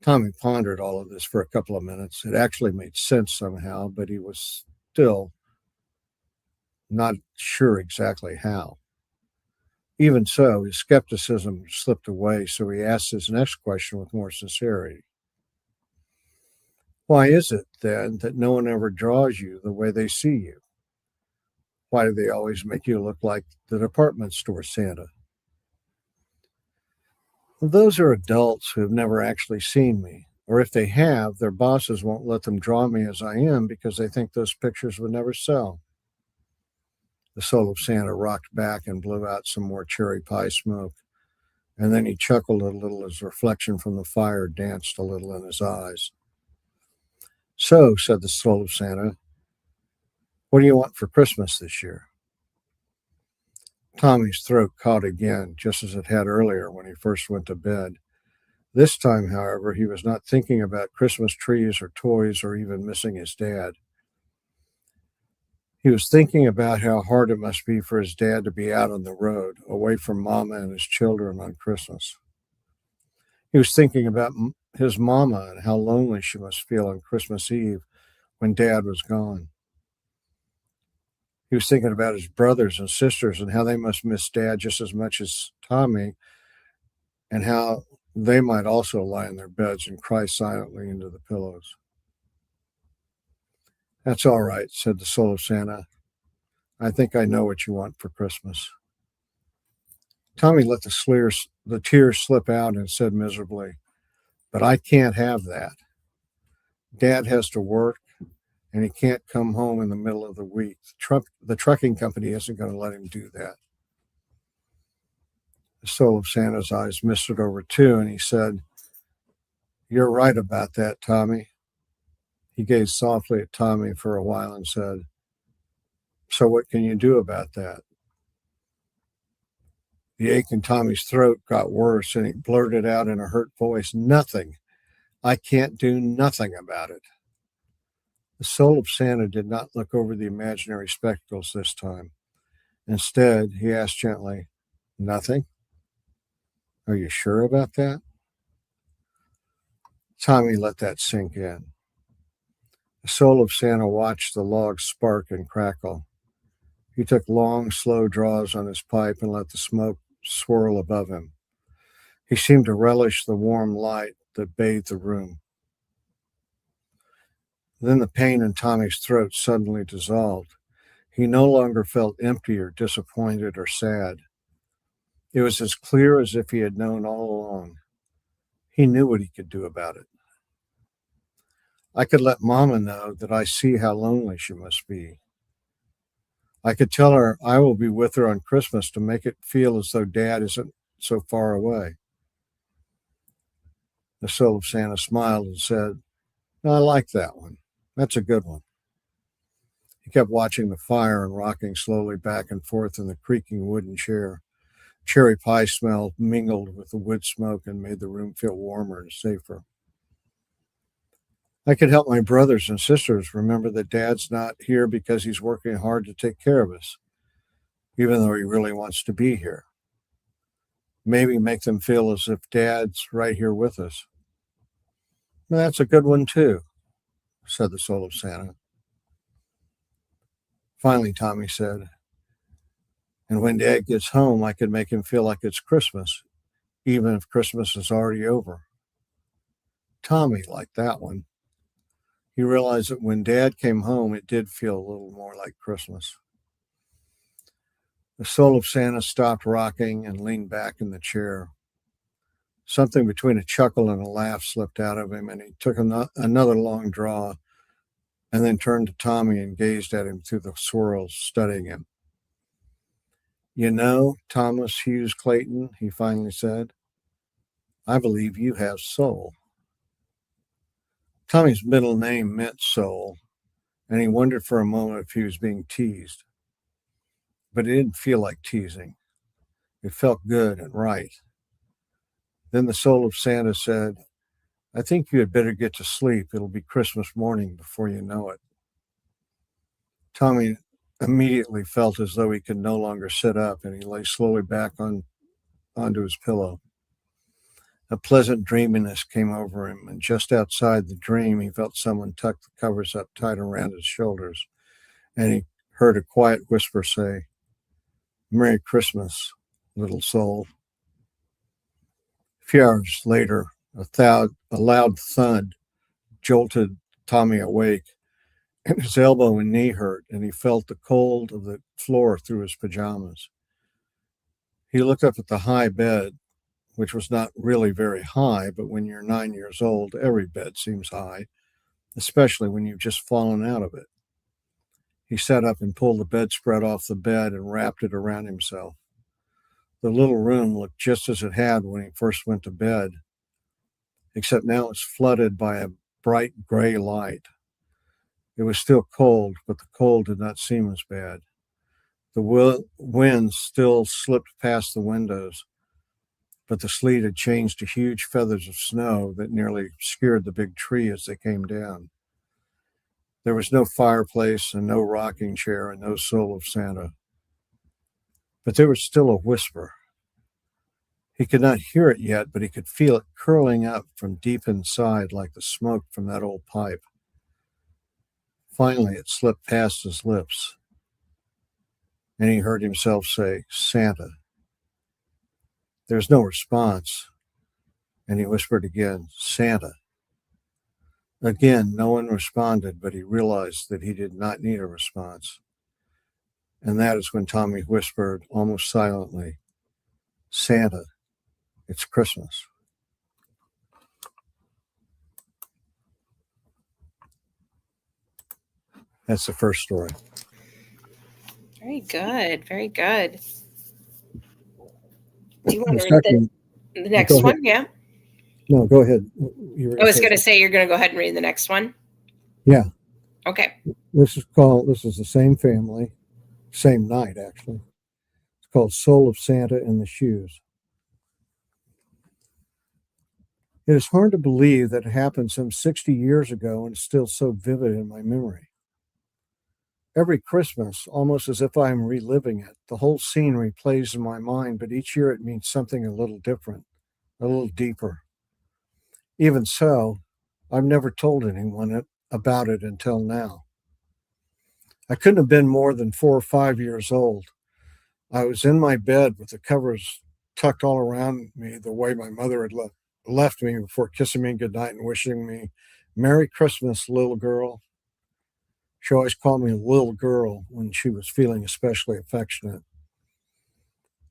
Tommy pondered all of this for a couple of minutes. It actually made sense somehow, but he was still not sure exactly how. Even so, his skepticism slipped away, so he asked his next question with more sincerity. Why is it, then, that no one ever draws you the way they see you? Why do they always make you look like the department store Santa? Well, those are adults who have never actually seen me, or if they have, their bosses won't let them draw me as I am because they think those pictures would never sell. The soul of Santa rocked back and blew out some more cherry pie smoke, and then he chuckled a little as reflection from the fire danced a little in his eyes. So, said the soul of Santa, what do you want for Christmas this year? Tommy's throat caught again, just as it had earlier when he first went to bed. This time, however, he was not thinking about Christmas trees or toys or even missing his dad. He was thinking about how hard it must be for his dad to be out on the road, away from Mama and his children on Christmas. He was thinking about his Mama and how lonely she must feel on Christmas Eve when Dad was gone. He was thinking about his brothers and sisters and how they must miss Dad just as much as Tommy, and how they might also lie in their beds and cry silently into the pillows. That's all right, said the soul of Santa. I think I know what you want for Christmas. Tommy let the tears slip out and said miserably, but I can't have that. Dad has to work, and he can't come home in the middle of the week. The trucking company isn't going to let him do that. The soul of Santa's eyes misted over too, and he said, you're right about that, Tommy. He gazed softly at Tommy for a while and said, so what can you do about that? The ache in Tommy's throat got worse, and he blurted out in a hurt voice, nothing. I can't do nothing about it. The soul of Santa did not look over the imaginary spectacles this time. Instead, he asked gently, nothing? Are you sure about that? Tommy let that sink in. The soul of Santa watched the logs spark and crackle. He took long, slow draws on his pipe and let the smoke swirl above him. He seemed to relish the warm light that bathed the room. Then the pain in Tommy's throat suddenly dissolved. He no longer felt empty or disappointed or sad. It was as clear as if he had known all along. He knew what he could do about it. I could let Mama know that I see how lonely she must be. I could tell her I will be with her on Christmas to make it feel as though Dad isn't so far away. The soul of Santa smiled and said, I like that one. That's a good one. He kept watching the fire and rocking slowly back and forth in the creaking wooden chair. Cherry pie smell mingled with the wood smoke and made the room feel warmer and safer. I could help my brothers and sisters remember that Dad's not here because he's working hard to take care of us, even though he really wants to be here. Maybe make them feel as if Dad's right here with us. Well, that's a good one too, said the soul of Santa. Finally, Tommy said, and when Dad gets home, I could make him feel like it's Christmas, even if Christmas is already over. Tommy liked that one. He realized that when Dad came home, it did feel a little more like Christmas. The soul of Santa stopped rocking and leaned back in the chair. Something between a chuckle and a laugh slipped out of him, and he took another long draw and then turned to Tommy and gazed at him through the swirls, studying him. You know, Thomas Hughes Clayton, he finally said, I believe you have soul. Tommy's middle name meant soul, and he wondered for a moment if he was being teased. But it didn't feel like teasing. It felt good and right. Then the soul of Santa said, I think you had better get to sleep. It'll be Christmas morning before you know it. Tommy immediately felt as though he could no longer sit up, and he lay slowly back onto his pillow. A pleasant dreaminess came over him, and just outside the dream, he felt someone tuck the covers up tight around his shoulders, and he heard a quiet whisper say, Merry Christmas, little soul. A few hours later, a loud thud jolted Tommy awake, and his elbow and knee hurt, and he felt the cold of the floor through his pajamas. He looked up at the high bed, which was not really very high, but when you're 9 years old, every bed seems high, especially when you've just fallen out of it. He sat up and pulled the bedspread off the bed and wrapped it around himself. The little room looked just as it had when he first went to bed, except now it was flooded by a bright gray light. It was still cold, but the cold did not seem as bad. The wind still slipped past the windows, but the sleet had changed to huge feathers of snow that nearly obscured the big tree as they came down. There was no fireplace and no rocking chair and no soul of Santa. But there was still a whisper. He could not hear it yet, but he could feel it curling up from deep inside like the smoke from that old pipe. Finally, it slipped past his lips, and he heard himself say, "Santa." There was no response, and he whispered again, "Santa." Again, no one responded, but he realized that he did not need a response. And that is when Tommy whispered, almost silently, "Santa, it's Christmas." That's the first story.
Very good. Very good. Do you want to read the next one? Yeah.
No, go ahead.
I was going to say you're going to go ahead and read the next one.
Yeah.
Okay.
This is the same family, same night actually. It's called Soul of Santa and the Shoes. It is hard to believe that it happened some 60 years ago and is still so vivid in my memory. Every Christmas, almost as if I am reliving it, the whole scene replays in my mind, but each year it means something a little different, a little deeper. Even so, I've never told anyone about it until now. I couldn't have been more than 4 or 5 years old. I was in my bed with the covers tucked all around me the way my mother had left me before kissing me goodnight and wishing me Merry Christmas, little girl. She always called me little girl when she was feeling especially affectionate.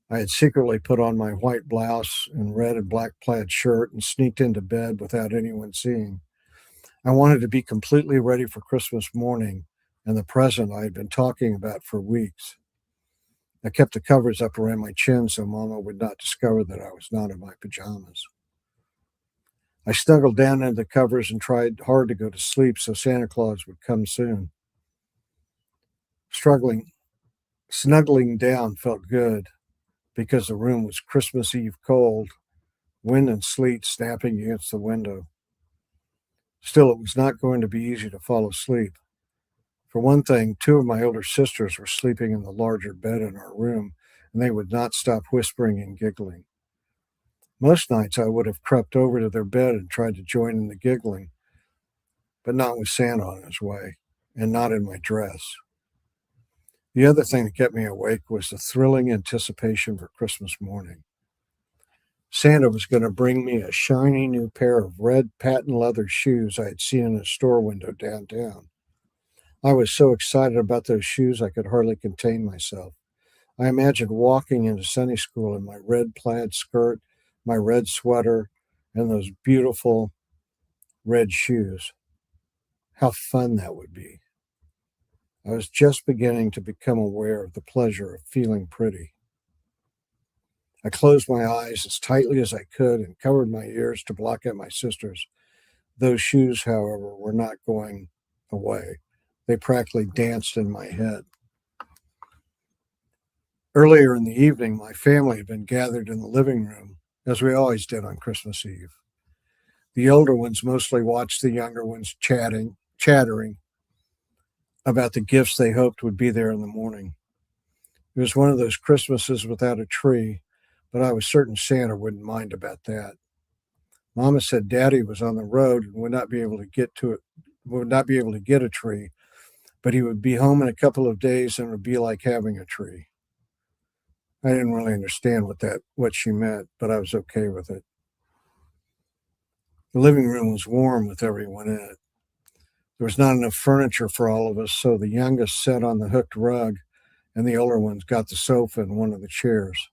I had secretly put on my white blouse and red and black plaid shirt and sneaked into bed without anyone seeing. I wanted to be completely ready for Christmas morning and the present I had been talking about for weeks. I kept the covers up around my chin so Mama would not discover that I was not in my pajamas. I snuggled down into the covers and tried hard to go to sleep so Santa Claus would come soon. Snuggling down felt good because the room was Christmas Eve cold, wind and sleet snapping against the window. Still, it was not going to be easy to fall asleep. For one thing, 2 of my older sisters were sleeping in the larger bed in our room, and they would not stop whispering and giggling. Most nights I would have crept over to their bed and tried to join in the giggling, but not with Santa on his way, and not in my dress. The other thing that kept me awake was the thrilling anticipation for Christmas morning. Santa was going to bring me a shiny new pair of red patent leather shoes I had seen in a store window downtown. I was so excited about those shoes I could hardly contain myself. I imagined walking into Sunday school in my red plaid skirt, my red sweater, and those beautiful red shoes. How fun that would be. I was just beginning to become aware of the pleasure of feeling pretty. I closed my eyes as tightly as I could and covered my ears to block out my sisters. Those shoes, however, were not going away. They practically danced in my head. Earlier in the evening, my family had been gathered in the living room, as we always did on Christmas Eve. The older ones mostly watched the younger ones chattering about the gifts they hoped would be there in the morning. It was one of those Christmases without a tree, but I was certain Santa wouldn't mind about that. Mama said Daddy was on the road and would not be able to get a tree, but he would be home in a couple of days and it would be like having a tree. I didn't really understand what she meant, but I was okay with it. The living room was warm with everyone in it. There was not enough furniture for all of us, so the youngest sat on the hooked rug, and the older ones got the sofa and one of the chairs,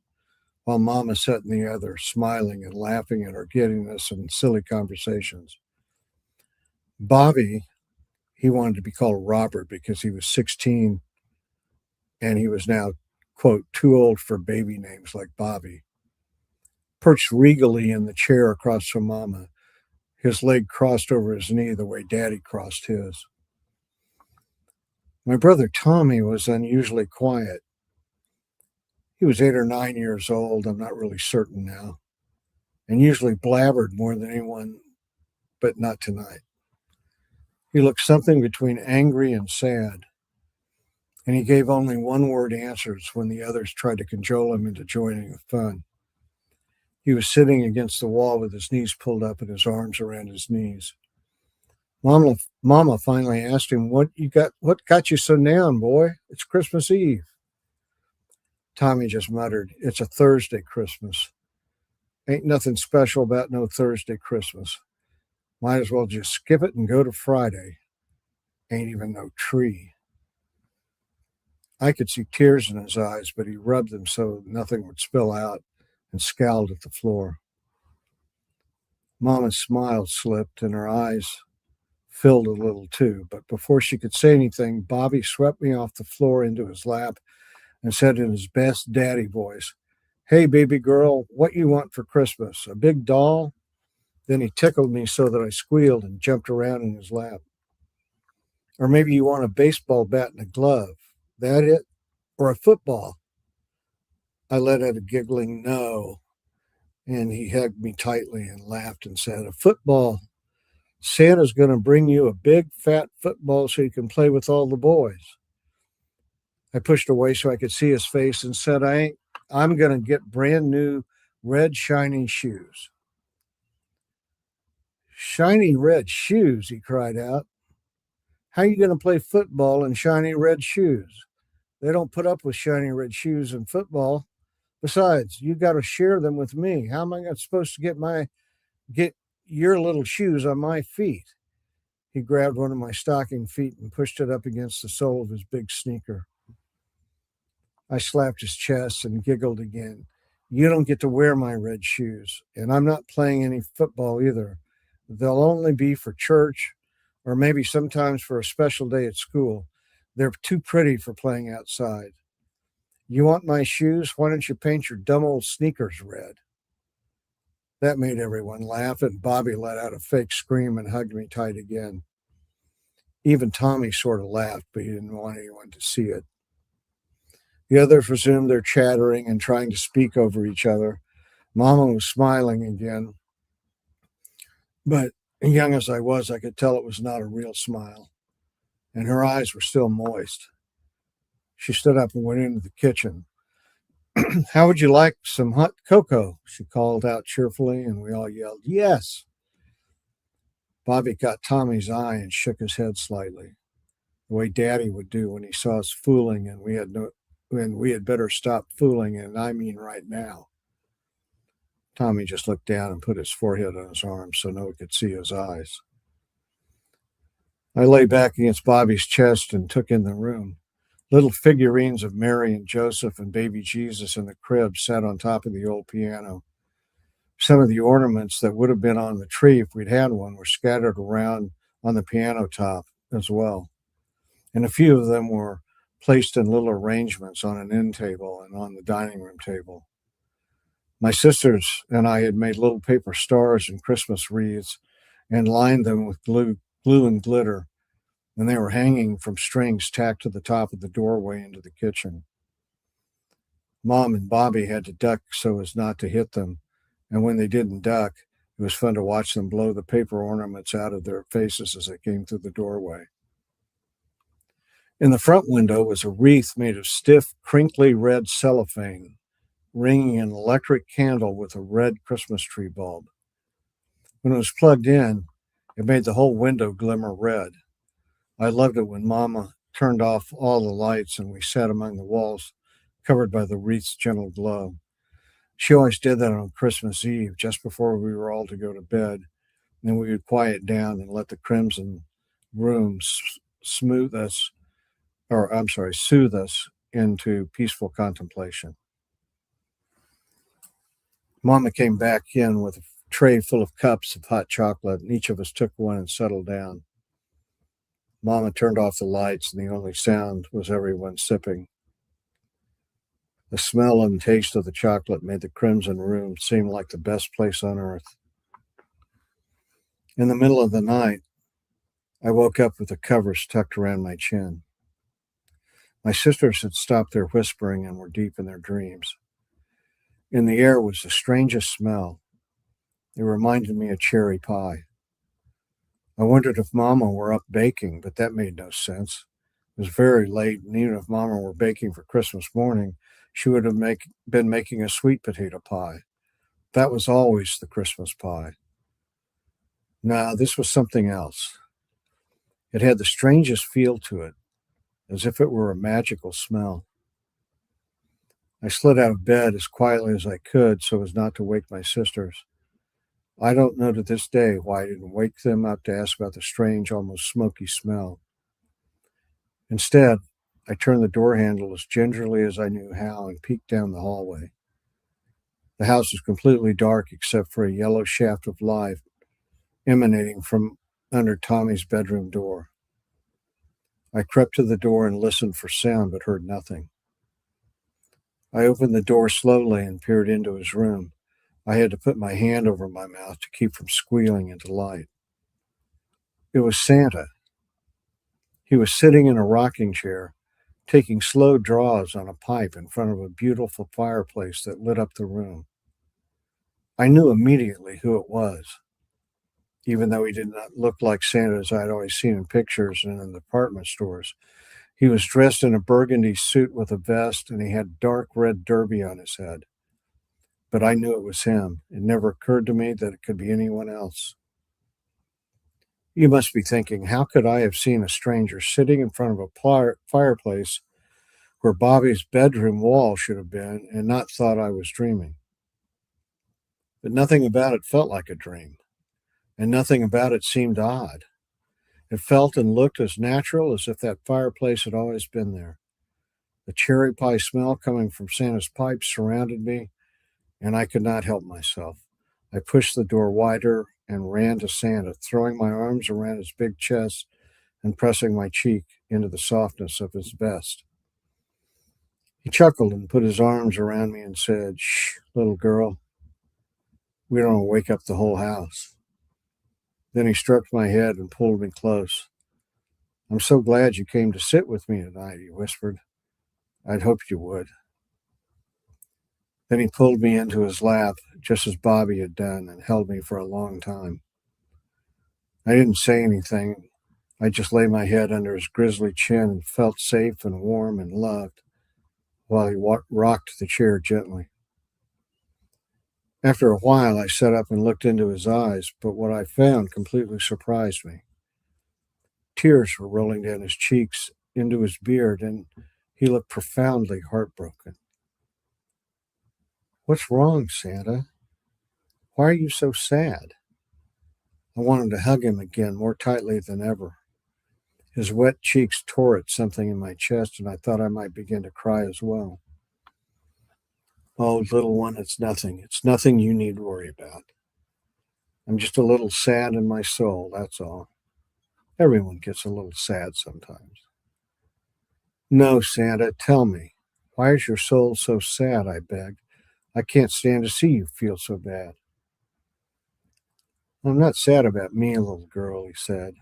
while Mama sat in the other, smiling and laughing at our giddiness and silly conversations. Bobby, he wanted to be called Robert because he was 16 and he was now, quote, too old for baby names like Bobby, perched regally in the chair across from Mama, his leg crossed over his knee the way Daddy crossed his. My brother Tommy was unusually quiet. He was 8 or 9 years old, I'm not really certain now, and usually blabbered more than anyone, but not tonight. He looked something between angry and sad, and he gave only one-word answers when the others tried to cajole him into joining the fun. He was sitting against the wall with his knees pulled up and his arms around his knees. Mama finally asked him, What got you so down, boy? It's Christmas Eve. Tommy just muttered, It's a Thursday Christmas. Ain't nothing special about no Thursday Christmas. Might as well just skip it and go to Friday. Ain't even no tree. I could see tears in his eyes, but he rubbed them so nothing would spill out and scowled at the floor. Mama's smile slipped and her eyes filled a little too, but before she could say anything, Bobby swept me off the floor into his lap and said in his best daddy voice, Hey, baby girl, what you want for Christmas? A big doll? Then he tickled me so that I squealed and jumped around in his lap. Or maybe you want a baseball bat and a glove. That it? Or a football? I let out a giggling no, and he hugged me tightly and laughed and said, A football. Santa's going to bring you a big, fat football so you can play with all the boys. I pushed away so I could see his face and said, I'm going to get brand new red shiny shoes. Shiny red shoes, he cried out. How are you going to play football in shiny red shoes? They don't put up with shiny red shoes in football. Besides, you got to share them with me. How am I supposed to get your little shoes on my feet? He grabbed one of my stocking feet and pushed it up against the sole of his big sneaker. I slapped his chest and giggled again. You don't get to wear my red shoes, and I'm not playing any football either. They'll only be for church or maybe sometimes for a special day at school. They're too pretty for playing outside. You want my shoes? Why don't you paint your dumb old sneakers red? That made everyone laugh, and Bobby let out a fake scream and hugged me tight again. Even Tommy sort of laughed, but he didn't want anyone to see it. The others resumed their chattering and trying to speak over each other. Mama was smiling again, but young as I was, I could tell it was not a real smile, and her eyes were still moist. She stood up and went into the kitchen. How would you like some hot cocoa? She called out cheerfully, and we all yelled, Yes. Bobby caught Tommy's eye and shook his head slightly, the way Daddy would do when he saw us fooling and we had better stop fooling, and I mean right now. Tommy just looked down and put his forehead on his arm so no one could see his eyes. I lay back against Bobby's chest and took in the room. Little figurines of Mary and Joseph and baby Jesus in the crib sat on top of the old piano. Some of the ornaments that would have been on the tree if we'd had one were scattered around on the piano top as well. And a few of them were placed in little arrangements on an end table and on the dining room table. My sisters and I had made little paper stars and Christmas wreaths and lined them with glue and glitter, and they were hanging from strings tacked to the top of the doorway into the kitchen. Mom and Bobby had to duck so as not to hit them, and when they didn't duck, it was fun to watch them blow the paper ornaments out of their faces as they came through the doorway. In the front window was a wreath made of stiff, crinkly red cellophane, ringing an electric candle with a red Christmas tree bulb. When it was plugged in, it made the whole window glimmer red. I loved it when Mama turned off all the lights and we sat among the walls covered by the wreath's gentle glow. She always did that on Christmas Eve, just before we were all to go to bed. Then we would quiet down and let the crimson room soothe us into peaceful contemplation. Mama came back in with a tray full of cups of hot chocolate, and each of us took one and settled down. Mama turned off the lights, and the only sound was everyone sipping. The smell and taste of the chocolate made the crimson room seem like the best place on earth. In the middle of the night, I woke up with the covers tucked around my chin. My sisters had stopped their whispering and were deep in their dreams. In the air was the strangest smell. It reminded me of cherry pie. I wondered if Mama were up baking, but that made no sense. It was very late, and even if Mama were baking for Christmas morning, she would have been making a sweet potato pie. That was always the Christmas pie. No, this was something else. It had the strangest feel to it, as if it were a magical smell. I slid out of bed as quietly as I could so as not to wake my sisters. I don't know to this day why I didn't wake them up to ask about the strange, almost smoky smell. Instead, I turned the door handle as gingerly as I knew how and peeked down the hallway. The house was completely dark except for a yellow shaft of light emanating from under Tommy's bedroom door. I crept to the door and listened for sound, but heard nothing. I opened the door slowly and peered into his room. I had to put my hand over my mouth to keep from squealing into light. It was Santa. He was sitting in a rocking chair, taking slow draws on a pipe in front of a beautiful fireplace that lit up the room. I knew immediately who it was, even though he did not look like Santa as I'd always seen in pictures and in the department stores. He was dressed in a burgundy suit with a vest, and he had dark red derby on his head. But I knew it was him. It never occurred to me that it could be anyone else. You must be thinking, how could I have seen a stranger sitting in front of a fireplace where Bobby's bedroom wall should have been and not thought I was dreaming? But nothing about it felt like a dream, and nothing about it seemed odd. It felt and looked as natural as if that fireplace had always been there. The cherry pie smell coming from Santa's pipe surrounded me, and I could not help myself. I pushed the door wider and ran to Santa, throwing my arms around his big chest and pressing my cheek into the softness of his vest. He chuckled and put his arms around me and said, "Shh, little girl. We don't want to wake up the whole house." Then he stroked my head and pulled me close. "I'm so glad you came to sit with me tonight," he whispered. "I'd hoped you would." Then he pulled me into his lap, just as Bobby had done, and held me for a long time. I didn't say anything. I just lay my head under his grizzly chin and felt safe and warm and loved while he rocked the chair gently. After a while, I sat up and looked into his eyes, but what I found completely surprised me. Tears were rolling down his cheeks into his beard, and he looked profoundly heartbroken. "What's wrong, Santa? Why are you so sad?" I wanted to hug him again more tightly than ever. His wet cheeks tore at something in my chest, and I thought I might begin to cry as well. "Oh, little one, it's nothing. It's nothing you need worry about. I'm just a little sad in my soul, that's all. Everyone gets a little sad sometimes." "No, Santa, tell me. Why is your soul so sad?" I begged. "I can't stand to see you feel so bad." "I'm not sad about me, little girl," he said.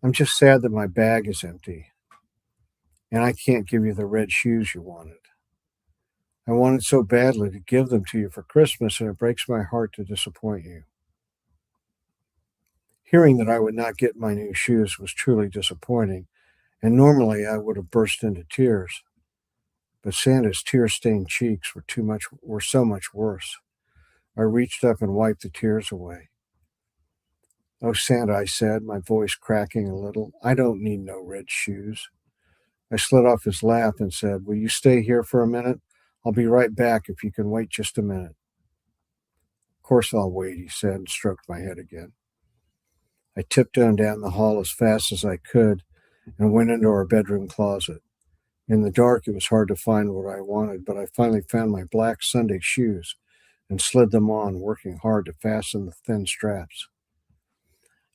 "I'm just sad that my bag is empty, and I can't give you the red shoes you wanted. I wanted so badly to give them to you for Christmas, and it breaks my heart to disappoint you." Hearing that I would not get my new shoes was truly disappointing, and normally I would have burst into tears. But Santa's tear-stained cheeks were so much worse. I reached up and wiped the tears away. "Oh, Santa," I said, my voice cracking a little, "I don't need no red shoes." I slid off his lap and said, "Will you stay here for a minute? I'll be right back if you can wait just a minute." "Of course I'll wait," he said, and stroked my head again. I tiptoed down the hall as fast as I could and went into our bedroom closet. In the dark, it was hard to find what I wanted, but I finally found my black Sunday shoes and slid them on, working hard to fasten the thin straps.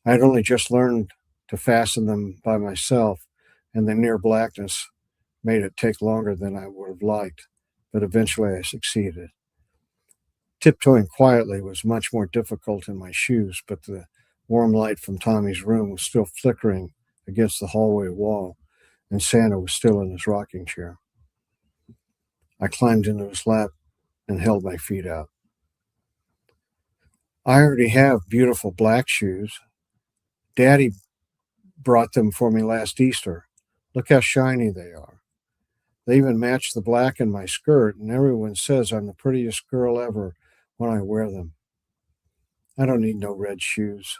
I had only just learned to fasten them by myself, and the near blackness made it take longer than I would have liked, but eventually I succeeded. Tiptoeing quietly was much more difficult in my shoes, but the warm light from Tommy's room was still flickering against the hallway wall, and Santa was still in his rocking chair. I climbed into his lap and held my feet out. I already have beautiful black shoes. Daddy brought them for me last Easter. Look how shiny they are. They even match the black in my skirt, and everyone says I'm the prettiest girl ever when I wear them. I don't need no red shoes.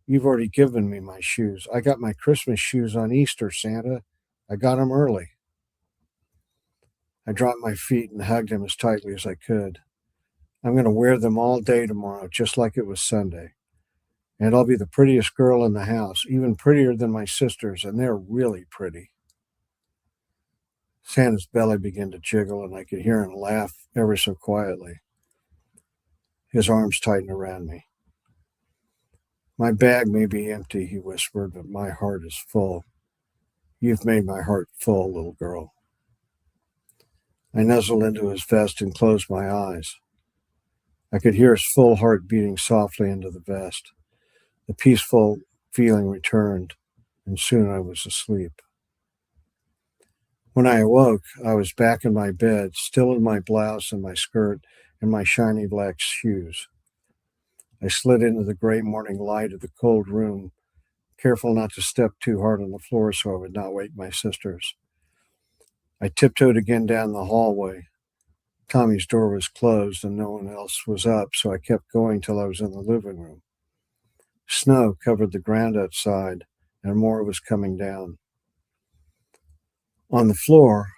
You've already given me my shoes. I got my Christmas shoes on Easter, Santa. I got them early. I dropped my feet and hugged him as tightly as I could. I'm going to wear them all day tomorrow, just like it was Sunday. And I'll be the prettiest girl in the house, even prettier than my sisters, and they're really pretty. Santa's belly began to jiggle, and I could hear him laugh ever so quietly. His arms tightened around me. My bag may be empty, he whispered, but my heart is full. You've made my heart full, little girl. I nuzzled into his vest and closed my eyes. I could hear his full heart beating softly into the vest. The peaceful feeling returned, and soon I was asleep. When I awoke, I was back in my bed, still in my blouse and my skirt and my shiny black shoes. I slid into the gray morning light of the cold room, careful not to step too hard on the floor so I would not wake my sisters. I tiptoed again down the hallway. Tommy's door was closed and no one else was up, so I kept going till I was in the living room. Snow covered the ground outside, and more was coming down. On the floor,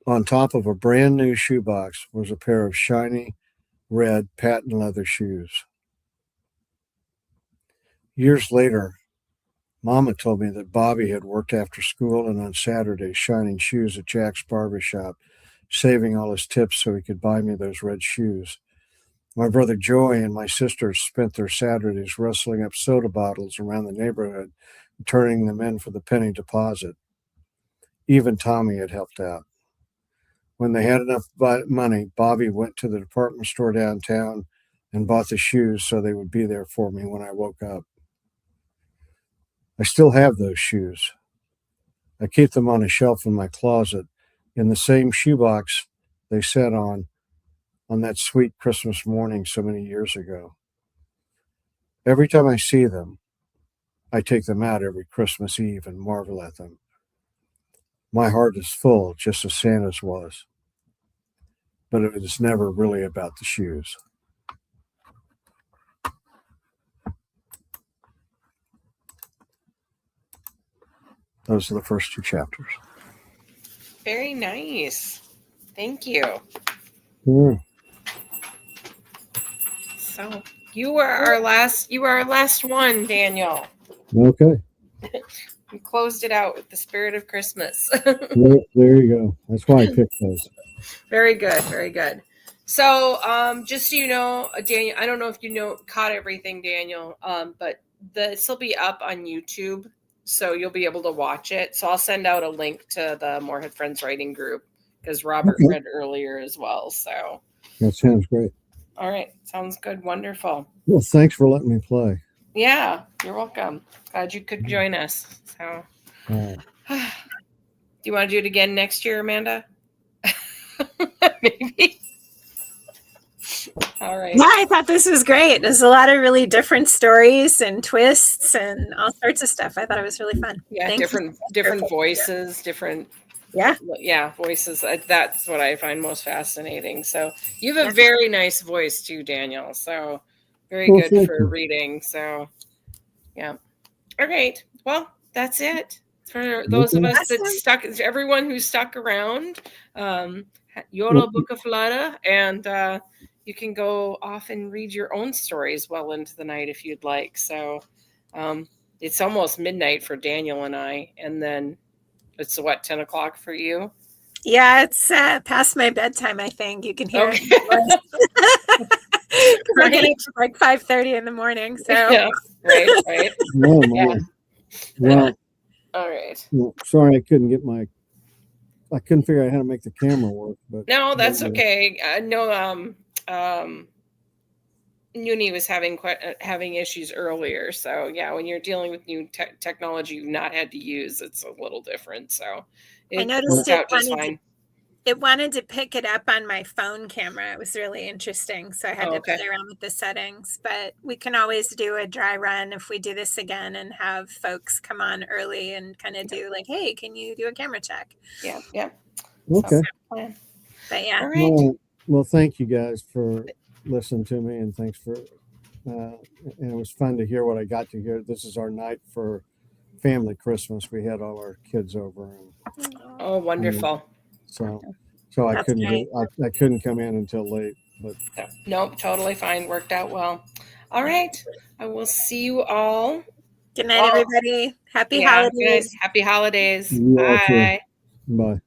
on top of a brand new shoebox, was a pair of shiny red patent leather shoes. Years later, Mama told me that Bobby had worked after school and on Saturdays shining shoes at Jack's barber shop, saving all his tips so he could buy me those red shoes. My brother Joey and my sisters spent their Saturdays rustling up soda bottles around the neighborhood and turning them in for the penny deposit. Even Tommy had helped out. When they had enough money, Bobby went to the department store downtown and bought the shoes so they would be there for me when I woke up. I still have those shoes. I keep them on a shelf in my closet in the same shoebox they sat on that sweet Christmas morning so many years ago. Every time I see them, I take them out every Christmas Eve and marvel at them. My heart is full, just as Santa's was. But it was never really about the shoes. Those are the first two chapters.
Very nice. Thank you.
Yeah.
So you are our last one, Daniel.
Okay.
You closed it out with the spirit of Christmas.
There you go. That's why I picked those.
Very good. Very good. So just so you know, Daniel, I don't know if you caught everything, Daniel, but this will be up on YouTube, so you'll be able to watch it. So I'll send out a link to the Morehead Friends writing group because Robert read earlier as well. So
that sounds great.
All right. Sounds good. Wonderful.
Well, thanks for letting me play.
Yeah, you're welcome. Glad you could join us. So, do you want to do it again next year, Amanda? Maybe. All right.
Yeah, I thought this was great. There's a lot of really different stories and twists and all sorts of stuff. I thought it was really fun.
Yeah,
Thank
different voices, different voices. That's what I find most fascinating. So you have a very nice voice too, Daniel. So very good for reading. So yeah. All right. Well, that's it for those of us that stuck. Everyone who stuck around. Jólabókaflóð, and you can go off and read your own stories well into the night if you'd like. So it's almost midnight for Daniel and I, and then it's 10 o'clock for you?
Yeah, it's past my bedtime, I think. You can hear
Okay.
it. I get up at like 5:30 in the morning. So
yeah, right.
Well,
Yeah.
well,
All right.
well, sorry I couldn't figure out how to make the camera work. But
No, that's okay. Uni was having issues earlier. So yeah, when you're dealing with new technology you've not had to use, it's a little different. So
I noticed it wanted to pick it up on my phone camera. It was really interesting. So I had to play around with the settings, but we can always do a dry run if we do this again and have folks come on early and kind of do like, hey, can you do a camera check?
Yeah.
Okay.
But yeah.
All right.
Well, thank you guys for listening to me, and thanks for, and it was fun to hear what I got to hear. This is our night for family Christmas. We had all our kids over. And,
oh, wonderful.
So I couldn't come in until late, but
nope, totally fine. Worked out well. All right. I will see you all.
Good night, everybody. Happy holidays.
Good. Happy holidays.
You all too.
Bye.
Bye.